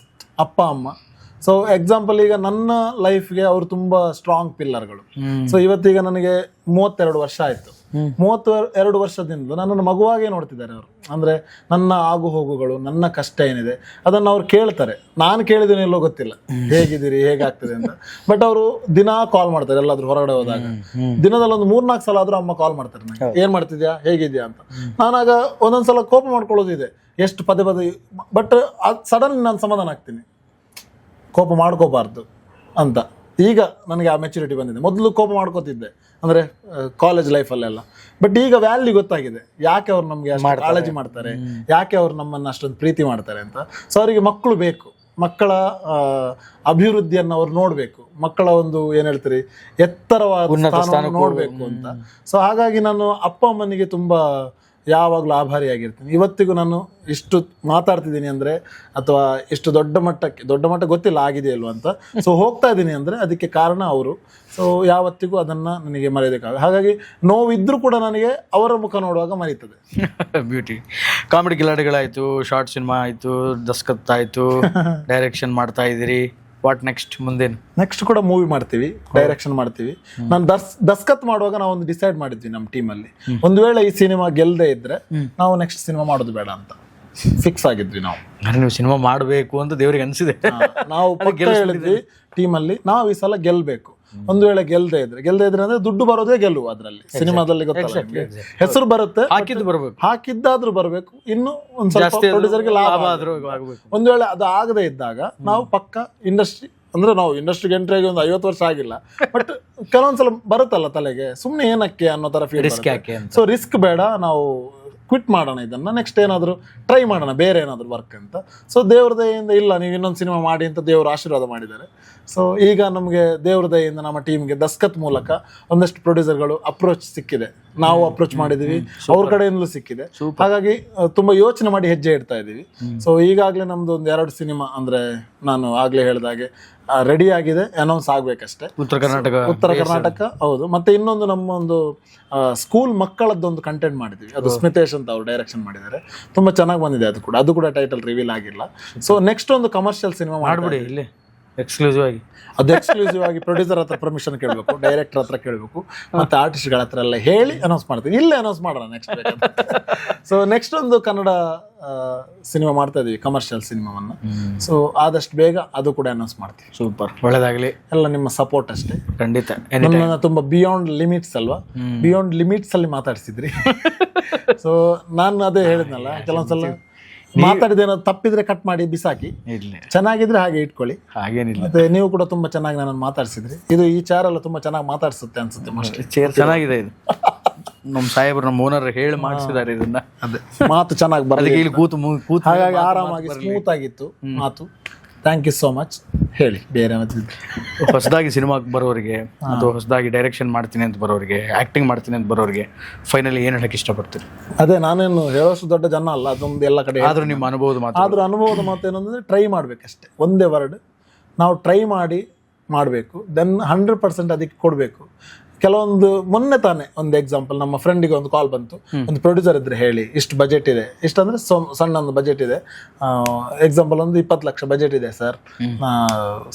ಅಪ್ಪ ಅಮ್ಮ. ಸೊ ಎಕ್ಸಾಂಪಲ್ ಈಗ ನನ್ನ ಲೈಫ್ಗೆ ಅವರು ತುಂಬಾ ಸ್ಟ್ರಾಂಗ್ ಪಿಲ್ಲರ್ಗಳು. ಸೊ ಇವತ್ತೀಗ ನನಗೆ 32 ವರ್ಷ ಆಯ್ತು. 32 ವರ್ಷದಿಂದ ನನ್ನನ್ನು ಮಗುವಾಗೇ ನೋಡ್ತಿದ್ದಾರೆ ಅವರು. ಅಂದ್ರೆ ನನ್ನ ಆಗು ಹೋಗುಗಳು, ನನ್ನ ಕಷ್ಟ ಏನಿದೆ ಅದನ್ನ ಅವ್ರು ಕೇಳ್ತಾರೆ. ನಾನು ಕೇಳಿದ್ದೀನಿ ಎಲ್ಲೋ ಗೊತ್ತಿಲ್ಲ, ಹೇಗಿದ್ದೀರಿ, ಹೇಗಾಗ್ತದೆ ಅಂತ. ಬಟ್ ಅವರು ದಿನಾ ಕಾಲ್ ಮಾಡ್ತಾರೆ, ಎಲ್ಲಾದ್ರೂ ಹೊರಗಡೆ ಹೋದಾಗ ದಿನದಲ್ಲಿ ಒಂದು 3-4 ಸಲ ಆದ್ರೂ ಅಮ್ಮ ಕಾಲ್ ಮಾಡ್ತಾರೆ ನನಗೆ, ಏನ್ ಮಾಡ್ತಿದ್ಯಾ, ಹೇಗಿದ್ಯಾ ಅಂತ. ನಾನಾಗ ಒಂದೊಂದ್ಸಲ ಕೋಪ ಮಾಡ್ಕೊಳ್ಳೋದಿದೆ, ಎಷ್ಟು ಪದೇ ಪದೇ. ಬಟ್ ಸಡನ್ ನಾನು ಸಮಾಧಾನ ಆಗ್ತೀನಿ, ಕೋಪ ಮಾಡ್ಕೋಬಾರ್ದು ಅಂತ. ಈಗ ನನಗೆ ಆ ಮೆಚುರಿಟಿ ಬಂದಿದೆ. ಮೊದಲು ಕೋಪ ಮಾಡ್ಕೋತಿದ್ದೆ, ಅಂದರೆ ಕಾಲೇಜ್ ಲೈಫಲ್ಲೆಲ್ಲ. ಬಟ್ ಈಗ ವ್ಯಾಲ್ಯೂ ಗೊತ್ತಾಗಿದೆ, ಯಾಕೆ ಅವ್ರು ನಮಗೆ ಅಷ್ಟು ಕಾಳಜಿ ಮಾಡ್ತಾರೆ, ಯಾಕೆ ಅವ್ರು ನಮ್ಮನ್ನು ಅಷ್ಟೊಂದು ಪ್ರೀತಿ ಮಾಡ್ತಾರೆ ಅಂತ. ಸೊ ಅವರಿಗೆ ಮಕ್ಕಳು ಬೇಕು, ಮಕ್ಕಳ ಅಭಿವೃದ್ಧಿಯನ್ನು ಅವ್ರು ನೋಡಬೇಕು, ಮಕ್ಕಳ ಒಂದು ಏನು ಹೇಳ್ತೀರಿ ಎತ್ತರವಾದ ಸ್ಥಾನವನ್ನು ನೋಡಬೇಕು ಅಂತ. ಸೊ ಹಾಗಾಗಿ ನಾನು ಅಪ್ಪ ಅಮ್ಮನಿಗೆ ತುಂಬ ಯಾವಾಗಲೂ ಆಭಾರಿಯಾಗಿರ್ತೀನಿ. ಇವತ್ತಿಗೂ ನಾನು ಇಷ್ಟು ಮಾತಾಡ್ತಿದ್ದೀನಿ ಅಂದರೆ, ಅಥವಾ ಇಷ್ಟು ದೊಡ್ಡ ಮಟ್ಟ ಗೊತ್ತಿಲ್ಲ ಆಗಿದೆಯಲ್ವ ಅಂತ. ಸೊ ಹೋಗ್ತಾ ಇದ್ದೀನಿ ಅಂದರೆ ಅದಕ್ಕೆ ಕಾರಣ ಅವರು. ಸೊ ಯಾವತ್ತಿಗೂ ಅದನ್ನು ನನಗೆ ಮರೆಯೋದಕ್ಕಾಗ. ಹಾಗಾಗಿ ನೋವಿದ್ರೂ ಕೂಡ ನನಗೆ ಅವರ ಮುಖ ನೋಡುವಾಗ ಮರೀತದೆ. ಬ್ಯೂಟಿ. ಕಾಮಿಡಿ ಕಿಲಾಡಿಗಳಾಯಿತು, ಶಾರ್ಟ್ ಸಿನಿಮಾ ಆಯಿತು, ದಸ್ಕತ್ ಆಯಿತು, ಡೈರೆಕ್ಷನ್ ಮಾಡ್ತಾ ಇದ್ದೀರಿ. What next? ಮುಂದೇನು? ನೆಕ್ಸ್ಟ್ ಕೂಡ ಮೂವಿ ಮಾಡ್ತೀವಿ, ಡೈರೆಕ್ಷನ್ ಮಾಡ್ತೀವಿ. ನಾನು ದಸ್ಕತ್ ಮಾಡುವಾಗ ನಾವು ಒಂದು ಡಿಸೈಡ್ ಮಾಡಿದ್ವಿ ನಮ್ಮ ಟೀಮಲ್ಲಿ, ಒಂದು ವೇಳೆ ಈ ಸಿನಿಮಾ ಗೆಲ್ಲದೆ ಇದ್ರೆ ನಾವು ನೆಕ್ಸ್ಟ್ ಸಿನಿಮಾ ಮಾಡೋದು ಬೇಡ ಅಂತ ಫಿಕ್ಸ್ ಆಗಿದ್ವಿ ನಾವು. ನೀವು ಸಿನಿಮಾ ಮಾಡಬೇಕು ಅಂತ ದೇವರಿಗೆ ಅನಿಸಿದೆ. ನಾವು ಹೇಳಿದ್ವಿ ಟೀಮಲ್ಲಿ, ನಾವು ಈ ಸಲ ಗೆಲ್ಲಬೇಕು. ಒಂದು ವೇಳೆ ಗೆಲ್ಲದೆ ಇದ್ರೆ ಅಂದ್ರೆ ದುಡ್ಡು ಬರೋದೇ ಗೆಲ್ಲುವ. ಅದರಲ್ಲಿ ಸಿನಿಮಾದಲ್ಲಿ ಗೊತ್ತಲ್ಲ, ಹೆಸರು ಬರುತ್ತೆ, ಹಾಕಿದ್ದಾದ್ರೂ ಬರಬೇಕು, ಇನ್ನು ಒಂದ್ ಸ್ವಲ್ಪ ಪ್ರೊಡ್ಯೂಸರ್ಗೆ ಲಾಭ ಆದ್ರೂ ಆಗಬೇಕು. ಒಂದು ವೇಳೆ ಅದು ಆಗದೆ ಇದ್ದಾಗ ನಾವು ಪಕ್ಕ ಇಂಡಸ್ಟ್ರಿ, ಅಂದ್ರೆ ನಾವು ಇಂಡಸ್ಟ್ರಿಗೆ ಎಂಟ್ರಿ ಆಗಿ ಒಂದು 50 ವರ್ಷ ಆಗಿಲ್ಲ, ಬಟ್ ಕೆಲವೊಂದ್ಸಲ ಬರುತ್ತಲ್ಲ ತಲೆಗೆ, ಸುಮ್ನೆ ಏನಕ್ಕೆ ಅನ್ನೋ ತರ ಫೀಲ್. ಸೊ ರಿಸ್ಕ್ ಬೇಡ, ನಾವು ಕ್ವಿಟ್ ಮಾಡೋಣ ಇದನ್ನ, ನೆಕ್ಸ್ಟ್ ಏನಾದ್ರು ಟ್ರೈ ಮಾಡೋಣ, ಬೇರೆ ಏನಾದ್ರು ವರ್ಕ್ ಅಂತ. ಸೊ ದೇವ್ರ ದಯೆಯಿಂದ ಇಲ್ಲ, ನೀವು ಇನ್ನೊಂದು ಸಿನಿಮಾ ಮಾಡಿ ಅಂತ ದೇವರು ಆಶೀರ್ವಾದ ಮಾಡಿದ್ದಾರೆ. ಸೊ ಈಗ ನಮಗೆ ದೇವ್ರ ದಯೆಯಿಂದ ನಮ್ಮ ಟೀಮ್ಗೆ ದಸ್ಕತ್ ಮೂಲಕ ಒಂದಷ್ಟು ಪ್ರೊಡ್ಯೂಸರ್ಗಳು ಅಪ್ರೋಚ್ ಸಿಕ್ಕಿದೆ, ನಾವು ಅಪ್ರೋಚ್ ಮಾಡಿದೀವಿ, ಅವ್ರ ಕಡೆಯಿಂದಲೂ ಸಿಕ್ಕಿದೆ. ಹಾಗಾಗಿ ತುಂಬಾ ಯೋಚನೆ ಮಾಡಿ ಹೆಜ್ಜೆ ಇಡ್ತಾ ಇದೀವಿ. ಸೊ ಈಗಾಗಲೇ ನಮ್ದು ಒಂದು 2 ಸಿನಿಮಾ, ಅಂದ್ರೆ ನಾನು ಆಗ್ಲೇ ಹೇಳಿದಾಗೆ ರೆಡಿ ಆಗಿದೆ, ಅನೌನ್ಸ್ ಆಗ್ಬೇಕಷ್ಟೇ. ಉತ್ತರ ಕರ್ನಾಟಕ ಹೌದು. ಮತ್ತೆ ಇನ್ನೊಂದು ನಮ್ಮ ಒಂದು ಸ್ಕೂಲ್ ಮಕ್ಕಳದ್ದೊಂದು ಕಂಟೆಂಟ್ ಮಾಡಿದ್ವಿ, ಅದು ಸ್ಮಿತೇಶ್ ಅಂತ ಅವ್ರು ಡೈರೆಕ್ಷನ್ ಮಾಡಿದ್ದಾರೆ. ತುಂಬಾ ಚೆನ್ನಾಗಿ ಬಂದಿದೆ. ಅದು ಕೂಡ ಟೈಟಲ್ ರಿವೀಲ್ ಆಗಿಲ್ಲ. ಸೊ ನೆಕ್ಸ್ಟ್ ಒಂದು ಕಮರ್ಷಿಯಲ್ ಸಿನಿಮಾ ಮಾಡ್ಬಿಡಿ ಇಲ್ಲಿ ಎಕ್ಸ್ಕ್ಲೂಸಿವ್ ಆಗಿ. ಅದು ಎಕ್ಸ್ಕ್ಲೂಸಿವ್ ಆಗಿ ಪ್ರೊಡ್ಯೂಸರ್ ಹತ್ರ ಪರ್ಮಿಷನ್ ಕೇಳಬೇಕು, ಡೈರೆಕ್ಟರ್ ಹತ್ರ ಕೇಳಬೇಕು, ಮತ್ತೆ ಆರ್ಟಿಸ್ಟ್ಗಳ ಹತ್ರ ಎಲ್ಲ ಹೇಳಿ ಅನೌನ್ಸ್ ಮಾಡ್ತೀವಿ. ಇಲ್ಲೇ ಅನೌನ್ಸ್ ಮಾಡೋಣ ನೆಕ್ಸ್ಟ್. ಸೊ ನೆಕ್ಸ್ಟ್ ಒಂದು ಕನ್ನಡ ಸಿನಿಮಾ ಮಾಡ್ತಾ ಇದೀವಿ, ಕಮರ್ಷಿಯಲ್ ಸಿನಿಮಾವನ್ನು. ಸೊ ಆದಷ್ಟು ಬೇಗ ಅದು ಕೂಡ ಅನೌನ್ಸ್ ಮಾಡ್ತೀವಿ. ಸೂಪರ್, ಒಳ್ಳೇದಾಗ್ಲಿ. ಎಲ್ಲ ನಿಮ್ಮ ಸಪೋರ್ಟ್ ಅಷ್ಟೇ. ಖಂಡಿತ. ನಮ್ಮನ್ನ ತುಂಬಾ ಬಿಯಾಂಡ್ ಲಿಮಿಟ್ಸ್ ಅಲ್ವಾ, ಬಿಯಾಂಡ್ ಲಿಮಿಟ್ಸ್ ಅಲ್ಲಿ ಮಾತಾಡ್ಸಿದ್ರಿ. ಸೊ ನಾನು ಅದೇ ಹೇಳಿದ್ನಲ್ಲ, ಕೆಲವೊಂದ್ಸಲ ಮಾತಾಡಿದೇನೋ ತಪ್ಪಿದ್ರೆ ಕಟ್ ಮಾಡಿ ಬಿಸಾಕಿ, ಚೆನ್ನಾಗಿದ್ರೆ ಹಾಗೆ ಇಟ್ಕೊಳ್ಳಿ, ಹಾಗೇನಿಲ್ಲ. ಮತ್ತೆ ನೀವು ಕೂಡ ತುಂಬಾ ಚೆನ್ನಾಗಿ ನನ್ನನ್ನು ಮಾತಾಡ್ಸಿದ್ರಿ. ಈ ಚೇರ್ ಎಲ್ಲ ತುಂಬಾ ಚೆನ್ನಾಗಿ ಮಾತಾಡ್ಸುತ್ತೆ ಅನ್ಸುತ್ತೆ. ಚೇರ್ ಚೆನ್ನಾಗಿದೆ ಇದು. ನಮ್ಮ ಸಾಹೇಬ್ರು, ನಮ್ಮ ಓನರ್ ಹೇಳಿ ಮಾಡಿಸಿದ್ದಾರೆ ಇದನ್ನ. ಅದೇ ಮಾತು ಚೆನ್ನಾಗಿ ಬರಲಿ, ಇಲ್ಲಿ ಕೂತು ಹಾಗಾಗಿ ಆರಾಮಾಗಿ ಸ್ಮೂತ್ ಆಗಿತ್ತು ಮಾತು. Thank you so much. ಹೇಳಿ ಬೇರೆ. ಹೊಸದಾಗಿ ಸಿನಿಮಾಗೆ ಬರೋರಿಗೆ, ಅಥವಾ ಹೊಸದಾಗಿ ಡೈರೆಕ್ಷನ್ ಮಾಡ್ತೀನಿ ಅಂತ ಬರೋರಿಗೆ, ಆಕ್ಟಿಂಗ್ ಮಾಡ್ತೀನಿ ಅಂತ ಬರೋರಿಗೆ ಫೈನಲಿ ಏನು ಹೇಳಕ್ಕೆ ಇಷ್ಟಪಡ್ತೀರಿ? ಅದೇ, ನಾನೇನು ಹೇಳೋಷ್ಟು ದೊಡ್ಡ ಜನ ಅಲ್ಲ, ಅದೊಂದು ಎಲ್ಲ ಕಡೆ. ಆದ್ರೂ ನಿಮ್ಮ ಅನುಭವದ ಮಾತು. ಆದ್ರೂ ಅನುಭವದ ಮಾತು ಏನಂದ್ರೆ ಟ್ರೈ ಮಾಡ್ಬೇಕಷ್ಟೇ, ಒಂದೇ ವರ್ಡ್. ನಾವು ಟ್ರೈ ಮಾಡಬೇಕು, ದೆನ್ 100% ಅದಕ್ಕೆ ಕೊಡಬೇಕು. ಕೆಲವೊಂದು ಮೊನ್ನೆ ತಾನೇ ಒಂದು ಎಕ್ಸಾಂಪಲ್, ನಮ್ಮ ಫ್ರೆಂಡಿಗೆ ಒಂದು ಕಾಲ್ ಬಂತು, ಒಂದು ಪ್ರೊಡ್ಯೂಸರ್ ಇದ್ರೆ ಹೇಳಿ, ಇಷ್ಟು ಬಜೆಟ್ ಇದೆ, ಇಷ್ಟಂದ್ರೆ ಸಣ್ಣ ಒಂದು ಬಜೆಟ್ ಇದೆ, ಎಕ್ಸಾಂಪಲ್ ಒಂದು 20 ಲಕ್ಷ ಬಜೆಟ್ ಇದೆ ಸರ್,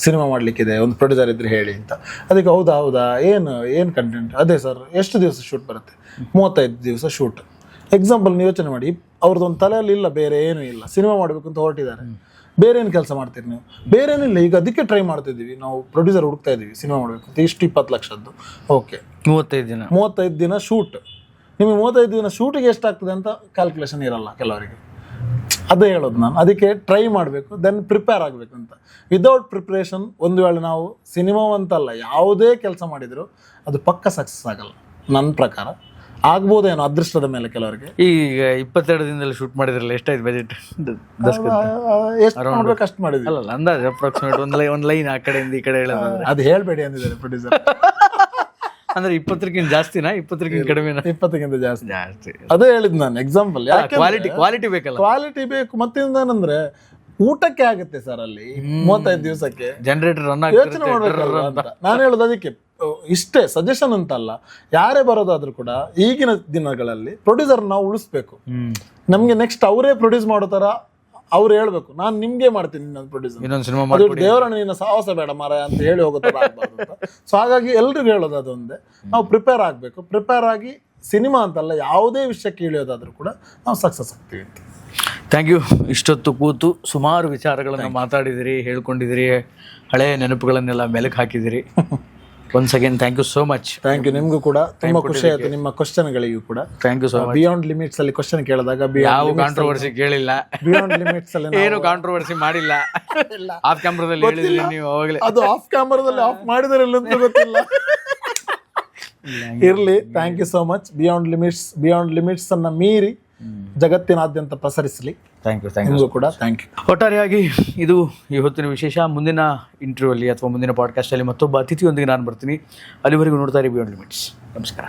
ಸಿನಿಮಾ ಮಾಡ್ಲಿಕ್ಕಿದೆ, ಒಂದು ಪ್ರೊಡ್ಯೂಸರ್ ಇದ್ರೆ ಹೇಳಿ ಅಂತ. ಅದಕ್ಕೆ ಹೌದಾ ಏನು ಕಂಟೆಂಟ್, ಅದೇ ಸರ್ ಎಷ್ಟು ದಿವಸ ಶೂಟ್ ಬರುತ್ತೆ, 35 ದಿವಸ ಶೂಟ್. ಎಕ್ಸಾಂಪಲ್ ನೀವು ಯೋಚನೆ ಮಾಡಿ, ಅವ್ರದ್ದೊಂದು ತಲೆಯಲ್ಲಿ ಇಲ್ಲ, ಬೇರೆ ಏನೂ ಇಲ್ಲ, ಸಿನಿಮಾ ಮಾಡಬೇಕು ಅಂತ ಹೊರಟಿದ್ದಾರೆ, ಬೇರೆ ಏನು ಕೆಲಸ ಮಾಡ್ತೀರಿ ನೀವು? ಬೇರೆ ಏನಿಲ್ಲ, ಈಗ ಅದಕ್ಕೆ ಟ್ರೈ ಮಾಡ್ತಿದ್ದೀವಿ ನಾವು, ಪ್ರೊಡ್ಯೂಸರ್ ಹುಡುಕ್ತಾ ಇದ್ದೀವಿ, ಸಿನಿಮಾ ಮಾಡಬೇಕು ಅಂತ, ಇಷ್ಟು 20 ಲಕ್ಷದ್ದು. ಓಕೆ, 35 ದಿನ ಶೂಟ್. ನಿಮಗೆ 35 ದಿನ ಶೂಟಿಗೆ ಎಷ್ಟಾಗ್ತದೆ ಅಂತ ಕ್ಯಾಲ್ಕುಲೇಷನ್ ಇರಲ್ಲ ಕೆಲವರಿಗೆ. ಅದೇ ಹೇಳೋದು ನಾನು, ಅದಕ್ಕೆ ಟ್ರೈ ಮಾಡಬೇಕು, ದೆನ್ ಪ್ರಿಪೇರ್ ಆಗಬೇಕು ಅಂತ. ವಿದೌಟ್ ಪ್ರಿಪ್ರೇಷನ್ ಒಂದು ವೇಳೆ ನಾವು ಸಿನಿಮಾವಂತಲ್ಲ ಯಾವುದೇ ಕೆಲಸ ಮಾಡಿದ್ರು ಅದು ಪಕ್ಕ ಸಕ್ಸಸ್ ಆಗಲ್ಲ ನನ್ನ ಪ್ರಕಾರ. ಆಗ್ಬೋದೇನೋ ಅದೃಷ್ಟದ ಮೇಲೆ ಕೆಲವರಿಗೆ. ಈಗ 22 ದಿನದಲ್ಲಿ ಶೂಟ್ ಮಾಡಿದ್ರಲ್ಲ, ಎಷ್ಟಾಯ್ತು ಬಜೆಟ್? ಎಷ್ಟು ಮಾಡ್ಬೇಕು ಅಷ್ಟು ಮಾಡಿದ್ವಿ. ಅಲ್ಲ ಅಂದಾಜು ಅಪ್ರಾಕ್ಸಿಮೇಟ್ ಒಂದು ಲೈನ್ ಆ ಕಡೆಯಿಂದ ಈ ಕಡೆ ಹೇಳೋದಾದ್ರೆ. ಅದು ಹೇಳ್ಬೇಡಿ ಅಂದಿದ್ದಾರೆ ಪ್ರೊಡ್ಯೂಸರ್. ಅಂದ್ರೆ 20ಕ್ಕಿಂತ ಜಾಸ್ತಿನಾ 20ಕ್ಕಿಂತ ಕಡಿಮೆನಾ? 20ಕ್ಕಿಂತ ಜಾಸ್ತಿ. ಅದೇ ಹೇಳಿದ್ ನಾನು ಎಕ್ಸಾಂಪಲ್. ಕ್ವಾಲಿಟಿ ಬೇಕಲ್ಲ, ಕ್ವಾಲಿಟಿ ಬೇಕು. ಮತ್ತಿಂದೇನಂದ್ರೆ ಊಟಕ್ಕೆ ಆಗುತ್ತೆ ಸರ್ ಅಲ್ಲಿ 35 ದಿವಸಕ್ಕೆ ಜನರೇಟರ್ ರನ್ ಯೋಚನೆ ಮಾಡ್ಬೇಕಲ್ಲ ಅಂತ ನಾನು ಹೇಳೋದು. ಅದಕ್ಕೆ ಇಷ್ಟೇ ಸಜೆಷನ್ ಅಂತಲ್ಲ, ಯಾರೇ ಬರೋದಾದ್ರೂ ಕೂಡ ಈಗಿನ ದಿನಗಳಲ್ಲಿ ಪ್ರೊಡ್ಯೂಸರ್ ನಾವು ಉಳಿಸ್ಬೇಕು. ನಮ್ಗೆ ನೆಕ್ಸ್ಟ್ ಅವರೇ ಪ್ರೊಡ್ಯೂಸ್ ಮಾಡೋ ತರ ಅವ್ರು ಹೇಳ್ಬೇಕು, ನಾನು ನಿಮ್ಗೆ ಮಾಡ್ತೀನಿ ಇನ್ನೊಂದು ಪ್ರೊಡ್ಯೂಸರ್, ದೇವರಣ್ಣ ನಿನ್ನ ಸಾಹಸ ಬೇಡ ಮಾರ ಅಂತ ಹೇಳಿ ಹೋಗೋ ತರ ಆಗ್ಬಾರ್ದು ಅಂತ. ಸೊ ಹಾಗಾಗಿ ಎಲ್ರಿಗೂ ಹೇಳೋದು ಅದೊಂದೇ, ನಾವು ಪ್ರಿಪೇರ್ ಆಗಬೇಕು. ಪ್ರಿಪೇರ್ ಆಗಿ ಸಿನಿಮಾ ಅಂತಲ್ಲ ಯಾವುದೇ ವಿಷಯಕ್ಕೆ ಇಳಿಯೋದಾದ್ರೂ ಕೂಡ ನಾವು ಸಕ್ಸಸ್ ಆಗ್ತೀವಿ ಅಂತ. Thank you. ಇಷ್ಟೊತ್ತು ಕೂತು ಸುಮಾರು ವಿಚಾರಗಳನ್ನು ಮಾತಾಡಿದಿರಿ, ಹೇಳ್ಕೊಂಡಿದ್ದೀರಿ, ಹಳೆಯ ನೆನಪುಗಳನ್ನೆಲ್ಲ ಮೆಲುಕು ಹಾಕಿದಿರಿ. Once again thank you so much. Thank you. ನಿಮ್ಗೂ ಕೂಡ ತುಂಬಾ ಖುಷಿ ಆಯ್ತು ನಿಮ್ಮ ಕ್ವಶನ್ಗಳಿಗೂ ಕೂಡ. Thank you so much. Beyond limits ಅಲ್ಲಿ ಕ್ವಶನ್ ಕೇಳಿದಾಗ ಯಾವ ಕಾಂಟ್ರವರ್ಸಿ ಕೇಳಿಲ್ಲ, ಬಿಯಾಂಡ್ ಲಿಮಿಟ್ಸ್ ಅಲ್ಲಿ ಏನು ಕಾಂಟ್ರವರ್ಸಿ ಮಾಡಿಲ್ಲ. ಆಫ್ ಕ್ಯಾಮ್ರಾದಲ್ಲಿ ಹೇಳಿದ್ರಿ ನೀವು ಅವಾಗಲೇ. ಅದು ಆಫ್ ಕ್ಯಾಮರಾದಲ್ಲಿ ಆಫ್ ಮಾಡಿದಾರಲ್ಲ ಅಂತ ಗೊತ್ತಿಲ್ಲ. ಇರ್ಲಿ, thank you so much. Beyond limits ಅನ್ನ ಮೀರಿ ಜಗತ್ತಿನಾದ್ಯಂತ ಪ್ರಸರಿಸಲಿ. ಥ್ಯಾಂಕ್ ಯು ಕೂಡ ಥ್ಯಾಂಕ್ ಯು. ಒಟ್ಟಾರೆಯಾಗಿ ಇದು ಈ ಹೊತ್ತಿನ ವಿಶೇಷ. ಮುಂದಿನ ಇಂಟರ್ವ್ಯೂ ಅಲ್ಲಿ ಅಥವಾ ಮುಂದಿನ ಪಾಡ್ಕಾಸ್ಟಲ್ಲಿ ಮತ್ತೊಬ್ಬ ಅತಿಥಿಯೊಂದಿಗೆ ನಾನು ಬರ್ತೀನಿ. ಅಲ್ಲಿವರೆಗೂ ನೋಡ್ತಾ ಇರಿ ಬಿಯಾಂಡ್ ಲಿಮಿಟ್ಸ್. ನಮಸ್ಕಾರ.